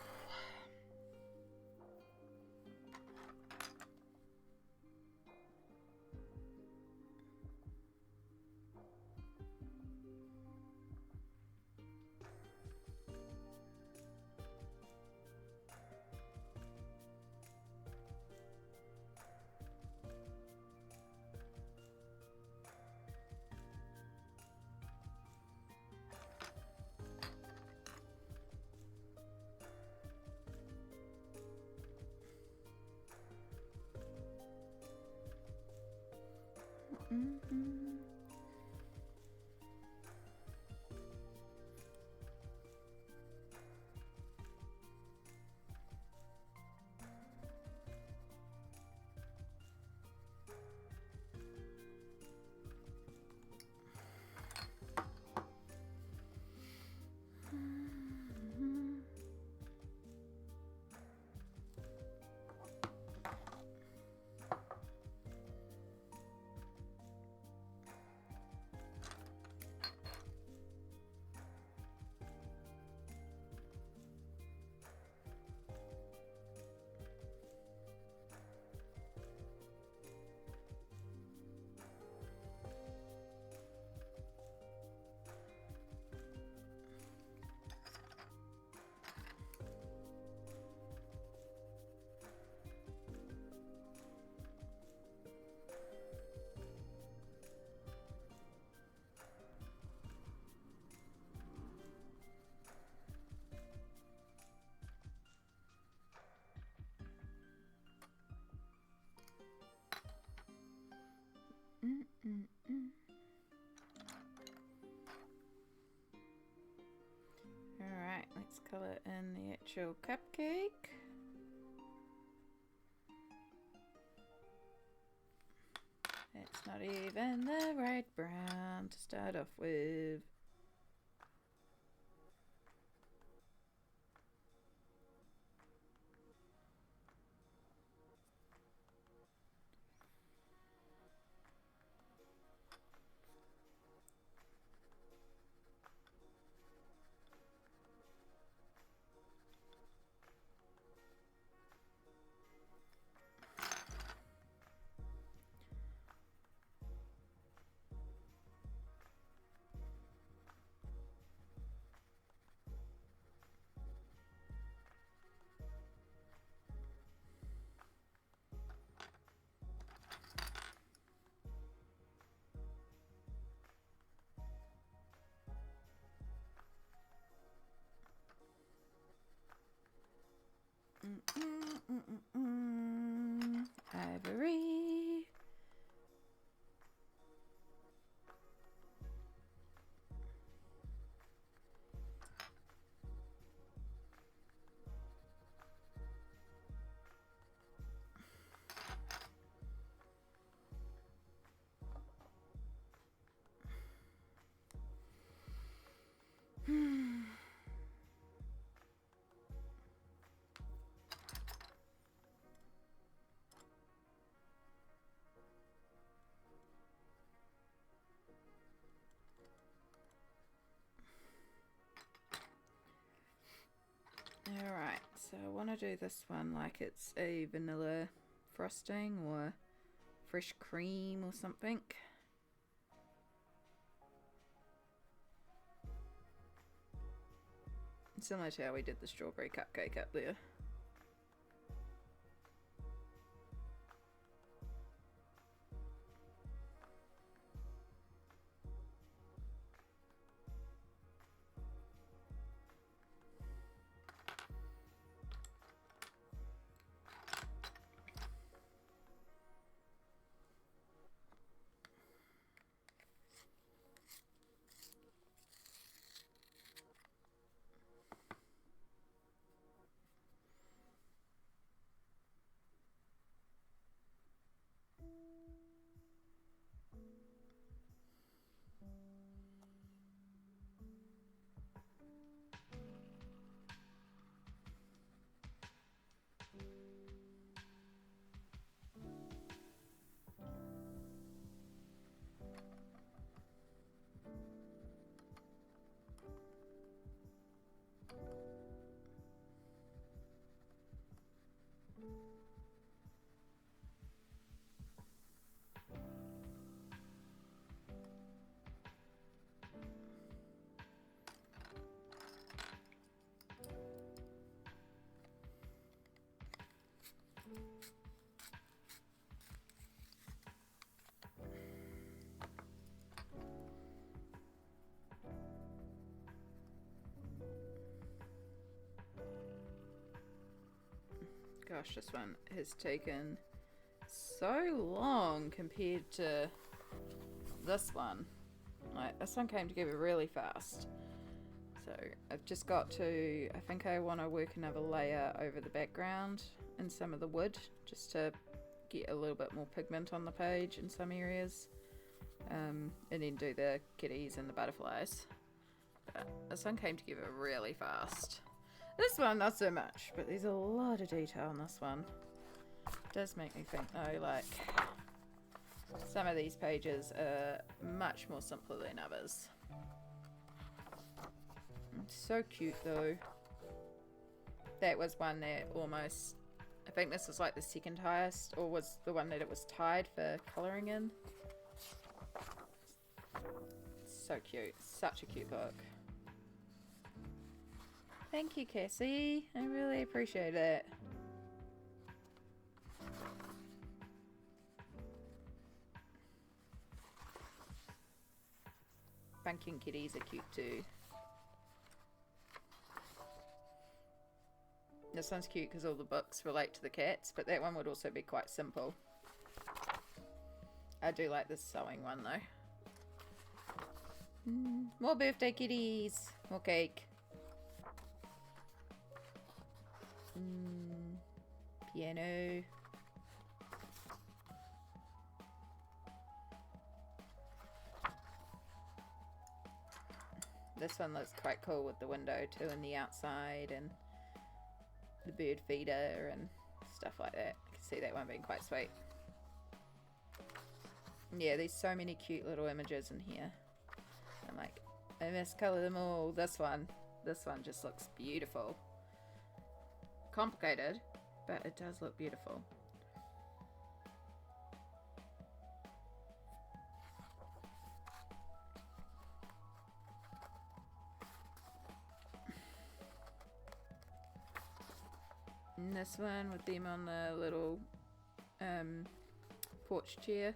Mm-hmm. Alright, let's colour in the actual cupcake. It's not even the right brown to start off with. So I want to do this one like it's a vanilla frosting or fresh cream or something. Similar to how we did the strawberry cupcake up there. Gosh, this one has taken so long compared to this one. Like, this one came together really fast. So I've just got to, I think I want to work another layer over the background and some of the wood, just to get a little bit more pigment on the page in some areas. And then do the kitties and the butterflies. But this one came together really fast. This one, not so much, but there's a lot of detail on this one. It does make me think, though, like, some of these pages are much more simpler than others. It's so cute, though. That was one that almost, I think this was like the second highest, or was the one that it was tied for colouring in. So cute. Such a cute book. Thank you, Cassie. I really appreciate it. Pumpkin kitties are cute too. This one's cute because all the books relate to the cats, but that one would also be quite simple. I do like this sewing one though. More birthday kitties. More cake. Piano. This one looks quite cool with the window too in the outside and the bird feeder and stuff like that. I can see that one being quite sweet. Yeah, there's so many cute little images in here. I'm like, I must colour them all. This one just looks beautiful. Complicated, but it does look beautiful. And this one with them on the little porch chair.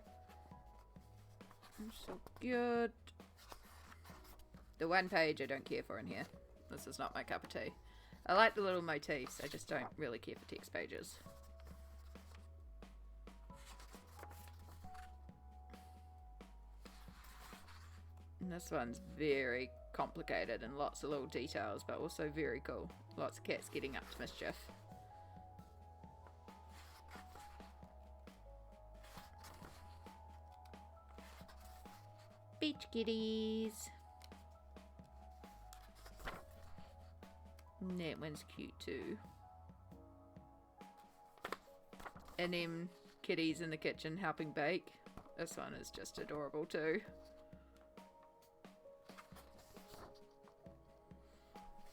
So good. The one page I don't care for in here. This is not my cup of tea. I like the little motifs, I just don't really care for text pages. And this one's very complicated and lots of little details, but also very cool. Lots of cats getting up to mischief. Beach kitties. And that one's cute too. And them kitties in the kitchen helping bake. This one is just adorable too.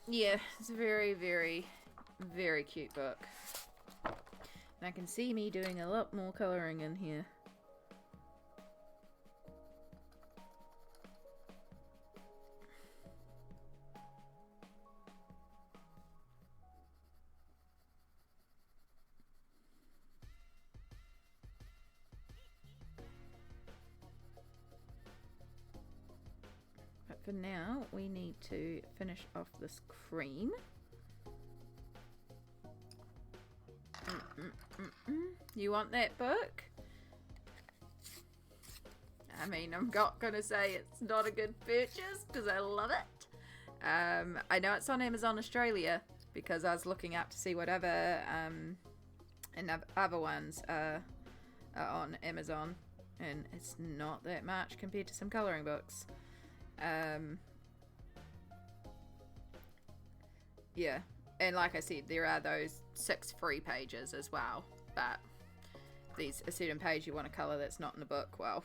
Yeah, it's very, very Very cute book. And I can see me doing a lot more colouring in here. But for now, we need to finish off this cream. You want that book? I mean, I'm not gonna say it's not a good purchase because I love it. I know it's on Amazon Australia because I was looking up to see whatever and other ones are on Amazon, and it's not that much compared to some colouring books. Yeah, and like I said, there are those 6 free pages as well, but there's a certain page you want to colour that's not in the book. Well,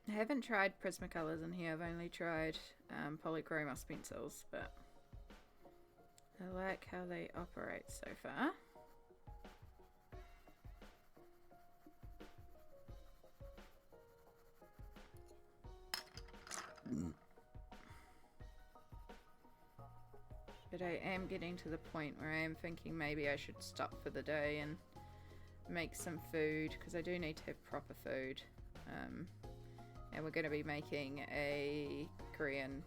I haven't tried Prismacolors in here. I've only tried Polychromos Pencils, but I like how they operate so far. But I am getting to the point where I am thinking maybe I should stop for the day and make some food, because I do need to have proper food. And we're going to be making a Korean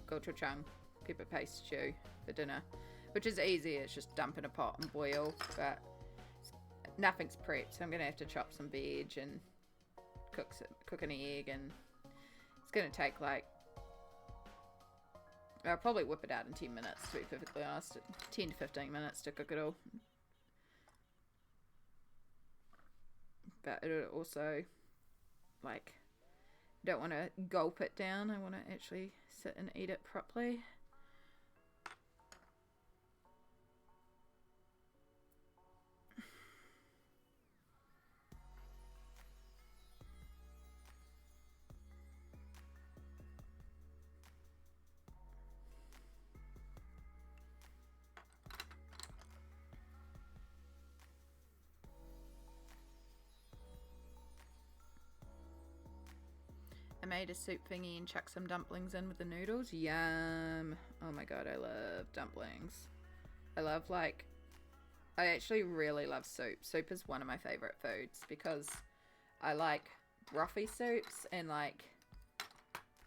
gochujang pepper paste stew for dinner, which is easy. It's just dump in a pot and boil, but nothing's prepped, so I'm going to have to chop some veg and cook an egg, and it's going to take like, I'll probably whip it out in 10 minutes, to be perfectly honest. 10 to 15 minutes to cook it all. But it'll also, like, I don't want to gulp it down. I want to actually sit and eat it properly. I made a soup thingy and chucked some dumplings in with the noodles. Yum. Oh my god, I love dumplings. I love, like, I actually really love soup. Soup is one of my favorite foods because I like brothy soups, and, like,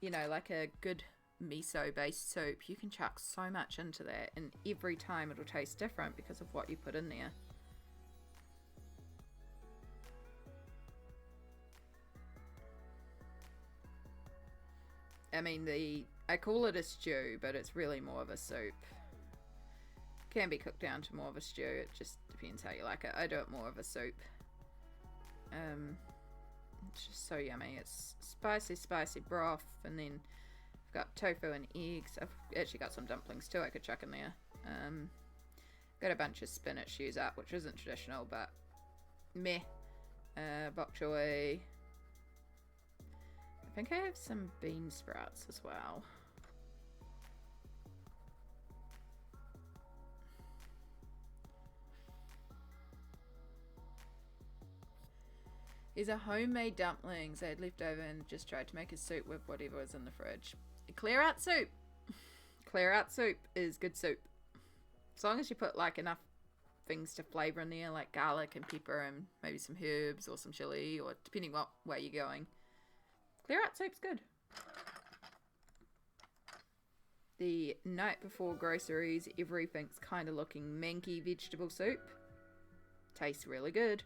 you know, like a good miso based soup. You can chuck so much into that, and every time it'll taste different because of what you put in there. I mean, I call it a stew, but it's really more of a soup. Can be cooked down to more of a stew. It just depends how you like it. I do it more of a soup. It's just so yummy. It's spicy broth, and then I've got tofu and eggs. I've actually got some dumplings too I could chuck in there. Got a bunch of spinach to use up, which isn't traditional, but meh. Bok choy. I think I have some bean sprouts as well. These are homemade dumplings I had left over and just tried to make a soup with whatever was in the fridge. Clear out soup. Clear out soup is good soup. As long as you put like enough things to flavour in there, like garlic and pepper and maybe some herbs or some chili, or depending what way you're going. Clear out soup's good. The night before groceries, everything's kind of looking manky vegetable soup. Tastes really good.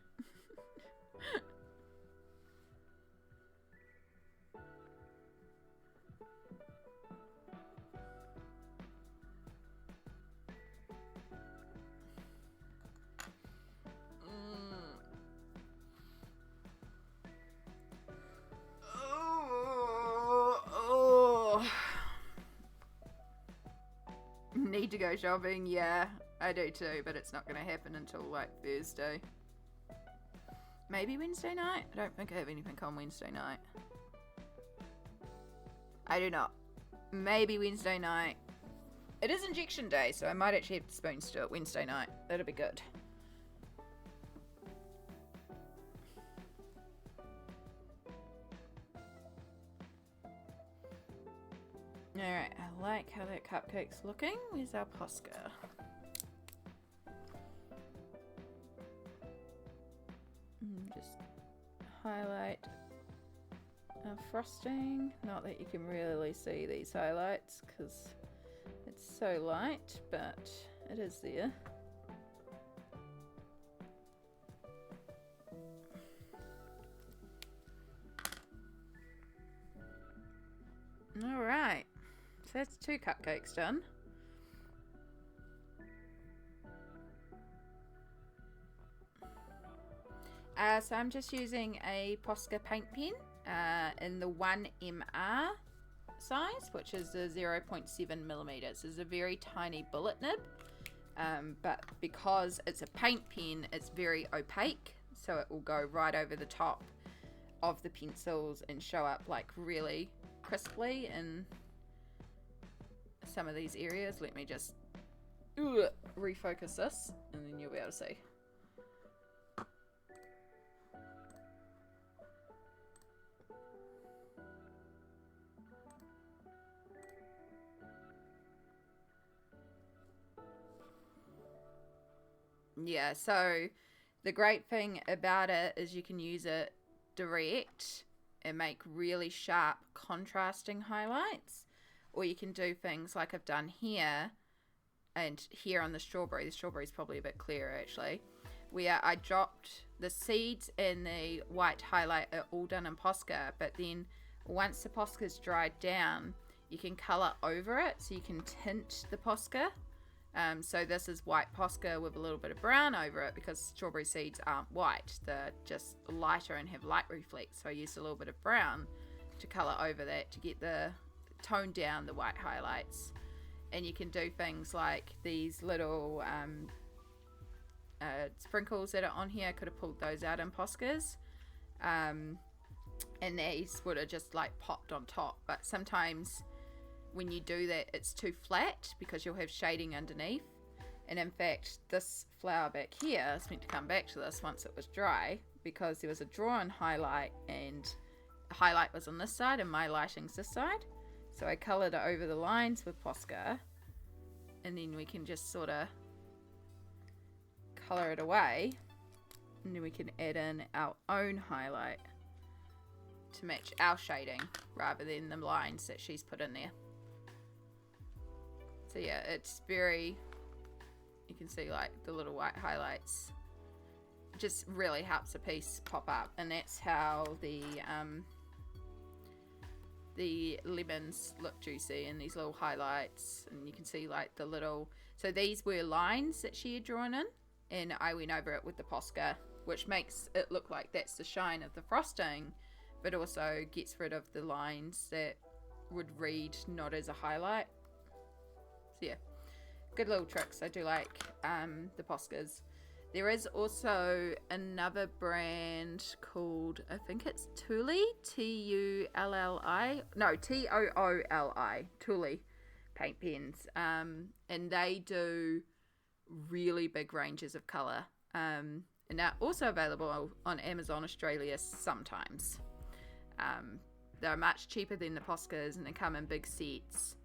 to go shopping. Yeah, I do too, but it's not going to happen until like Thursday. Maybe Wednesday night? I don't think I have anything on Wednesday night. I do not. Maybe Wednesday night. It is injection day, so I might actually have spoons to do it Wednesday night. That'll be good. Alright, I like how that cupcake's looking. Where's our posca? Just highlight our frosting. Not that you can really see these highlights because it's so light, but it is there. Alright, so that's 2 cupcakes done. So I'm just using a Posca paint pen in the 1MR size, which is the 0.7 millimeters. It's a very tiny bullet nib, but because it's a paint pen, it's very opaque, so it will go right over the top of the pencils and show up like really crisply in some of these areas. Let me just refocus this and then you'll be able to see. Yeah, so the great thing about it is you can use it direct and make really sharp contrasting highlights, or you can do things like I've done here and here on the strawberry. The strawberry's probably a bit clearer actually, where I dropped the seeds and the white highlight are all done in Posca, but then once the Posca's dried down, you can color over it, so you can tint the Posca. So this is white Posca with a little bit of brown over it because strawberry seeds aren't white. They're just lighter and have light reflex. So I used a little bit of brown to color over that to get the tone down the white highlights. And you can do things like these little sprinkles that are on here. I could have pulled those out in Poscas. And these would have just like popped on top. But sometimes when you do that, it's too flat because you'll have shading underneath. And in fact, this flower back here is meant to come back to this once it was dry, because there was a drawn highlight and the highlight was on this side and my lighting's this side. So I colored it over the lines with Posca, and then we can just sort of color it away, and then we can add in our own highlight to match our shading rather than the lines that she's put in there. So yeah, it's very, you can see like the little white highlights. It just really helps a piece pop up, and that's how the lemons look juicy in these little highlights. And you can see like the little, so these were lines that she had drawn in, and I went over it with the Posca, which makes it look like that's the shine of the frosting, but also gets rid of the lines that would read not as a highlight. Yeah, good little tricks. I do like the Poscas. There is also another brand called, I think it's Tooley, T-U-L-L-I, no, T-O-O-L-I, Tooley paint pens, and they do really big ranges of colour, and they're also available on Amazon Australia sometimes. They're much cheaper than the Poscas, and they come in big sets,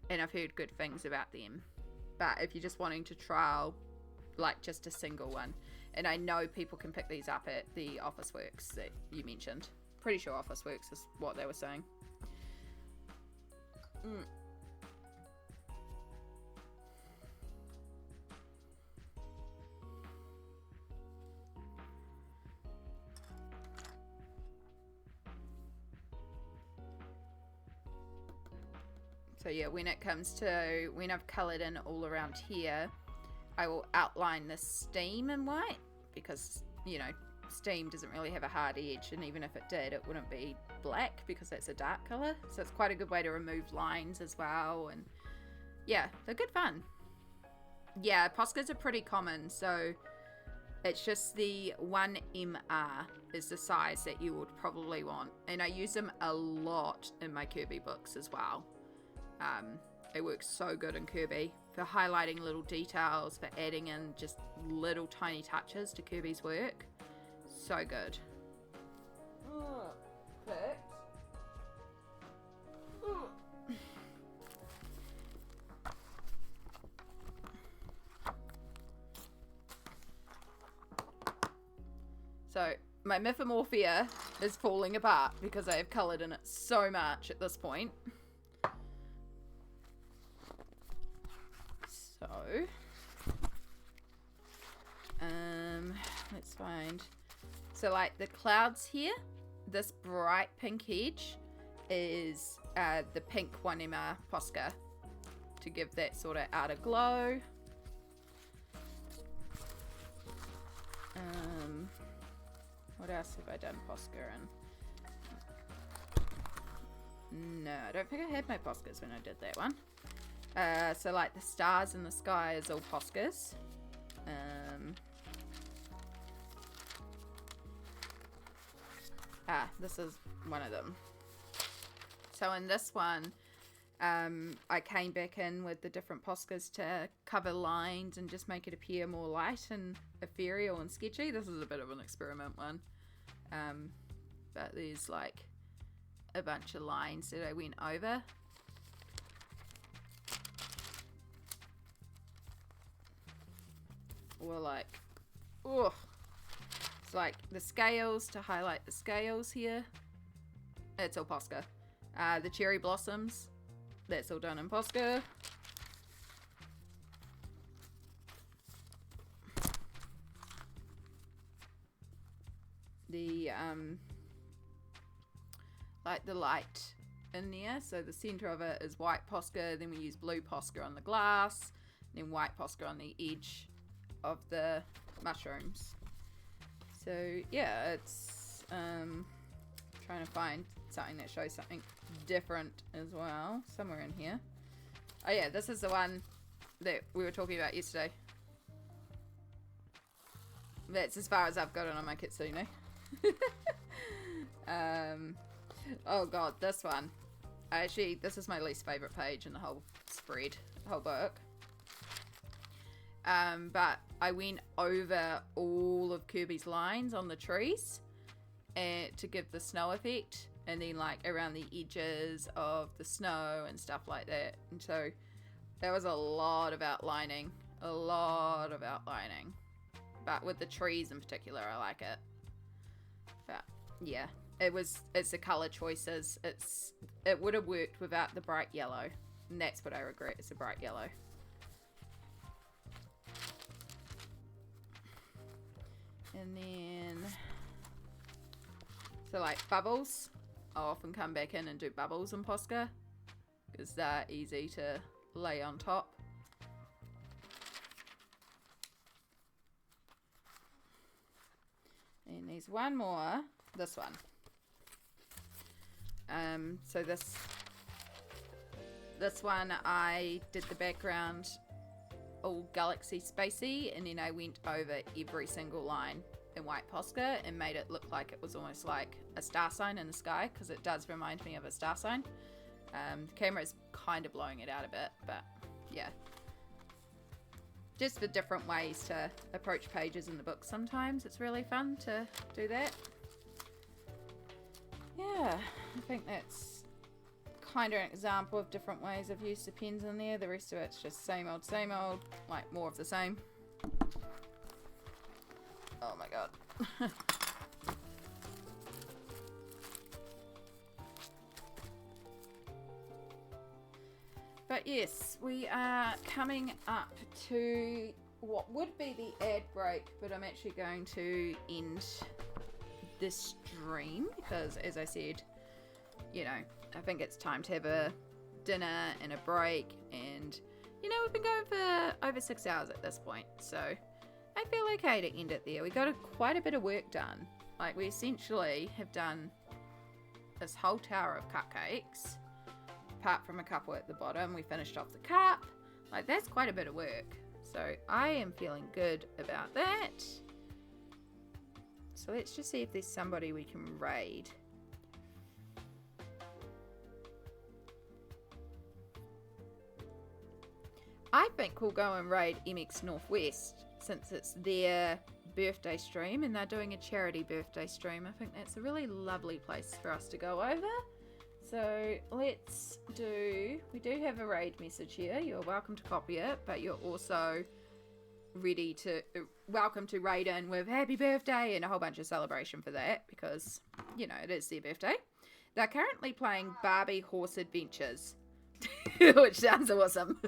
and I've heard good things about them. But if you're just wanting to trial like just a single one, and I know people can pick these up at the Officeworks that you mentioned. Pretty sure Officeworks is what they were saying. So yeah, when it comes to, when I've coloured in all around here, I will outline the steam in white, because, you know, steam doesn't really have a hard edge, and even if it did, it wouldn't be black because that's a dark colour. So it's quite a good way to remove lines as well, and yeah, they're good fun. Yeah, poscas are pretty common, so it's just the 1MR is the size that you would probably want. And I use them a lot in my Kirby books as well. It works so good in Kirby for highlighting little details, for adding in just little tiny touches to Kirby's work. So good. Perfect. So my Mythomorphia is falling apart because I have coloured in it so much at this point. So, let's find. So like the clouds here, this bright pink edge is the pink 1MR Posca to give that sort of outer glow. What else have I done Posca in? No, I don't think I had my Poscas when I did that one. So like the stars in the sky is all Poscas. This is one of them. So in this one, I came back in with the different Poscas to cover lines and just make it appear more light and ethereal and sketchy. This is a bit of an experiment one. But there's like a bunch of lines that I went over. Or like, oh, it's like the scales to highlight the scales here. It's all Posca. The cherry blossoms, that's all done in Posca. The like the light in there, so the center of it is white Posca, then we use blue Posca on the glass, then white Posca on the edge of the mushrooms. So yeah, it's trying to find something that shows something different as well somewhere in here. Oh yeah, this is the one that we were talking about yesterday. That's as far as I've gotten on my kitsune. Oh god, this one. Actually, this is my least favorite page in the whole spread, whole book. But I went over all of Kirby's lines on the trees to give the snow effect, and then like around the edges of the snow and stuff like that. And so there was a lot of outlining, but with the trees in particular, I like it. But yeah, it's the color choices. It would have worked without the bright yellow, and that's what I regret. It's a bright yellow. And then, so like bubbles, I'll often come back in and do bubbles in Posca because they're easy to lay on top. And there's one more, this one. So this one I did the background all galaxy spacey, and then I went over every single line in white Posca and made it look like it was almost like a star sign in the sky, because it does remind me of a star sign. The camera is kind of blowing it out a bit, but yeah, just for different ways to approach pages in the book. Sometimes it's really fun to do that. Yeah, I think that's kind of an example of different ways I've used the pens in there. The rest of it's just same old, like more of the same. Oh my god. But yes, we are coming up to what would be the ad break, but I'm actually going to end this stream because, as I said, you know, I think it's time to have a dinner and a break, and you know, we've been going for over 6 hours at this point, so I feel okay to end it there. We got quite a bit of work done. Like, we essentially have done this whole tower of cupcakes, apart from a couple at the bottom. We finished off the cup. Like, that's quite a bit of work. So I am feeling good about that. So let's just see if there's somebody we can raid. I think we'll go and raid MX Northwest since it's their birthday stream and they're doing a charity birthday stream. I think that's a really lovely place for us to go over. So let's do, we do have a raid message here. You're welcome to copy it, but you're also ready to, welcome to raid in with happy birthday and a whole bunch of celebration for that because, you know, it is their birthday. They're currently playing Barbie Horse Adventures, which sounds awesome.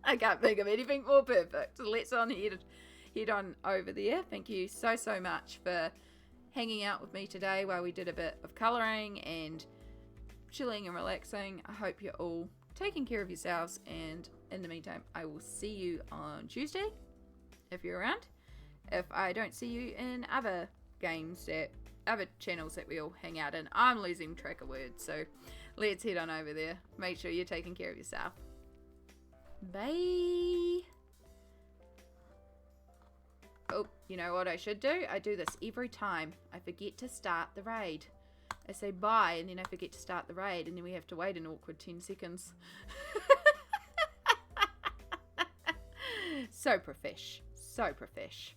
I can't think of anything more perfect. Let's head on over there. Thank you so much for hanging out with me today while we did a bit of colouring and chilling and relaxing. I hope you're all taking care of yourselves, and in the meantime I will see you on Tuesday if you're around. If I don't see you in other games, that other channels that we all hang out in, I'm losing track of words, so let's head on over there. Make sure you're taking care of yourself. Bye. Oh, you know what I should do? I do this every time. I forget to start the raid. I say bye and then I forget to start the raid and then we have to wait an awkward 10 seconds. So profesh. So profesh.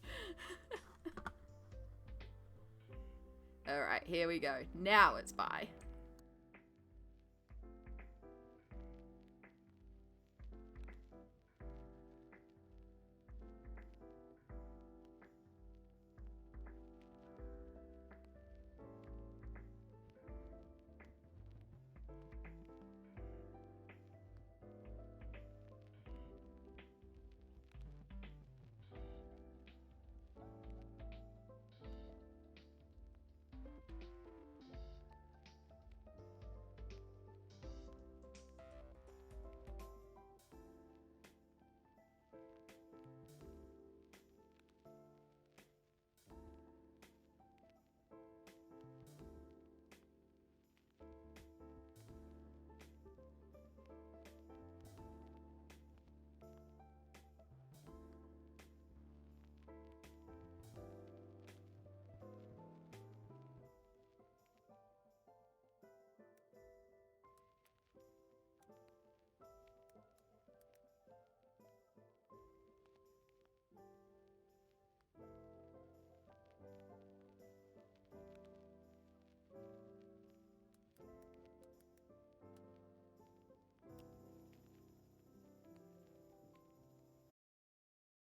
Alright, here we go. Now it's bye.